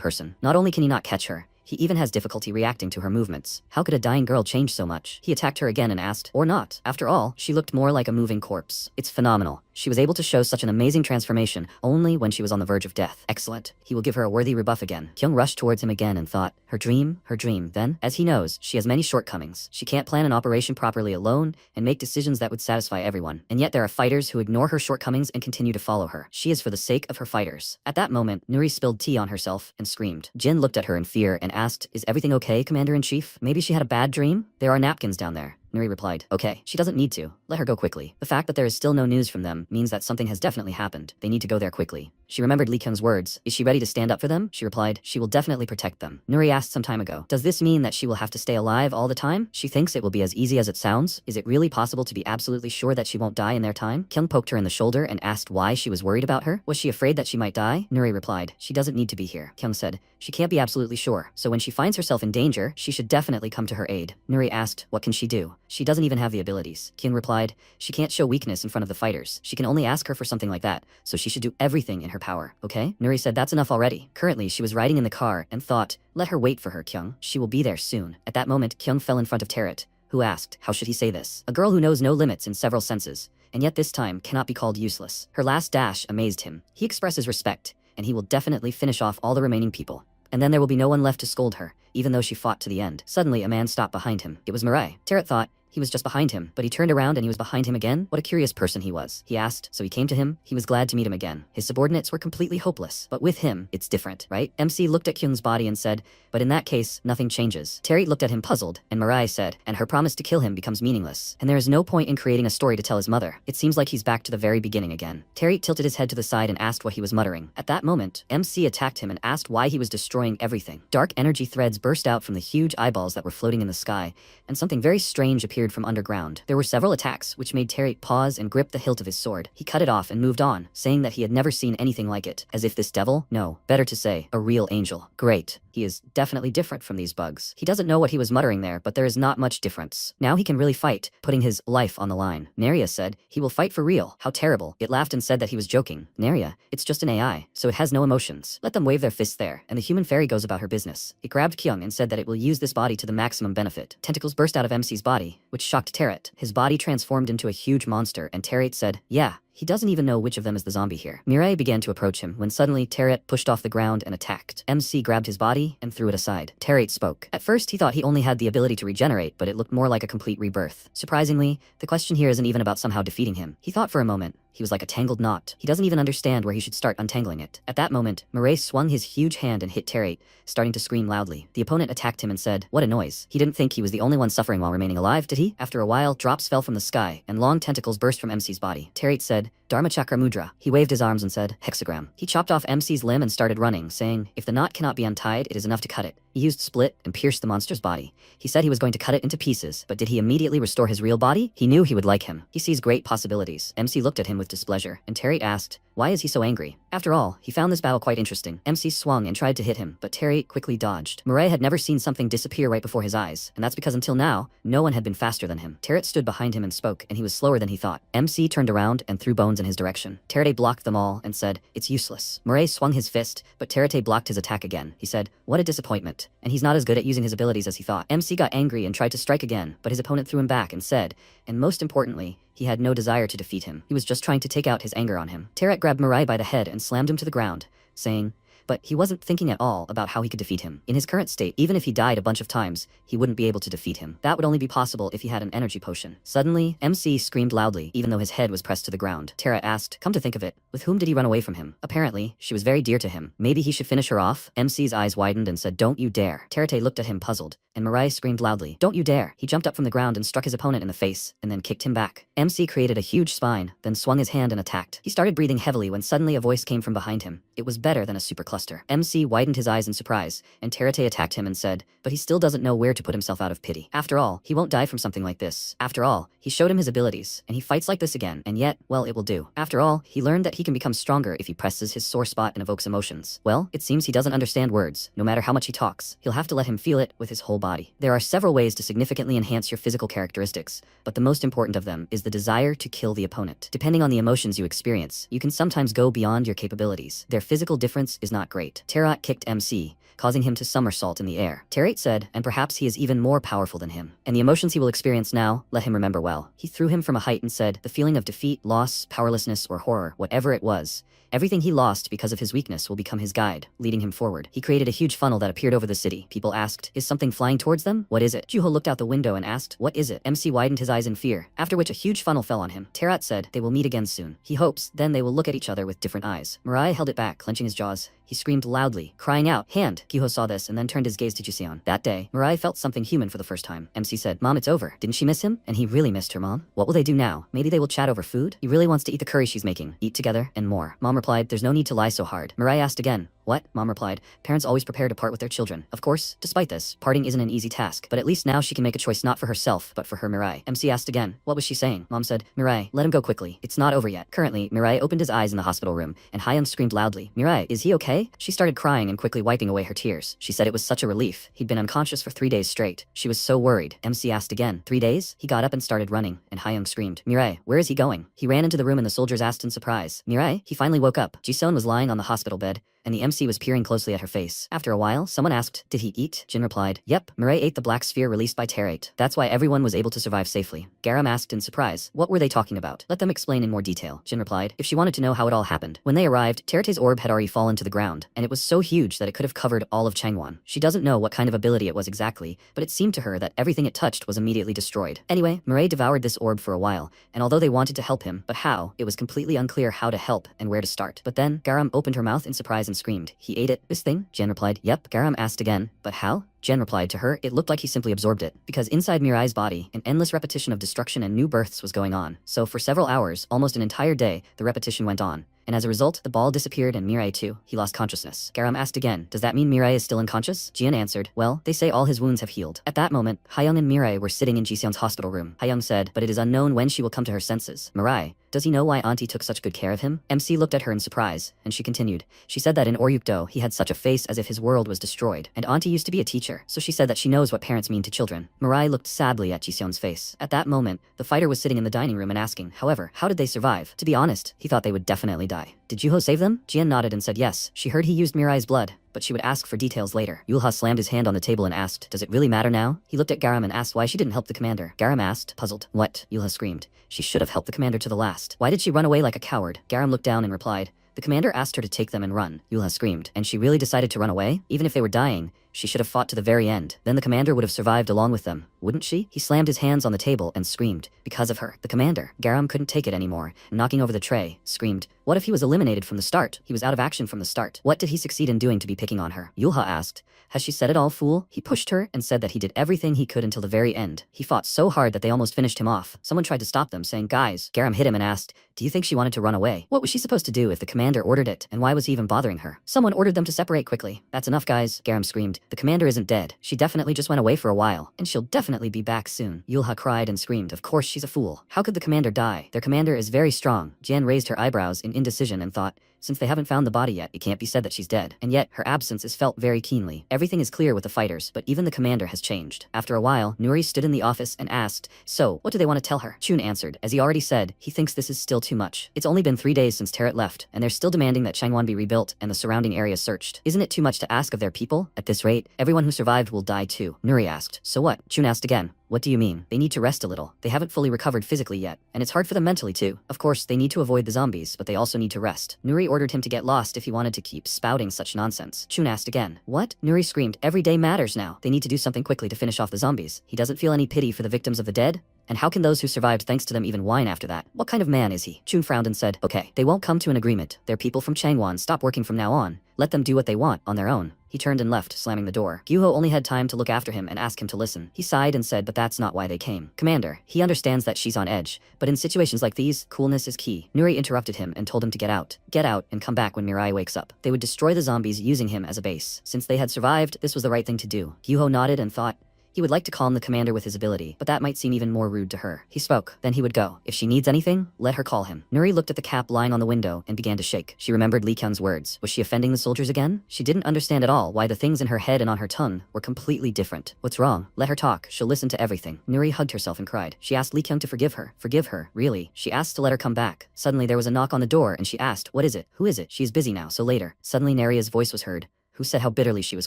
person. Not only can he not catch her, he even has difficulty reacting to her movements. How could a dying girl change so much? He attacked her again and asked, or not. After all, she looked more like a moving corpse. It's phenomenal. She was able to show such an amazing transformation only when she was on the verge of death. Excellent. He will give her a worthy rebuff again. Kyung rushed towards him again and thought, her dream. Then, as he knows, she has many shortcomings. She can't plan an operation properly alone and make decisions that would satisfy everyone. And yet there are fighters who ignore her shortcomings and continue to follow her. She is for the sake of her fighters. At that moment, Nuri spilled tea on herself and screamed. Jin looked at her in fear and asked, is everything okay, Commander-in-Chief? Maybe she had a bad dream? There are napkins down there. Nuri replied, okay, she doesn't need to. Let her go quickly. The fact that there is still no news from them means that something has definitely happened. They need to go there quickly. She remembered Lee Kyung's words. Is she ready to stand up for them? She replied, she will definitely protect them. Nuri asked some time ago, does this mean that she will have to stay alive all the time? She thinks it will be as easy as it sounds. Is it really possible to be absolutely sure that she won't die in their time? Kyung poked her in the shoulder and asked why she was worried about her. Was she afraid that she might die? Nuri replied, she doesn't need to be here. Kyung said, she can't be absolutely sure. So when she finds herself in danger, she should definitely come to her aid. Nuri asked, what can she do? She doesn't even have the abilities. Kyung replied, she can't show weakness in front of the fighters. She can only ask her for something like that, so she should do everything in her power, okay? Nuri said that's enough already. Currently, she was riding in the car and thought, let her wait for her, Kyung. She will be there soon. At that moment, Kyung fell in front of Tarot, who asked, how should he say this? A girl who knows no limits in several senses, and yet this time cannot be called useless. Her last dash amazed him. He expresses respect, and he will definitely finish off all the remaining people. And then there will be no one left to scold her, even though she fought to the end. Suddenly, a man stopped behind him. It was Mariah. Tarot thought, he was just behind him, but he turned around and he was behind him again. What a curious person he was. He asked, so he came to him. He was glad to meet him again. His subordinates were completely hopeless, but with him, it's different, right? MC looked at Kyung's body and said, but in that case, nothing changes. Terry looked at him puzzled, and Mariah said, and her promise to kill him becomes meaningless. And there is no point in creating a story to tell his mother. It seems like he's back to the very beginning again. Terry tilted his head to the side and asked what he was muttering. At that moment, MC attacked him and asked why he was destroying everything. Dark energy threads burst out from the huge eyeballs that were floating in the sky, and something very strange appeared from underground. There were several attacks, which made Terry pause and grip the hilt of his sword. He cut it off and moved on, saying that he had never seen anything like it. As if this devil? No, better to say, a real angel. Great. He is definitely different from these bugs. He doesn't know what he was muttering there, but there is not much difference. Now he can really fight, putting his life on the line. Neria said, he will fight for real. How terrible. It laughed and said that he was joking. Neria, it's just an AI, so it has no emotions. Let them wave their fists there, and the human fairy goes about her business. It grabbed Kyung and said that it will use this body to the maximum benefit. Tentacles burst out of MC's body, which shocked Tarot. His body transformed into a huge monster, and Tarot said, yeah, He doesn't even know which of them is the zombie here. Mariah began to approach him when suddenly Terret pushed off the ground and attacked. MC grabbed his body and threw it aside. Terret spoke. At first he thought he only had the ability to regenerate, but it looked more like a complete rebirth. Surprisingly, the question here isn't even about somehow defeating him. He thought for a moment. He was like a tangled knot. He doesn't even understand where he should start untangling it. At that moment, Mariah swung his huge hand and hit Terret, starting to scream loudly. The opponent attacked him and said, "What a noise." He didn't think he was the only one suffering while remaining alive, did he? After a while, drops fell from the sky, and long tentacles burst from MC's body. Terret said, "Dharma Chakra Mudra." He waved his arms and said, "Hexagram." He chopped off MC's limb and started running, saying, "If the knot cannot be untied, it is enough to cut it." He used Split and pierced the monster's body. He said he was going to cut it into pieces, but did he immediately restore his real body? He knew he would like him. He sees great possibilities. MC looked at him with displeasure, and Terret asked, "Why is he so angry?" After all, he found this battle quite interesting. MC swung and tried to hit him, but Terret quickly dodged. Mariah had never seen something disappear right before his eyes, and that's because until now, no one had been faster than him. Terret stood behind him and spoke, and he was slower than he thought. MC turned around and threw bones in his direction. Terret blocked them all and said, "It's useless." Mariah swung his fist, but Terret blocked his attack again. He said, "What a disappointment." And he's not as good at using his abilities as he thought. MC got angry and tried to strike again, but his opponent threw him back and said, and most importantly, he had no desire to defeat him. He was just trying to take out his anger on him. Terret grabbed Mariah by the head and slammed him to the ground, saying, but he wasn't thinking at all about how he could defeat him. In his current state, even if he died a bunch of times, he wouldn't be able to defeat him. That would only be possible if he had an energy potion. Suddenly, MC screamed loudly, even though his head was pressed to the ground. Terret asked, "Come to think of it, with whom did he run away from him?" Apparently, she was very dear to him. Maybe he should finish her off? MC's eyes widened and said, "Don't you dare." Terret looked at him puzzled, and Mariah screamed loudly, "Don't you dare." He jumped up from the ground and struck his opponent in the face, and then kicked him back. MC created a huge spine, then swung his hand and attacked. He started breathing heavily when suddenly a voice came from behind him. It was better than a supercluster. MC widened his eyes in surprise, and Terret attacked him and said, but he still doesn't know where to put himself out of pity. After all, he won't die from something like this. After all, he showed him his abilities, and he fights like this again, and yet, well, it will do. After all, he learned that he can become stronger if he presses his sore spot and evokes emotions. Well, it seems he doesn't understand words. No matter how much he talks, he'll have to let him feel it with his whole body. There are several ways to significantly enhance your physical characteristics, but the most important of them is the desire to kill the opponent. Depending on the emotions you experience, you can sometimes go beyond your capabilities. Their physical difference is not great. Terret kicked MC, causing him to somersault in the air. Terret said, and perhaps he is even more powerful than him. And the emotions he will experience now, let him remember well. He threw him from a height and said, the feeling of defeat, loss, powerlessness, or horror, whatever it was, everything he lost because of his weakness will become his guide, leading him forward. He created a huge funnel that appeared over the city. People asked, is something flying towards them? What is it? Juho looked out the window and asked, what is it? MC widened his eyes in fear, after which a huge funnel fell on him. Terret said, they will meet again soon. He hopes, then they will look at each other with different eyes. Mariah held it back, clenching his jaws. He screamed loudly, crying out, hand! Juho saw this and then turned his gaze to Jiseon. That day, Mariah felt something human for the first time. MC said, Mom, it's over. Didn't she miss him? And he really missed her, Mom. What will they do now? Maybe they will chat over food? He really wants to eat the curry she's making. Eat together, and more. Mom replied, there's no need to lie so hard. Mariah asked again, what? Mom replied, parents always prepare to part with their children. Of course, despite this, parting isn't an easy task, but at least now she can make a choice not for herself, but for her Mariah. MC asked again, what was she saying? Mom said, Mariah, let him go quickly. It's not over yet. Currently, Mariah opened his eyes in the hospital room, and Hyung screamed loudly, Mariah, is he okay? She started crying and quickly wiping away her tears. She said it was such a relief. He'd been unconscious for 3 days straight. She was so worried. MC asked again, 3 days? He got up and started running, and Hyung screamed, Mariah, where is he going? He ran into the room and the soldiers asked in surprise, Mariah? He finally woke up. Jiseon was lying on the hospital bed, and the MC was peering closely at her face. After a while, someone asked, did he eat? Jin replied, yep, Mariah ate the black sphere released by Terret. That's why everyone was able to survive safely. Garam asked in surprise, what were they talking about? Let them explain in more detail. Jin replied, if she wanted to know how it all happened. When they arrived, Terret's orb had already fallen to the ground, and it was so huge that it could have covered all of Changwon. She doesn't know what kind of ability it was exactly, but it seemed to her that everything it touched was immediately destroyed. Anyway, Mariah devoured this orb for a while, and although they wanted to help him, but how, it was completely unclear how to help and where to start. But then, Garam opened her mouth in surprise and screamed, he ate it. This thing? Jen replied, yep. Garam asked again, but how? Jen replied to her, it looked like he simply absorbed it, because inside Mirai's body, an endless repetition of destruction and new births was going on. So for several hours, almost an entire day, the repetition went on. And as a result, the ball disappeared and Mirai too. He lost consciousness. Garam asked again, does that mean Mirai is still unconscious? Jian answered, well, they say all his wounds have healed. At that moment, Hyung and Mirai were sitting in Jiseon's hospital room. Hyung said, but it is unknown when she will come to her senses. Mirai, does he know why Auntie took such good care of him? MC looked at her in surprise, and she continued. She said that in Oryukto, he had such a face as if his world was destroyed, and Auntie used to be a teacher, so she said that she knows what parents mean to children. Mirai looked sadly at Jiseon's face. At that moment, the fighter was sitting in the dining room and asking, however, how did they survive? To be honest, he thought they would definitely die. Did Juho save them? Jian nodded and said yes. She heard he used Mirai's blood, but she would ask for details later. Yulha slammed his hand on the table and asked, does it really matter now? He looked at Garam and asked why she didn't help the commander. Garam asked, puzzled. What? Yulha screamed. She should have helped the commander to the last. Why did she run away like a coward? Garam looked down and replied, the commander asked her to take them and run. Yulha screamed. And she really decided to run away? Even if they were dying, she should have fought to the very end. Then the commander would have survived along with them, wouldn't she? He slammed his hands on the table and screamed. Because of her, the commander. Garam couldn't take it anymore, knocking over the tray, screamed. What if he was eliminated from the start? He was out of action from the start. What did he succeed in doing to be picking on her? Yulha asked. Has she said it all, fool? He pushed her and said that he did everything he could until the very end. He fought so hard that they almost finished him off. Someone tried to stop them, saying, guys. Garam hit him and asked, do you think she wanted to run away? What was she supposed to do if the commander ordered it? And why was he even bothering her? Someone ordered them to separate quickly. That's enough, guys. Garam screamed. The commander isn't dead. She definitely just went away for a while. And she'll definitely be back soon. Yulha cried and screamed. Of course she's a fool. How could the commander die? Their commander is very strong. Jan raised her eyebrows in indecision and thought, since they haven't found the body yet, it can't be said that she's dead. And yet, her absence is felt very keenly. Everything is clear with the fighters, but even the commander has changed. After a while, Nuri stood in the office and asked, so, what do they want to tell her? Chun answered. As he already said, he thinks this is still too much. It's only been 3 days since Terret left, and they're still demanding that Changan be rebuilt and the surrounding area searched. Isn't it too much to ask of their people? At this rate, everyone who survived will die too. Nuri asked. So what? Chun asked again. What do you mean? They need to rest a little. They haven't fully recovered physically yet, and it's hard for them mentally too. Of course, they need to avoid the zombies, but they also need to rest. Nuri ordered him to get lost if he wanted to keep spouting such nonsense. Chun asked again. What? Nuri screamed. Every day matters now. They need to do something quickly to finish off the zombies. He doesn't feel any pity for the victims of the dead? And how can those who survived thanks to them even whine after that? What kind of man is he? Chun frowned and said, okay, they won't come to an agreement. They're people from Changwon. Stop working from now on. Let them do what they want on their own. He turned and left, slamming the door. Gyuho only had time to look after him and ask him to listen. He sighed and said, but that's not why they came. Commander, he understands that she's on edge, but in situations like these, coolness is key. Nuri interrupted him and told him to get out. Get out and come back when Mariah wakes up. They would destroy the zombies using him as a base. Since they had survived, this was the right thing to do. Gyuho nodded and thought, he would like to calm the commander with his ability, but that might seem even more rude to her. He spoke, then he would go. If she needs anything, let her call him. Nuri looked at the cap lying on the window and began to shake. She remembered Li Kyung's words. Was she offending the soldiers again? She didn't understand at all why the things in her head and on her tongue were completely different. What's wrong? Let her talk. She'll listen to everything. Nuri hugged herself and cried. She asked Li Kyung to forgive her. Forgive her? Really? She asked to let her come back. Suddenly there was a knock on the door and she asked, what is it? Who is it? She is busy now, so later. Suddenly Neria's voice was heard. Who said how bitterly she was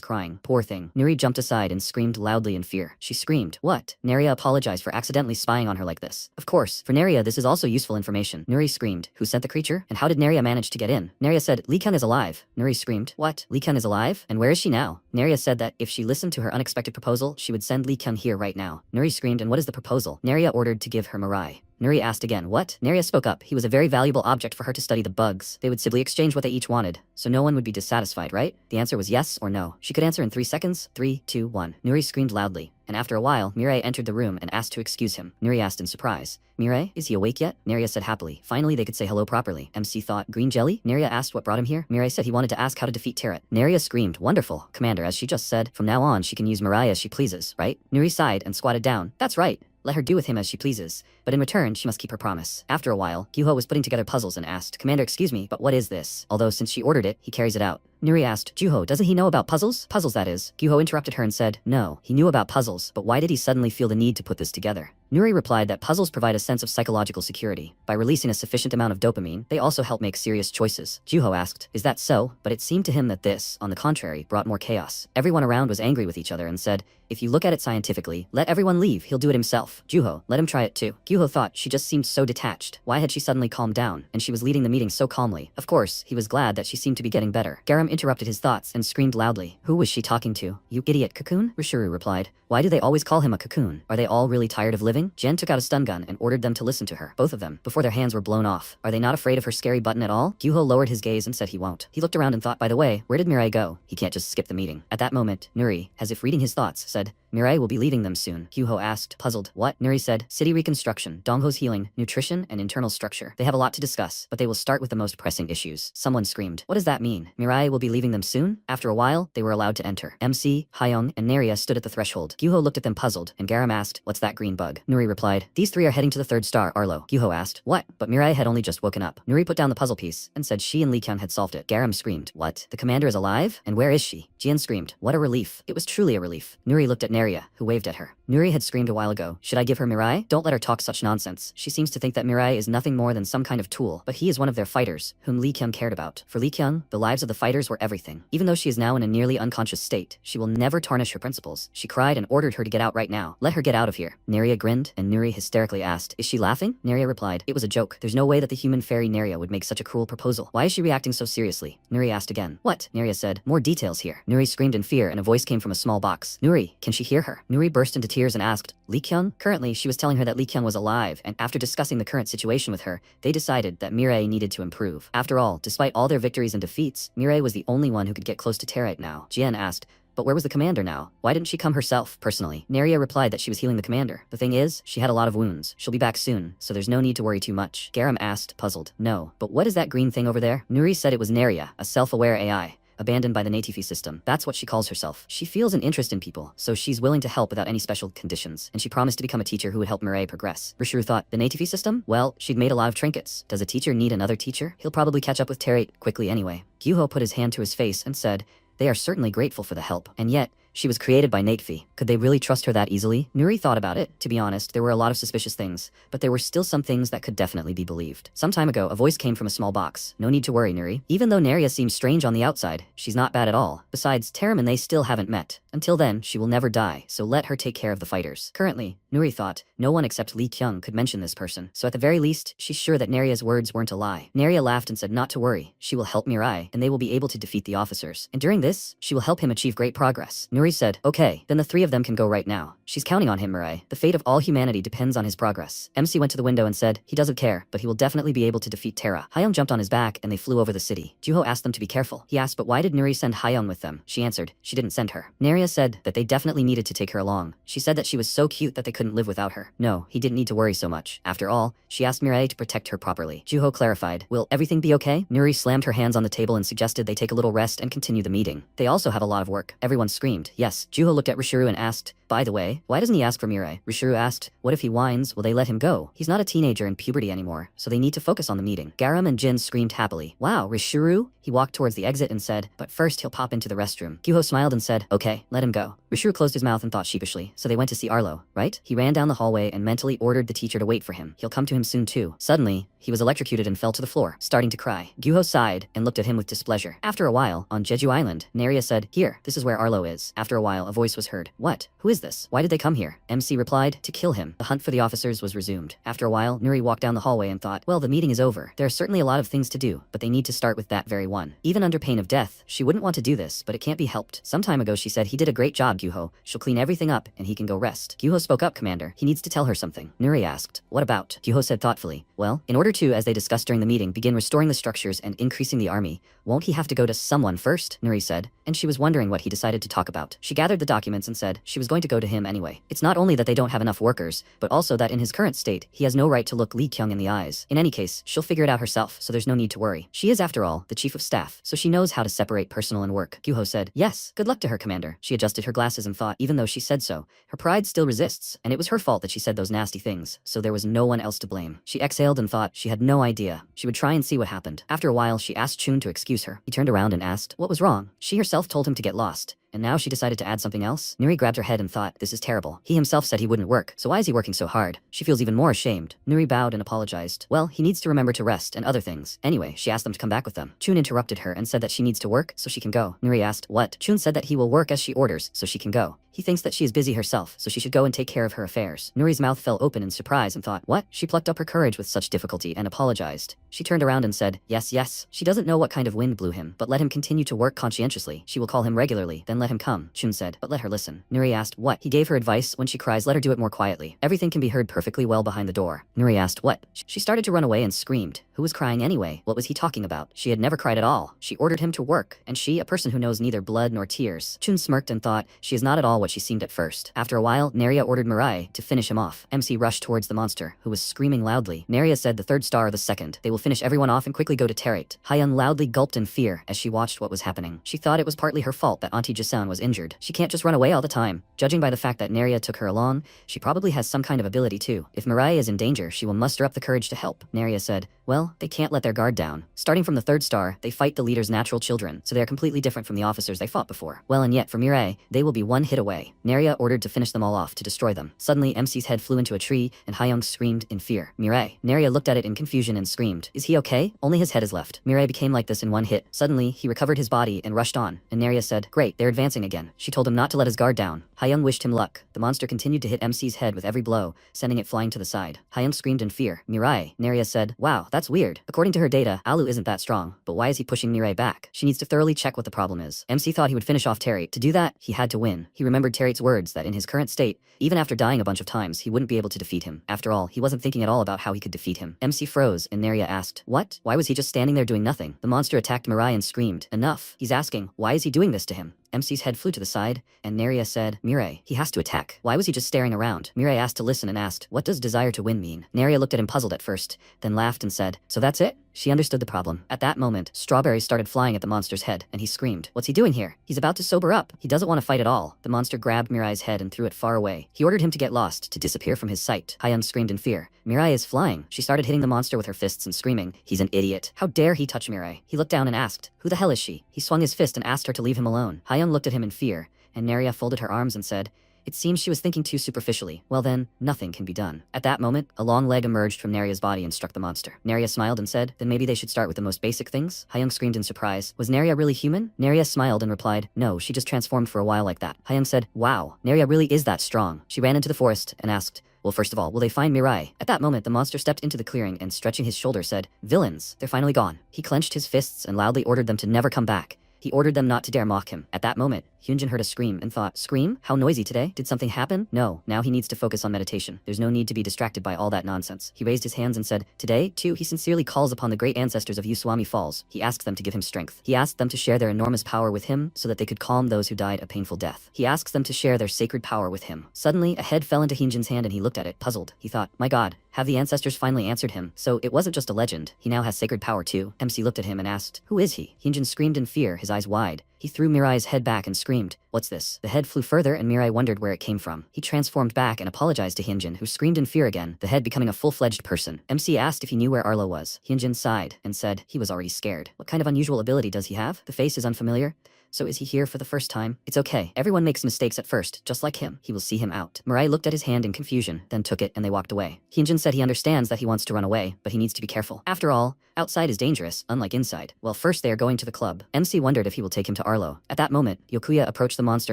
crying? Poor thing. Nuri jumped aside and screamed loudly in fear. She screamed. What? Neria apologized for accidentally spying on her like this. Of course, for Neria this is also useful information. Nuri screamed. Who sent the creature? And how did Neria manage to get in? Neria said, Li Kyung is alive. Nuri screamed. What? Li Kyung is alive? And where is she now? Neria said that if she listened to her unexpected proposal, she would send Li Kyung here right now. Nuri screamed. And what is the proposal? Neria ordered to give her Mariah. Nuri asked again, what? Neria spoke up. He was a very valuable object for her to study the bugs. They would simply exchange what they each wanted, so no one would be dissatisfied, right? The answer was yes or no. She could answer in 3 seconds. 3, 2, 1. Nuri screamed loudly, and after a while, Mirai entered the room and asked to excuse him. Nuri asked in surprise, Mirai, is he awake yet? Neria said happily. Finally, they could say hello properly. MC thought, green jelly? Neria asked what brought him here. Mirai said he wanted to ask how to defeat Terret. Neria screamed, wonderful. Commander, as she just said, from now on she can use Mariah as she pleases, right? Nuri sighed and squatted down. That's right. Let her do with him as she pleases, but in return, she must keep her promise. After a while, Gyuho was putting together puzzles and asked, Commander, excuse me, but what is this? Although since she ordered it, he carries it out. Nuri asked, Juho, doesn't he know about puzzles? Puzzles, that is. Gyuho interrupted her and said, no, he knew about puzzles, but why did he suddenly feel the need to put this together? Nuri replied that puzzles provide a sense of psychological security. By releasing a sufficient amount of dopamine, they also help make serious choices. Juho asked, is that so? But it seemed to him that this, on the contrary, brought more chaos. Everyone around was angry with each other and said, if you look at it scientifically, let everyone leave, he'll do it himself. Juho, let him try it too. Gyuho thought she just seemed so detached. Why had she suddenly calmed down? And she was leading the meeting so calmly. Of course, he was glad that she seemed to be getting better. Garam interrupted his thoughts and screamed loudly. Who was she talking to? You idiot cocoon? Rishuru replied. Why do they always call him a cocoon? Are they all really tired of living? Jen took out a stun gun and ordered them to listen to her. Both of them, before their hands were blown off. Are they not afraid of her scary button at all? Gyuho lowered his gaze and said he won't. He looked around and thought, by the way, where did Mirai go? He can't just skip the meeting. At that moment, Nuri, as if reading his thoughts, said, Mirai will be leaving them soon. Gyuho asked, puzzled. What? Nuri said, city reconstruction, Dongho's healing, nutrition, and internal structure. They have a lot to discuss, but they will start with the most pressing issues. Someone screamed. What does that mean? Mirai will be leaving them soon? After a while, they were allowed to enter. MC, Hyung, and Neria stood at the threshold. Gyuho looked at them puzzled, and Garam asked, what's that green bug? Nuri replied. These three are heading to the third star, Arlo. Gyuho asked. What? But Mariah had only just woken up. Nuri put down the puzzle piece and said she and Lee Kyung had solved it. Garam screamed. What? The commander is alive? And where is she? Jian screamed. What a relief. It was truly a relief. Nuri looked at Naria, who waved at her. Nuri had screamed a while ago. Should I give her Mirai? Don't let her talk such nonsense. She seems to think that Mirai is nothing more than some kind of tool, but he is one of their fighters, whom Lee Kyung cared about. For Lee Kyung, the lives of the fighters were everything. Even though she is now in a nearly unconscious state, she will never tarnish her principles. She cried and ordered her to get out right now. Let her get out of here. Naria grinned, and Nuri hysterically asked, is she laughing? Naria replied, it was a joke. There's no way that the human fairy Naria would make such a cruel proposal. Why is she reacting so seriously? Nuri asked again. What? Naria said. More details here. Nuri screamed in fear, and a voice came from a small box. Nuri, can she hear her? Nuri burst into tears and asked, Lee Kyung? Currently, she was telling her that Lee Kyung was alive, and after discussing the current situation with her, they decided that Mirai needed to improve. After all, despite all their victories and defeats, Mirai was the only one who could get close to Terite now. Jian asked, but where was the commander now? Why didn't she come herself, personally? Naria replied that she was healing the commander. The thing is, she had a lot of wounds. She'll be back soon, so there's no need to worry too much. Garam asked, puzzled. No, but what is that green thing over there? Nuri said it was Naria, a self-aware AI. Abandoned by the Natifi system. That's what she calls herself. She feels an interest in people, so she's willing to help without any special conditions, and she promised to become a teacher who would help Mirai progress. Rishiru thought, the Natifi system? Well, she'd made a lot of trinkets. Does a teacher need another teacher? He'll probably catch up with Terite quickly anyway. Gyuho put his hand to his face and said, they are certainly grateful for the help, and yet, she was created by Natifi. Could they really trust her that easily? Nuri thought about it. To be honest, there were a lot of suspicious things, but there were still some things that could definitely be believed. Some time ago, a voice came from a small box. No need to worry, Nuri. Even though Naria seems strange on the outside, she's not bad at all. Besides, Taram and they still haven't met. Until then, she will never die, so let her take care of the fighters. Currently, Nuri thought, no one except Lee Kyung could mention this person, so at the very least, she's sure that Naria's words weren't a lie. Naria laughed and said not to worry. She will help Mirai, and they will be able to defeat the officers. And during this, she will help him achieve great progress. Nuri said, okay, then the three of them can go right now. She's counting on him, Mirai. The fate of all humanity depends on his progress. MC went to the window and said, he doesn't care, but he will definitely be able to defeat Terra. Hyung jumped on his back and they flew over the city. Juho asked them to be careful. He asked, but why did Nuri send Hyung with them? She answered, she didn't send her. Naria said that they definitely needed to take her along. She said that she was so cute that they couldn't live without her. No, he didn't need to worry so much. After all, she asked Mirai to protect her properly. Juho clarified, will everything be okay? Nuri slammed her hands on the table and suggested they take a little rest and continue the meeting. They also have a lot of work. Everyone screamed, yes. Juho looked at Rishiru and asked, by the way, why doesn't he ask for Mirai? Rishiru asked, what if he whines, will they let him go? He's not a teenager in puberty anymore, so they need to focus on the meeting. Garam and Jin screamed happily. Wow, Rishiru? He walked towards the exit and said, but first he'll pop into the restroom. Gyuho smiled and said, okay, let him go. Rishiru closed his mouth and thought sheepishly, so they went to see Arlo, right? He ran down the hallway and mentally ordered the teacher to wait for him. He'll come to him soon too. Suddenly, he was electrocuted and fell to the floor, starting to cry. Gyuho sighed and looked at him with displeasure. After a while, on Jeju Island, Naria said, here, this is where Arlo is. After a while, a voice was heard. What? Who is this? Why did they come here? MC replied, to kill him. The hunt for the officers was resumed. After a while, Nuri walked down the hallway and thought, well, the meeting is over. There are certainly a lot of things to do, but they need to start with that very one. Even under pain of death, she wouldn't want to do this, but it can't be helped. Some time ago, she said, he did a great job, Gyuho. She'll clean everything up and he can go rest. Gyuho spoke up, Commander. He needs to tell her something. Nuri asked, what about? Gyuho said thoughtfully, well, in order to, as they discussed during the meeting, begin restoring the structures and increasing the army, won't he have to go to someone first? Nuri said, and she was wondering what he decided to talk about. She gathered the documents and said she was going to go to him anyway. It's not only that they don't have enough workers, but also that in his current state, he has no right to look Lee Kyung in the eyes. In any case, she'll figure it out herself, so there's no need to worry. She is, after all, the chief of staff, so she knows how to separate personal and work. Gyuho said, yes, good luck to her, Commander. She adjusted her glasses and thought, even though she said so, her pride still resists, and it was her fault that she said those nasty things, so there was no one else to blame. She exhaled and thought she had no idea. She would try and see what happened. After a while, she asked Chun to excuse her. He turned around and asked, what was wrong? She herself told him to get lost. And now she decided to add something else? Nuri grabbed her head and thought, this is terrible. He himself said he wouldn't work, so why is he working so hard? She feels even more ashamed. Nuri bowed and apologized. Well, he needs to remember to rest and other things. Anyway, she asked them to come back with them. Chun interrupted her and said that she needs to work, so she can go. Nuri asked, what? Chun said that he will work as she orders, so she can go. He thinks that she is busy herself, so she should go and take care of her affairs. Nuri's mouth fell open in surprise and thought, what? She plucked up her courage with such difficulty and apologized. She turned around and said, yes, yes. She doesn't know what kind of wind blew him, but let him continue to work conscientiously. She will call him regularly, then let him come. Chun said, but let her listen. Nuri asked, what? He gave her advice, when she cries, let her do it more quietly. Everything can be heard perfectly well behind the door. Nuri asked, what? She started to run away and screamed. Who was crying anyway? What was he talking about? She had never cried at all. She ordered him to work, and she, a person who knows neither blood nor tears. Chun smirked and thought, she is not at all what what she seemed at first. After a while, Naria ordered Mariah to finish him off. MC rushed towards the monster, who was screaming loudly. Naria said the third star or the second. They will finish everyone off and quickly go to Terate. Hyung loudly gulped in fear as she watched what was happening. She thought it was partly her fault that Auntie Jisun was injured. She can't just run away all the time. Judging by the fact that Naria took her along, she probably has some kind of ability too. If Mariah is in danger, she will muster up the courage to help. Naria said, well, they can't let their guard down. Starting from the third star, they fight the leader's natural children, so they are completely different from the officers they fought before. Well, and yet for Mirai, they will be one hit away. Naria ordered to finish them all off, to destroy them. Suddenly, MC's head flew into a tree, and Hyung screamed in fear. Mirai. Naria looked at it in confusion and screamed, is he okay? Only his head is left. Mirai became like this in one hit. Suddenly, he recovered his body and rushed on, and Naria said, great, they're advancing again. She told him not to let his guard down. Hyung wished him luck. The monster continued to hit MC's head with every blow, sending it flying to the side. Hyung screamed in fear. Mirai. Naria said, wow, that's weird. According to her data, Alu isn't that strong, but why is he pushing Mirai back? She needs to thoroughly check what the problem is. MC thought he would finish off Terate. To do that, he had to win. He remembered Terate's words that in his current state, even after dying a bunch of times, he wouldn't be able to defeat him. After all, he wasn't thinking at all about how he could defeat him. MC froze, and Naria asked, what? Why was he just standing there doing nothing? The monster attacked Mirai and screamed, enough. He's asking, why is he doing this to him? MC's head flew to the side, and Naria said, Mirai, he has to attack. Why was he just staring around? Mirai asked to listen and asked, what does desire to win mean? Naria looked at him puzzled at first, then laughed and said, so that's it? She understood the problem. At that moment, strawberries started flying at the monster's head, and he screamed, what's he doing here? He's about to sober up. He doesn't want to fight at all. The monster grabbed Mirai's head and threw it far away. He ordered him to get lost, to disappear from his sight. Hyun screamed in fear. Mirai is flying. She started hitting the monster with her fists and screaming, he's an idiot. How dare he touch Mirai? He looked down and asked, who the hell is she? He swung his fist and asked her to leave him alone. Hyun looked at him in fear, and Naria folded her arms and said, it seems she was thinking too superficially. Well then, nothing can be done. At that moment, a long leg emerged from Naria's body and struck the monster. Naria smiled and said, then maybe they should start with the most basic things? Hyung screamed in surprise. Was Naria really human? Naria smiled and replied, no, she just transformed for a while like that. Hyung said, wow, Naria really is that strong. She ran into the forest and asked, well, first of all, will they find Mirai? At that moment, the monster stepped into the clearing and stretching his shoulder said, villains, they're finally gone. He clenched his fists and loudly ordered them to never come back. He ordered them not to dare mock him. At that moment, Hyunjin heard a scream and thought, scream? How noisy today? Did something happen? No, now he needs to focus on meditation. There's no need to be distracted by all that nonsense. He raised his hands and said, today, too, he sincerely calls upon the great ancestors of Uswami Falls. He asks them to give him strength. He asked them to share their enormous power with him so that they could calm those who died a painful death. He asks them to share their sacred power with him. Suddenly, a head fell into Hyunjin's hand and he looked at it, puzzled. He thought, my god, have the ancestors finally answered him? So it wasn't just a legend. He now has sacred power too. MC looked at him and asked, who is he? Hyunjin screamed in fear, his eyes wide. He threw Mirai's head back and screamed, what's this? The head flew further and Mirai wondered where it came from. He transformed back and apologized to Hyunjin, who screamed in fear again, the head becoming a full-fledged person. MC asked if he knew where Arlo was. Hyunjin sighed and said he was already scared. What kind of unusual ability does he have? The face is unfamiliar. So is he here for the first time? It's okay. Everyone makes mistakes at first, just like him. He will see him out. Mariah looked at his hand in confusion, then took it and they walked away. Hyunjin said he understands that he wants to run away, but he needs to be careful. After all, outside is dangerous, unlike inside. Well, first they are going to the club. MC wondered if he will take him to Arlo. At that moment, Yokuya approached the monster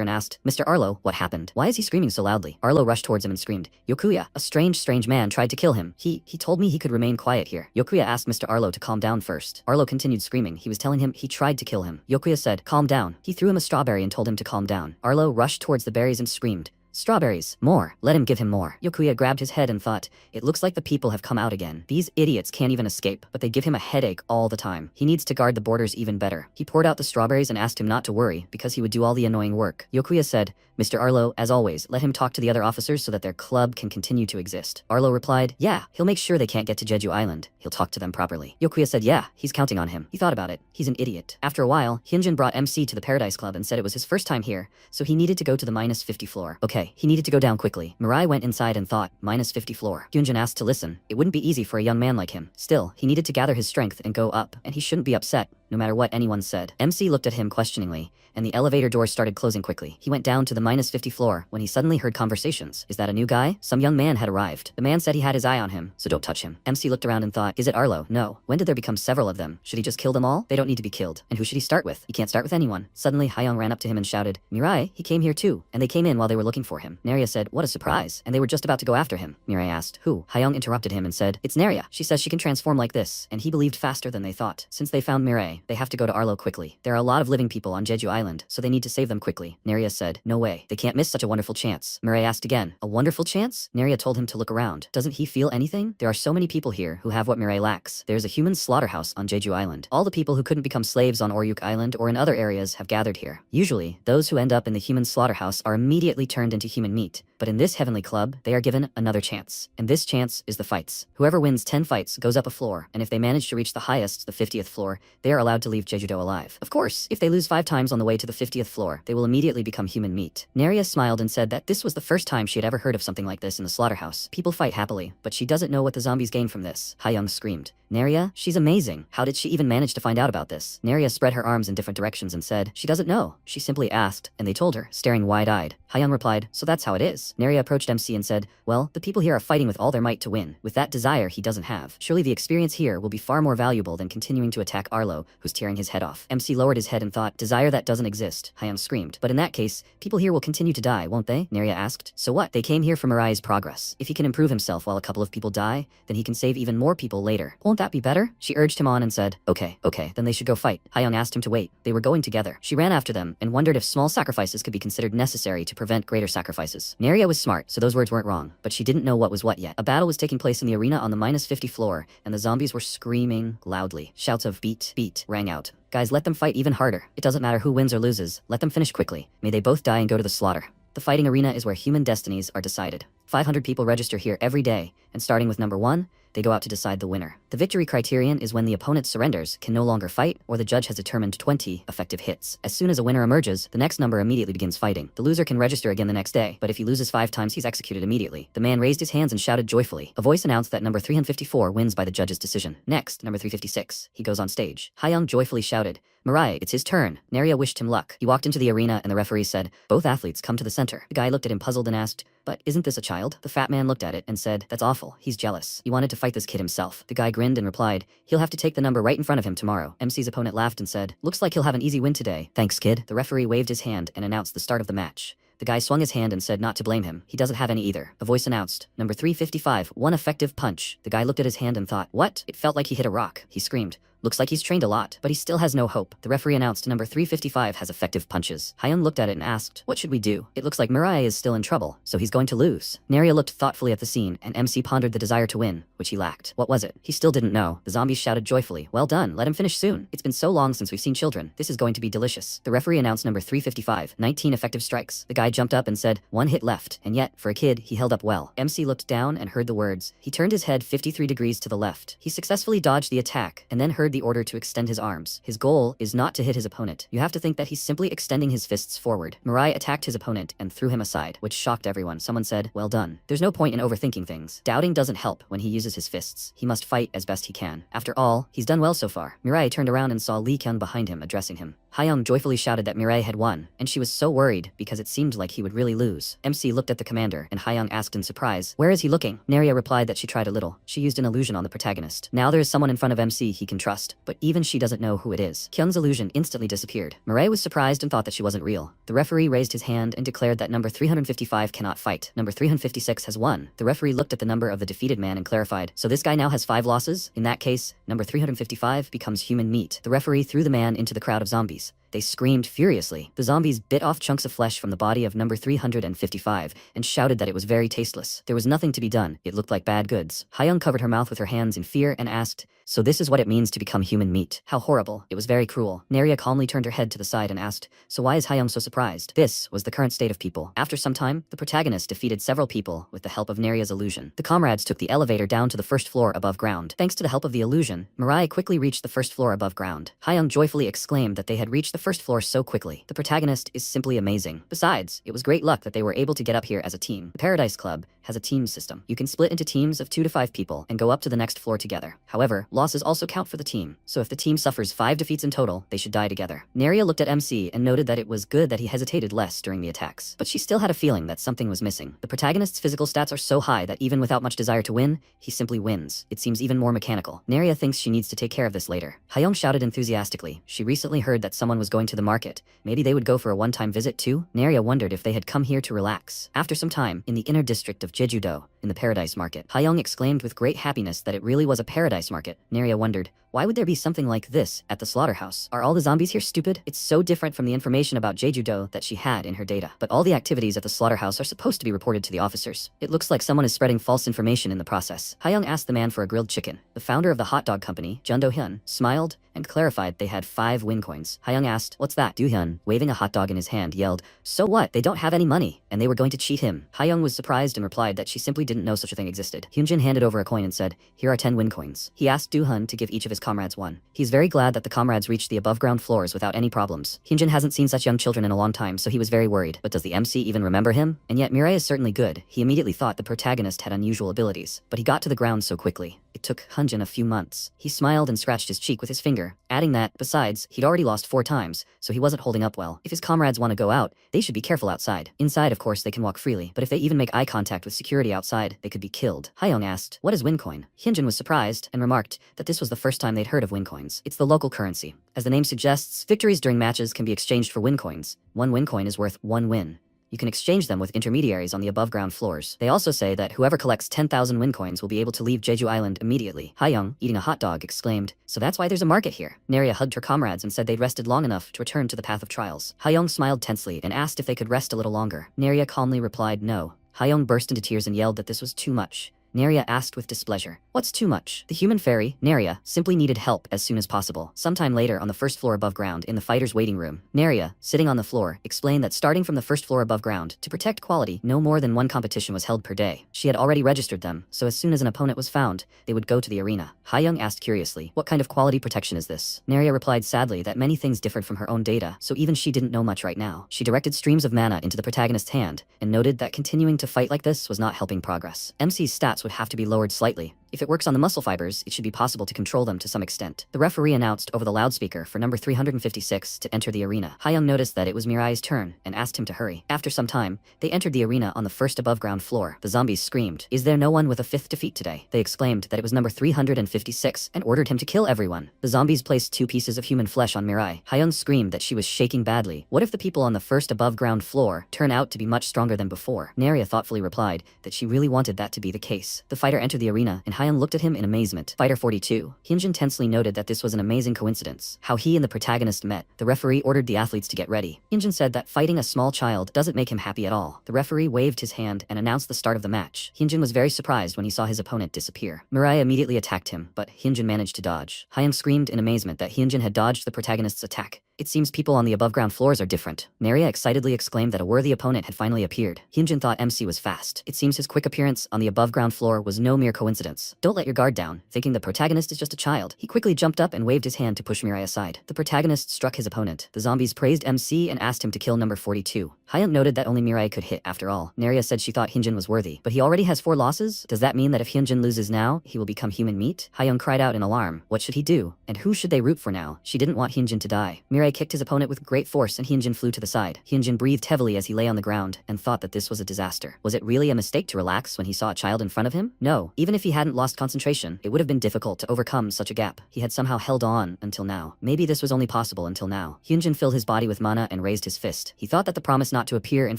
and asked, Mr. Arlo, what happened? Why is he screaming so loudly? Arlo rushed towards him and screamed, Yokuya, a strange man tried to kill him. He told me he could remain quiet here. Yokuya asked Mr. Arlo to calm down first. Arlo continued screaming. He was telling him he tried to kill him. Yokuya said, calm down. He threw him a strawberry and told him to calm down. Arlo rushed towards the berries and screamed, strawberries, more. Let him give him more. Yokuya grabbed his head and thought, it looks like the people have come out again. These idiots can't even escape, but they give him a headache all the time. He needs to guard the borders even better. He poured out the strawberries and asked him not to worry, because he would do all the annoying work. Yokuya said, Mr. Arlo, as always, let him talk to the other officers so that their club can continue to exist. Arlo replied, yeah, he'll make sure they can't get to Jeju Island. He'll talk to them properly. Yokuya said, yeah, he's counting on him. He thought about it. He's an idiot. After a while, Hyunjin brought MC to the Paradise Club and said it was his first time here, so he needed to go to the -50 floor. Okay, he needed to go down quickly. Mariah went inside and thought, -50 floor. Hyunjin asked to listen. It wouldn't be easy for a young man like him. Still, he needed to gather his strength and go up, and he shouldn't be upset, no matter what anyone said. MC looked at him questioningly, and the elevator doors started closing quickly. He went down to the -50 floor when he suddenly heard conversations. Is that a new guy? Some young man had arrived. The man said he had his eye on him, so don't touch him. MC looked around and thought, is it Arlo? No. When did there become several of them? Should he just kill them all? They don't need to be killed. And who should he start with? He can't start with anyone. Suddenly, Hyung ran up to him and shouted, Mirai, he came here too. And they came in while they were looking for him. Naria said, what a surprise. And they were just about to go after him. Mirai asked, who? Hyung interrupted him and said, it's Naria. She says she can transform like this. And he believed faster than they thought. Since they found Mirai, they have to go to Arlo quickly. There are a lot of living people on Jeju Island island, so they need to save them quickly. Neria said, no way, they can't miss such a wonderful chance. Mirai asked again, a wonderful chance? Neria told him to look around. Doesn't he feel anything? There are so many people here who have what Mirai lacks. There's a human slaughterhouse on Jeju Island. All the people who couldn't become slaves on Oryukto Island or in other areas have gathered here. Usually, those who end up in the human slaughterhouse are immediately turned into human meat. But in this heavenly club, they are given another chance. And this chance is the fights. Whoever wins 10 fights goes up a floor, and if they manage to reach the highest, the 50th floor, they are allowed to leave Jeju-do alive. Of course, if they lose 5 times on the way to the 50th floor, they will immediately become human meat. Neria smiled and said that this was the first time she had ever heard of something like this in the slaughterhouse. People fight happily, but she doesn't know what the zombies gain from this. Hayoung screamed. Neria, she's amazing. How did she even manage to find out about this? Neria spread her arms in different directions and said, she doesn't know. She simply asked, and they told her, staring wide-eyed. Hayoung replied, so that's how it is. Neria approached MC and said, well, the people here are fighting with all their might to win, with that desire he doesn't have. Surely the experience here will be far more valuable than continuing to attack Arlo, who's tearing his head off. MC lowered his head and thought, desire that doesn't exist. Hayoung screamed, but in that case, people here will continue to die, won't they? Neria asked. So what? They came here for Mariah's progress. If he can improve himself while a couple of people die, then he can save even more people later. Won't that be better? She urged him on and said, okay, then they should go fight. Hayoung asked him to wait. They were going together. She ran after them and wondered if small sacrifices could be considered necessary to prevent greater sacrifices. Neria was smart, so those words weren't wrong, but she didn't know what was what yet. A battle was taking place in the arena on the -50 floor, and the zombies were screaming loudly. Shouts of beat, beat rang out. Guys, let them fight even harder. It doesn't matter who wins or loses. Let them finish quickly. May they both die and go to the slaughter. The fighting arena is where human destinies are decided. 500 people register here every day, and starting with number 1, they go out to decide the winner. The victory criterion is when the opponent surrenders, can no longer fight, or the judge has determined 20 effective hits. As soon as a winner emerges, the next number immediately begins fighting. The loser can register again the next day, but if he loses 5 times, he's executed immediately. The man raised his hands and shouted joyfully. A voice announced that number 354 wins by the judge's decision. Next, number 356. He goes on stage. Hayoung joyfully shouted, Mariah, it's his turn. Neria wished him luck. He walked into the arena and the referee said, both athletes come to the center. The guy looked at him puzzled and asked, but isn't this a child? The fat man looked at it and said, that's awful. He's jealous. He wanted to fight this kid himself. The guy grinned and replied, he'll have to take the number right in front of him tomorrow. MC's opponent laughed and said, looks like he'll have an easy win today. Thanks, kid. The referee waved his hand and announced the start of the match. The guy swung his hand and said not to blame him. He doesn't have any either. A voice announced, number 355, 1 effective punch. The guy looked at his hand and thought, what? It felt like he hit a rock. He screamed, looks like he's trained a lot, but he still has no hope. The referee announced number 355 has effective punches. Hayoung looked at it and asked, what should we do? It looks like Mariah is still in trouble, so he's going to lose. Neria looked thoughtfully at the scene, and MC pondered the desire to win, which he lacked. What was it? He still didn't know. The zombies shouted joyfully, well done, let him finish soon. It's been so long since we've seen children. This is going to be delicious. The referee announced number 355, 19 effective strikes. The guy jumped up and said, 1 hit left, and yet, for a kid, he held up well. MC looked down and heard the words. He turned his head 53 degrees to the left. He successfully dodged the attack, and then heard the order to extend his arms. His goal is not to hit his opponent. You have to think that he's simply extending his fists forward. Mariah attacked his opponent and threw him aside, which shocked everyone. Someone said, well done. There's no point in overthinking things. Doubting doesn't help when he uses his fists. He must fight as best he can. After all, he's done well so far. Mariah turned around and saw Lee Kyung behind him addressing him. Hayoung joyfully shouted that Mariah had won, and she was so worried because it seemed like he would really lose. MC looked at the commander, and Hayoung asked in surprise, where is he looking? Neria replied that she tried a little. She used an illusion on the protagonist. Now there is someone in front of MC he can trust, but even she doesn't know who it is. Kyung's illusion instantly disappeared. Mariah was surprised and thought that she wasn't real. The referee raised his hand and declared that number 355 cannot fight. Number 356 has won. The referee looked at the number of the defeated man and clarified, so this guy now has 5 losses? In that case, number 355 becomes human meat. The referee threw the man into the crowd of zombies. They screamed furiously. The zombies bit off chunks of flesh from the body of number 355 and shouted that it was very tasteless. There was nothing to be done. It looked like bad goods. Hayoung covered her mouth with her hands in fear and asked, so this is what it means to become human meat. How horrible. It was very cruel. Neria calmly turned her head to the side and asked, so why is Hayoung so surprised? This was the current state of people. After some time, the protagonist defeated several people with the help of Neria's illusion. The comrades took the elevator down to the first floor above ground. Thanks to the help of the illusion, Mariah quickly reached the first floor above ground. Hayoung joyfully exclaimed that they had reached the first floor so quickly. The protagonist is simply amazing. Besides, it was great luck that they were able to get up here as a team. The Paradise Club has a team system. You can split into teams of 2 to 5 people and go up to the next floor together. However, losses also count for the team, so if the team suffers 5 defeats in total, they should die together. Neria looked at MC and noted that it was good that he hesitated less during the attacks, but she still had a feeling that something was missing. The protagonist's physical stats are so high that even without much desire to win, he simply wins. It seems even more mechanical. Neria thinks she needs to take care of this later. Hayoung shouted enthusiastically. She recently heard that someone was was going to the market. Maybe they would go for a one-time visit too? Naria wondered if they had come here to relax. After some time, in the inner district of Jeju-do, in the Paradise Market, Hayoung exclaimed with great happiness that it really was a paradise market. Naria wondered, why would there be something like this at the slaughterhouse? Are all the zombies here stupid? It's so different from the information about Jeju-do that she had in her data. But all the activities at the slaughterhouse are supposed to be reported to the officers. It looks like someone is spreading false information in the process. Hayoung asked the man for a grilled chicken. The founder of the hot dog company, Jun Do-hyun, smiled and clarified they had 5 win coins. Hayoung asked, what's that? Do-hyun, waving a hot dog in his hand, yelled, so what? They don't have any money, and they were going to cheat him. Hayoung was surprised and replied that she simply didn't know such a thing existed. Hyunjin handed over a coin and said, here are 10 win coins. He asked Do-hyun to give each of his comrades one. He's very glad that the comrades reached the above-ground floors without any problems. Hyunjin hasn't seen such young children in a long time, so he was very worried. But does the MC even remember him? And yet Mariah is certainly good. He immediately thought the protagonist had unusual abilities, but he got to the ground so quickly. It took Hyunjin a few months. He smiled and scratched his cheek with his finger, adding that, besides, he'd already lost 4 times, so he wasn't holding up well. If his comrades want to go out, they should be careful outside. Inside, of course, they can walk freely, but if they even make eye contact with security outside, they could be killed. Hayoung asked, what is Wincoin? Hyunjin was surprised and remarked that this was the first time they'd heard of Wincoins. It's the local currency. As the name suggests, victories during matches can be exchanged for Wincoins. 1 Wincoin is worth 1 win. You can exchange them with intermediaries on the above-ground floors. They also say that whoever collects 10,000 win coins will be able to leave Jeju Island immediately. Hayoung, eating a hot dog, exclaimed, so that's why there's a market here. Naria hugged her comrades and said they'd rested long enough to return to the path of trials. Hayoung smiled tensely and asked if they could rest a little longer. Naria calmly replied no. Hayoung burst into tears and yelled that this was too much. Naria asked with displeasure, what's too much? The human fairy, Naria, simply needed help as soon as possible. Sometime later on the first floor above ground in the fighter's waiting room, Naria, sitting on the floor, explained that starting from the first floor above ground, to protect quality, no more than 1 competition was held per day. She had already registered them, so as soon as an opponent was found, they would go to the arena. Hayoung asked curiously, what kind of quality protection is this? Naria replied sadly that many things differed from her own data, so even she didn't know much right now. She directed streams of mana into the protagonist's hand, and noted that continuing to fight like this was not helping progress. MC's stats would have to be lowered slightly. If it works on the muscle fibers, it should be possible to control them to some extent. The referee announced over the loudspeaker for number 356 to enter the arena. Hayoung noticed that it was Mirai's turn and asked him to hurry. After some time, they entered the arena on the first above-ground floor. The zombies screamed, is there no one with a 5th defeat today? They exclaimed that it was number 356 and ordered him to kill everyone. The zombies placed 2 pieces of human flesh on Mirai. Hayoung screamed that she was shaking badly. What if the people on the first above-ground floor turn out to be much stronger than before? Naria thoughtfully replied that she really wanted that to be the case. The fighter entered the arena, and Hayoung looked at him in amazement. Fighter 42. Hyunjin tensely noted that this was an amazing coincidence. How he and the protagonist met. The referee ordered the athletes to get ready. Hyunjin said that fighting a small child doesn't make him happy at all. The referee waved his hand and announced the start of the match. Hyunjin was very surprised when he saw his opponent disappear. Mariah immediately attacked him, but Hyunjin managed to dodge. Hayoung screamed in amazement that Hyunjin had dodged the protagonist's attack. It seems people on the above-ground floors are different. Naria excitedly exclaimed that a worthy opponent had finally appeared. Hyunjin thought MC was fast. It seems his quick appearance on the above-ground floor was no mere coincidence. Don't let your guard down. Thinking the protagonist is just a child, he quickly jumped up and waved his hand to push Mirai aside. The protagonist struck his opponent. The zombies praised MC and asked him to kill number 42. Hayoung noted that only Mirai could hit after all. Naria said she thought Hyunjin was worthy, but he already has 4 losses? Does that mean that if Hyunjin loses now, he will become human meat? Hayoung cried out in alarm. What should he do? And who should they root for now? She didn't want Hyunjin to die. Mirai kicked his opponent with great force and Hyunjin flew to the side. Hyunjin breathed heavily as he lay on the ground and thought that this was a disaster. Was it really a mistake to relax when he saw a child in front of him? No. Even if he hadn't lost concentration, it would have been difficult to overcome such a gap. He had somehow held on until now. Maybe this was only possible until now. Hyunjin filled his body with mana and raised his fist. He thought that the promise not to appear in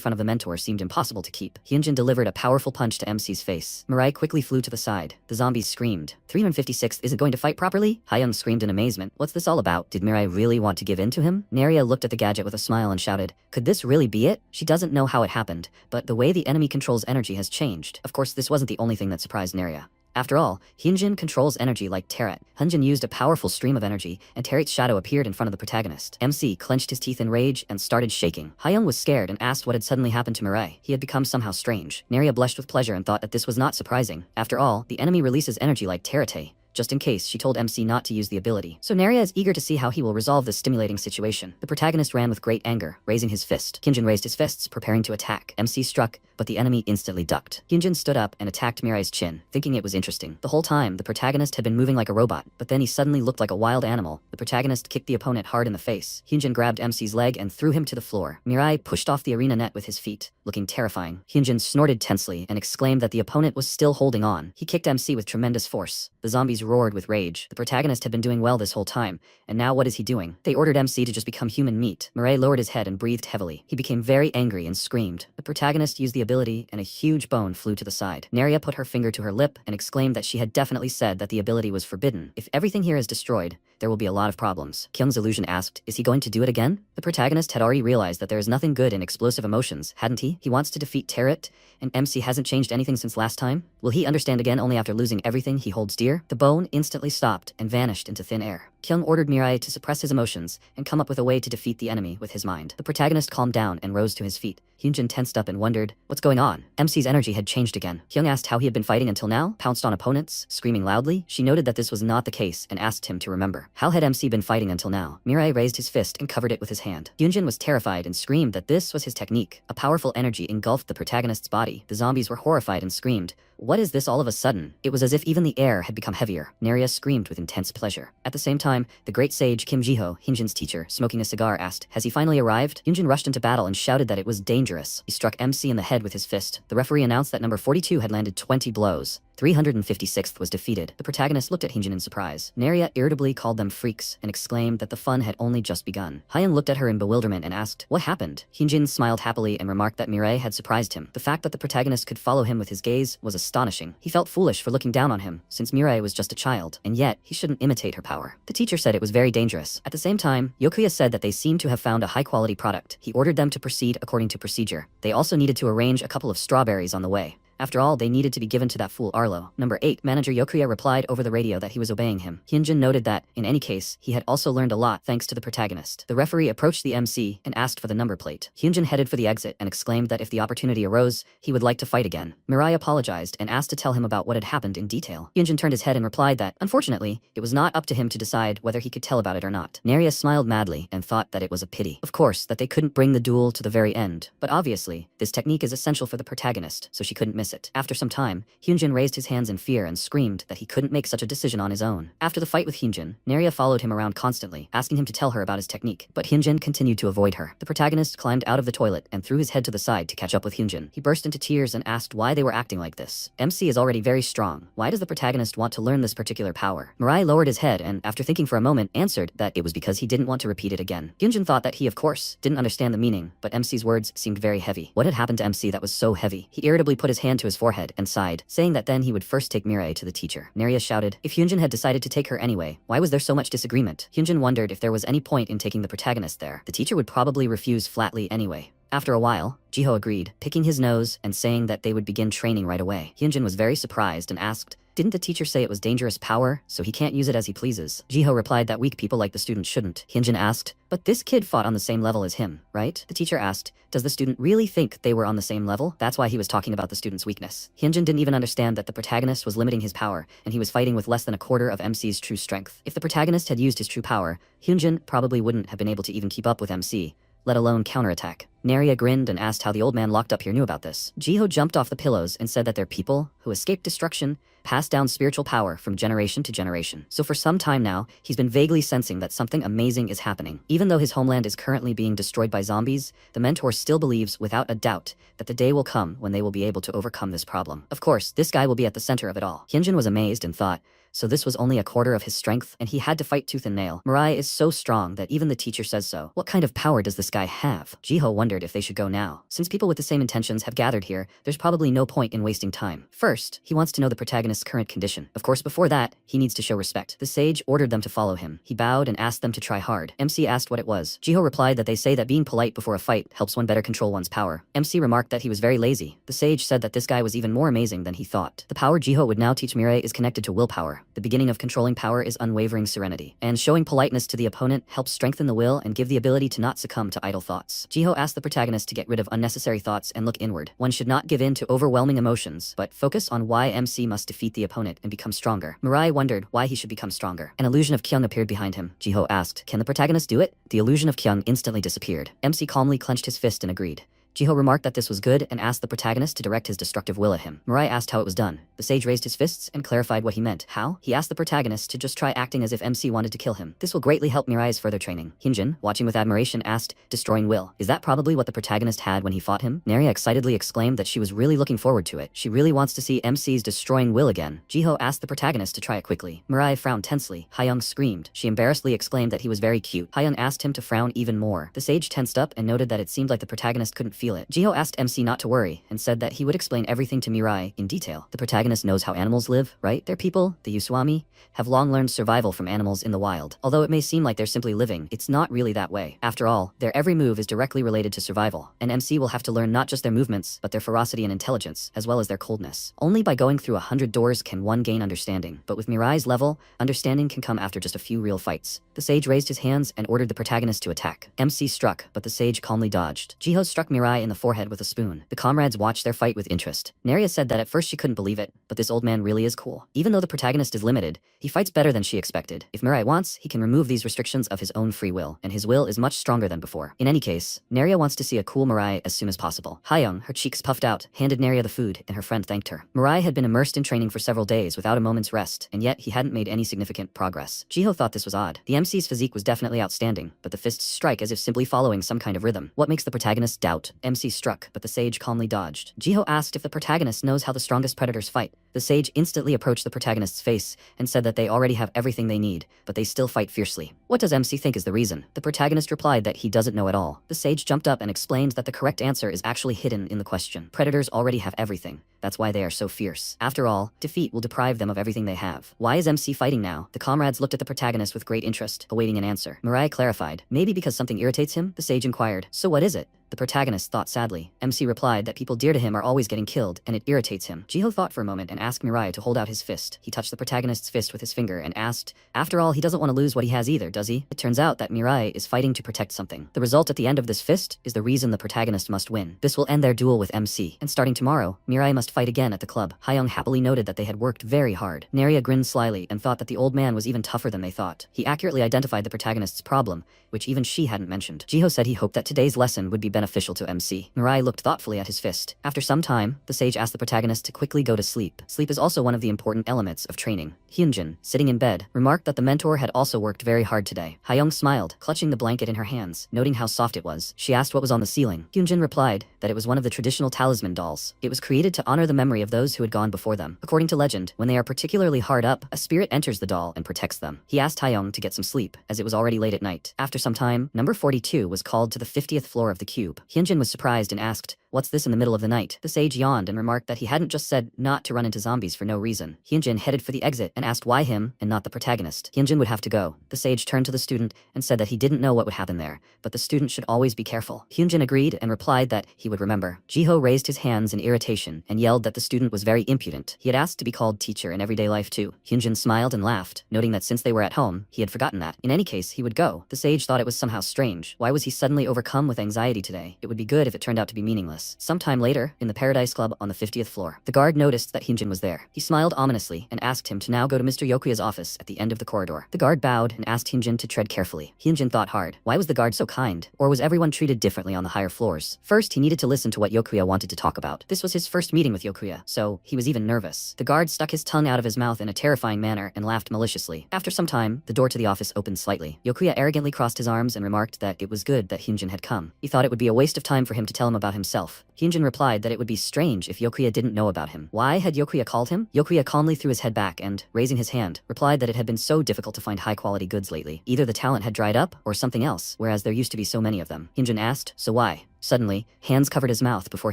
front of the mentor seemed impossible to keep. Hyunjin delivered a powerful punch to MC's face. Mirai quickly flew to the side. The zombies screamed. 356 isn't going to fight properly? Hayoung screamed in amazement. What's this all about? Did Mirai really want to give in to him? Naria looked at the gadget with a smile and shouted, could this really be it? She doesn't know how it happened, but the way the enemy controls energy has changed. Of course, this wasn't the only thing that surprised Naria. After all, Hyunjin controls energy like Terret. Hyunjin used a powerful stream of energy, and Terret's shadow appeared in front of the protagonist. MC clenched his teeth in rage and started shaking. Hayoung was scared and asked what had suddenly happened to Mirai. He had become somehow strange. Naria blushed with pleasure and thought that this was not surprising. After all, the enemy releases energy like Terret. Just in case, she told MC not to use the ability. So Naria is eager to see how he will resolve this stimulating situation. The protagonist ran with great anger, raising his fist. Hyunjin raised his fists, preparing to attack. MC struck, but the enemy instantly ducked. Hyunjin stood up and attacked Mirai's chin, thinking it was interesting. The whole time, the protagonist had been moving like a robot, but then he suddenly looked like a wild animal. The protagonist kicked the opponent hard in the face. Hyunjin grabbed MC's leg and threw him to the floor. Mirai pushed off the arena net with his feet, looking terrifying. Hyunjin snorted tensely and exclaimed that the opponent was still holding on. He kicked MC with tremendous force. The zombies MCs roared with rage. The protagonist had been doing well this whole time, and now what is he doing? They ordered MC to just become human meat. Mariah lowered his head and breathed heavily. He became very angry and screamed. The protagonist used the ability, and a huge bone flew to the side. Mariah put her finger to her lip and exclaimed that she had definitely said that the ability was forbidden. If everything here is destroyed, there will be a lot of problems. Kyung's illusion asked, is he going to do it again? The protagonist had already realized that there is nothing good in explosive emotions, hadn't he? He wants to defeat Tarot, and MC hasn't changed anything since last time? Will he understand again only after losing everything he holds dear? The bone instantly stopped and vanished into thin air. Kyung ordered Mariah to suppress his emotions and come up with a way to defeat the enemy with his mind. The protagonist calmed down and rose to his feet. Hyunjin tensed up and wondered, what's going on? MC's energy had changed again. Kyung asked how he had been fighting until now, pounced on opponents, screaming loudly. She noted that this was not the case and asked him to remember. How had MC been fighting until now? Mirai raised his fist and covered it with his hand. Hyunjin was terrified and screamed that this was his technique. A powerful energy engulfed the protagonist's body. The zombies were horrified and screamed, what is this all of a sudden? It was as if even the air had become heavier. Naria screamed with intense pleasure. At the same time, the great sage Kim Jiho, Hyunjin's teacher, smoking a cigar, asked, has he finally arrived? Hyunjin rushed into battle and shouted that it was dangerous. He struck MC in the head with his fist. The referee announced that number 42 had landed 20 blows. 356th was defeated. The protagonist looked at Hyunjin in surprise. Naria irritably called them freaks and exclaimed that the fun had only just begun. Hyun looked at her in bewilderment and asked, what happened? Hyunjin smiled happily and remarked that Mirai had surprised him. The fact that the protagonist could follow him with his gaze was astonishing. He felt foolish for looking down on him, since Mirai was just a child, and yet he shouldn't imitate her power. The teacher said it was very dangerous. At the same time, Yokuya said that they seemed to have found a high-quality product. He ordered them to proceed according to procedure. They also needed to arrange a couple of strawberries on the way. After all, they needed to be given to that fool Arlo. Number 8, Manager Yokuya replied over the radio that he was obeying him. Hyunjin noted that, in any case, he had also learned a lot thanks to the protagonist. The referee approached the MC and asked for the number plate. Hyunjin headed for the exit and exclaimed that if the opportunity arose, he would like to fight again. Mariah apologized and asked to tell him about what had happened in detail. Hyunjin turned his head and replied that, unfortunately, it was not up to him to decide whether he could tell about it or not. Naria smiled madly and thought that it was a pity. Of course, that they couldn't bring the duel to the very end, but obviously, this technique is essential for the protagonist, so she couldn't miss it. After some time, Hyunjin raised his hands in fear and screamed that he couldn't make such a decision on his own. After the fight with Hyunjin, Naria followed him around constantly, asking him to tell her about his technique, but Hyunjin continued to avoid her. The protagonist climbed out of the toilet and threw his head to the side to catch up with Hyunjin. He burst into tears and asked why they were acting like this. MC is already very strong. Why does the protagonist want to learn this particular power? Mariah lowered his head and, after thinking for a moment, answered that it was because he didn't want to repeat it again. Hyunjin thought that he, of course, didn't understand the meaning, but MC's words seemed very heavy. What had happened to MC that was so heavy? He irritably put his hand to his forehead and sighed, saying that then he would first take Mirai to the teacher. Naria shouted, if Hyunjin had decided to take her anyway, why was there so much disagreement? Hyunjin wondered if there was any point in taking the protagonist there. The teacher would probably refuse flatly anyway. After a while, Jiho agreed, picking his nose and saying that they would begin training right away. Hyunjin was very surprised and asked, didn't the teacher say it was dangerous power, so he can't use it as he pleases? Jiho replied that weak people like the student shouldn't. Hyunjin asked, but this kid fought on the same level as him, right? The teacher asked, does the student really think they were on the same level? That's why he was talking about the student's weakness. Hyunjin didn't even understand that the protagonist was limiting his power, and he was fighting with less than a quarter of MC's true strength. If the protagonist had used his true power, Hyunjin probably wouldn't have been able to even keep up with MC, let alone counterattack. Naria grinned and asked how the old man locked up here knew about this. Jiho jumped off the pillows and said that they're people who escaped destruction, passed down spiritual power from generation to generation. So for some time now, he's been vaguely sensing that something amazing is happening. Even though his homeland is currently being destroyed by zombies, the mentor still believes without a doubt that the day will come when they will be able to overcome this problem. Of course, this guy will be at the center of it all. Hyunjin was amazed and thought, so this was only a quarter of his strength, and he had to fight tooth and nail. Mariah is so strong that even the teacher says so. What kind of power does this guy have? Jiho wondered if they should go now. Since people with the same intentions have gathered here, there's probably no point in wasting time. First, he wants to know the protagonist's current condition. Of course, before that, he needs to show respect. The sage ordered them to follow him. He bowed and asked them to try hard. MC asked what it was. Jiho replied that they say that being polite before a fight helps one better control one's power. MC remarked that he was very lazy. The sage said that this guy was even more amazing than he thought. The power Jiho would now teach Mirai is connected to willpower. The beginning of controlling power is unwavering serenity, and showing politeness to the opponent helps strengthen the will and give the ability to not succumb to idle thoughts. Jiho asked the protagonist to get rid of unnecessary thoughts and look inward. One should not give in to overwhelming emotions, but focus on why MC must defeat the opponent and become stronger. Mariah wondered why he should become stronger. An illusion of Kyung appeared behind him. Jiho asked, can the protagonist do it? The illusion of Kyung instantly disappeared. MC calmly clenched his fist and agreed. Jiho remarked that this was good and asked the protagonist to direct his destructive will at him. Mariah asked how it was done. The sage raised his fists and clarified what he meant. How? He asked the protagonist to just try acting as if MC wanted to kill him. This will greatly help Mariah's further training. Hyunjin, watching with admiration, asked, destroying will. Is that probably what the protagonist had when he fought him? Mariah excitedly exclaimed that she was really looking forward to it. She really wants to see MC's destroying will again. Jiho asked the protagonist to try it quickly. Mariah frowned tensely. Hayoung screamed. She embarrassedly exclaimed that he was very cute. Hayoung asked him to frown even more. The sage tensed up and noted that it seemed like the protagonist couldn't feel it. Jiho asked MC not to worry and said that he would explain everything to Mirai in detail. The protagonist knows how animals live, right? Their people, the Uswami, have long learned survival from animals in the wild. Although it may seem like they're simply living, it's not really that way. After all, their every move is directly related to survival, and MC will have to learn not just their movements, but their ferocity and intelligence, as well as their coldness. Only by going through 100 doors can one gain understanding, but with Mirai's level, understanding can come after just a few real fights. The sage raised his hands and ordered the protagonist to attack. MC struck, but the sage calmly dodged. Jiho struck Mirai in the forehead with a spoon. The comrades watched their fight with interest. Naria said that at first she couldn't believe it, but this old man really is cool. Even though the protagonist is limited, he fights better than she expected. If Mirai wants, he can remove these restrictions of his own free will, and his will is much stronger than before. In any case, Naria wants to see a cool Mirai as soon as possible. Hayoung, her cheeks puffed out, handed Naria the food, and her friend thanked her. Mirai had been immersed in training for several days without a moment's rest, and yet he hadn't made any significant progress. Jiho thought this was odd. The MC's physique was definitely outstanding, but the fists strike as if simply following some kind of rhythm. What makes the protagonist doubt? MC struck, but the sage calmly dodged. Jiho asked if the protagonist knows how the strongest predators fight. The sage instantly approached the protagonist's face and said that they already have everything they need, but they still fight fiercely. What does MC think is the reason? The protagonist replied that he doesn't know at all. The sage jumped up and explained that the correct answer is actually hidden in the question. Predators already have everything. That's why they are so fierce. After all, defeat will deprive them of everything they have. Why is MC fighting now? The comrades looked at the protagonist with great interest, awaiting an answer. Mariah clarified. Maybe because something irritates him? The sage inquired. So what is it? The protagonist thought sadly. MC replied that people dear to him are always getting killed, and it irritates him. Jiho thought for a moment and asked Mirai to hold out his fist. He touched the protagonist's fist with his finger and asked, after all, he doesn't want to lose what he has either, does he? It turns out that Mirai is fighting to protect something. The result at the end of this fist is the reason the protagonist must win. This will end their duel with MC, and starting tomorrow, Mirai must fight again at the club. Hayoung happily noted that they had worked very hard. Naria grinned slyly and thought that the old man was even tougher than they thought. He accurately identified the protagonist's problem, which even she hadn't mentioned. Jiho said he hoped that today's lesson would be beneficial to MC. Mirai looked thoughtfully at his fist. After some time, the sage asked the protagonist to quickly go to sleep. Sleep is also one of the important elements of training. Hyunjin, sitting in bed, remarked that the mentor had also worked very hard today. Hayoung smiled, clutching the blanket in her hands, noting how soft it was. She asked what was on the ceiling. Hyunjin replied that it was one of the traditional talisman dolls. It was created to honor the memory of those who had gone before them. According to legend, when they are particularly hard up, a spirit enters the doll and protects them. He asked Hayoung to get some sleep, as it was already late at night. After some time, number 42 was called to the 50th floor of the cube. Hyunjin was surprised and asked, "What's this in the middle of the night?" The sage yawned and remarked that he hadn't just said not to run into zombies for no reason. Hyunjin headed for the exit and asked why him and not the protagonist. Hyunjin would have to go. The sage turned to the student and said that he didn't know what would happen there, but the student should always be careful. Hyunjin agreed and replied that he would remember. Jiho raised his hands in irritation and yelled that the student was very impudent. He had asked to be called teacher in everyday life too. Hyunjin smiled and laughed, noting that since they were at home, he had forgotten that. In any case, he would go. The sage thought it was somehow strange. Why was he suddenly overcome with anxiety today? It would be good if it turned out to be meaningless. Sometime later, in the Paradise Club on the 50th floor, the guard noticed that Hyunjin was there. He smiled ominously and asked him to now go to Mr. Yokuya's office at the end of the corridor. The guard bowed and asked Hyunjin to tread carefully. Hyunjin thought hard. Why was the guard so kind? Or was everyone treated differently on the higher floors? First, he needed to listen to what Yokuya wanted to talk about. This was his first meeting with Yokuya, so he was even nervous. The guard stuck his tongue out of his mouth in a terrifying manner and laughed maliciously. After some time, the door to the office opened slightly. Yokuya arrogantly crossed his arms and remarked that it was good that Hyunjin had come. He thought it would be a waste of time for him to tell him about himself. Hyunjin replied that it would be strange if Yokuya didn't know about him. Why had Yokuya called him? Yokuya calmly threw his head back and, raising his hand, replied that it had been so difficult to find high-quality goods lately. Either the talent had dried up or something else, whereas there used to be so many of them. Hyunjin asked, so why? Suddenly, hands covered his mouth before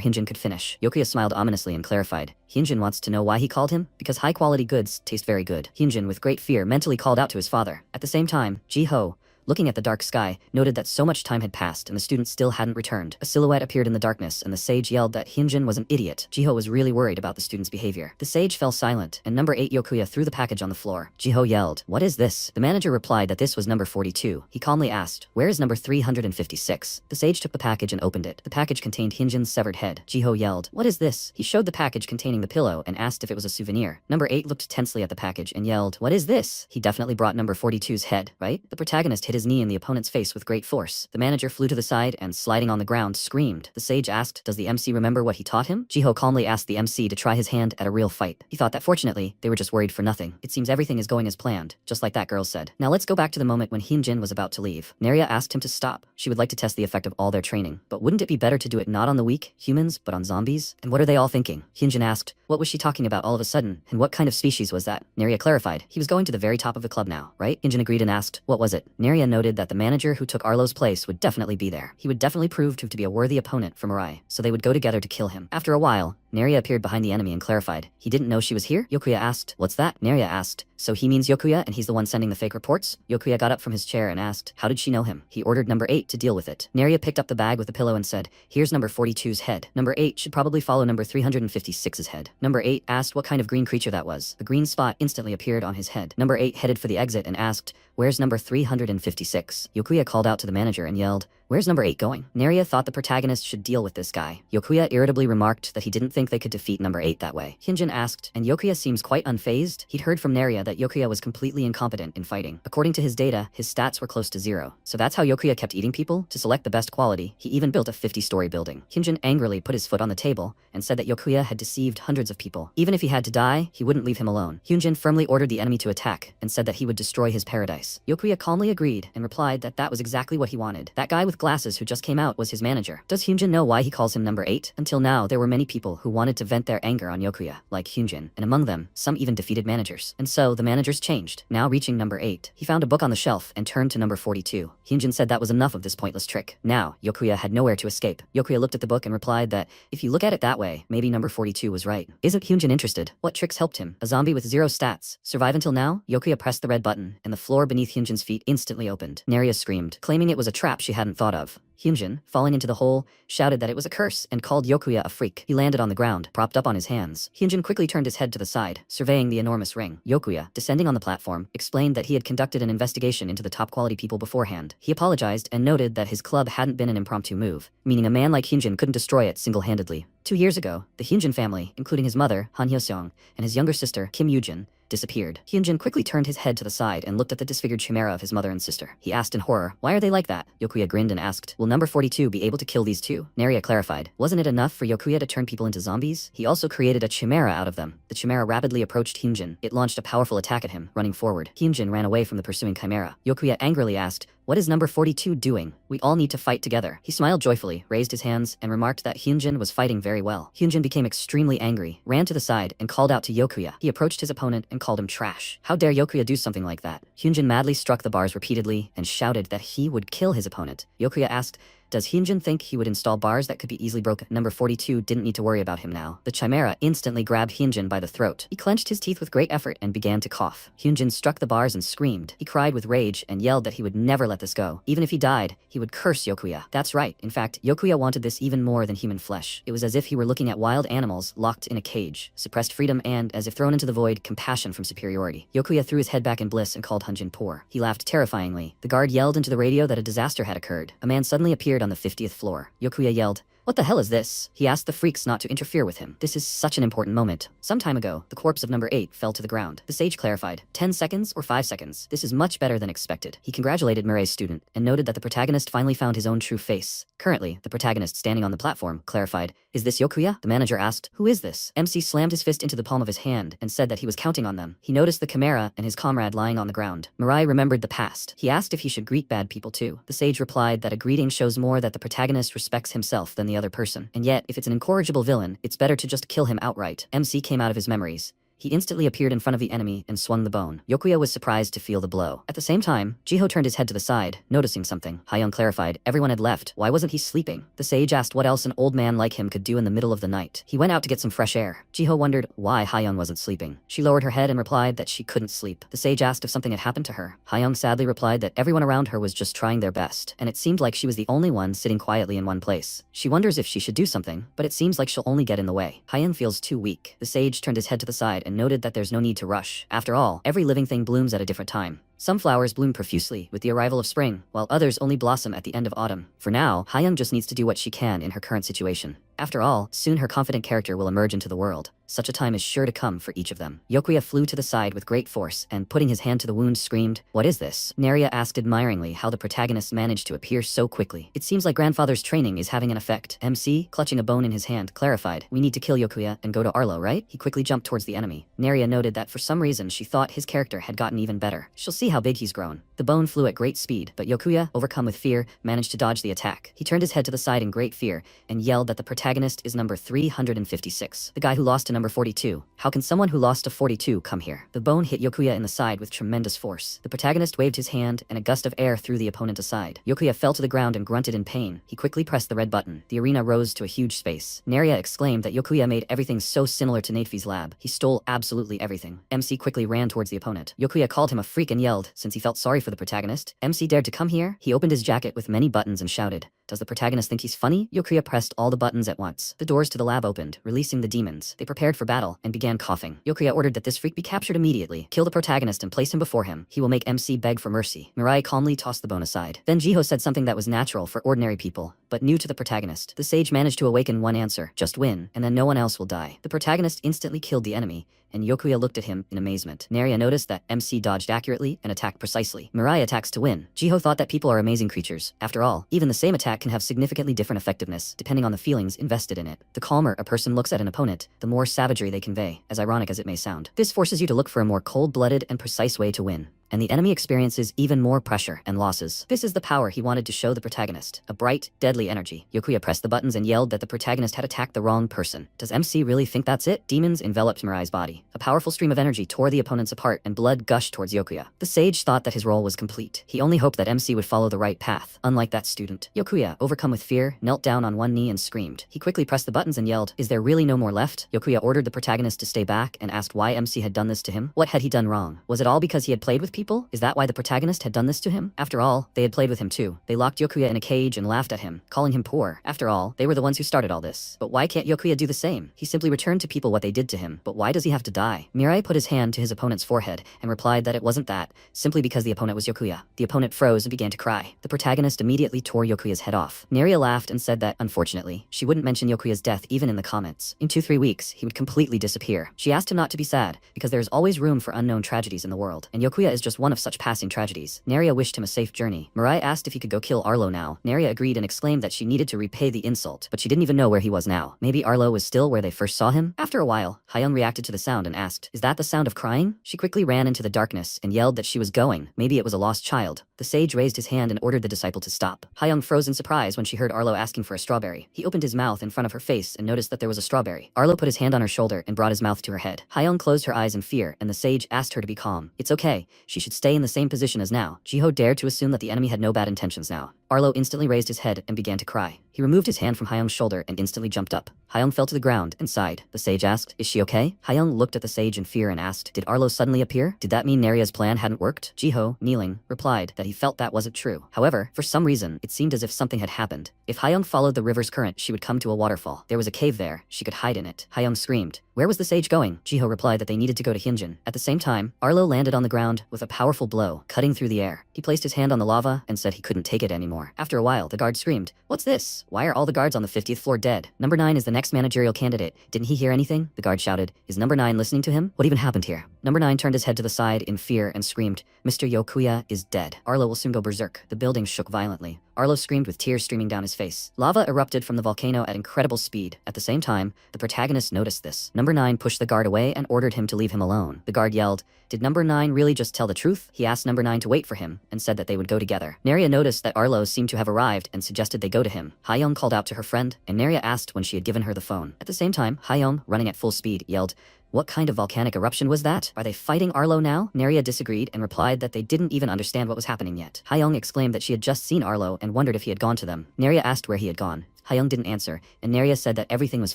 Hyunjin could finish. Yokuya smiled ominously and clarified. Hyunjin wants to know why he called him? Because high-quality goods taste very good. Hyunjin, with great fear, mentally called out to his father. At the same time, Jiho, looking at the dark sky, noted that so much time had passed and the student still hadn't returned. A silhouette appeared in the darkness and the sage yelled that Hyunjin was an idiot. Jiho was really worried about the student's behavior. The sage fell silent and number 8 Yokuya threw the package on the floor. Jiho yelled, "What is this?" The manager replied that this was number 42. He calmly asked, "Where is number 356? The sage took the package and opened it. The package contained Hyunjin's severed head. Jiho yelled, "What is this?" He showed the package containing the pillow and asked if it was a souvenir. Number 8 looked tensely at the package and yelled, "What is this?" He definitely brought number 42's head, right? The protagonist hid his knee in the opponent's face with great force. The manager flew to the side and, sliding on the ground, screamed. The sage asked, does the MC remember what he taught him? Jiho calmly asked the MC to try his hand at a real fight. He thought that fortunately, they were just worried for nothing. It seems everything is going as planned, just like that girl said. Now let's go back to the moment when Hyunjin was about to leave. Mariah asked him to stop. She would like to test the effect of all their training. But wouldn't it be better to do it not on the weak, humans, but on zombies? And what are they all thinking? Hyunjin asked, what was she talking about all of a sudden, and what kind of species was that? Mariah clarified, he was going to the very top of the club now, right? Hyunjin agreed and asked, what was it? Mariah noted that the manager who took Arlo's place would definitely be there. He would definitely prove to be a worthy opponent for Mariah, so they would go together to kill him. After a while, Mariah appeared behind the enemy and clarified, he didn't know she was here? Yokuya asked, what's that? Mariah asked, so he means Yokuya and he's the one sending the fake reports? Yokuya got up from his chair and asked, how did she know him? He ordered number 8 to deal with it. Mariah picked up the bag with the pillow and said, here's number 42's head. Number 8 should probably follow number 356's head. Number 8 asked what kind of green creature that was. A green spot instantly appeared on his head. Number 8 headed for the exit and asked, where's number 356? Yokuya called out to the manager and yelled, where's number 8 going? Mariah thought the protagonist should deal with this guy. Yokuya irritably remarked that he didn't think they could defeat number 8 that way. Hyunjin asked, and Yokuya seems quite unfazed. He'd heard from Mariah that Yokuya was completely incompetent in fighting. According to his data, his stats were close to 0. So that's how Yokuya kept eating people? To select the best quality, he even built a 50-story building. Hyunjin angrily put his foot on the table and said that Yokuya had deceived hundreds of people. Even if he had to die, he wouldn't leave him alone. Hyunjin firmly ordered the enemy to attack and said that he would destroy his paradise. Yokuya calmly agreed and replied that that was exactly what he wanted. That guy with glasses who just came out was his manager. Does Hyunjin know why he calls him number 8? Until now, there were many people who wanted to vent their anger on Yokuya, like Hyunjin, and among them, some even defeated managers. And so, the managers changed. Now reaching number 8, he found a book on the shelf and turned to number 42. Hyunjin said that was enough of this pointless trick. Now, Yokuya had nowhere to escape. Yokuya looked at the book and replied that, if you look at it that way, maybe number 42 was right. Isn't Hyunjin interested? What tricks helped him? A zombie with 0 stats. Survive until now? Yokuya pressed the red button, and the floor beneath Hyunjin's feet instantly opened. Mariah screamed, claiming it was a trap she hadn't thought of. Hyunjin, falling into the hole, shouted that it was a curse and called Yokuya a freak. He landed on the ground, propped up on his hands. Hyunjin quickly turned his head to the side, surveying the enormous ring. Yokuya, descending on the platform, explained that he had conducted an investigation into the top-quality people beforehand. He apologized and noted that his club hadn't been an impromptu move, meaning a man like Hyunjin couldn't destroy it single-handedly. 2 years ago, the Hyunjin family, including his mother, Han Hyo-seong, and his younger sister, Kim Yoo-jin, disappeared. Hyunjin quickly turned his head to the side and looked at the disfigured chimera of his mother and sister. He asked in horror, why are they like that? Yokuya grinned and asked, will number 42 be able to kill these two? Mariah clarified, wasn't it enough for Yokuya to turn people into zombies? He also created a chimera out of them. The chimera rapidly approached Hyunjin. It launched a powerful attack at him, running forward. Hyunjin ran away from the pursuing chimera. Yokuya angrily asked, what is number 42 doing? We all need to fight together. He smiled joyfully, raised his hands, and remarked that Hyunjin was fighting very well. Hyunjin became extremely angry, ran to the side, and called out to Yokuya. He approached his opponent and called him trash. How dare Yokuya do something like that? Hyunjin madly struck the bars repeatedly and shouted that he would kill his opponent. Yokuya asked, does Hyunjin think he would install bars that could be easily broken? Number 42 didn't need to worry about him now. The chimera instantly grabbed Hyunjin by the throat. He clenched his teeth with great effort and began to cough. Hyunjin struck the bars and screamed. He cried with rage and yelled that he would never let this go. Even if he died, he would curse Yokuya. That's right. In fact, Yokuya wanted this even more than human flesh. It was as if he were looking at wild animals locked in a cage, suppressed freedom and, as if thrown into the void, compassion from superiority. Yokuya threw his head back in bliss and called Hyunjin poor. He laughed terrifyingly. The guard yelled into the radio that a disaster had occurred. A man suddenly appeared on the 50th floor. Yokuya yelled, what the hell is this? He asked the freaks not to interfere with him. This is such an important moment. Some time ago, the corpse of number 8 fell to the ground. The sage clarified, 10 seconds or 5 seconds. This is much better than expected. He congratulated Mariah's student and noted that the protagonist finally found his own true face. Currently, the protagonist standing on the platform clarified, is this Yokuya? The manager asked, who is this? MC slammed his fist into the palm of his hand and said that he was counting on them. He noticed the chimera and his comrade lying on the ground. Mariah remembered the past. He asked if he should greet bad people too. The sage replied that a greeting shows more that the protagonist respects himself than the other person. And yet, if it's an incorrigible villain, it's better to just kill him outright. MC came out of his memories. He instantly appeared in front of the enemy and swung the bone. Yokuya was surprised to feel the blow. At the same time, Jiho turned his head to the side, noticing something. Hayoung clarified, everyone had left. Why wasn't he sleeping? The sage asked what else an old man like him could do in the middle of the night. He went out to get some fresh air. Jiho wondered why Hayoung wasn't sleeping. She lowered her head and replied that she couldn't sleep. The sage asked if something had happened to her. Hayoung sadly replied that everyone around her was just trying their best, and it seemed like she was the only one sitting quietly in one place. She wonders if she should do something, but it seems like she'll only get in the way. Hayoung feels too weak. The sage turned his head to the side and noted that there's no need to rush. After all, every living thing blooms at a different time. Some flowers bloom profusely with the arrival of spring, while others only blossom at the end of autumn. For now, Hayoung just needs to do what she can in her current situation. After all, soon her confident character will emerge into the world. Such a time is sure to come for each of them. Yokuya flew to the side with great force and, putting his hand to the wound, screamed, "What is this?" Naria asked admiringly how the protagonist managed to appear so quickly. "It seems like grandfather's training is having an effect." MC, clutching a bone in his hand, clarified, "We need to kill Yokuya and go to Arlo, right?" He quickly jumped towards the enemy. Naria noted that for some reason she thought his character had gotten even better. She'll see how big he's grown. The bone flew at great speed, but Yokuya, overcome with fear, managed to dodge the attack. He turned his head to the side in great fear and yelled that the protagonist is number 356, the guy who lost to number 42. How can someone who lost to 42 come here? The bone hit Yokuya in the side with tremendous force. The protagonist waved his hand and a gust of air threw the opponent aside. Yokuya fell to the ground and grunted in pain. He quickly pressed the red button. The arena rose to a huge space. Naria exclaimed that Yokuya made everything so similar to Natefi's lab. He stole absolutely everything. MC quickly ran towards the opponent. Yokuya called him a freak and yelled, since he felt sorry for the protagonist. MC dared to come here? He opened his jacket with many buttons and shouted, "Does the protagonist think he's funny?" Yokuya pressed all the buttons at once. The doors to the lab opened, releasing the demons. They prepared for battle and began coughing. Yokuya ordered that this freak be captured immediately. Kill the protagonist and place him before him. He will make MC beg for mercy. Mariah calmly tossed the bone aside. Then Jiho said something that was natural for ordinary people, but new to the protagonist. The sage managed to awaken one answer, "Just win, and then no one else will die." The protagonist instantly killed the enemy, and Yokuya looked at him in amazement. Naria noticed that MC dodged accurately and attacked precisely. Mariah attacks to win. Jiho thought that people are amazing creatures. After all, even the same attack can have significantly different effectiveness, depending on the feelings invested in it. The calmer a person looks at an opponent, the more savagery they convey, as ironic as it may sound. This forces you to look for a more cold-blooded and precise way to win, and the enemy experiences even more pressure and losses. This is the power he wanted to show the protagonist, a bright, deadly energy. Yokuya pressed the buttons and yelled that the protagonist had attacked the wrong person. Does MC really think that's it? Demons enveloped Mariah's body. A powerful stream of energy tore the opponents apart and blood gushed towards Yokuya. The sage thought that his role was complete. He only hoped that MC would follow the right path, unlike that student. Yokuya, overcome with fear, knelt down on one knee and screamed. He quickly pressed the buttons and yelled, "Is there really no more left?" Yokuya ordered the protagonist to stay back and asked why MC had done this to him. What had he done wrong? Was it all because he had played with people? Is that why the protagonist had done this to him? After all, they had played with him too. They locked Yokuya in a cage and laughed at him, calling him poor. After all, they were the ones who started all this. But why can't Yokuya do the same? He simply returned to people what they did to him. But why does he have to die? Mirai put his hand to his opponent's forehead and replied that it wasn't that, simply because the opponent was Yokuya. The opponent froze and began to cry. The protagonist immediately tore Yokuya's head off. Naria laughed and said that, unfortunately, she wouldn't mention Yokuya's death even in the comments. In 2-3 weeks, he would completely disappear. She asked him not to be sad, because there is always room for unknown tragedies in the world, and Yokuya is just one of such passing tragedies. Naria wished him a safe journey. Mariah asked if he could go kill Arlo now. Naria agreed and exclaimed that she needed to repay the insult, but she didn't even know where he was now. Maybe Arlo was still where they first saw him? After a while, Hyung reacted to the sound and asked, "Is that the sound of crying?" She quickly ran into the darkness and yelled that she was going. Maybe it was a lost child. The sage raised his hand and ordered the disciple to stop. Hyung froze in surprise when she heard Arlo asking for a strawberry. He opened his mouth in front of her face and noticed that there was a strawberry. Arlo put his hand on her shoulder and brought his mouth to her head. Hyung closed her eyes in fear, and the sage asked her to be calm. It's okay. She should stay in the same position as now. Jiho dared to assume that the enemy had no bad intentions now. Arlo instantly raised his head and began to cry. He removed his hand from Hyung's shoulder and instantly jumped up. Hyung fell to the ground and sighed. The sage asked, "Is she okay?" Hyung looked at the sage in fear and asked, "Did Arlo suddenly appear? Did that mean Naria's plan hadn't worked?" Jiho, kneeling, replied that he felt that wasn't true. However, for some reason, it seemed as if something had happened. If Hyung followed the river's current, she would come to a waterfall. There was a cave there. She could hide in it. Hyung screamed. Where was the sage going? Jiho replied that they needed to go to Hyunjin. At the same time, Arlo landed on the ground with a powerful blow, cutting through the air. He placed his hand on the lava and said he couldn't take it anymore. After a while, the guard screamed, "What's this? Why are all the guards on the 50th floor dead? Number 9 is the next managerial candidate. Didn't he hear anything?" The guard shouted, "Is number 9 listening to him? What even happened here?" Number 9 turned his head to the side in fear and screamed, "Mr. Yokuya is dead. Arlo will soon go berserk." The building shook violently. Arlo screamed with tears streaming down his face. Lava erupted from the volcano at incredible speed. At the same time, the protagonist noticed this. Number 9 pushed the guard away and ordered him to leave him alone. The guard yelled, "Did number 9 really just tell the truth?" He asked number 9 to wait for him and said that they would go together. Naria noticed that Arlo seemed to have arrived and suggested they go to him. Hyung called out to her friend, and Naria asked when she had given her the phone. At the same time, Hyung, running at full speed, yelled, "What kind of volcanic eruption was that? Are they fighting Arlo now?" Naria disagreed and replied that they didn't even understand what was happening yet. Hyung exclaimed that she had just seen Arlo and wondered if he had gone to them. Naria asked where he had gone. Hyung didn't answer, and Naria said that everything was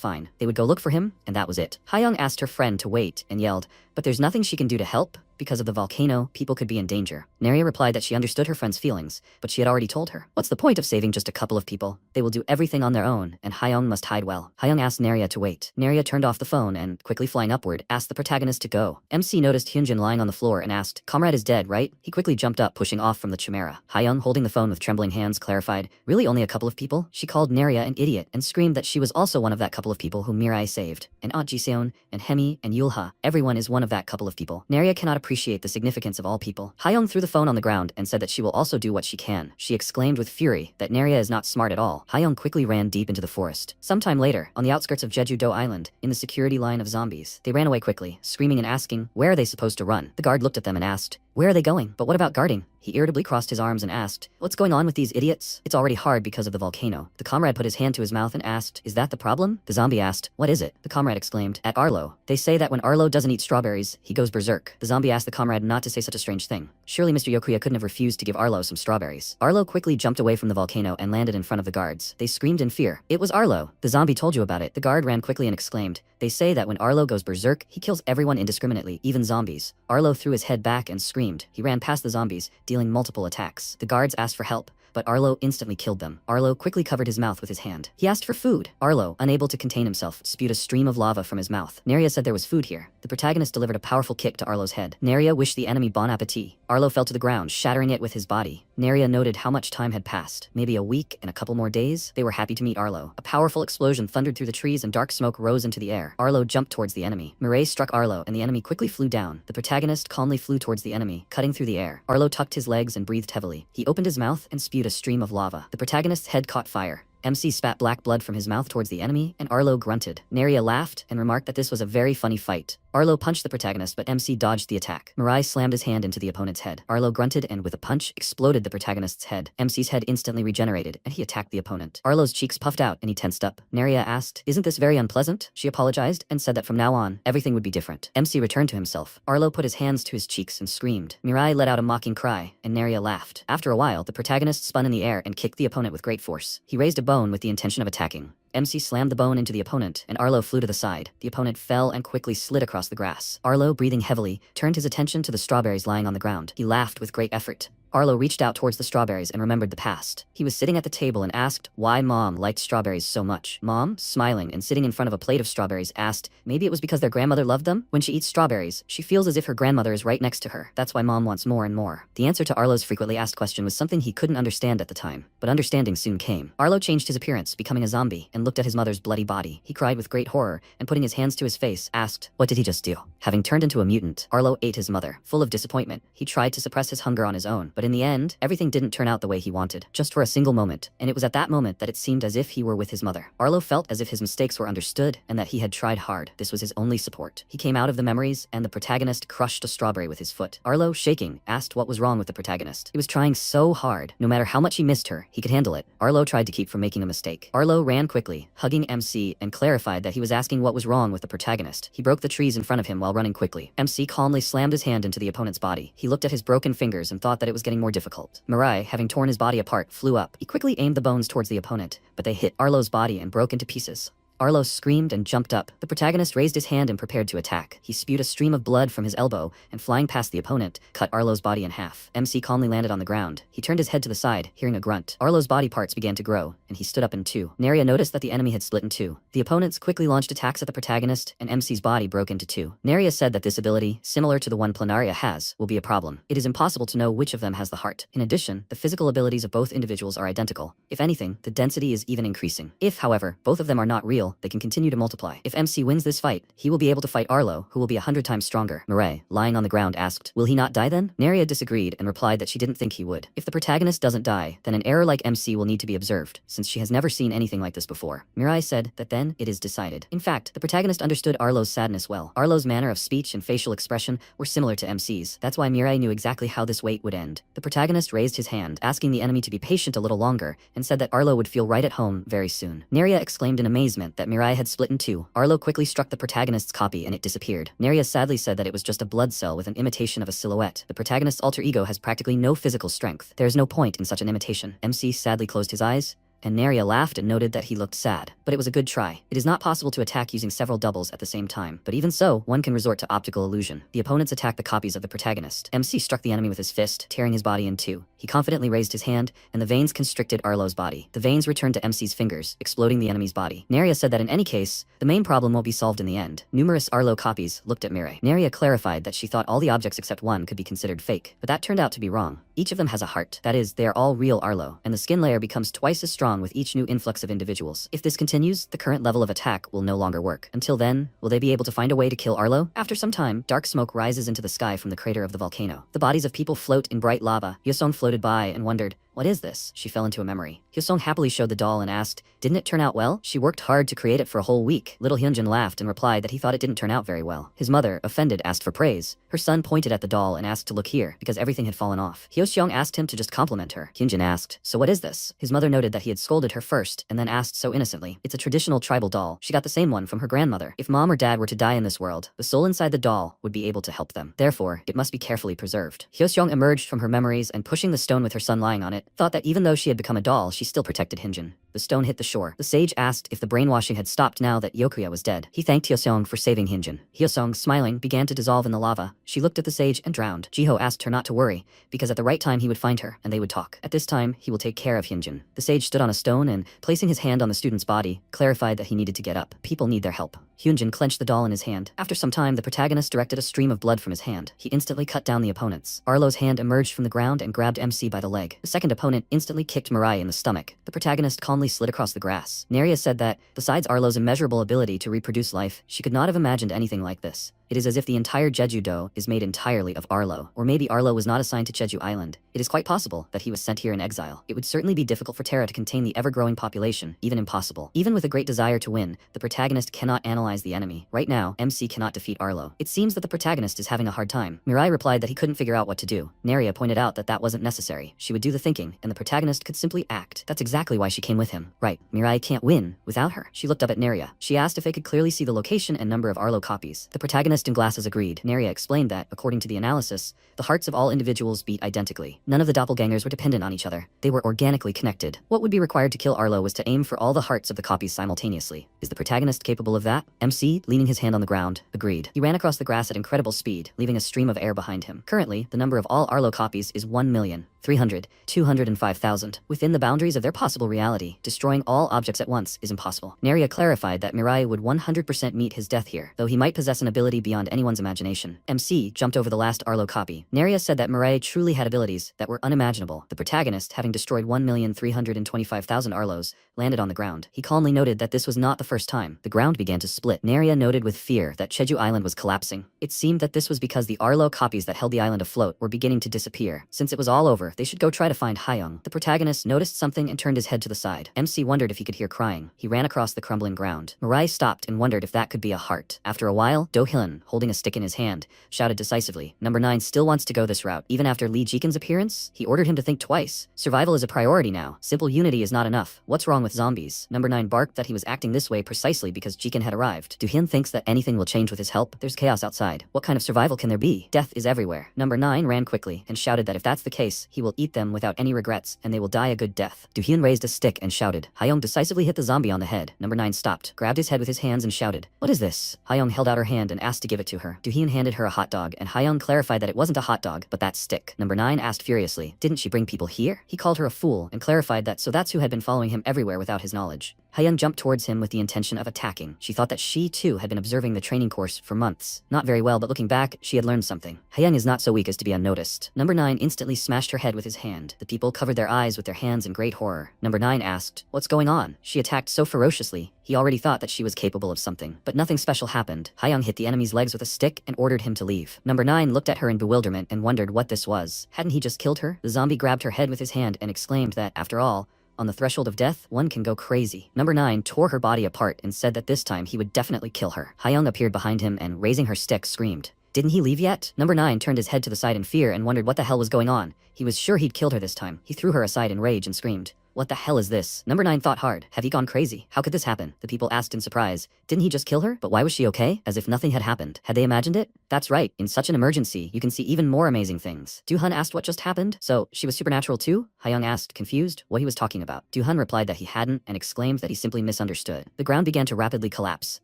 fine. They would go look for him, and that was it. Hyung asked her friend to wait and yelled, "But there's nothing she can do to help?" Because of the volcano, people could be in danger. Naria replied that she understood her friend's feelings, but she had already told her. What's the point of saving just a couple of people? They will do everything on their own, and Hyung must hide well. Hyung asked Naria to wait. Naria turned off the phone and, quickly flying upward, asked the protagonist to go. MC noticed Hyunjin lying on the floor and asked, "Comrade is dead, right?" He quickly jumped up, pushing off from the chimera. Hyung, holding the phone with trembling hands, clarified, "Really only a couple of people?" She called Naria an idiot and screamed that she was also one of that couple of people whom Mirai saved. And Aunt Jiseon, and Hemi, and Yulha, everyone is one of that couple of people. Naria cannot appreciate the significance of all people. Hyung threw the phone on the ground and said that she will also do what she can. She exclaimed with fury that Naria is not smart at all. Hyung quickly ran deep into the forest. Sometime later, on the outskirts of Jeju-do Island, in the security line of zombies, they ran away quickly, screaming and asking, where are they supposed to run? The guard looked at them and asked, where are they going? But what about guarding? He irritably crossed his arms and asked, what's going on with these idiots? It's already hard because of the volcano. The comrade put his hand to his mouth and asked, is that the problem? The zombie asked, what is it? The comrade exclaimed, at Arlo. They say that when Arlo doesn't eat strawberries, he goes berserk. The zombie asked the comrade not to say such a strange thing. Surely Mr. Yokuya couldn't have refused to give Arlo some strawberries. Arlo quickly jumped away from the volcano and landed in front of the guards. They screamed in fear. It was Arlo. The zombie told you about it. The guard ran quickly and exclaimed, they say that when Arlo goes berserk, he kills everyone indiscriminately, even zombies. Arlo threw his head back and screamed. He ran past the zombies, dealing multiple attacks. The guards asked for help, but Arlo instantly killed them. Arlo quickly covered his mouth with his hand. He asked for food. Arlo, unable to contain himself, spewed a stream of lava from his mouth. Naria said there was food here. The protagonist delivered a powerful kick to Arlo's head. Naria wished the enemy bon appetit. Arlo fell to the ground, shattering it with his body. Naria noted how much time had passed. Maybe a week and a couple more days? They were happy to meet Arlo. A powerful explosion thundered through the trees and dark smoke rose into the air. Arlo jumped towards the enemy. Mirai struck Arlo and the enemy quickly flew down. The protagonist calmly flew towards the enemy, cutting through the air. Arlo tucked his legs and breathed heavily. He opened his mouth and spewed a stream of lava. The protagonist's head caught fire. MC spat black blood from his mouth towards the enemy, and Arlo grunted. Naria laughed and remarked that this was a very funny fight. Arlo punched the protagonist, but MC dodged the attack. Mariah slammed his hand into the opponent's head. Arlo grunted and, with a punch, exploded the protagonist's head. MC's head instantly regenerated, and he attacked the opponent. Arlo's cheeks puffed out, and he tensed up. Naria asked, isn't this very unpleasant? She apologized, and said that from now on, everything would be different. MC returned to himself. Arlo put his hands to his cheeks and screamed. Mirai let out a mocking cry, and Naria laughed. After a while, the protagonist spun in the air and kicked the opponent with great force. He raised a bone with the intention of attacking. MC slammed the bone into the opponent, and Arlo flew to the side. The opponent fell and quickly slid across the grass. Arlo, breathing heavily, turned his attention to the strawberries lying on the ground. He laughed with great effort. Arlo reached out towards the strawberries and remembered the past. He was sitting at the table and asked why Mom liked strawberries so much. Mom, smiling and sitting in front of a plate of strawberries, asked, maybe it was because their grandmother loved them? When she eats strawberries, she feels as if her grandmother is right next to her. That's why Mom wants more and more. The answer to Arlo's frequently asked question was something he couldn't understand at the time, but understanding soon came. Arlo changed his appearance, becoming a zombie, and looked at his mother's bloody body. He cried with great horror, and putting his hands to his face, asked, what did he just do? Having turned into a mutant, Arlo ate his mother. Full of disappointment, he tried to suppress his hunger on his own, but in the end, everything didn't turn out the way he wanted, just for a single moment, and it was at that moment that it seemed as if he were with his mother. Arlo felt as if his mistakes were understood and that he had tried hard. This was his only support. He came out of the memories, and the protagonist crushed a strawberry with his foot. Arlo, shaking, asked what was wrong with the protagonist. He was trying so hard. No matter how much he missed her, he could handle it. Arlo tried to keep from making a mistake. Arlo ran quickly, hugging MC, and clarified that he was asking what was wrong with the protagonist. He broke the trees in front of him while running quickly. MC calmly slammed his hand into the opponent's body. He looked at his broken fingers and thought that it was getting more difficult. Mariah, having torn his body apart, flew up. He quickly aimed the bones towards the opponent, but they hit Arlo's body and broke into pieces. Arlo screamed and jumped up. The protagonist raised his hand and prepared to attack. He spewed a stream of blood from his elbow, and flying past the opponent, cut Arlo's body in half. MC calmly landed on the ground. He turned his head to the side, hearing a grunt. Arlo's body parts began to grow, and he stood up in two. Naria noticed that the enemy had split in two. The opponents quickly launched attacks at the protagonist, and MC's body broke into two. Naria said that this ability, similar to the one Planaria has, will be a problem. It is impossible to know which of them has the heart. In addition, the physical abilities of both individuals are identical. If anything, the density is even increasing. If, however, both of them are not real, they can continue to multiply. If MC wins this fight, he will be able to fight Arlo, who will be 100 times stronger. Mariah, lying on the ground, asked, will he not die then? Naria disagreed and replied that she didn't think he would. If the protagonist doesn't die, then an error like MC will need to be observed, since she has never seen anything like this before. Mariah said that then it is decided. In fact, the protagonist understood Arlo's sadness well. Arlo's manner of speech and facial expression were similar to MC's. That's why Mirai knew exactly how this wait would end. The protagonist raised his hand, asking the enemy to be patient a little longer, and said that Arlo would feel right at home very soon. Naria exclaimed in amazement that Mirai had split in two. Arlo quickly struck the protagonist's copy and it disappeared. Naria sadly said that it was just a blood cell with an imitation of a silhouette. The protagonist's alter ego has practically no physical strength. There is no point in such an imitation. MC sadly closed his eyes and Naria laughed and noted that he looked sad. But it was a good try. It is not possible to attack using several doubles at the same time, but even so, one can resort to optical illusion. The opponents attacked the copies of the protagonist. MC struck the enemy with his fist, tearing his body in two. He confidently raised his hand, and the veins constricted Arlo's body. The veins returned to MC's fingers, exploding the enemy's body. Naria said that in any case, the main problem won't be solved in the end. Numerous Arlo copies looked at Mirai. Naria clarified that she thought all the objects except one could be considered fake, but that turned out to be wrong. Each of them has a heart. That is, they are all real Arlo, and the skin layer becomes twice as strong with each new influx of individuals. If this continues, the current level of attack will no longer work. Until then, will they be able to find a way to kill Arlo? After some time, dark smoke rises into the sky from the crater of the volcano. The bodies of people float in bright lava. Hyosung floated by and wondered, "What is this?" She fell into a memory. Hyosung happily showed the doll and asked, "Didn't it turn out well?" She worked hard to create it for a whole week. Little Hyunjin laughed and replied that he thought it didn't turn out very well. His mother, offended, asked for praise. Her son pointed at the doll and asked to look here, because everything had fallen off. Hyoseong asked him to just compliment her. Hyunjin asked, "So what is this?" His mother noted that he had scolded her first, and then asked so innocently, "It's a traditional tribal doll. She got the same one from her grandmother. If mom or dad were to die in this world, the soul inside the doll would be able to help them. Therefore, it must be carefully preserved." Hyoseong emerged from her memories and, pushing the stone with her son lying on it, thought that even though she had become a doll, she still protected Hyunjin. The stone hit the shore. The sage asked if the brainwashing had stopped now that Yokuya was dead. He thanked Hyoseong for saving Hyunjin. Hyoseong, smiling, began to dissolve in the lava. She looked at the sage and drowned. Jiho asked her not to worry, because at the right time he would find her, and they would talk. At this time, he will take care of Hyunjin. The sage stood on a stone and, placing his hand on the student's body, clarified that he needed to get up. People need their help. Hyunjin clenched the doll in his hand. After some time, the protagonist directed a stream of blood from his hand. He instantly cut down the opponents. Arlo's hand emerged from the ground and grabbed MC by the leg. The second opponent instantly kicked Mariah in the stomach. The protagonist calmly slid across the grass. Naria said that, besides Arlo's immeasurable ability to reproduce life, she could not have imagined anything like this. It is as if the entire Jeju-do is made entirely of Arlo. Or maybe Arlo was not assigned to Jeju Island. It is quite possible that he was sent here in exile. It would certainly be difficult for Terra to contain the ever-growing population, even impossible. Even with a great desire to win, the protagonist cannot analyze the enemy. Right now, MC cannot defeat Arlo. It seems that the protagonist is having a hard time. Mirai replied that he couldn't figure out what to do. Naria pointed out that that wasn't necessary. She would do the thinking, and the protagonist could simply act. That's exactly why she came with him. Right, Mirai can't win without her. She looked up at Naria. She asked if they could clearly see the location and number of Arlo copies. The protagonist in glasses agreed. Naria explained that, according to the analysis, the hearts of all individuals beat identically. None of the doppelgangers were dependent on each other. They were organically connected. What would be required to kill Arlo was to aim for all the hearts of the copies simultaneously. Is the protagonist capable of that? MC, leaning his hand on the ground, agreed. He ran across the grass at incredible speed, leaving a stream of air behind him. Currently, the number of all Arlo copies is 1,300,205,000. Within the boundaries of their possible reality, destroying all objects at once is impossible. Naria clarified that Mirai would 100% meet his death here, though he might possess an ability beyond anyone's imagination. MC jumped over the last Arlo copy. Naria said that Mirai truly had abilities that were unimaginable. The protagonist, having destroyed 1,325,000 Arlos, landed on the ground. He calmly noted that this was not the first time. The ground began to split. Naria noted with fear that Jeju Island was collapsing. It seemed that this was because the Arlo copies that held the island afloat were beginning to disappear. Since it was all over, they should go try to find Hayoung. The protagonist noticed something and turned his head to the side. MC wondered if he could hear crying. He ran across the crumbling ground. Mirai stopped and wondered if that could be a heart. After a while, Do-hyun, holding a stick in his hand, shouted decisively, "Number 9 still wants to go this route. Even after Lee Jikin's appearance?" He ordered him to think twice. Survival is a priority now. Simple unity is not enough. What's wrong with zombies? Number 9 barked that he was acting this way precisely because Jikin had arrived. Do-hyun thinks that anything will change with his help. There's chaos outside. What kind of survival can there be? Death is everywhere. Number 9 ran quickly and shouted that if that's the case, he will eat them without any regrets, and they will die a good death. Do-hyun raised a stick and shouted. Hayoung decisively hit the zombie on the head. Number 9 stopped, grabbed his head with his hands and shouted, "What is this?" Hayoung held out her hand and asked to give it to her. Do-hyun handed her a hot dog, and Hayoung clarified that it wasn't a hot dog, but that stick. Number 9 asked furiously, "Didn't she bring people here?" He called her a fool and clarified that so that's who had been following him everywhere without his knowledge. Hayoung jumped towards him with the intention of attacking. She thought that she, too, had been observing the training course for months. Not very well, but looking back, she had learned something. Hayoung is not so weak as to be unnoticed. Number 9 instantly smashed her head with his hand. The people covered their eyes with their hands in great horror. Number 9 asked, "What's going on?" She attacked so ferociously. He already thought that she was capable of something. But nothing special happened. Hayoung hit the enemy's legs with a stick and ordered him to leave. Number 9 looked at her in bewilderment and wondered what this was. Hadn't he just killed her? The zombie grabbed her head with his hand and exclaimed that, after all, on the threshold of death, one can go crazy. Number 9 tore her body apart and said that this time he would definitely kill her. Hayoung appeared behind him and, raising her stick, screamed, Didn't he leave yet? Number 9 turned his head to the side in fear and wondered what the hell was going on. He was sure he'd killed her this time. He threw her aside in rage and screamed, "What the hell is this?" Number 9 thought hard. Have he gone crazy? How could this happen? The people asked in surprise. Didn't he just kill her? But why was she okay? As if nothing had happened. Had they imagined it? That's right. In such an emergency, you can see even more amazing things. Du-hun asked what just happened. So, she was supernatural too? Hayoung asked, confused, what he was talking about. Du-hun replied that he hadn't and exclaimed that he simply misunderstood. The ground began to rapidly collapse.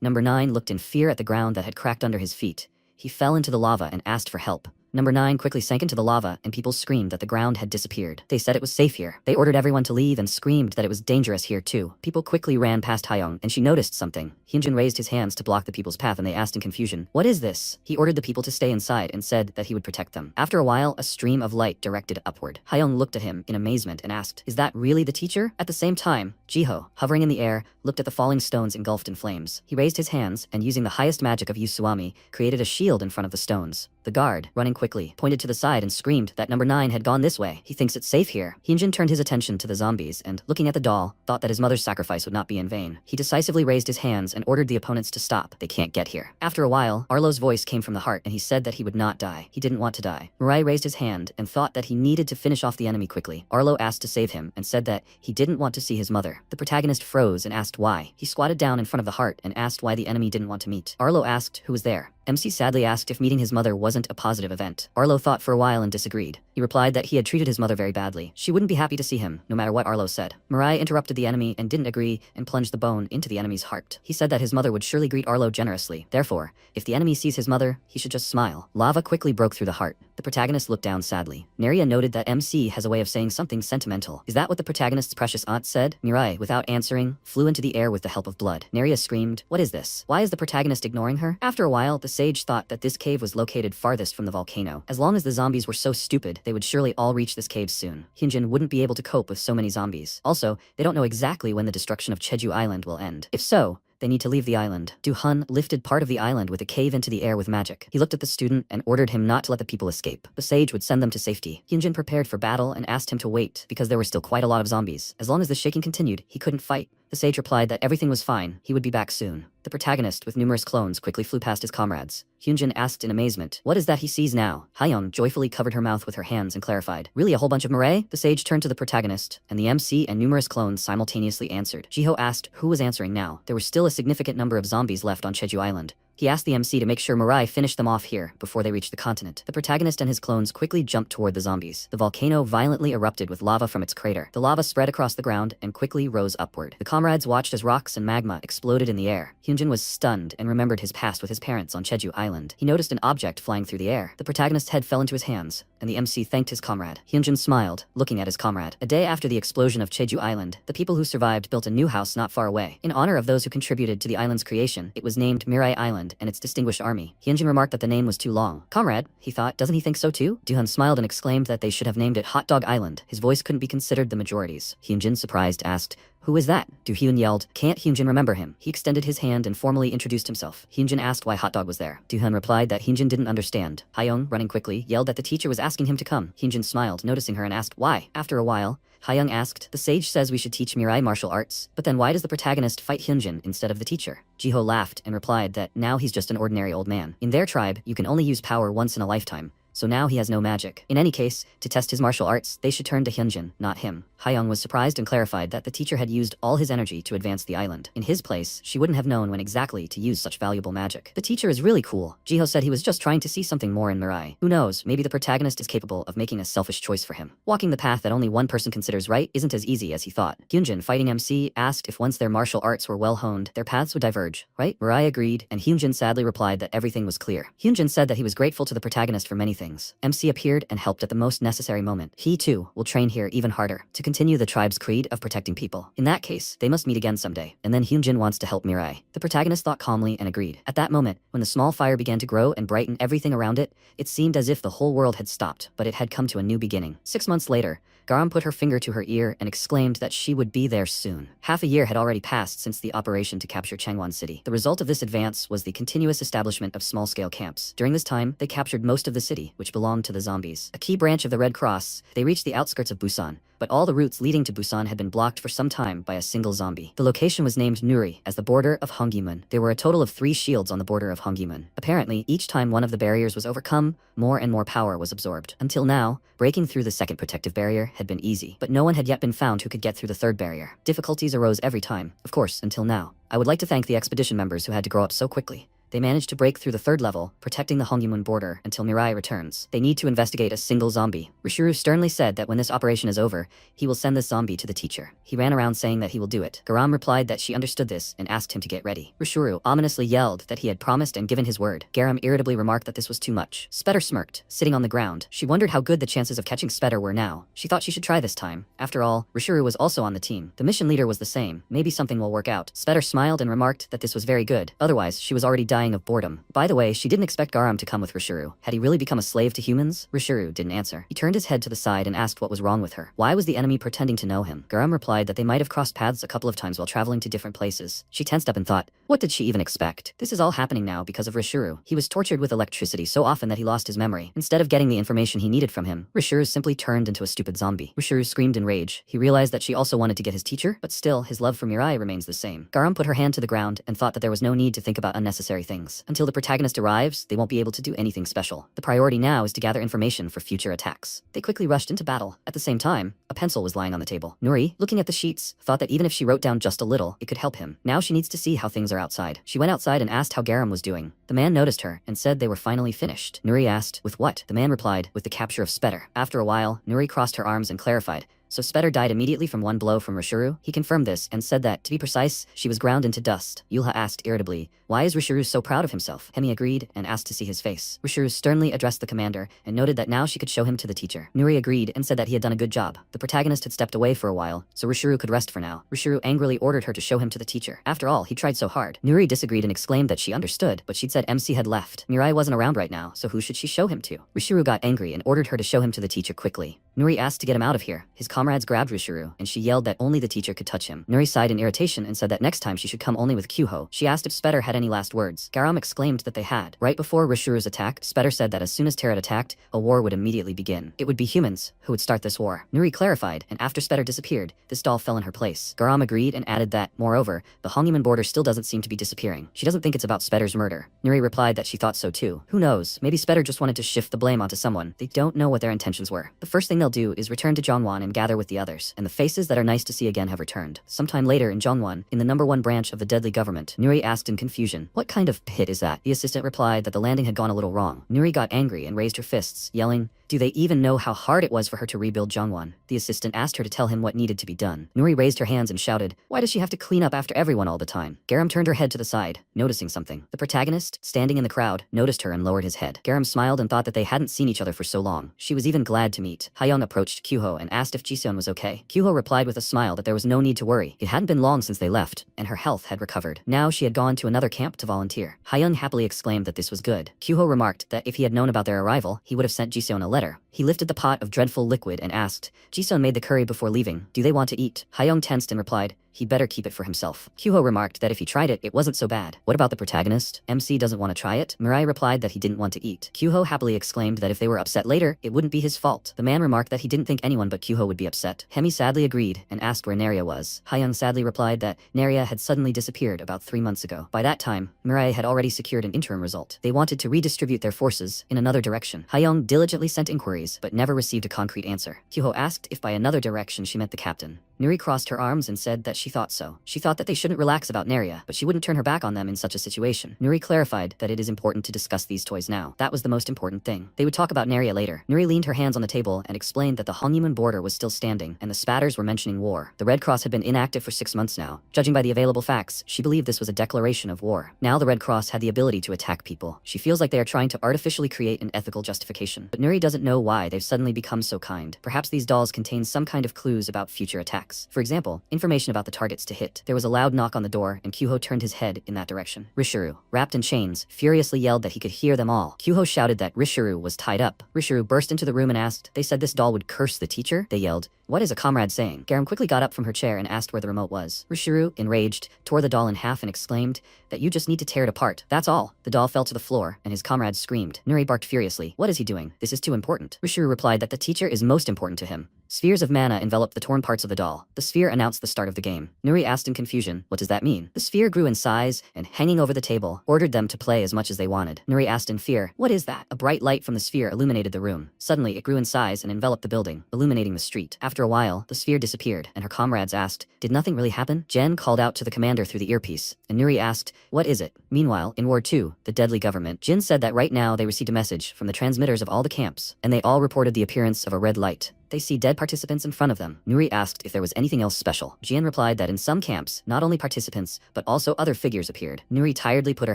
Number 9 looked in fear at the ground that had cracked under his feet. He fell into the lava and asked for help. Number 9 quickly sank into the lava and people screamed that the ground had disappeared. They said it was safe here. They ordered everyone to leave and screamed that it was dangerous here too. People quickly ran past Hayoung and she noticed something. Hyunjin raised his hands to block the people's path and they asked in confusion, "What is this?" He ordered the people to stay inside and said that he would protect them. After a while, a stream of light directed upward. Hayoung looked at him in amazement and asked, "Is that really the teacher?" At the same time, Jiho, hovering in the air, looked at the falling stones engulfed in flames. He raised his hands and using the highest magic of Yusuami, created a shield in front of the stones. The guard, running quickly, pointed to the side and screamed that number 9 had gone this way. He thinks it's safe here. Hyunjin turned his attention to the zombies and, looking at the doll, thought that his mother's sacrifice would not be in vain. He decisively raised his hands and ordered the opponents to stop. They can't get here. After a while, Arlo's voice came from the heart and he said that he would not die. He didn't want to die. Mariah raised his hand and thought that he needed to finish off the enemy quickly. Arlo asked to save him and said that he didn't want to see his mother. The protagonist froze and asked why. He squatted down in front of the heart and asked why the enemy didn't want to meet. Arlo asked who was there. MC sadly asked if meeting his mother wasn't a positive event. Arlo thought for a while and disagreed. He replied that he had treated his mother very badly. She wouldn't be happy to see him, no matter what Arlo said. Mariah interrupted the enemy and didn't agree and plunged the bone into the enemy's heart. He said that his mother would surely greet Arlo generously. Therefore, if the enemy sees his mother, he should just smile. Lava quickly broke through the heart. The protagonist looked down sadly. Mariah noted that MC has a way of saying something sentimental. Is that what the protagonist's precious aunt said? Mariah, without answering, flew into the air with the help of blood. Mariah screamed, "What is this? Why is the protagonist ignoring her?" After a while, the sage thought that this cave was located farthest from the volcano. As long as the zombies were so stupid, they would surely all reach this cave soon. Hyunjin wouldn't be able to cope with so many zombies. Also, they don't know exactly when the destruction of Jeju Island will end. If so, they need to leave the island. Du-hun lifted part of the island with a cave into the air with magic. He looked at the student and ordered him not to let the people escape. The sage would send them to safety. Hyunjin prepared for battle and asked him to wait because there were still quite a lot of zombies. As long as the shaking continued, he couldn't fight. The sage replied that everything was fine, he would be back soon. The protagonist, with numerous clones, quickly flew past his comrades. Hyunjin asked in amazement, "What is that he sees now?" Hayoung joyfully covered her mouth with her hands and clarified, "Really a whole bunch of Mariah?" The sage turned to the protagonist, and the MC and numerous clones simultaneously answered. Jiho asked who was answering now. There were still a significant number of zombies left on Jeju Island. He asked the MC to make sure Mariah finished them off here before they reached the continent. The protagonist and his clones quickly jumped toward the zombies. The volcano violently erupted with lava from its crater. The lava spread across the ground and quickly rose upward. The comrades watched as rocks and magma exploded in the air. Hyunjin was stunned and remembered his past with his parents on Jeju Island. He noticed an object flying through the air. The protagonist's head fell into his hands, and the MC thanked his comrade. Hyunjin smiled, looking at his comrade. A day after the explosion of Jeju Island, the people who survived built a new house not far away. In honor of those who contributed to the island's creation, it was named Mirai Island and its distinguished army. Hyunjin remarked that the name was too long. "Comrade," he thought, "doesn't he think so too?" Du-hun smiled and exclaimed that they should have named it Hot Dog Island. His voice couldn't be considered the majority's. Hyunjin, surprised, asked, "Who is that?" Du-hyun yelled, "Can't Hyunjin remember him?" He extended his hand and formally introduced himself. Hyunjin asked why Hot Dog was there. Du-hun replied that Hyunjin didn't understand. Hayoung, running quickly, yelled that the teacher was asking him to come. Hyunjin smiled, noticing her, and asked why. After a while, Hayoung asked, "The sage says we should teach Mirai martial arts, but then why does the protagonist fight Hyunjin instead of the teacher?" Jiho laughed and replied that now he's just an ordinary old man. In their tribe, you can only use power once in a lifetime, so now he has no magic. In any case, to test his martial arts, they should turn to Hyunjin, not him. Hayoung was surprised and clarified that the teacher had used all his energy to advance the island. In his place, she wouldn't have known when exactly to use such valuable magic. The teacher is really cool. Jiho said he was just trying to see something more in Mirai. Who knows, maybe the protagonist is capable of making a selfish choice for him. Walking the path that only one person considers right isn't as easy as he thought. Hyunjin, fighting MC, asked if once their martial arts were well honed, their paths would diverge, right? Mariah agreed, and Hyunjin sadly replied that everything was clear. Hyunjin said that he was grateful to the protagonist for many things. MC appeared and helped at the most necessary moment. He too will train here even harder to continue the tribe's creed of protecting people. In that case, they must meet again someday. And then Hyunjin wants to help Mirai. The protagonist thought calmly and agreed. At that moment, when the small fire began to grow and brighten everything around it, it seemed as if the whole world had stopped, but it had come to a new beginning. 6 months later, Garam put her finger to her ear and exclaimed that she would be there soon. Half a year had already passed since the operation to capture Changwon City. The result of this advance was the continuous establishment of small-scale camps. During this time, they captured most of the city, which belonged to the zombies. A key branch of the Red Cross, they reached the outskirts of Busan, but all the routes leading to Busan had been blocked for some time by a single zombie. The location was named Nuri, as the border of Honggimun. There were a total of 3 shields on the border of Honggimun. Apparently, each time one of the barriers was overcome, more and more power was absorbed. Until now, breaking through the second protective barrier had been easy, but no one had yet been found who could get through the third barrier. Difficulties arose every time, of course, until now. I would like to thank the expedition members who had to grow up so quickly. They managed to break through the third level, protecting the Honggimun border until Mariah returns. They need to investigate a single zombie. Rishuru sternly said that when this operation is over, he will send this zombie to the teacher. He ran around saying that he will do it. Garam replied that she understood this and asked him to get ready. Rishuru ominously yelled that he had promised and given his word. Garam irritably remarked that this was too much. Spetter smirked, sitting on the ground. She wondered how good the chances of catching Spetter were now. She thought she should try this time. After all, Rishuru was also on the team. The mission leader was the same. Maybe something will work out. Spetter smiled and remarked that this was very good. Otherwise, she was already dying of boredom. By the way, she didn't expect Garam to come with Rishuru. Had he really become a slave to humans? Rishuru didn't answer. He turned his head to the side and asked what was wrong with her. Why was the enemy pretending to know him? Garam replied that they might have crossed paths a couple of times while traveling to different places. She tensed up and thought, what did she even expect? This is all happening now because of Rishuru. He was tortured with electricity so often that he lost his memory. Instead of getting the information he needed from him, Rishuru simply turned into a stupid zombie. Rishuru screamed in rage. He realized that she also wanted to get his teacher, but still, his love for Mariah remains the same. Garam put her hand to the ground and thought that there was no need to think about unnecessary things. Until the protagonist arrives, they won't be able to do anything special. The priority now is to gather information for future attacks. They quickly rushed into battle. At the same time, a pencil was lying on the table. Nuri, looking at the sheets, thought that even if she wrote down just a little, it could help him. Now she needs to see how things are outside. She went outside and asked how Garam was doing. The man noticed her and said they were finally finished. Nuri asked, with what? The man replied, with the capture of Spetter. After a while, Nuri crossed her arms and clarified, so Spetter died immediately from one blow from Rishuru? He confirmed this and said that, to be precise, she was ground into dust. Yulha asked irritably, why is Rishuru so proud of himself? Hemi agreed and asked to see his face. Rishuru sternly addressed the commander and noted that now she could show him to the teacher. Nuri agreed and said that he had done a good job. The protagonist had stepped away for a while, so Rishuru could rest for now. Rishuru angrily ordered her to show him to the teacher. After all, he tried so hard. Nuri disagreed and exclaimed that she understood, but she'd said MC had left. Mirai wasn't around right now, so who should she show him to? Rishuru got angry and ordered her to show him to the teacher quickly. Nuri asked to get him out of here. His comrades grabbed Rishuru, and she yelled that only the teacher could touch him. Nuri sighed in irritation and said that next time she should come only with Kyuho. She asked if Spetter had any last words. Garam exclaimed that they had. Right before Rishuru's attack, Spetter said that as soon as Terra attacked, a war would immediately begin. It would be humans who would start this war. Nuri clarified, and after Spetter disappeared, this doll fell in her place. Garam agreed and added that, moreover, the Honggimun border still doesn't seem to be disappearing. She doesn't think it's about Spetter's murder. Nuri replied that she thought so too. Who knows? Maybe Spetter just wanted to shift the blame onto someone. They don't know what their intentions were. The first thing they'll do is return to Jongwon and gather with the others, and the faces that are nice to see again have returned. Sometime later in Jongwon, in the #1 branch of the deadly government, Nuri asked in confusion, what kind of pit is that? The assistant replied that the landing had gone a little wrong. Nuri got angry and raised her fists, yelling, do they even know how hard it was for her to rebuild Jongwon? The assistant asked her to tell him what needed to be done. Nuri raised her hands and shouted, why does she have to clean up after everyone all the time? Garam turned her head to the side, noticing something. The protagonist, standing in the crowd, noticed her and lowered his head. Garam smiled and thought that they hadn't seen each other for so long. She was even glad to meet. Hayoung approached Kyuho and asked if Jiseon was okay. Kyuho replied with a smile that there was no need to worry. It hadn't been long since they left, and her health had recovered. Now she had gone to another camp to volunteer. Hayoung happily exclaimed that this was good. Kyuho remarked that if he had known about their arrival, he would have sent Jiseon a letter. He lifted the pot of dreadful liquid and asked, Jiseon made the curry before leaving. Do they want to eat? Hayoung tensed and replied, he'd better keep it for himself. Kyuho remarked that if he tried it, it wasn't so bad. What about the protagonist? MC doesn't want to try it? Mariah replied that he didn't want to eat. Kyuho happily exclaimed that if they were upset later, it wouldn't be his fault. The man remarked that he didn't think anyone but Kyuho would be upset. Hemi sadly agreed and asked where Naria was. Hayoung sadly replied that Naria had suddenly disappeared about 3 months ago. By that time, Mariah had already secured an interim result. They wanted to redistribute their forces in another direction. Hayoung diligently sent inquiries, but never received a concrete answer. Kyuho asked if by another direction she meant the captain. Nuri crossed her arms and said that she thought so. She thought that they shouldn't relax about Naria, but she wouldn't turn her back on them in such a situation. Nuri clarified that it is important to discuss these toys now. That was the most important thing. They would talk about Naria later. Nuri leaned her hands on the table and explained that the Hongyimun border was still standing, and the spatters were mentioning war. The Red Cross had been inactive for 6 months now. Judging by the available facts, she believed this was a declaration of war. Now the Red Cross had the ability to attack people. She feels like they are trying to artificially create an ethical justification. But Nuri doesn't know why they've suddenly become so kind. Perhaps these dolls contain some kind of clues about future attacks. attacks. For example, information about the targets to hit. There was a loud knock on the door, and Kyuho turned his head in that direction. Rishuru, wrapped in chains, furiously yelled that he could hear them all. Kyuho shouted that Rishuru was tied up. Rishuru burst into the room and asked, "They said this doll would curse the teacher?" They yelled, "What is a comrade saying?" Garam quickly got up from her chair and asked where the remote was. Rishuru, enraged, tore the doll in half and exclaimed that you just need to tear it apart. That's all. The doll fell to the floor, and his comrades screamed. Nuri barked furiously. What is he doing? This is too important. Rishuru replied that the teacher is most important to him. Spheres of mana enveloped the torn parts of the doll. The sphere announced the start of the game. Nuri asked in confusion, what does that mean? The sphere grew in size, and hanging over the table, ordered them to play as much as they wanted. Nuri asked in fear, what is that? A bright light from the sphere illuminated the room. Suddenly, it grew in size and enveloped the building, illuminating the street. After a while, the sphere disappeared, and her comrades asked, did nothing really happen? Jen called out to the commander through the earpiece, and Nuri asked, what is it? Meanwhile, in War 2, the deadly government, Jin said that right now they received a message from the transmitters of all the camps, and they all reported the appearance of a red light. They see dead participants in front of them. Nuri asked if there was anything else special. Jian replied that in some camps, not only participants, but also other figures appeared. Nuri tiredly put her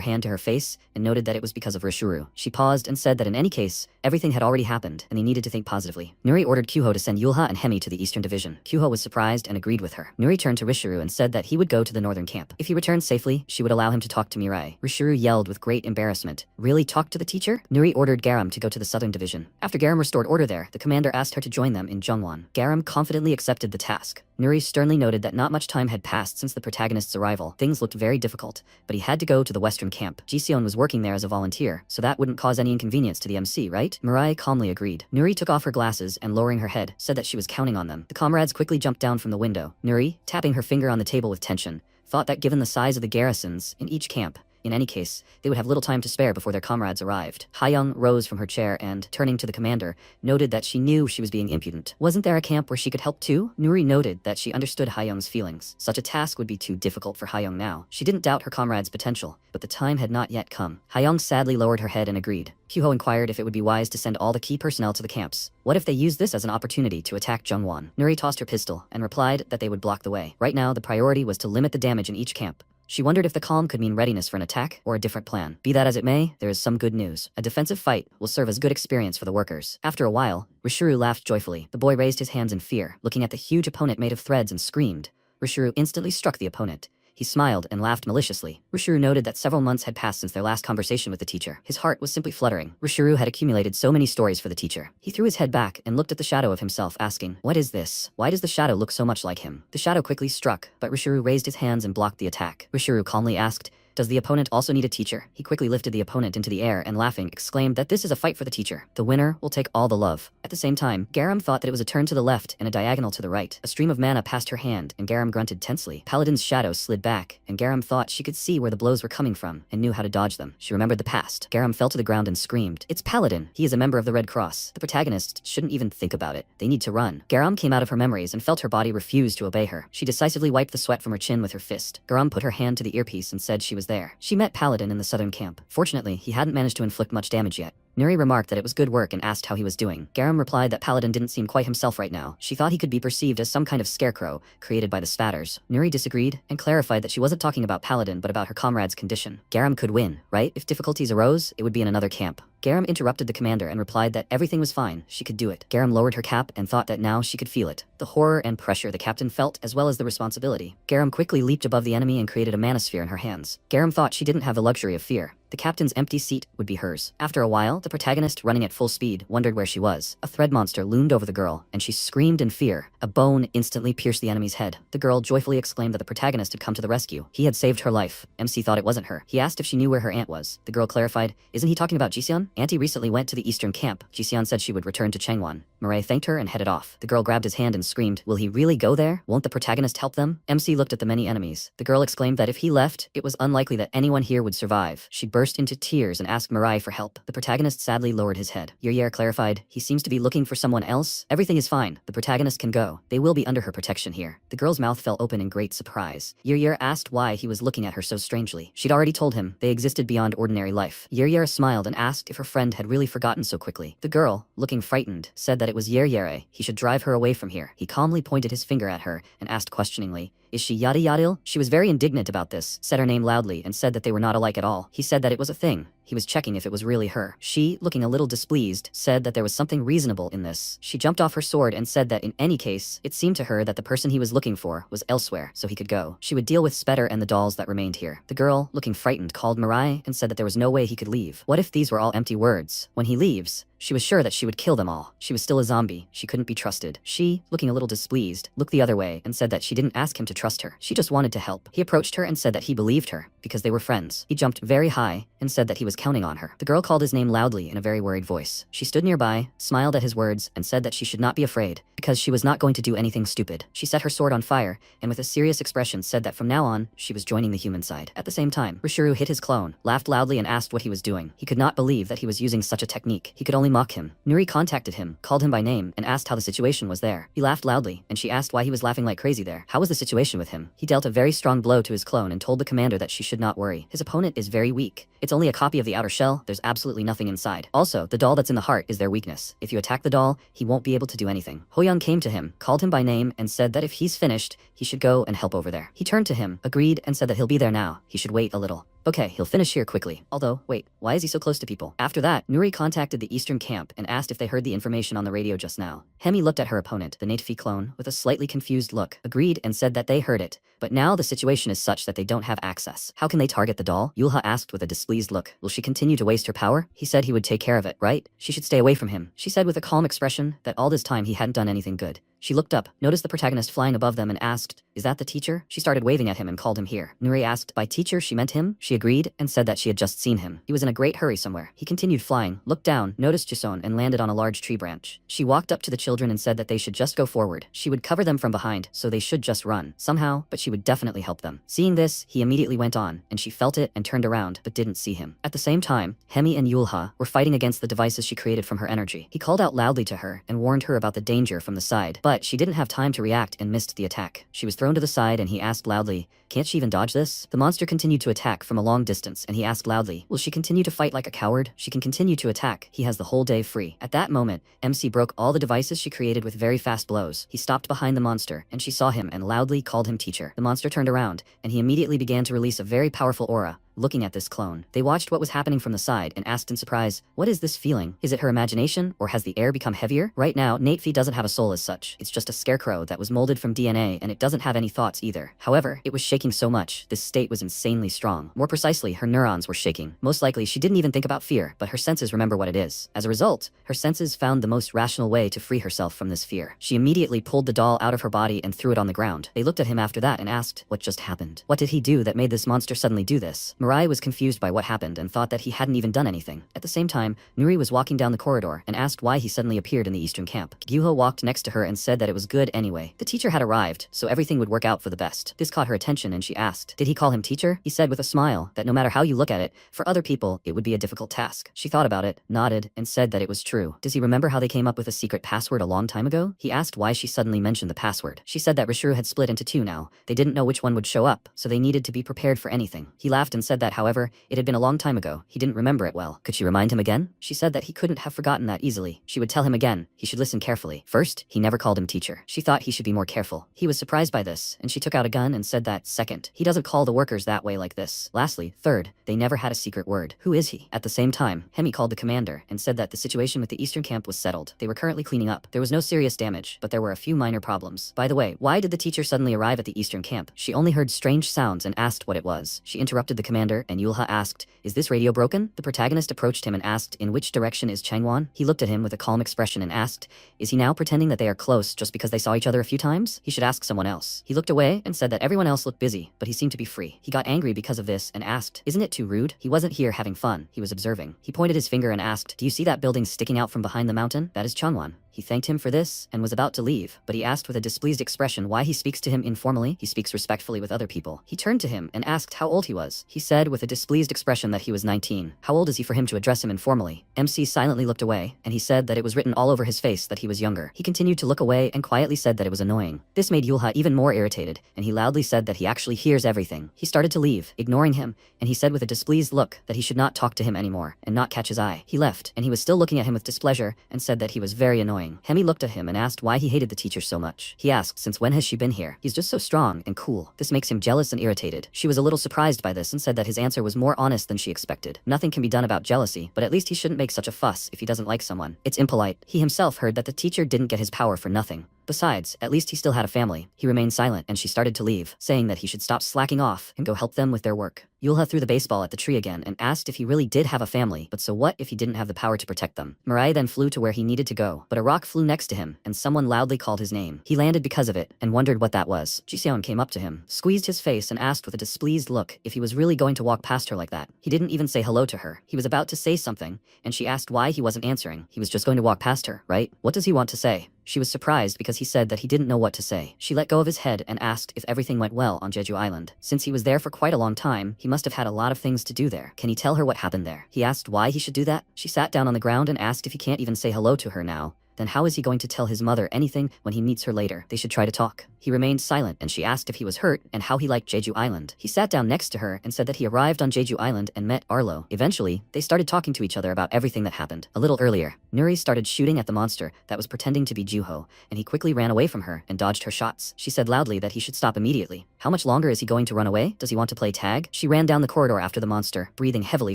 hand to her face and noted that it was because of Rishuru. She paused and said that in any case, everything had already happened and they needed to think positively. Nuri ordered Kyuho to send Yulha and Hemi to the Eastern Division. Kyuho was surprised and agreed with her. Nuri turned to Rishuru and said that he would go to the Northern camp. If he returned safely, she would allow him to talk to Mirai. Rishuru yelled with great embarrassment. Really talk to the teacher? Nuri ordered Garam to go to the Southern Division. After Garam restored order there, the commander asked her to join them in Jungwon. Garam confidently accepted the task. Nuri sternly noted that not much time had passed since the protagonist's arrival. Things looked very difficult, but he had to go to the Western camp. Jiseon was working there as a volunteer, so that wouldn't cause any inconvenience to the MC, right? Mariah calmly agreed. Nuri took off her glasses and, lowering her head, said that she was counting on them. The comrades quickly jumped down from the window. Nuri, tapping her finger on the table with tension, thought that given the size of the garrisons in each camp, in any case, they would have little time to spare before their comrades arrived. Hayoung rose from her chair and, turning to the commander, noted that she knew she was being impudent. Wasn't there a camp where she could help too? Nuri noted that she understood Hayoung's feelings. Such a task would be too difficult for Hayoung now. She didn't doubt her comrade's potential, but the time had not yet come. Hayoung sadly lowered her head and agreed. Kyuho inquired if it would be wise to send all the key personnel to the camps. What if they used this as an opportunity to attack Jungwon? Nuri tossed her pistol and replied that they would block the way. Right now, the priority was to limit the damage in each camp. She wondered if the calm could mean readiness for an attack or a different plan. Be that as it may, there is some good news. A defensive fight will serve as good experience for the workers. After a while, Rishuru laughed joyfully. The boy raised his hands in fear, looking at the huge opponent made of threads, and screamed. Rishuru instantly struck the opponent. He smiled and laughed maliciously. Rishuru noted that several months had passed since their last conversation with the teacher. His heart was simply fluttering. Rishuru had accumulated so many stories for the teacher. He threw his head back and looked at the shadow of himself, asking, what is this? Why does the shadow look so much like him? The shadow quickly struck, but Rishuru raised his hands and blocked the attack. Rishuru calmly asked, does the opponent also need a teacher? He quickly lifted the opponent into the air and, laughing, exclaimed that this is a fight for the teacher. The winner will take all the love. At the same time, Garam thought that it was a turn to the left and a diagonal to the right. A stream of mana passed her hand, and Garam grunted tensely. Paladin's shadow slid back, and Garam thought she could see where the blows were coming from and knew how to dodge them. She remembered the past. Garam fell to the ground and screamed, it's Paladin. He is a member of the Red Cross. The protagonists shouldn't even think about it. They need to run. Garam came out of her memories and felt her body refuse to obey her. She decisively wiped the sweat from her chin with her fist. Garam put her hand to the earpiece and said she was there. She met Paladin in the southern camp. Fortunately, he hadn't managed to inflict much damage yet. Nuri remarked that it was good work and asked how he was doing. Garam replied that Paladin didn't seem quite himself right now. She thought he could be perceived as some kind of scarecrow created by the spatters. Nuri disagreed and clarified that she wasn't talking about Paladin but about her comrade's condition. Garam could win, right? If difficulties arose, it would be in another camp. Garam interrupted the commander and replied that everything was fine, she could do it. Garam lowered her cap and thought that now she could feel it. The horror and pressure the captain felt, as well as the responsibility. Garam quickly leaped above the enemy and created a manosphere in her hands. Garam thought she didn't have the luxury of fear. The captain's empty seat would be hers. After a while, the protagonist, running at full speed, wondered where she was. A thread monster loomed over the girl, and she screamed in fear. A bone instantly pierced the enemy's head. The girl joyfully exclaimed that the protagonist had come to the rescue. He had saved her life. MC thought it wasn't her. He asked if she knew where her aunt was. The girl clarified, isn't he talking about Jiseon? Auntie recently went to the eastern camp. Jiseon said she would return to Changwon. Mariah thanked her and headed off. The girl grabbed his hand and screamed, will he really go there? Won't the protagonist help them? MC looked at the many enemies. The girl exclaimed that if he left, it was unlikely that anyone here would survive. She burst into tears and asked Mariah for help. The protagonist sadly lowered his head. Yer clarified, he seems to be looking for someone else. Everything is fine. The protagonist can go. They will be under her protection here. The girl's mouth fell open in great surprise. Yer asked why he was looking at her so strangely. She'd already told him they existed beyond ordinary life. Yer smiled and asked if her friend had really forgotten so quickly. The girl, looking frightened, said that it was Yer. He should drive her away from here. He calmly pointed his finger at her and asked questioningly, Is she yada yada? She was very indignant about this, said her name loudly, and said that they were not alike at all. He said that it was a thing. He was checking if it was really her. She, looking a little displeased, said that there was something reasonable in this. She jumped off her sword and said that in any case, it seemed to her that the person he was looking for was elsewhere, so he could go. She would deal with Spetter and the dolls that remained here. The girl, looking frightened, called Mariah and said that there was no way he could leave. What if these were all empty words? When he leaves, she was sure that she would kill them all. She was still a zombie. She couldn't be trusted. She, looking a little displeased, looked the other way and said that she didn't ask him to trust her. She just wanted to help. He approached her and said that he believed her because they were friends. He jumped very high and said that he was counting on her. The girl called his name loudly in a very worried voice. She stood nearby, smiled at his words, and said that she should not be afraid because she was not going to do anything stupid. She set her sword on fire and with a serious expression said that from now on, she was joining the human side. At the same time, Rishuru hit his clone, laughed loudly and asked what he was doing. He could not believe that he was using such a technique. He could only mock him. Nuri contacted him, called him by name, and asked how the situation was there. He laughed loudly, and she asked why he was laughing like crazy there. How was the situation with him? He dealt a very strong blow to his clone and told the commander that she should not worry. His opponent is very weak. It's only a copy of the outer shell, there's absolutely nothing inside. Also, the doll that's in the heart is their weakness. If you attack the doll, he won't be able to do anything. Hoyoung came to him, called him by name, and said that if he's finished, he should go and help over there. He turned to him, agreed, and said that he'll be there now. He should wait a little. Okay, he'll finish here quickly. Although, wait, why is he so close to people? After that, Nuri contacted the eastern camp and asked if they heard the information on the radio just now. Hemi looked at her opponent, the Natefi clone, with a slightly confused look, agreed and said that they heard it. But now the situation is such that they don't have access. How can they target the doll? Yulha asked with a displeased look. Will she continue to waste her power? He said he would take care of it, right? She should stay away from him. She said with a calm expression that all this time he hadn't done anything good. She looked up, noticed the protagonist flying above them and asked, "Is that the teacher?" She started waving at him and called him here. Nuri asked, by teacher she meant him? She agreed and said that she had just seen him. He was in a great hurry somewhere. He continued flying, looked down, noticed Jison and landed on a large tree branch. She walked up to the children and said that they should just go forward. She would cover them from behind, so they should just run. Somehow, but she would definitely help them. Seeing this, he immediately went on, and she felt it and turned around, but didn't see him. At the same time, Hemi and Yulha were fighting against the devices she created from her energy. He called out loudly to her and warned her about the danger from the side, but she didn't have time to react and missed the attack. She was thrown to the side and he asked loudly, "Can't she even dodge this?" The monster continued to attack from a long distance and he asked loudly, "Will she continue to fight like a coward?" She can continue to attack. He has the whole day free. At that moment, MC broke all the devices she created with very fast blows. He stopped behind the monster and she saw him and loudly called him teacher. The monster turned around and he immediately began to release a very powerful aura. Looking at this clone, they watched what was happening from the side and asked in surprise, "What is this feeling? Is it her imagination, or has the air become heavier?" Right now, Natefi doesn't have a soul as such. It's just a scarecrow that was molded from DNA and it doesn't have any thoughts either. However, it was shaking so much, this state was insanely strong. More precisely, her neurons were shaking. Most likely, she didn't even think about fear, but her senses remember what it is. As a result, her senses found the most rational way to free herself from this fear. She immediately pulled the doll out of her body and threw it on the ground. They looked at him after that and asked, "What just happened? What did he do that made this monster suddenly do this?" Mariah was confused by what happened and thought that he hadn't even done anything. At the same time, Nuri was walking down the corridor and asked why he suddenly appeared in the eastern camp. Gyuho walked next to her and said that it was good anyway. The teacher had arrived, so everything would work out for the best. This caught her attention and she asked, "Did he call him teacher?" He said with a smile that no matter how you look at it, for other people, it would be a difficult task. She thought about it, nodded, and said that it was true. Does he remember how they came up with a secret password a long time ago? He asked why she suddenly mentioned the password. She said that Rishuru had split into two now. They didn't know which one would show up, so they needed to be prepared for anything. He laughed and said that, however, it had been a long time ago. He didn't remember it well. Could she remind him again? She said that he couldn't have forgotten that easily. She would tell him again. He should listen carefully. First, he never called him teacher. She thought he should be more careful. He was surprised by this, and she took out a gun and said that, second, he doesn't call the workers that way like this. Lastly, third, they never had a secret word. Who is he? At the same time, Hemi called the commander and said that the situation with the eastern camp was settled. They were currently cleaning up. There was no serious damage, but there were a few minor problems. By the way, why did the teacher suddenly arrive at the eastern camp? She only heard strange sounds and asked what it was. She interrupted the commander, and Yulha asked, "Is this radio broken?" The protagonist approached him and asked, "In which direction is Changwon?" He looked at him with a calm expression and asked, "Is he now pretending that they are close just because they saw each other a few times? He should ask someone else." He looked away and said that everyone else looked busy, but he seemed to be free. He got angry because of this and asked, "Isn't it too rude?" He wasn't here having fun, he was observing. He pointed his finger and asked, "Do you see that building sticking out from behind the mountain? That is Changwon." He thanked him for this and was about to leave, but he asked with a displeased expression why he speaks to him informally. He speaks respectfully with other people. He turned to him and asked how old he was. He said with a displeased expression that he was 19. How old is he for him to address him informally? MC silently looked away, and he said that it was written all over his face that he was younger. He continued to look away and quietly said that it was annoying. This made Yulha even more irritated, and he loudly said that he actually hears everything. He started to leave, ignoring him, and he said with a displeased look that he should not talk to him anymore and not catch his eye. He left, and he was still looking at him with displeasure and said that he was very annoying. annoying. Hemi looked at him and asked why he hated the teacher so much. He asked since when has she been here. He's just so strong and cool. This makes him jealous and irritated. She was a little surprised by this and said that his answer was more honest than she expected. Nothing can be done about jealousy, but at least he shouldn't make such a fuss if he doesn't like someone. It's impolite. He himself heard that the teacher didn't get his power for nothing. Besides, at least he still had a family. He remained silent and she started to leave, saying that he should stop slacking off and go help them with their work. Yulha threw the baseball at the tree again and asked if he really did have a family, but so what if he didn't have the power to protect them? Mariah then flew to where he needed to go, but a rock flew next to him and someone loudly called his name. He landed because of it and wondered what that was. Jiseon came up to him, squeezed his face and asked with a displeased look if he was really going to walk past her like that. He didn't even say hello to her. He was about to say something, and she asked why he wasn't answering. He was just going to walk past her, right? What does he want to say? She was surprised because he said that he didn't know what to say. She let go of his head and asked if everything went well on Jeju Island. Since he was there for quite a long time, he must have had a lot of things to do there. Can he tell her what happened there? He asked why he should do that. She sat down on the ground and asked if he can't even say hello to her now. Then how is he going to tell his mother anything when he meets her later? They should try to talk. He remained silent and she asked if he was hurt and how he liked Jeju Island. He sat down next to her and said that he arrived on Jeju Island and met Arlo. Eventually, they started talking to each other about everything that happened. A little earlier, Nuri started shooting at the monster that was pretending to be Juho, and he quickly ran away from her and dodged her shots. She said loudly that he should stop immediately. How much longer is he going to run away? Does he want to play tag? She ran down the corridor after the monster, breathing heavily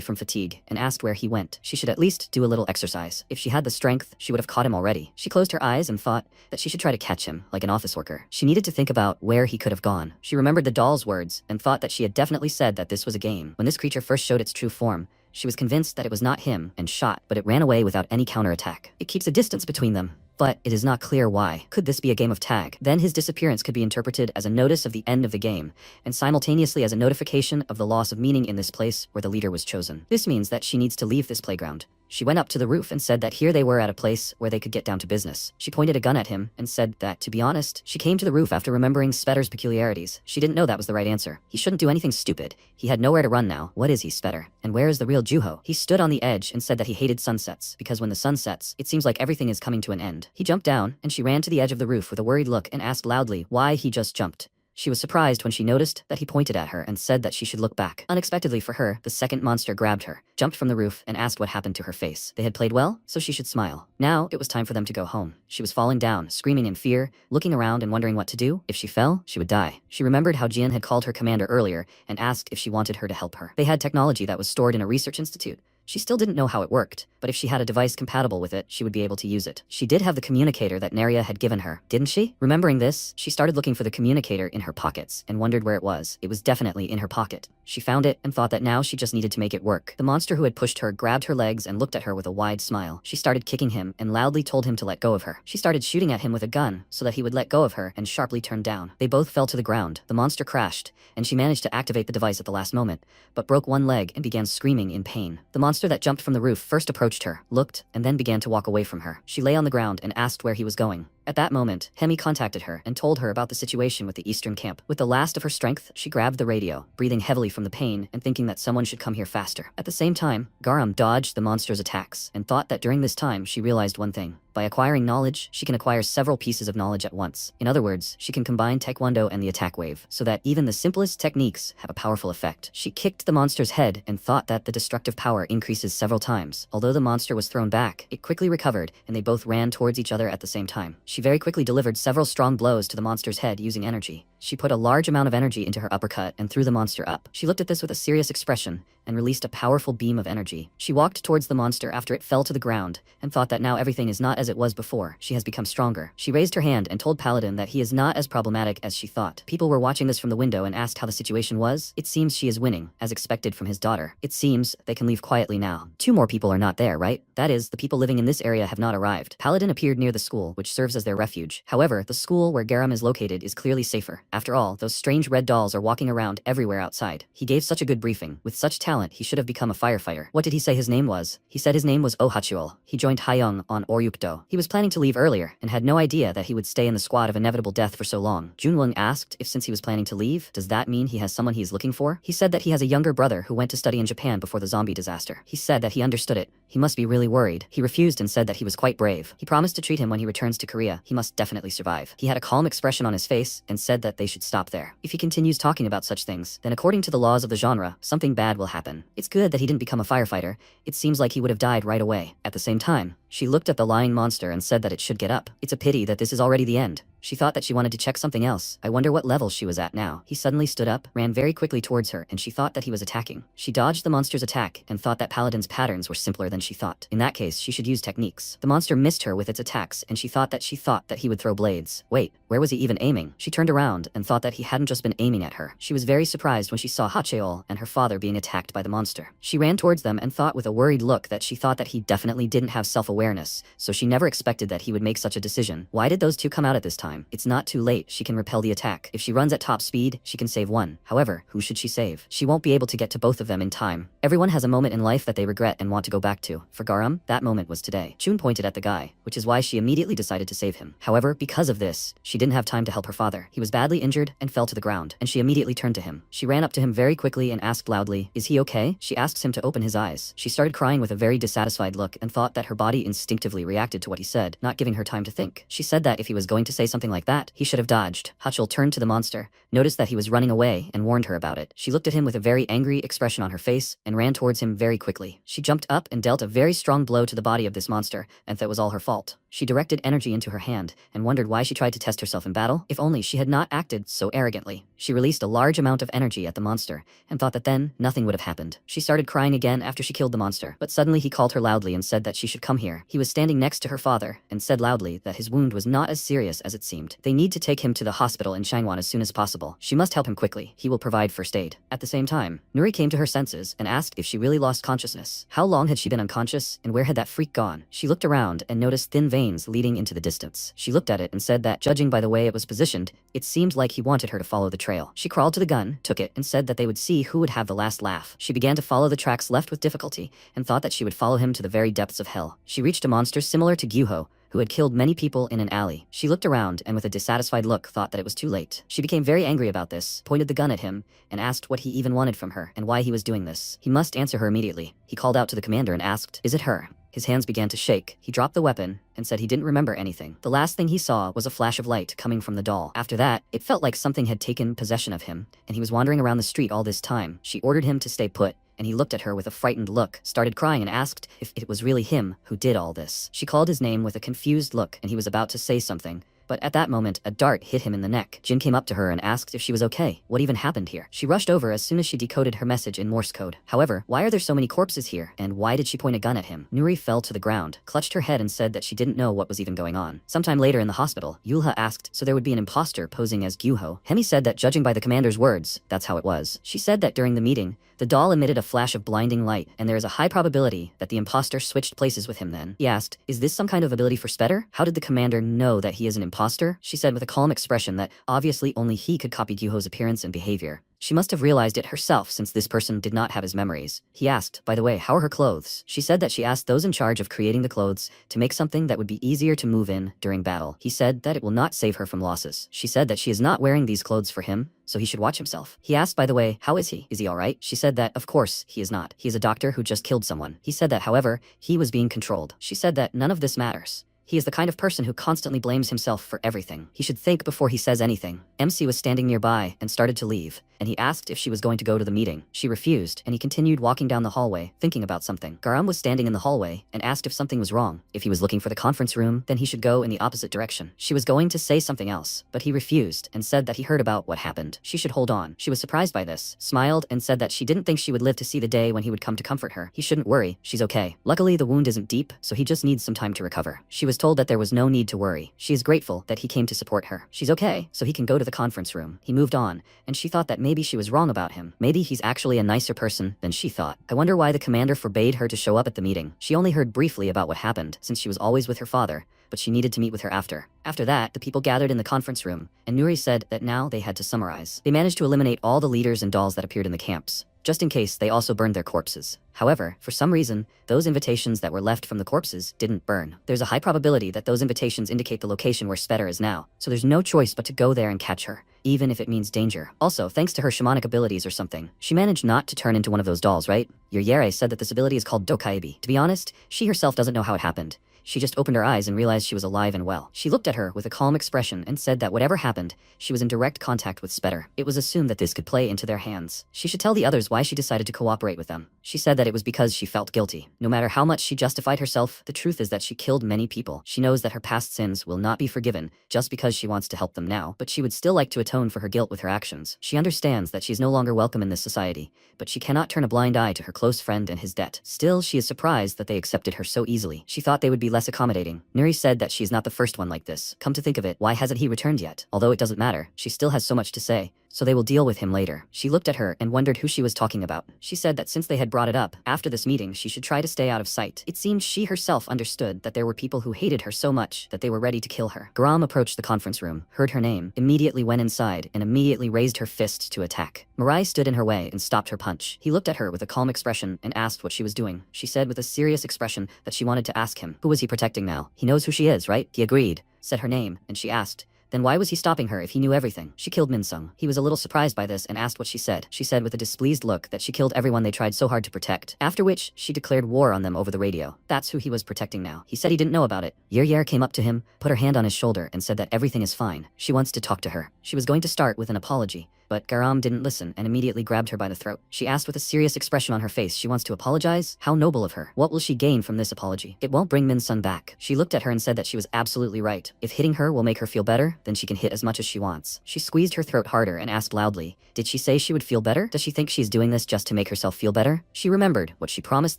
from fatigue, and asked where he went. She should at least do a little exercise. If she had the strength, she would have caught him already. She closed her eyes and thought that she should try to catch him, like an office worker. She needed to think about where he could have gone. She remembered the doll's words and thought that she had definitely said that this was a game. When this creature first showed its true form, she was convinced that it was not him and shot, but it ran away without any counterattack. It keeps a distance between them, but it is not clear why. Could this be a game of tag? Then his disappearance could be interpreted as a notice of the end of the game, and simultaneously as a notification of the loss of meaning in this place where the leader was chosen. This means that she needs to leave this playground. She went up to the roof and said that here they were at a place where they could get down to business. She pointed a gun at him and said that, to be honest, she came to the roof after remembering Spetter's peculiarities. She didn't know that was the right answer. He shouldn't do anything stupid. He had nowhere to run now. What is he, Spetter? And where is the real Juho? He stood on the edge and said that he hated sunsets, because when the sun sets, it seems like everything is coming to an end. He jumped down, and she ran to the edge of the roof with a worried look and asked loudly why he just jumped. She was surprised when she noticed that he pointed at her and said that she should look back. Unexpectedly for her, the second monster grabbed her, jumped from the roof, and asked what happened to her face. They had played well, so she should smile. Now, it was time for them to go home. She was falling down, screaming in fear, looking around and wondering what to do. If she fell, she would die. She remembered how Jian had called her commander earlier and asked if she wanted her to help her. They had technology that was stored in a research institute. She still didn't know how it worked, but if she had a device compatible with it, she would be able to use it. She did have the communicator that Naria had given her, didn't she? Remembering this, she started looking for the communicator in her pockets and wondered where it was. It was definitely in her pocket. She found it and thought that now she just needed to make it work. The monster who had pushed her grabbed her legs and looked at her with a wide smile. She started kicking him and loudly told him to let go of her. She started shooting at him with a gun so that he would let go of her and sharply turned down. They both fell to the ground. The monster crashed, and she managed to activate the device at the last moment, but broke one leg and began screaming in pain. The monster that jumped from the roof first approached her, looked, and then began to walk away from her. She lay on the ground and asked where he was going. At that moment, Hemi contacted her and told her about the situation with the eastern camp. With the last of her strength, she grabbed the radio, breathing heavily from the pain and thinking that someone should come here faster. At the same time, Garam dodged the monster's attacks and thought that during this time she realized one thing. By acquiring knowledge, she can acquire several pieces of knowledge at once. In other words, she can combine Taekwondo and the attack wave, so that even the simplest techniques have a powerful effect. She kicked the monster's head and thought that the destructive power increases several times. Although the monster was thrown back, it quickly recovered, and they both ran towards each other at the same time. She very quickly delivered several strong blows to the monster's head using energy. She put a large amount of energy into her uppercut and threw the monster up. She looked at this with a serious expression and released a powerful beam of energy. She walked towards the monster after it fell to the ground and thought that now everything is not as it was before. She has become stronger. She raised her hand and told Paladin that he is not as problematic as she thought. People were watching this from the window and asked how the situation was. It seems she is winning, as expected from his daughter. It seems they can leave quietly now. 2 more people are not there, right? That is, the people living in this area have not arrived. Paladin appeared near the school, which serves as their refuge. However, the school where Garam is located is clearly safer. After all, those strange red dolls are walking around everywhere outside. He gave such a good briefing. With such talent, he should have become a firefighter. What did he say his name was? He said his name was Ohachuel. He joined Hayoung on Oryukto. He was planning to leave earlier and had no idea that he would stay in the squad of inevitable death for so long. Junwon asked if since he was planning to leave, does that mean he has someone he is looking for? He said that he has a younger brother who went to study in Japan before the zombie disaster. He said that he understood it. He must be really worried. He refused and said that he was quite brave. He promised to treat him when he returns to Korea. He must definitely survive. He had a calm expression on his face and said that they should stop there. If he continues talking about such things, then according to the laws of the genre, something bad will happen. It's good that he didn't become a firefighter. It seems like he would have died right away. At the same time, She looked at the lying monster and said that it should get up. It's a pity that this is already the end. She thought that she wanted to check something else. I wonder what level she was at now. He suddenly stood up, ran very quickly towards her, and she thought that he was attacking. She dodged the monster's attack and thought that Paladin's patterns were simpler than she thought. In that case, she should use techniques. The monster missed her with its attacks, and she thought that he would throw blades. Wait, where was he even aiming? She turned around and thought that he hadn't just been aiming at her. She was very surprised when she saw Hacheol and her father being attacked by the monster. She ran towards them and thought with a worried look that she thought that he definitely didn't have self-awareness, so she never expected that he would make such a decision. Why did those two come out at this time? It's not too late. She can repel the attack. If she runs at top speed, she can save one. However, who should she save? She won't be able to get to both of them in time. Everyone has a moment in life that they regret and want to go back to. For Garam, that moment was today. Chun pointed at the guy, which is why she immediately decided to save him. However, because of this, she didn't have time to help her father. He was badly injured and fell to the ground, and she immediately turned to him. She ran up to him very quickly and asked loudly, "Is he okay?" She asks him to open his eyes. She started crying with a very dissatisfied look and thought that her body instinctively reacted to what he said, not giving her time to think. She said that if he was going to say something like that, he should have dodged. Hachel turned to the monster, noticed that he was running away, and warned her about it. She looked at him with a very angry expression on her face and ran towards him very quickly. She jumped up and dealt a very strong blow to the body of this monster, and that was all her fault. She directed energy into her hand and wondered why she tried to test herself in battle. If only she had not acted so arrogantly. She released a large amount of energy at the monster and thought that then nothing would have happened. She started crying again after she killed the monster, but suddenly he called her loudly and said that she should come here. He was standing next to her father and said loudly that his wound was not as serious as it seemed. They need to take him to the hospital in Changan as soon as possible. She must help him quickly. He will provide first aid. At the same time, Nuri came to her senses and asked if she really lost consciousness. How long had she been unconscious, and where had that freak gone? She looked around and noticed thin veins leading into the distance. She looked at it and said that, judging by the way it was positioned, it seemed like he wanted her to follow the trail. She crawled to the gun, took it, and said that they would see who would have the last laugh. She began to follow the tracks left with difficulty, and thought that she would follow him to the very depths of hell. She reached a monster similar to Gyuho, who had killed many people in an alley. She looked around and with a dissatisfied look thought that it was too late. She became very angry about this, pointed the gun at him, and asked what he even wanted from her and why he was doing this. He must answer her immediately. He called out to the commander and asked, "Is it her?" His hands began to shake. He dropped the weapon and said he didn't remember anything. The last thing he saw was a flash of light coming from the doll. After that, it felt like something had taken possession of him, and he was wandering around the street all this time. She ordered him to stay put, and he looked at her with a frightened look, started crying and asked if it was really him who did all this. She called his name with a confused look, and he was about to say something, but at that moment, a dart hit him in the neck. Jin came up to her and asked if she was okay. What even happened here? She rushed over as soon as she decoded her message in Morse code. However, why are there so many corpses here? And why did she point a gun at him? Nuri fell to the ground, clutched her head and said that she didn't know what was even going on. Sometime later in the hospital, Yulha asked, so there would be an imposter posing as Gyuho? Hemi said that judging by the commander's words, that's how it was. She said that during the meeting, the doll emitted a flash of blinding light, and there is a high probability that the imposter switched places with him then. He asked, is this some kind of ability for Spetter? How did the commander know that he is an imposter? She said with a calm expression that obviously only he could copy Gyuho's appearance and behavior. She must have realized it herself since this person did not have his memories. He asked, by the way, how are her clothes? She said that she asked those in charge of creating the clothes to make something that would be easier to move in during battle. He said that it will not save her from losses. She said that she is not wearing these clothes for him, so he should watch himself. He asked, by the way, how is he? Is he alright? She said that, of course, he is not. He is a doctor who just killed someone. He said that, however, he was being controlled. She said that none of this matters. He is the kind of person who constantly blames himself for everything. He should think before he says anything. MC was standing nearby and started to leave, and he asked if she was going to go to the meeting. She refused, and he continued walking down the hallway, thinking about something. Garam was standing in the hallway and asked if something was wrong. If he was looking for the conference room, then he should go in the opposite direction. She was going to say something else, but he refused and said that he heard about what happened. She should hold on. She was surprised by this, smiled, and said that she didn't think she would live to see the day when he would come to comfort her. He shouldn't worry. She's okay. Luckily, the wound isn't deep, so he just needs some time to recover. She was told that there was no need to worry. She is grateful that he came to support her. She's okay, so he can go to the conference room. He moved on, and she thought that maybe she was wrong about him. Maybe he's actually a nicer person than she thought. I wonder why the commander forbade her to show up at the meeting. She only heard briefly about what happened, since she was always with her father, but she needed to meet with her after. After that, the people gathered in the conference room, and Nuri said that now they had to summarize. They managed to eliminate all the leaders and dolls that appeared in the camps, just in case they also burned their corpses. However, for some reason, those invitations that were left from the corpses didn't burn. There's a high probability that those invitations indicate the location where Spetter is now, so there's no choice but to go there and catch her, even if it means danger. Also, thanks to her shamanic abilities or something, she managed not to turn into one of those dolls, right? Your Yere said that this ability is called Dokaibi. To be honest, she herself doesn't know how it happened. she just opened her eyes and realized she was alive and well. She looked at her with a calm expression and said that whatever happened, she was in direct contact with Spetter. It was assumed that this could play into their hands. She should tell the others why she decided to cooperate with them. She said that it was because she felt guilty. No matter how much she justified herself, the truth is that she killed many people. She knows that her past sins will not be forgiven just because she wants to help them now, but she would still like to atone for her guilt with her actions. She understands that she is no longer welcome in this society, but she cannot turn a blind eye to her close friend and his debt. Still, she is surprised that they accepted her so easily. She thought they would be less accommodating. Nuri said that she is not the first one like this. Come to think of it, why hasn't he returned yet? Although it doesn't matter, she still has so much to say, so they will deal with him later. She looked at her and wondered who she was talking about. She said that since they had brought it up, after this meeting she should try to stay out of sight. It seemed she herself understood that there were people who hated her so much that they were ready to kill her. Garam approached the conference room, heard her name, immediately went inside, and immediately raised her fist to attack. Mariah stood in her way and stopped her punch. He looked at her with a calm expression and asked what she was doing. She said with a serious expression that she wanted to ask him, who was he protecting now? He knows who she is, right? He agreed, said her name, and she asked, then why was he stopping her if he knew everything? She killed Minsung. He was a little surprised by this and asked what she said. She said with a displeased look that she killed everyone they tried so hard to protect, after which she declared war on them over the radio. That's who he was protecting now. He said he didn't know about it. Yer came up to him, put her hand on his shoulder and said that everything is fine. She wants to talk to her. She was going to start with an apology, but Garam didn't listen and immediately grabbed her by the throat. She asked with a serious expression on her face she wants to apologize? How noble of her. What will she gain from this apology? It won't bring Min-sun back. She looked at her and said that she was absolutely right. If hitting her will make her feel better, then she can hit as much as she wants. She squeezed her throat harder and asked loudly, did she say she would feel better? Does she think she's doing this just to make herself feel better? She remembered what she promised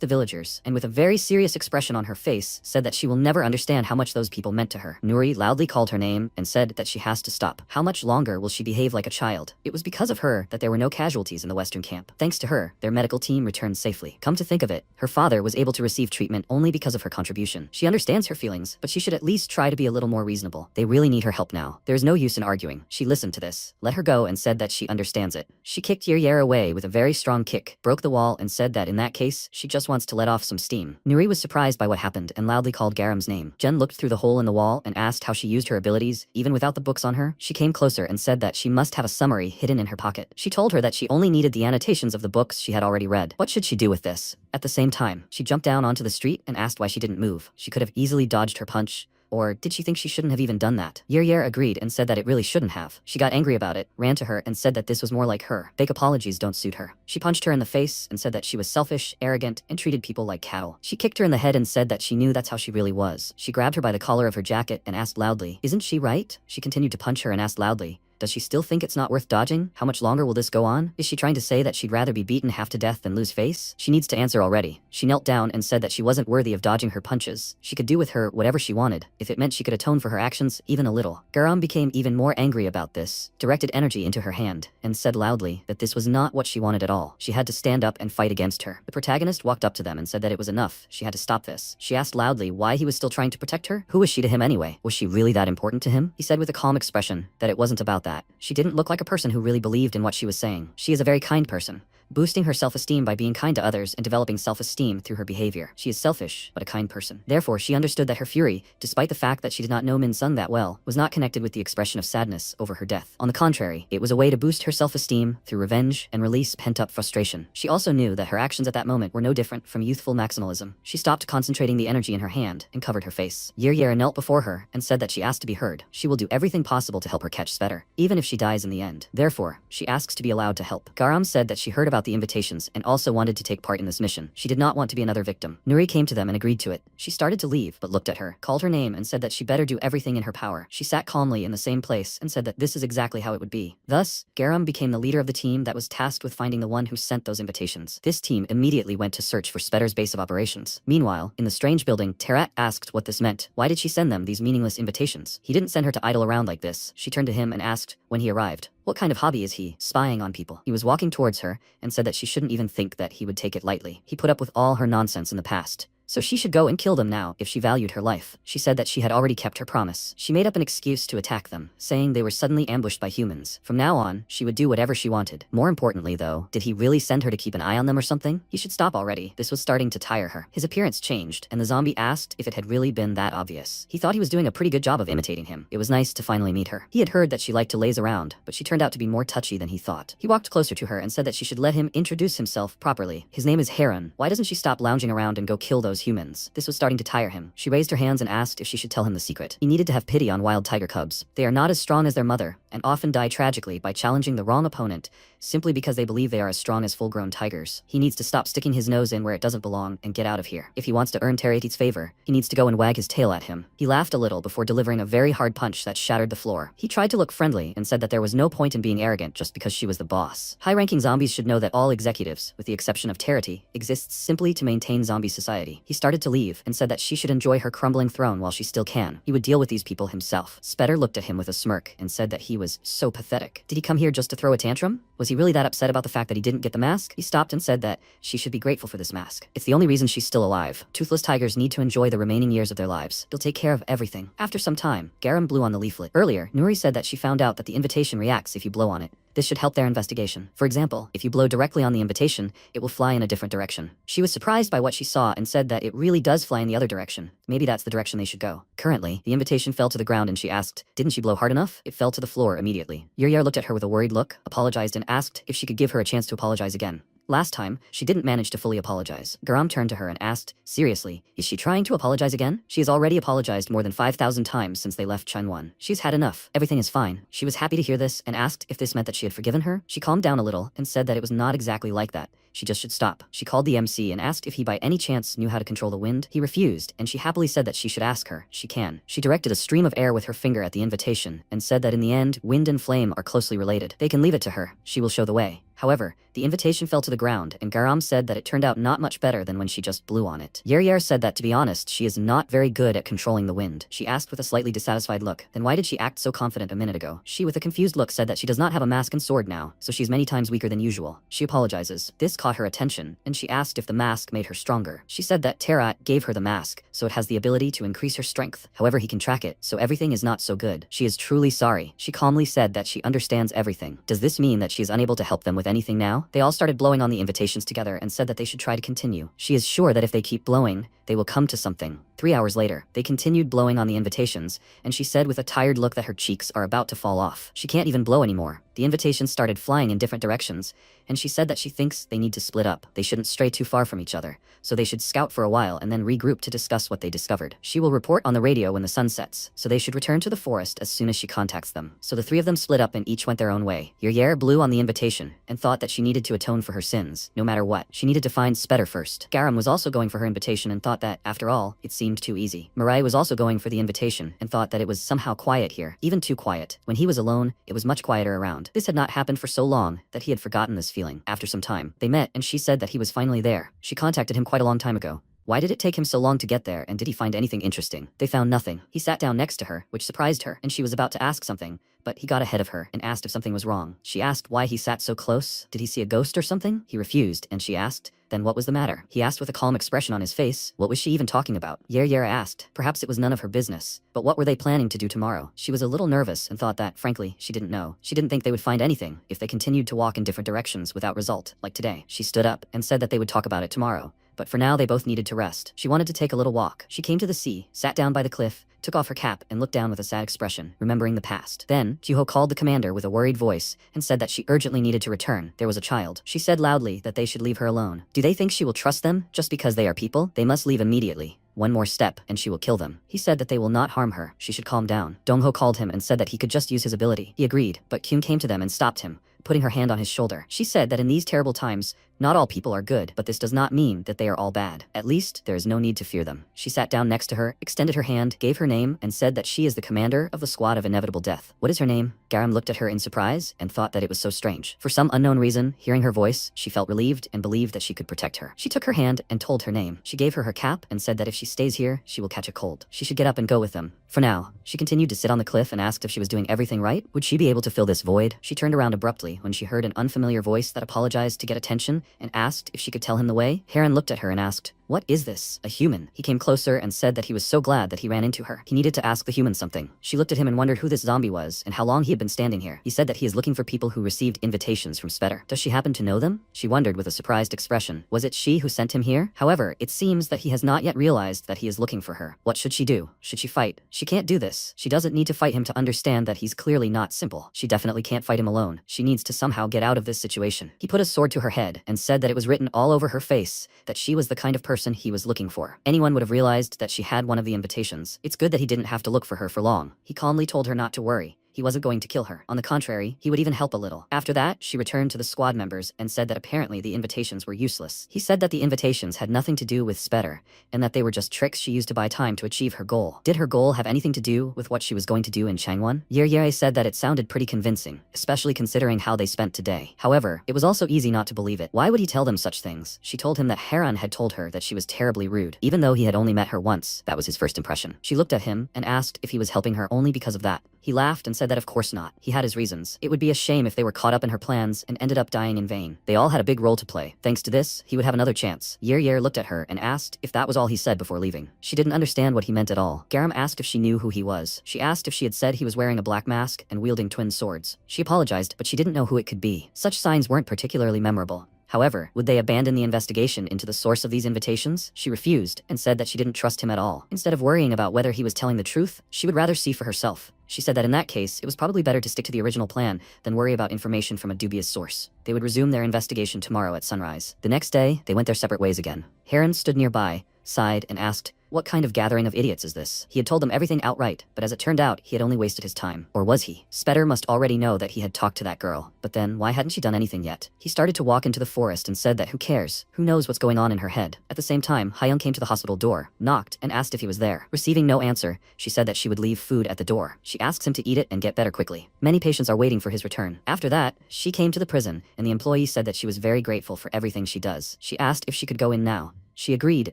the villagers, and with a very serious expression on her face, said that she will never understand how much those people meant to her. Nuri loudly called her name and said that she has to stop. How much longer will she behave like a child? It was because of her that there were no casualties in the Western camp. Thanks to her, their medical team returned safely. Come to think of it, her father was able to receive treatment only because of her contribution. She understands her feelings, but she should at least try to be a little more reasonable. They really need her help now. There is no use in arguing. She listened to this, let her go and said that she understands it. She kicked Yer away with a very strong kick, broke the wall and said that in that case, she just wants to let off some steam. Nuri was surprised by what happened and loudly called Garam's name. Jen looked through the hole in the wall and asked how she used her abilities, even without the books on her. She came closer and said that she must have a summary hidden in her pocket. She told her that she only needed the annotations of the books she had already read. What should she do with this? At the same time, she jumped down onto the street and asked why she didn't move. She could have easily dodged her punch. Or did she think she shouldn't have even done that? Yer agreed and said that it really shouldn't have. She got angry about it, ran to her and said that this was more like her. Fake apologies don't suit her. She punched her in the face and said that she was selfish, arrogant, and treated people like cattle. She kicked her in the head and said that she knew that's how she really was. She grabbed her by the collar of her jacket and asked loudly, isn't she right? She continued to punch her and asked loudly, does she still think it's not worth dodging? How much longer will this go on? Is she trying to say that she'd rather be beaten half to death than lose face? She needs to answer already. She knelt down and said that she wasn't worthy of dodging her punches. She could do with her whatever she wanted, if it meant she could atone for her actions even a little. Garam became even more angry about this, directed energy into her hand, and said loudly that this was not what she wanted at all. She had to stand up and fight against her. The protagonist walked up to them and said that it was enough. She had to stop this. She asked loudly why he was still trying to protect her. Who was she to him anyway? Was she really that important to him? He said with a calm expression that it wasn't about that. She didn't look like a person who really believed in what she was saying. She is a very kind person, boosting her self-esteem by being kind to others and developing self-esteem through her behavior. She is selfish, but a kind person. Therefore, she understood that her fury, despite the fact that she did not know Min-sung that well, was not connected with the expression of sadness over her death. On the contrary, it was a way to boost her self-esteem through revenge and release pent-up frustration. She also knew that her actions at that moment were no different from youthful maximalism. She stopped concentrating the energy in her hand and covered her face. Yer knelt before her and said that she asked to be heard. She will do everything possible to help her catch Svetter, even if she dies in the end. Therefore, she asks to be allowed to help. Garam said that she heard about the invitations and also wanted to take part in this mission. She did not want to be another victim. Nuri came to them and agreed to it. She started to leave, but looked at her, called her name and said that she better do everything in her power. She sat calmly in the same place and said that this is exactly how it would be. Thus, Garam became the leader of the team that was tasked with finding the one who sent those invitations. This team immediately went to search for Spetter's base of operations. Meanwhile, in the strange building, Terat asked what this meant. Why did she send them these meaningless invitations? He didn't send her to idle around like this. She turned to him and asked, when he arrived, what kind of hobby is he? Spying on people. He was walking towards her and said that she shouldn't even think that he would take it lightly. He put up with all her nonsense in the past, so she should go and kill them now if she valued her life. She said that she had already kept her promise. She made up an excuse to attack them, saying they were suddenly ambushed by humans. From now on, she would do whatever she wanted. More importantly though, did he really send her to keep an eye on them or something? He should stop already. This was starting to tire her. His appearance changed, and the zombie asked if it had really been that obvious. He thought he was doing a pretty good job of imitating him. It was nice to finally meet her. He had heard that she liked to laze around, but she turned out to be more touchy than he thought. He walked closer to her and said that she should let him introduce himself properly. His name is Heroine. Why doesn't she stop lounging around and go kill those those humans. This was starting to tire him. She raised her hands and asked if she should tell him the secret. He needed to have pity on wild tiger cubs. They are not as strong as their mother, and often die tragically by challenging the wrong opponent, simply because they believe they are as strong as full-grown tigers. He needs to stop sticking his nose in where it doesn't belong and get out of here. If he wants to earn Terati's favor, he needs to go and wag his tail at him. He laughed a little before delivering a very hard punch that shattered the floor. He tried to look friendly and said that there was no point in being arrogant just because she was the boss. High-ranking zombies should know that all executives, with the exception of Terati, exists simply to maintain zombie society. He started to leave and said that she should enjoy her crumbling throne while she still can. He would deal with these people himself. Spetter looked at him with a smirk and said that he was so pathetic. Did he come here just to throw a tantrum? Was he really that upset about the fact that he didn't get the mask? He stopped and said that she should be grateful for this mask. It's the only reason she's still alive. Toothless tigers need to enjoy the remaining years of their lives. They'll take care of everything. After some time, Garam blew on the leaflet. Earlier, Nuri said that she found out that the invitation reacts if you blow on it. This should help their investigation. For example, if you blow directly on the invitation, it will fly in a different direction. She was surprised by what she saw and said that it really does fly in the other direction. Maybe that's the direction they should go. Currently, the invitation fell to the ground and she asked, didn't she blow hard enough? It fell to the floor immediately. Yuryer looked at her with a worried look, apologized and asked if she could give her a chance to apologize again. Last time, she didn't manage to fully apologize. Garam turned to her and asked, seriously, is she trying to apologize again? She has already apologized more than 5,000 times since they left Changan. She's had enough. Everything is fine. She was happy to hear this and asked if this meant that she had forgiven her. She calmed down a little and said that it was not exactly like that. She just should stop. She called the MC and asked if he by any chance knew how to control the wind. He refused, and she happily said that she should ask her. She can. She directed a stream of air with her finger at the invitation and said that in the end, wind and flame are closely related. They can leave it to her. She will show the way. However, the invitation fell to the ground, and Garam said that it turned out not much better than when she just blew on it. Yuryer said that, to be honest, she is not very good at controlling the wind. She asked with a slightly dissatisfied look, then why did she act so confident a minute ago? She, with a confused look, said that she does not have a mask and sword now, so she's many times weaker than usual. She apologizes. This caught her attention, and she asked if the mask made her stronger. She said that Terat gave her the mask, so it has the ability to increase her strength. However, he can track it, so everything is not so good. She is truly sorry. She calmly said that she understands everything. Does this mean that she is unable to help them with anything now? They all started blowing on the invitations together and said that they should try to continue. She is sure that if they keep blowing, they will come to something. 3 hours later, they continued blowing on the invitations, and she said with a tired look that her cheeks are about to fall off. She can't even blow anymore. The invitations started flying in different directions, and she said that she thinks they need to split up. They shouldn't stray too far from each other, so they should scout for a while and then regroup to discuss what they discovered. She will report on the radio when the sun sets, so they should return to the forest as soon as she contacts them. So the three of them split up and each went their own way. Yuryer blew on the invitation and thought that she needed to atone for her sins. No matter what, she needed to find Spetter first. Garam was also going for her invitation and thought that, after all, it seemed too easy. Mariah was also going for the invitation and thought that it was somehow quiet here, even too quiet. When he was alone, it was much quieter around. This had not happened for so long that he had forgotten this feeling. After some time, they met and she said that he was finally there. She contacted him quite a long time ago. Why did it take him so long to get there, and did he find anything interesting? They found nothing. He sat down next to her, which surprised her, and she was about to ask something, but he got ahead of her and asked if something was wrong. She asked why he sat so close. Did he see a ghost or something? He refused, and she asked, then what was the matter? He asked with a calm expression on his face. What was she even talking about? Yuryer asked. Perhaps it was none of her business. But what were they planning to do tomorrow? She was a little nervous and thought that, frankly, she didn't know. She didn't think they would find anything if they continued to walk in different directions without result, like today. She stood up and said that they would talk about it tomorrow. But for now, they both needed to rest. She wanted to take a little walk. She came to the sea, sat down by the cliff, took off her cap, and looked down with a sad expression, remembering the past. Then, Jiho called the commander with a worried voice and said that she urgently needed to return. There was a child. She said loudly that they should leave her alone. Do they think she will trust them just because they are people? They must leave immediately. One more step, and she will kill them. He said that they will not harm her. She should calm down. Dongho called him and said that he could just use his ability. He agreed, but Kyun came to them and stopped him, putting her hand on his shoulder. She said that in these terrible times, not all people are good, but this does not mean that they are all bad. At least, there is no need to fear them. She sat down next to her, extended her hand, gave her name, and said that she is the commander of the squad of inevitable death. What is her name? Garam looked at her in surprise and thought that it was so strange. For some unknown reason, hearing her voice, she felt relieved and believed that she could protect her. She took her hand and told her name. She gave her cap and said that if she stays here, she will catch a cold. She should get up and go with them. For now, she continued to sit on the cliff and asked if she was doing everything right. Would she be able to fill this void? She turned around abruptly when she heard an unfamiliar voice that apologized to get attention and asked if she could tell him the way. Heron looked at her and asked, "What is this? A human?" He came closer and said that he was so glad that he ran into her. He needed to ask the human something. She looked at him and wondered who this zombie was and how long he had been standing here. He said that he is looking for people who received invitations from Spetter. Does she happen to know them? She wondered with a surprised expression. Was it she who sent him here? However, it seems that he has not yet realized that he is looking for her. What should she do? Should she fight? She can't do this. She doesn't need to fight him to understand that he's clearly not simple. She definitely can't fight him alone. She needs to somehow get out of this situation. He put a sword to her head and said that it was written all over her face that she was the kind of person person he was looking for. Anyone would have realized that she had one of the invitations. It's good that he didn't have to look for her for long. He calmly told her not to worry. He wasn't going to kill her. On the contrary, he would even help a little. After that, she returned to the squad members and said that apparently the invitations were useless. He said that the invitations had nothing to do with Spetter, and that they were just tricks she used to buy time to achieve her goal. Did her goal have anything to do with what she was going to do in Changwon? Ye said that it sounded pretty convincing, especially considering how they spent today. However, it was also easy not to believe it. Why would he tell them such things? She told him that Heron had told her that she was terribly rude. Even though he had only met her once, that was his first impression. She looked at him and asked if he was helping her only because of that. He laughed and said that of course not. He had his reasons. It would be a shame if they were caught up in her plans and ended up dying in vain. They all had a big role to play. Thanks to this, he would have another chance. Yer looked at her and asked if that was all he said before leaving. She didn't understand what he meant at all. Garam asked if she knew who he was. She asked if she had said he was wearing a black mask and wielding twin swords. She apologized, but she didn't know who it could be. Such signs weren't particularly memorable. However, would they abandon the investigation into the source of these invitations? She refused and said that she didn't trust him at all. Instead of worrying about whether he was telling the truth, she would rather see for herself. She said that in that case, it was probably better to stick to the original plan than worry about information from a dubious source. They would resume their investigation tomorrow at sunrise. The next day, they went their separate ways again. Heron stood nearby, sighed, and asked, "What kind of gathering of idiots is this?" He had told them everything outright, but as it turned out, he had only wasted his time. Or was he? Spetter must already know that he had talked to that girl. But then, why hadn't she done anything yet? He started to walk into the forest and said that who cares? Who knows what's going on in her head? At the same time, Hyung came to the hospital door, knocked, and asked if he was there. Receiving no answer, she said that she would leave food at the door. She asks him to eat it and get better quickly. Many patients are waiting for his return. After that, she came to the prison, and the employee said that she was very grateful for everything she does. She asked if she could go in now. She agreed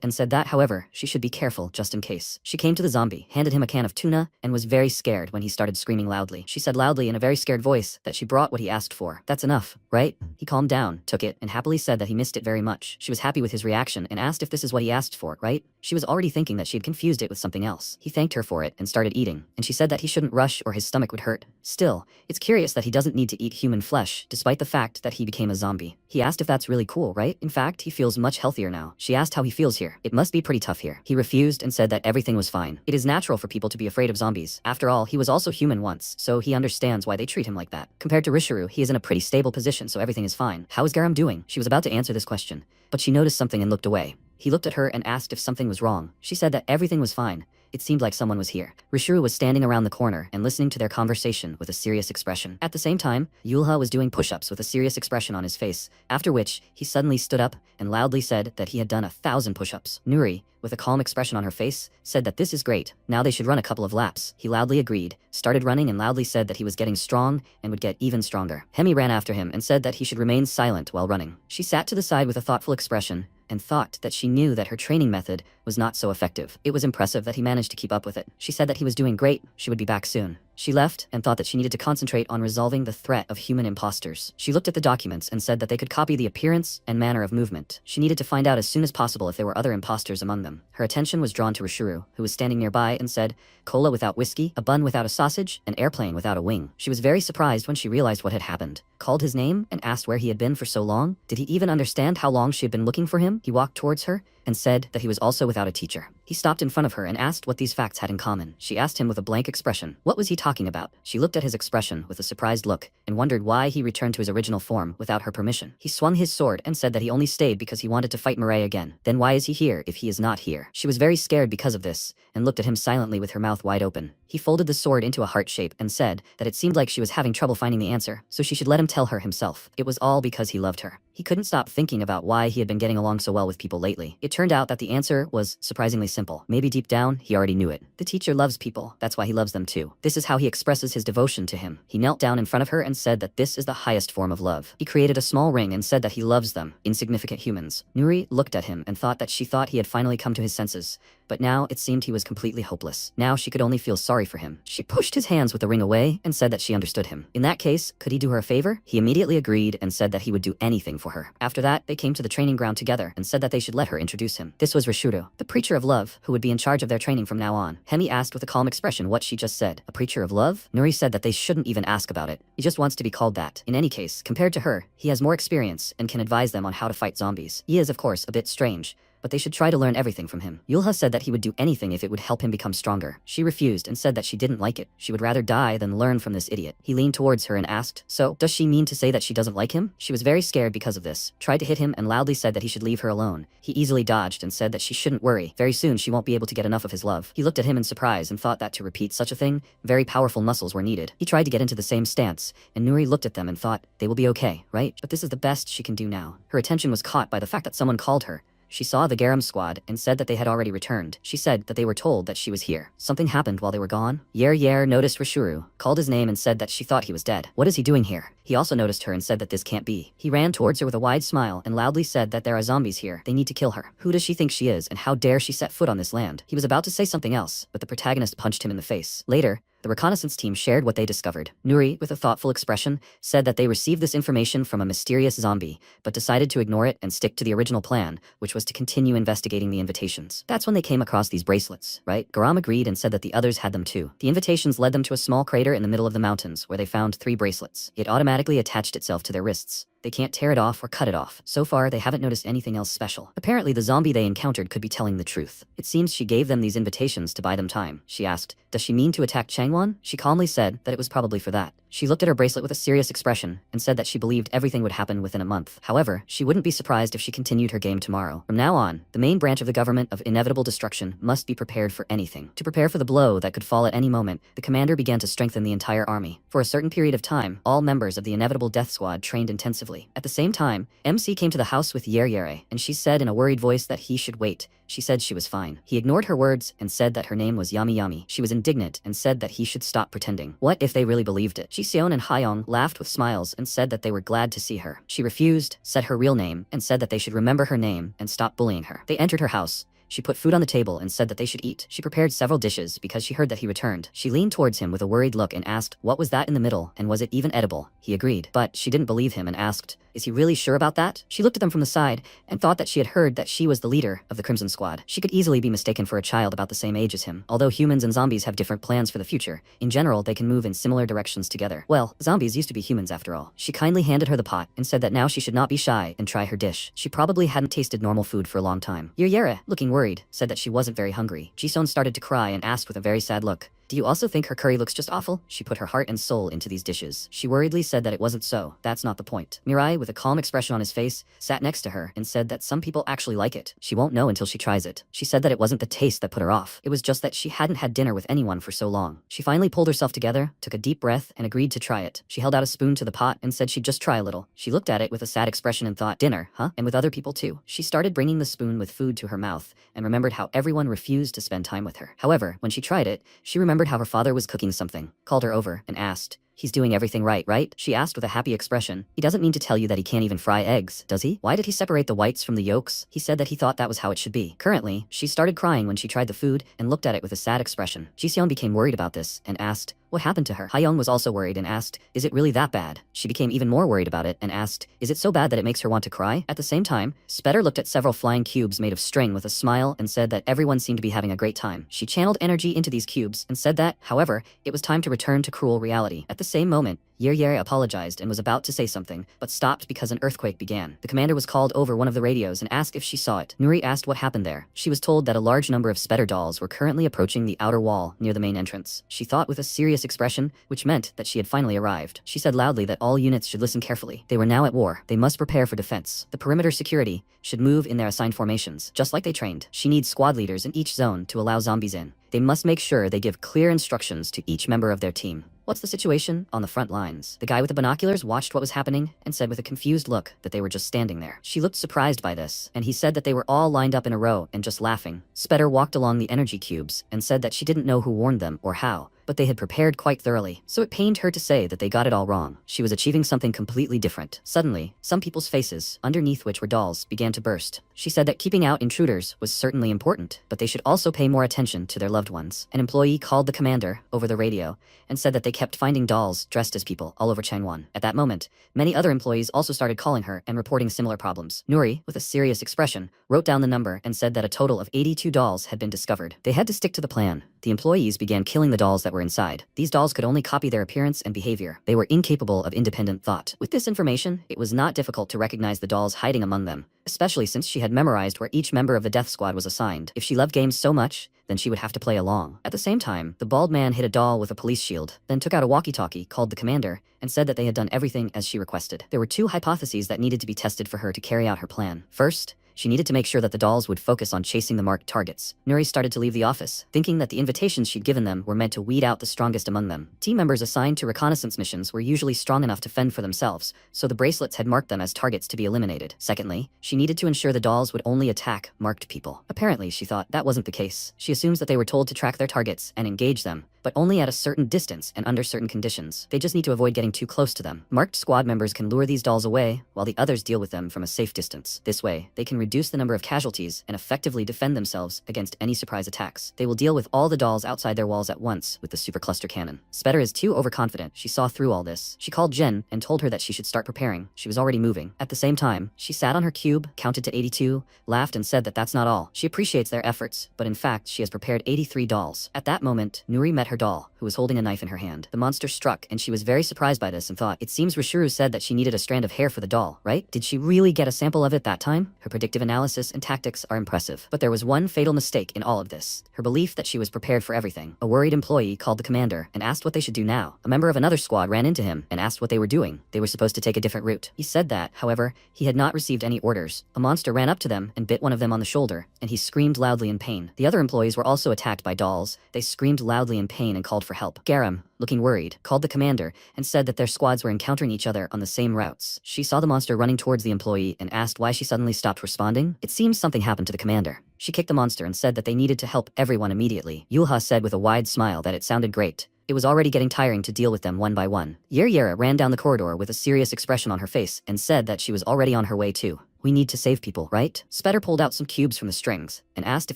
and said that, however, she should be careful just in case. She came to the zombie, handed him a can of tuna, and was very scared when he started screaming loudly. She said loudly in a very scared voice that she brought what he asked for. "That's enough, right?" He calmed down, took it, and happily said that he missed it very much. She was happy with his reaction and asked if this is what he asked for, right? She was already thinking that she had confused it with something else. He thanked her for it and started eating, and she said that he shouldn't rush or his stomach would hurt. Still, it's curious that he doesn't need to eat human flesh, despite the fact that he became a zombie. He asked if that's really cool, right? In fact, he feels much healthier now. She asked how he feels here. It must be pretty tough here. He refused and said that everything was fine. It is natural for people to be afraid of zombies. After all, he was also human once, so he understands why they treat him like that. Compared to Rishiru, he is in a pretty stable position, so everything is fine. How is Garam doing? She was about to answer this question, but she noticed something and looked away. He looked at her and asked if something was wrong. She said that everything was fine. It seemed like someone was here. Rishiru was standing around the corner and listening to their conversation with a serious expression. At the same time, Yulha was doing push-ups with a serious expression on his face, after which he suddenly stood up and loudly said that he had done 1,000 push-ups. Nuri, with a calm expression on her face, said that this is great. Now they should run a couple of laps. He loudly agreed, started running and loudly said that he was getting strong and would get even stronger. Hemi ran after him and said that he should remain silent while running. She sat to the side with a thoughtful expression and thought that she knew that her training method was not so effective. It was impressive that he managed to keep up with it. She said that he was doing great, she would be back soon. She left and thought that she needed to concentrate on resolving the threat of human imposters. She looked at the documents and said that they could copy the appearance and manner of movement. She needed to find out as soon as possible if there were other imposters among them. Her attention was drawn to Rishuru, who was standing nearby and said, "Cola without whiskey, a bun without a sausage, an airplane without a wing." She was very surprised when she realized what had happened. Called his name and asked where he had been for so long. Did he even understand how long she had been looking for him? He walked towards her and said that he was also without a teacher. He stopped in front of her and asked what these facts had in common. She asked him with a blank expression. What was he talking about? She looked at his expression with a surprised look and wondered why he returned to his original form without her permission. He swung his sword and said that he only stayed because he wanted to fight Mariah again. Then why is he here if he is not here? She was very scared because of this and looked at him silently with her mouth wide open. He folded the sword into a heart shape and said that it seemed like she was having trouble finding the answer, so she should let him tell her himself. It was all because he loved her. He couldn't stop thinking about why he had been getting along so well with people lately. It turned out that the answer was surprisingly simple. Maybe deep down, he already knew it. The teacher loves people, that's why he loves them too. This is how he expresses his devotion to him. He knelt down in front of her and said that this is the highest form of love. He created a small ring and said that he loves them, insignificant humans. Nuri looked at him and thought that she thought he had finally come to his senses. But now it seemed he was completely hopeless. Now she could only feel sorry for him. She pushed his hands with the ring away and said that she understood him. In that case, could he do her a favor? He immediately agreed and said that he would do anything for her. After that, they came to the training ground together and said that they should let her introduce him. This was Rishuru, the preacher of love, who would be in charge of their training from now on. Hemi asked with a calm expression what she just said. A preacher of love? Nuri said that they shouldn't even ask about it. He just wants to be called that. In any case, compared to her, he has more experience and can advise them on how to fight zombies. He is, of course, a bit strange, but they should try to learn everything from him. Yulha said that he would do anything if it would help him become stronger. She refused and said that she didn't like it. She would rather die than learn from this idiot. He leaned towards her and asked, "So, does she mean to say that she doesn't like him?" She was very scared because of this, tried to hit him and loudly said that he should leave her alone. He easily dodged and said that she shouldn't worry. Very soon she won't be able to get enough of his love. He looked at him in surprise and thought that to repeat such a thing, very powerful muscles were needed. He tried to get into the same stance, and Nuri looked at them and thought, they will be okay, right? But this is the best she can do now. Her attention was caught by the fact that someone called her. She saw the Garam squad and said that they had already returned. She said that they were told that she was here. Something happened while they were gone. Yer noticed Rashuru, called his name and said that she thought he was dead. What is he doing here? He also noticed her and said that this can't be. He ran towards her with a wide smile and loudly said that there are zombies here. They need to kill her. Who does she think she is and how dare she set foot on this land? He was about to say something else, but the protagonist punched him in the face. Later, the reconnaissance team shared what they discovered. Nuri, with a thoughtful expression, said that they received this information from a mysterious zombie, but decided to ignore it and stick to the original plan, which was to continue investigating the invitations. That's when they came across these bracelets, right? Garam agreed and said that the others had them too. The invitations led them to a small crater in the middle of the mountains, where they found 3 bracelets. It automatically attached itself to their wrists. They can't tear it off or cut it off. So far, they haven't noticed anything else special. Apparently, the zombie they encountered could be telling the truth. It seems she gave them these invitations to buy them time. She asked, "Does she mean to attack Changwon?" She calmly said that it was probably for that. She looked at her bracelet with a serious expression and said that she believed everything would happen within a month. However, she wouldn't be surprised if she continued her game tomorrow. From now on, the main branch of the government of inevitable destruction must be prepared for anything. To prepare for the blow that could fall at any moment, the commander began to strengthen the entire army. For a certain period of time, all members of the inevitable death squad trained intensively. At the same time, MC came to the house with Yer, and she said in a worried voice that he should wait. She said she was fine. He ignored her words and said that her name was Yami. She was indignant and said that he should stop pretending. What if they really believed it? Jiseon and Hyong laughed with smiles and said that they were glad to see her. She refused, said her real name, and said that they should remember her name and stop bullying her. They entered her house. She put food on the table and said that they should eat. She prepared several dishes because she heard that he returned. She leaned towards him with a worried look and asked, what was that in the middle, and was it even edible? He agreed, but she didn't believe him and asked, is he really sure about that? She looked at them from the side and thought that she had heard that she was the leader of the Crimson Squad. She could easily be mistaken for a child about the same age as him. Although humans and zombies have different plans for the future, in general they can move in similar directions together. Well, zombies used to be humans after all. She kindly handed her the pot and said that now she should not be shy and try her dish. She probably hadn't tasted normal food for a long time. Yer, looking worried, said that she wasn't very hungry. Jiseon started to cry and asked with a very sad look, do you also think her curry looks just awful? She put her heart and soul into these dishes. She worriedly said that it wasn't so. That's not the point. Mariah, with a calm expression on his face, sat next to her and said that some people actually like it. She won't know until she tries it. She said that it wasn't the taste that put her off. It was just that she hadn't had dinner with anyone for so long. She finally pulled herself together, took a deep breath, and agreed to try it. She held out a spoon to the pot and said she'd just try a little. She looked at it with a sad expression and thought, dinner, huh? And with other people too. She started bringing the spoon with food to her mouth and remembered how everyone refused to spend time with her. However, when she tried it, she remembered how her father was cooking something, called her over, and asked, he's doing everything right? She asked with a happy expression. He doesn't mean to tell you that he can't even fry eggs, does he? Why did he separate the whites from the yolks? He said that he thought that was how it should be. Currently, she started crying when she tried the food and looked at it with a sad expression. Jiseon became worried about this and asked, what happened to her? Hyung was also worried and asked, is it really that bad? She became even more worried about it and asked, is it so bad that it makes her want to cry? At the same time, Spetter looked at several flying cubes made of string with a smile and said that everyone seemed to be having a great time. She channeled energy into these cubes and said that, however, it was time to return to cruel reality. At the same moment, Yer apologized and was about to say something, but stopped because an earthquake began. The commander was called over one of the radios and asked if she saw it. Nuri asked what happened there. She was told that a large number of Spetter dolls were currently approaching the outer wall near the main entrance. She thought with a serious expression, which meant that she had finally arrived. She said loudly that all units should listen carefully. They were now at war. They must prepare for defense. The perimeter security should move in their assigned formations, just like they trained. She needs squad leaders in each zone to allow zombies in. They must make sure they give clear instructions to each member of their team. What's the situation on the front lines? The guy with the binoculars watched what was happening and said with a confused look that they were just standing there. She looked surprised by this, and he said that they were all lined up in a row and just laughing. Spetter walked along the energy cubes and said that she didn't know who warned them or how, but they had prepared quite thoroughly, so it pained her to say that they got it all wrong. She was achieving something completely different. Suddenly, some people's faces, underneath which were dolls, began to burst. She said that keeping out intruders was certainly important, but they should also pay more attention to their loved ones. An employee called the commander over the radio and said that they kept finding dolls dressed as people all over Changwon. At that moment, many other employees also started calling her and reporting similar problems. Nuri, with a serious expression, wrote down the number and said that a total of 82 dolls had been discovered. They had to stick to the plan. The employees began killing the dolls that were were inside. These dolls could only copy their appearance and behavior. They were incapable of independent thought. With this information, it was not difficult to recognize the dolls hiding among them, especially since she had memorized where each member of the death squad was assigned. If she loved games so much, then she would have to play along. At the same time, the bald man hid a doll with a police shield, then took out a walkie-talkie, called the commander, and said that they had done everything as she requested. There were two hypotheses that needed to be tested for her to carry out her plan. First, she needed to make sure that the dolls would focus on chasing the marked targets. Nuri started to leave the office, thinking that the invitations she'd given them were meant to weed out the strongest among them. Team members assigned to reconnaissance missions were usually strong enough to fend for themselves, so the bracelets had marked them as targets to be eliminated. Secondly, she needed to ensure the dolls would only attack marked people. Apparently, she thought that wasn't the case. She assumes that they were told to track their targets and engage them, but only at a certain distance and under certain conditions. They just need to avoid getting too close to them. Marked squad members can lure these dolls away, while the others deal with them from a safe distance. This way, they can reduce the number of casualties and effectively defend themselves against any surprise attacks. They will deal with all the dolls outside their walls at once with the supercluster cannon. Spetter is too overconfident. She saw through all this. She called Jen and told her that she should start preparing. She was already moving. At the same time, she sat on her cube, counted to 82, laughed and said that that's not all. She appreciates their efforts, but in fact, she has prepared 83 dolls. At that moment, Nuri met her doll, who was holding a knife in her hand. The monster struck, and she was very surprised by this and thought, it seems Rishuru said that she needed a strand of hair for the doll, right? Did she really get a sample of it that time? Her predictive analysis and tactics are impressive. But there was one fatal mistake in all of this. Her belief that she was prepared for everything. A worried employee called the commander and asked what they should do now. A member of another squad ran into him and asked what they were doing. They were supposed to take a different route. He said that, however, he had not received any orders. A monster ran up to them and bit one of them on the shoulder, and he screamed loudly in pain. The other employees were also attacked by dolls. They screamed loudly in pain and called for help. Garam, looking worried, called the commander and said that their squads were encountering each other on the same routes. She saw the monster running towards the employee and asked why she suddenly stopped responding. It seems something happened to the commander. She kicked the monster and said that they needed to help everyone immediately. Yulha said with a wide smile that it sounded great. It was already getting tiring to deal with them one by one. Yera ran down the corridor with a serious expression on her face and said that she was already on her way too. We need to save people, right? Spetter pulled out some cubes from the strings and asked if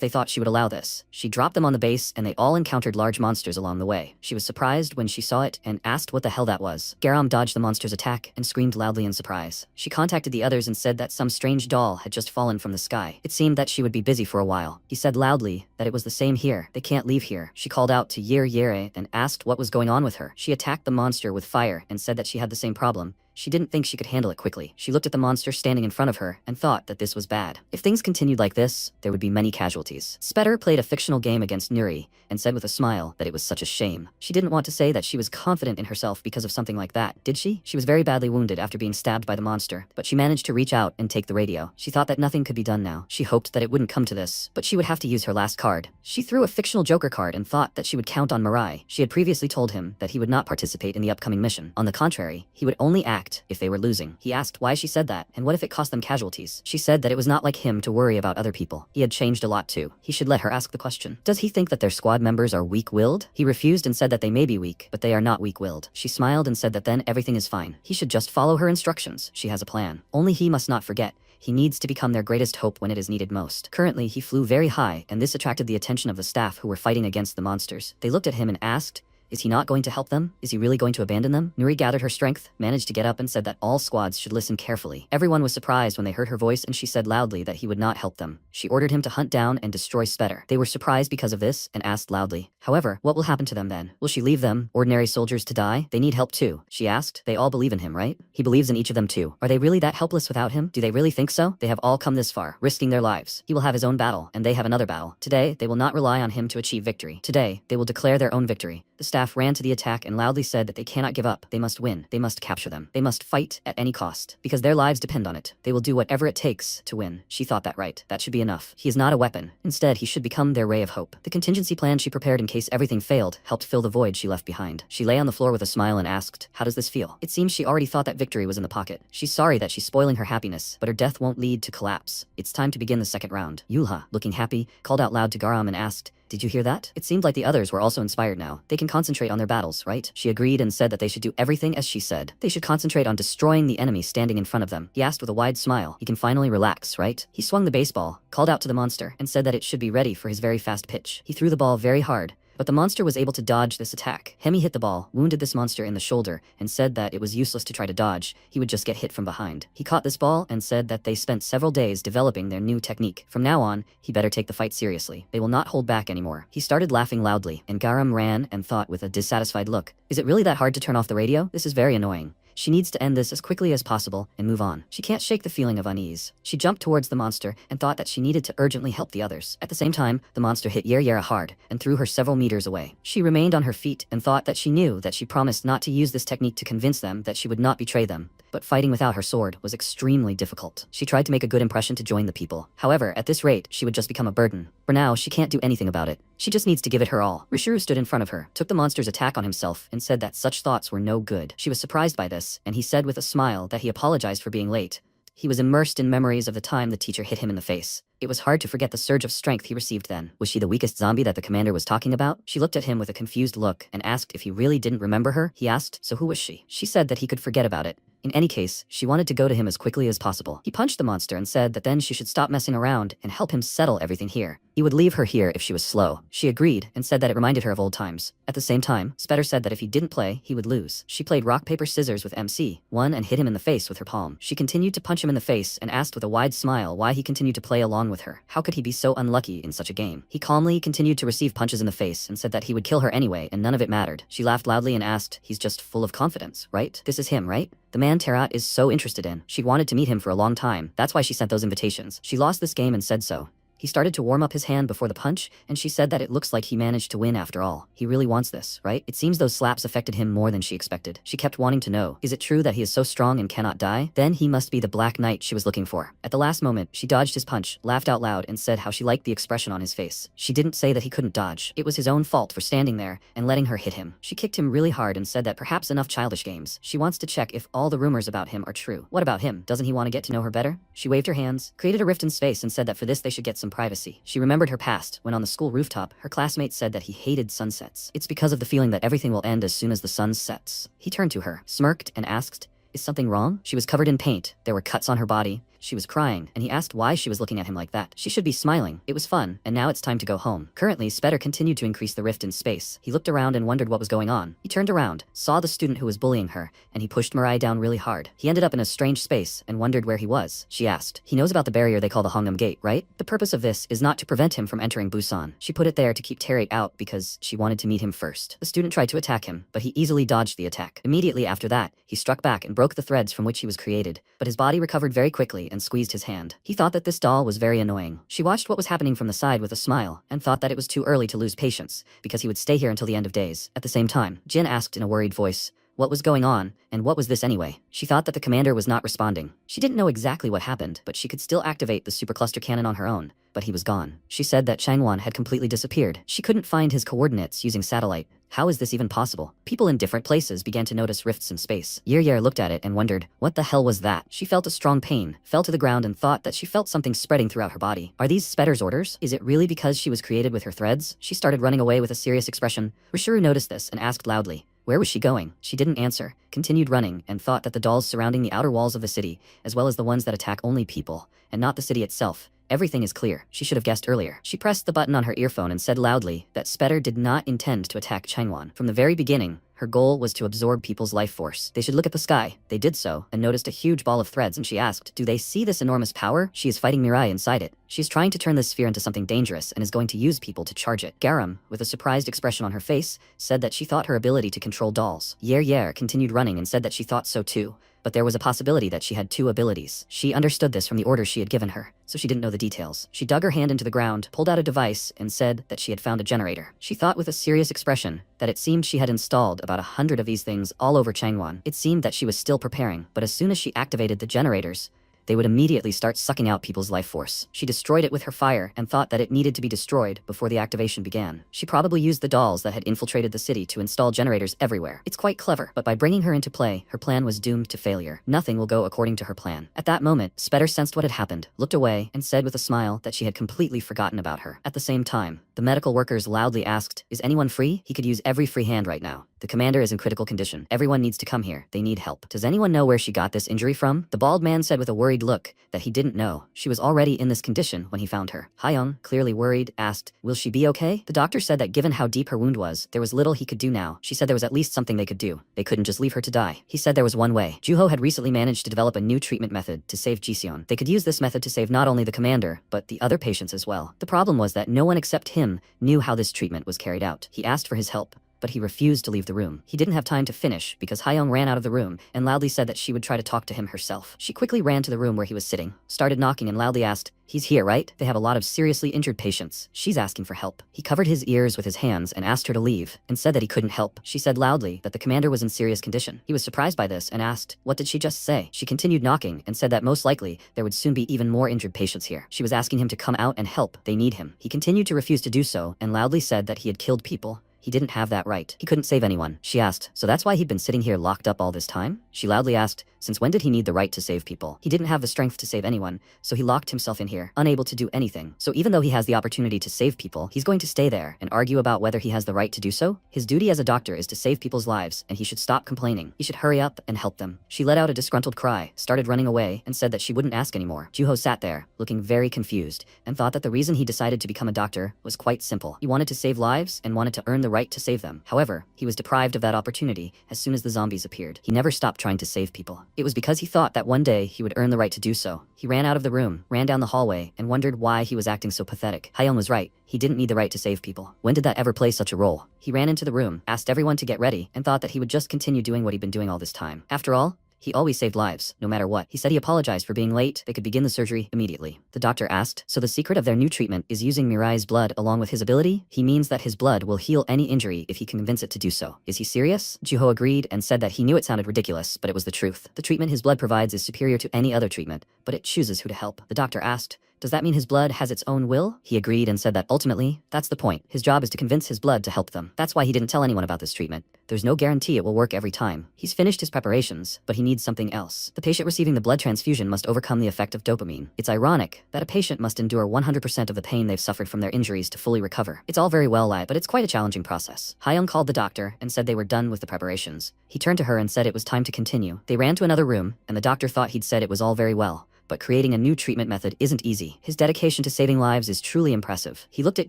they thought she would allow this. She dropped them on the base and they all encountered large monsters along the way. She was surprised when she saw it and asked what the hell that was. Garam dodged the monster's attack and screamed loudly in surprise. She contacted the others and said that some strange doll had just fallen from the sky. It seemed that she would be busy for a while. He said loudly that it was the same here. They can't leave here. She called out to Yere and asked what was going on with her. She attacked the monster with fire and said that she had the same problem. She didn't think she could handle it quickly. She looked at the monster standing in front of her and thought that this was bad. If things continued like this, there would be many casualties. Spetter played a fictional game against Nuri and said with a smile that it was such a shame. She didn't want to say that she was confident in herself because of something like that, did she? She was very badly wounded after being stabbed by the monster, but she managed to reach out and take the radio. She thought that nothing could be done now. She hoped that it wouldn't come to this, but she would have to use her last card. She threw a fictional Joker card and thought that she would count on Mariah. She had previously told him that he would not participate in the upcoming mission. On the contrary, he would only act if they were losing. He asked why she said that, and what if it cost them casualties. She said that it was not like him to worry about other people. He had changed a lot too. He should let her ask the question. Does he think that their squad members are weak-willed? He refused and said that they may be weak, but they are not weak-willed. She smiled and said that then everything is fine. He should just follow her instructions. She has a plan. Only he must not forget. He needs to become their greatest hope when it is needed most. Currently, he flew very high, and this attracted the attention of the staff who were fighting against the monsters. They looked at him and asked, is he not going to help them? Is he really going to abandon them? Nuri gathered her strength, managed to get up and said that all squads should listen carefully. Everyone was surprised when they heard her voice and she said loudly that he would not help them. She ordered him to hunt down and destroy Spetter. They were surprised because of this and asked loudly, however, what will happen to them then? Will she leave them, ordinary soldiers, to die? They need help too, she asked. They all believe in him, right? He believes in each of them too. Are they really that helpless without him? Do they really think so? They have all come this far, risking their lives. He will have his own battle, and they have another battle. Today, they will not rely on him to achieve victory. Today, they will declare their own victory. The staff ran to the attack and loudly said that they cannot give up. They must win. They must capture them. They must fight at any cost, because their lives depend on it. They will do whatever it takes to win. She thought that right. That should be enough. He is not a weapon. Instead, he should become their ray of hope. The contingency plan she prepared in case everything failed helped fill the void she left behind. She lay on the floor with a smile and asked, how does this feel? It seems she already thought that victory was in the pocket. She's sorry that she's spoiling her happiness, but her death won't lead to collapse. It's time to begin the second round. Yulha, looking happy, called out loud to Garam and asked, did you hear that? It seemed like the others were also inspired now. They can concentrate on their battles, right? She agreed and said that they should do everything as she said. They should concentrate on destroying the enemy standing in front of them. He asked with a wide smile. He can finally relax, right? He swung the baseball, called out to the monster, and said that it should be ready for his very fast pitch. He threw the ball very hard, But the monster was able to dodge this attack. Hemi hit the ball, wounded this monster in the shoulder, and said that it was useless to try to dodge, he would just get hit from behind. He caught this ball and said that they spent several days developing their new technique. From now on, he better take the fight seriously. They will not hold back anymore. He started laughing loudly, and Garam ran and thought with a dissatisfied look, is it really that hard to turn off the radio? This is very annoying. She needs to end this as quickly as possible and move on. She can't shake the feeling of unease. She jumped towards the monster and thought that she needed to urgently help the others. At the same time, the monster hit Yera hard and threw her several meters away. She remained on her feet and thought that she knew that she promised not to use this technique to convince them that she would not betray them. But fighting without her sword was extremely difficult. She tried to make a good impression to join the people. However, at this rate, she would just become a burden. For now, she can't do anything about it. She just needs to give it her all. Rishuru stood in front of her, took the monster's attack on himself, and said that such thoughts were no good. She was surprised by this, and he said with a smile that he apologized for being late. He was immersed in memories of the time the teacher hit him in the face. It was hard to forget the surge of strength he received then. Was she the weakest zombie that the commander was talking about? She looked at him with a confused look and asked if he really didn't remember her. He asked, so who was she? She said that he could forget about it. In any case, she wanted to go to him as quickly as possible. He punched the monster and said that then she should stop messing around and help him settle everything here. He would leave her here if she was slow. She agreed and said that it reminded her of old times. At the same time, Spetter said that if he didn't play, he would lose. She played rock, paper, scissors with MC, won and hit him in the face with her palm. She continued to punch him in the face and asked with a wide smile why he continued to play along with her. How could he be so unlucky in such a game? He calmly continued to receive punches in the face and said that he would kill her anyway and none of it mattered. She laughed loudly and asked, he's just full of confidence, right? This is him, right? The man Terat is so interested in. She wanted to meet him for a long time. That's why she sent those invitations. She lost this game and said so. He started to warm up his hand before the punch, and she said that it looks like he managed to win after all. He really wants this, right? It seems those slaps affected him more than she expected. She kept wanting to know, is it true that he is so strong and cannot die? Then he must be the Black Knight she was looking for. At the last moment, she dodged his punch, laughed out loud, and said how she liked the expression on his face. She didn't say that he couldn't dodge. It was his own fault for standing there and letting her hit him. She kicked him really hard and said that perhaps enough childish games. She wants to check if all the rumors about him are true. What about him? Doesn't he want to get to know her better? She waved her hands, created a rift in space, and said that for this they should get some privacy. She remembered her past when on the school rooftop, her classmates said that he hated sunsets. It's because of the feeling that everything will end as soon as the sun sets. He turned to her, smirked, and asked, is something wrong? She was covered in paint. There were cuts on her body. She was crying, and he asked why she was looking at him like that. She should be smiling. It was fun, and now it's time to go home. Currently, Spetter continued to increase the rift in space. He looked around and wondered what was going on. He turned around, saw the student who was bullying her, and he pushed Mariah down really hard. He ended up in a strange space and wondered where he was. She asked, he knows about the barrier they call the Hongnam Gate, right? The purpose of this is not to prevent him from entering Busan. She put it there to keep Terate out because she wanted to meet him first. The student tried to attack him, but he easily dodged the attack. Immediately after that, he struck back and broke the threads from which he was created, but his body recovered very quickly and squeezed his hand. He thought that this doll was very annoying. She watched what was happening from the side with a smile and thought that it was too early to lose patience because he would stay here until the end of days. At the same time, Jin asked in a worried voice, what was going on, and what was this anyway? She thought that the commander was not responding. She didn't know exactly what happened, but she could still activate the supercluster cannon on her own. But he was gone. She said that Changwan had completely disappeared. She couldn't find his coordinates using satellite. How is this even possible? People in different places began to notice rifts in space. Yer looked at it and wondered, what the hell was that? She felt a strong pain, fell to the ground and thought that she felt something spreading throughout her body. Are these Spetter's orders? Is it really because she was created with her threads? She started running away with a serious expression. Rishuru noticed this and asked loudly, where was she going? She didn't answer, continued running, and thought that the dolls surrounding the outer walls of the city, as well as the ones that attack only people, and not the city itself, everything is clear. She should have guessed earlier. She pressed the button on her earphone and said loudly that Spetter did not intend to attack Changwan. From the very beginning, her goal was to absorb people's life force. They should look at the sky. They did so, and noticed a huge ball of threads, and she asked, do they see this enormous power? She is fighting Mirai inside it. She is trying to turn this sphere into something dangerous and is going to use people to charge it. Garam, with a surprised expression on her face, said that she thought her ability to control dolls. Yer continued running and said that she thought so too. But there was a possibility that she had two abilities. She understood this from the orders she had given her, so she didn't know the details. She dug her hand into the ground, pulled out a device, and said that she had found a generator. She thought with a serious expression that it seemed she had installed about 100 of these things all over Changwan. It seemed that she was still preparing, but as soon as she activated the generators, they would immediately start sucking out people's life force. She destroyed it with her fire and thought that it needed to be destroyed before the activation began. She probably used the dolls that had infiltrated the city to install generators everywhere. It's quite clever, but by bringing her into play, her plan was doomed to failure. Nothing will go according to her plan. At that moment, Spetter sensed what had happened, looked away, and said with a smile that she had completely forgotten about her. At the same time, the medical workers loudly asked, is anyone free? He could use every free hand right now. The commander is in critical condition. Everyone needs to come here. They need help. Does anyone know where she got this injury from? The bald man said with a worried worried look that he didn't know she was already in this condition when he found her. Hyung, clearly worried, asked, "Will she be okay?" The doctor said that given how deep her wound was, there was little he could do now. She said there was at least something they could do. They couldn't just leave her to die. He said there was one way. Juho had recently managed to develop a new treatment method to save Jiseon. They could use this method to save not only the commander, but the other patients as well. The problem was that no one except him knew how this treatment was carried out. He asked for his help, but he refused to leave the room. He didn't have time to finish because Hyung ran out of the room and loudly said that she would try to talk to him herself. She quickly ran to the room where he was sitting, started knocking and loudly asked, "He's here, right? They have a lot of seriously injured patients. She's asking for help." He covered his ears with his hands and asked her to leave and said that he couldn't help. She said loudly that the commander was in serious condition. He was surprised by this and asked, "What did she just say?" She continued knocking and said that most likely there would soon be even more injured patients here. She was asking him to come out and help. They need him. He continued to refuse to do so and loudly said that he had killed people. He didn't have that right. He couldn't save anyone. She asked, "So that's why he'd been sitting here locked up all this time?" She loudly asked, "Since when did he need the right to save people?" He didn't have the strength to save anyone, so he locked himself in here, unable to do anything. So even though he has the opportunity to save people, he's going to stay there and argue about whether he has the right to do so? His duty as a doctor is to save people's lives, and he should stop complaining. He should hurry up and help them. She let out a disgruntled cry, started running away, and said that she wouldn't ask anymore. Juho sat there, looking very confused, and thought that the reason he decided to become a doctor was quite simple. He wanted to save lives and wanted to earn the right to save them. However, he was deprived of that opportunity as soon as the zombies appeared. He never stopped trying to save people. It was because he thought that one day he would earn the right to do so. He ran out of the room, ran down the hallway, and wondered why he was acting so pathetic. Hyun was right. He didn't need the right to save people. When did that ever play such a role? He ran into the room, asked everyone to get ready, and thought that he would just continue doing what he'd been doing all this time. After all, he always saved lives, no matter what. He said he apologized for being late. They could begin the surgery immediately. The doctor asked, "So the secret of their new treatment is using Mirai's blood along with his ability? He means that his blood will heal any injury if he can convince it to do so. Is he serious?" Juho agreed and said that he knew it sounded ridiculous, but it was the truth. The treatment his blood provides is superior to any other treatment, but it chooses who to help. The doctor asked, "Does that mean his blood has its own will?" He agreed and said that ultimately, that's the point. His job is to convince his blood to help them. That's why he didn't tell anyone about this treatment. There's no guarantee it will work every time. He's finished his preparations, but he needs something else. The patient receiving the blood transfusion must overcome the effect of dopamine. It's ironic that a patient must endure 100% of the pain they've suffered from their injuries to fully recover. It's all very well, but it's quite a challenging process. Hyung called the doctor and said they were done with the preparations. He turned to her and said it was time to continue. They ran to another room, and the doctor thought he'd said it was all very well. But creating a new treatment method isn't easy. His dedication to saving lives is truly impressive. He looked at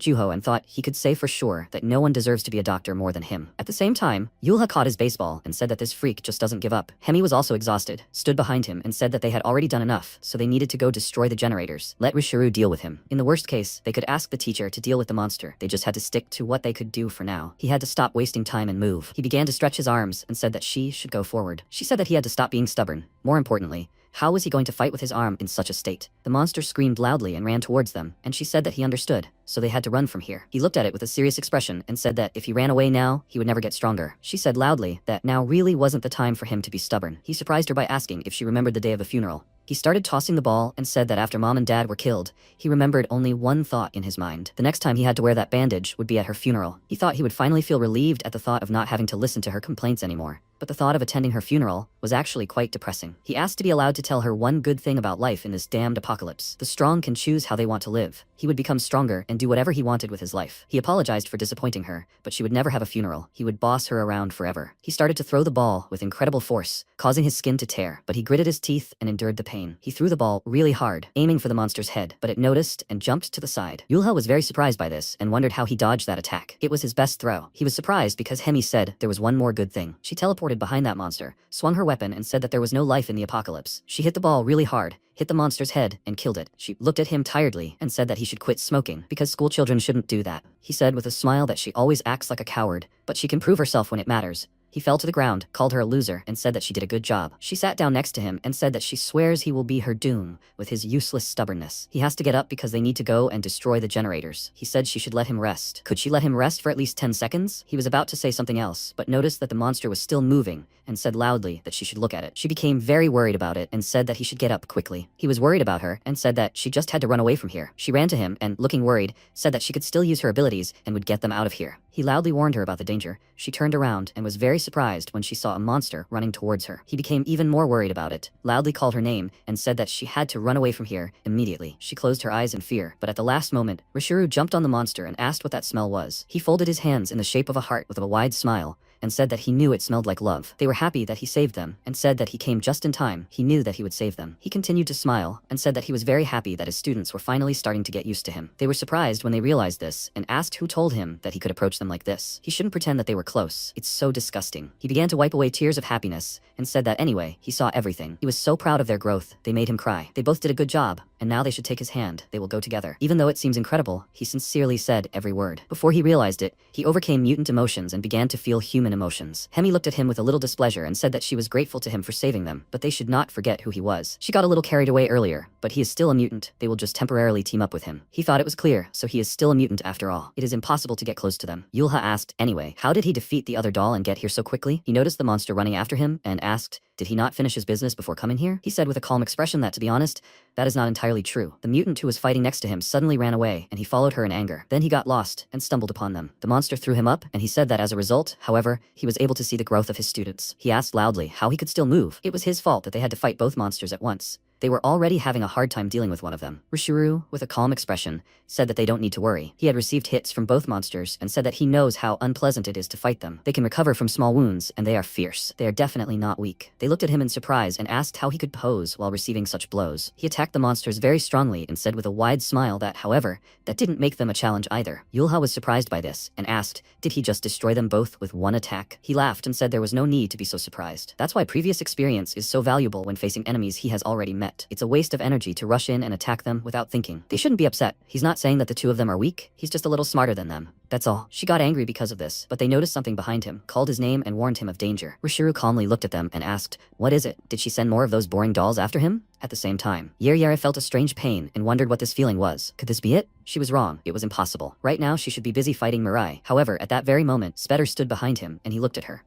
Juho and thought he could say for sure that no one deserves to be a doctor more than him. At the same time, Yulha caught his baseball and said that this freak just doesn't give up. Hemi was also exhausted, stood behind him and said that they had already done enough, so they needed to go destroy the generators. Let Rishiru deal with him. In the worst case, they could ask the teacher to deal with the monster. They just had to stick to what they could do for now. He had to stop wasting time and move. He began to stretch his arms and said that she should go forward. She said that he had to stop being stubborn. More importantly, how was he going to fight with his arm in such a state? The monster screamed loudly and ran towards them, and she said that he understood, so they had to run from here. He looked at it with a serious expression and said that if he ran away now, he would never get stronger. She said loudly that now really wasn't the time for him to be stubborn. He surprised her by asking if she remembered the day of the funeral. He started tossing the ball and said that after Mom and Dad were killed, he remembered only one thought in his mind. The next time he had to wear that bandage would be at her funeral. He thought he would finally feel relieved at the thought of not having to listen to her complaints anymore. But the thought of attending her funeral was actually quite depressing. He asked to be allowed to tell her one good thing about life in this damned apocalypse. The strong can choose how they want to live. He would become stronger and do whatever he wanted with his life. He apologized for disappointing her, but she would never have a funeral. He would boss her around forever. He started to throw the ball with incredible force, causing his skin to tear, but he gritted his teeth and endured the pain. He threw the ball really hard, aiming for the monster's head, but it noticed and jumped to the side. Yulha was very surprised by this and wondered how he dodged that attack. It was his best throw. He was surprised because Hemi said there was one more good thing. She teleported behind that monster, swung her weapon and said that there was no life in the apocalypse. She hit the ball really hard, hit the monster's head, and killed it. She looked at him tiredly and said that he should quit smoking because school children shouldn't do that. He said with a smile that she always acts like a coward, but she can prove herself when it matters. He fell to the ground, called her a loser, and said that she did a good job. She sat down next to him and said that she swears he will be her doom with his useless stubbornness. He has to get up because they need to go and destroy the generators. He said she should let him rest. Could she let him rest for at least 10 seconds? He was about to say something else, but noticed that the monster was still moving and said loudly that she should look at it. She became very worried about it and said that he should get up quickly. He was worried about her and said that she just had to run away from here. She ran to him and, looking worried, said that she could still use her abilities and would get them out of here. He loudly warned her about the danger. She turned around and was very surprised when she saw a monster running towards her. He became even more worried about it, loudly called her name, and said that she had to run away from here immediately. She closed her eyes in fear, but at the last moment, Rishiru jumped on the monster and asked what that smell was. He folded his hands in the shape of a heart with a wide smile and said that he knew it smelled like love. They were happy that he saved them, and said that he came just in time. He knew that he would save them. He continued to smile, and said that he was very happy that his students were finally starting to get used to him. They were surprised when they realized this, and asked who told him that he could approach them like this. He shouldn't pretend that they were close. It's so disgusting. He began to wipe away tears of happiness, and said that anyway, he saw everything. He was so proud of their growth, they made him cry. They both did a good job, and now they should take his hand. They will go together. Even though it seems incredible, he sincerely said every word. Before he realized it, he overcame mutant emotions and began to feel human emotions. Hemi looked at him with a little displeasure and said that she was grateful to him for saving them, but they should not forget who he was. She got a little carried away earlier, but he is still a mutant. They will just temporarily team up with him. He thought it was clear, so he is still a mutant after all. It is impossible to get close to them. Yulha asked, anyway, how did he defeat the other doll and get here so quickly? He noticed the monster running after him and asked, did he not finish his business before coming here? He said with a calm expression that, to be honest, that is not entirely true. The mutant who was fighting next to him suddenly ran away, and he followed her in anger. Then he got lost and stumbled upon them. The monster threw him up, and he said that as a result, however, he was able to see the growth of his students. He asked loudly how he could still move. It was his fault that they had to fight both monsters at once. They were already having a hard time dealing with one of them. Rishuru, with a calm expression, said that they don't need to worry. He had received hits from both monsters and said that he knows how unpleasant it is to fight them. They can recover from small wounds, and they are fierce. They are definitely not weak. They looked at him in surprise and asked how he could pose while receiving such blows. He attacked the monsters very strongly and said with a wide smile that, however, that didn't make them a challenge either. Yulha was surprised by this and asked, did he just destroy them both with one attack? He laughed and said there was no need to be so surprised. That's why previous experience is so valuable when facing enemies he has already met. It's a waste of energy to rush in and attack them without thinking. They shouldn't be upset. He's not saying that the two of them are weak, he's just a little smarter than them. That's all. She got angry because of this, but they noticed something behind him, called his name and warned him of danger. Rishuru calmly looked at them and asked, what is it? Did she send more of those boring dolls after him? At the same time, Yeryera felt a strange pain and wondered what this feeling was. Could this be it? She was wrong. It was impossible. Right now she should be busy fighting Mariah. However, at that very moment, Spetter stood behind him and he looked at her.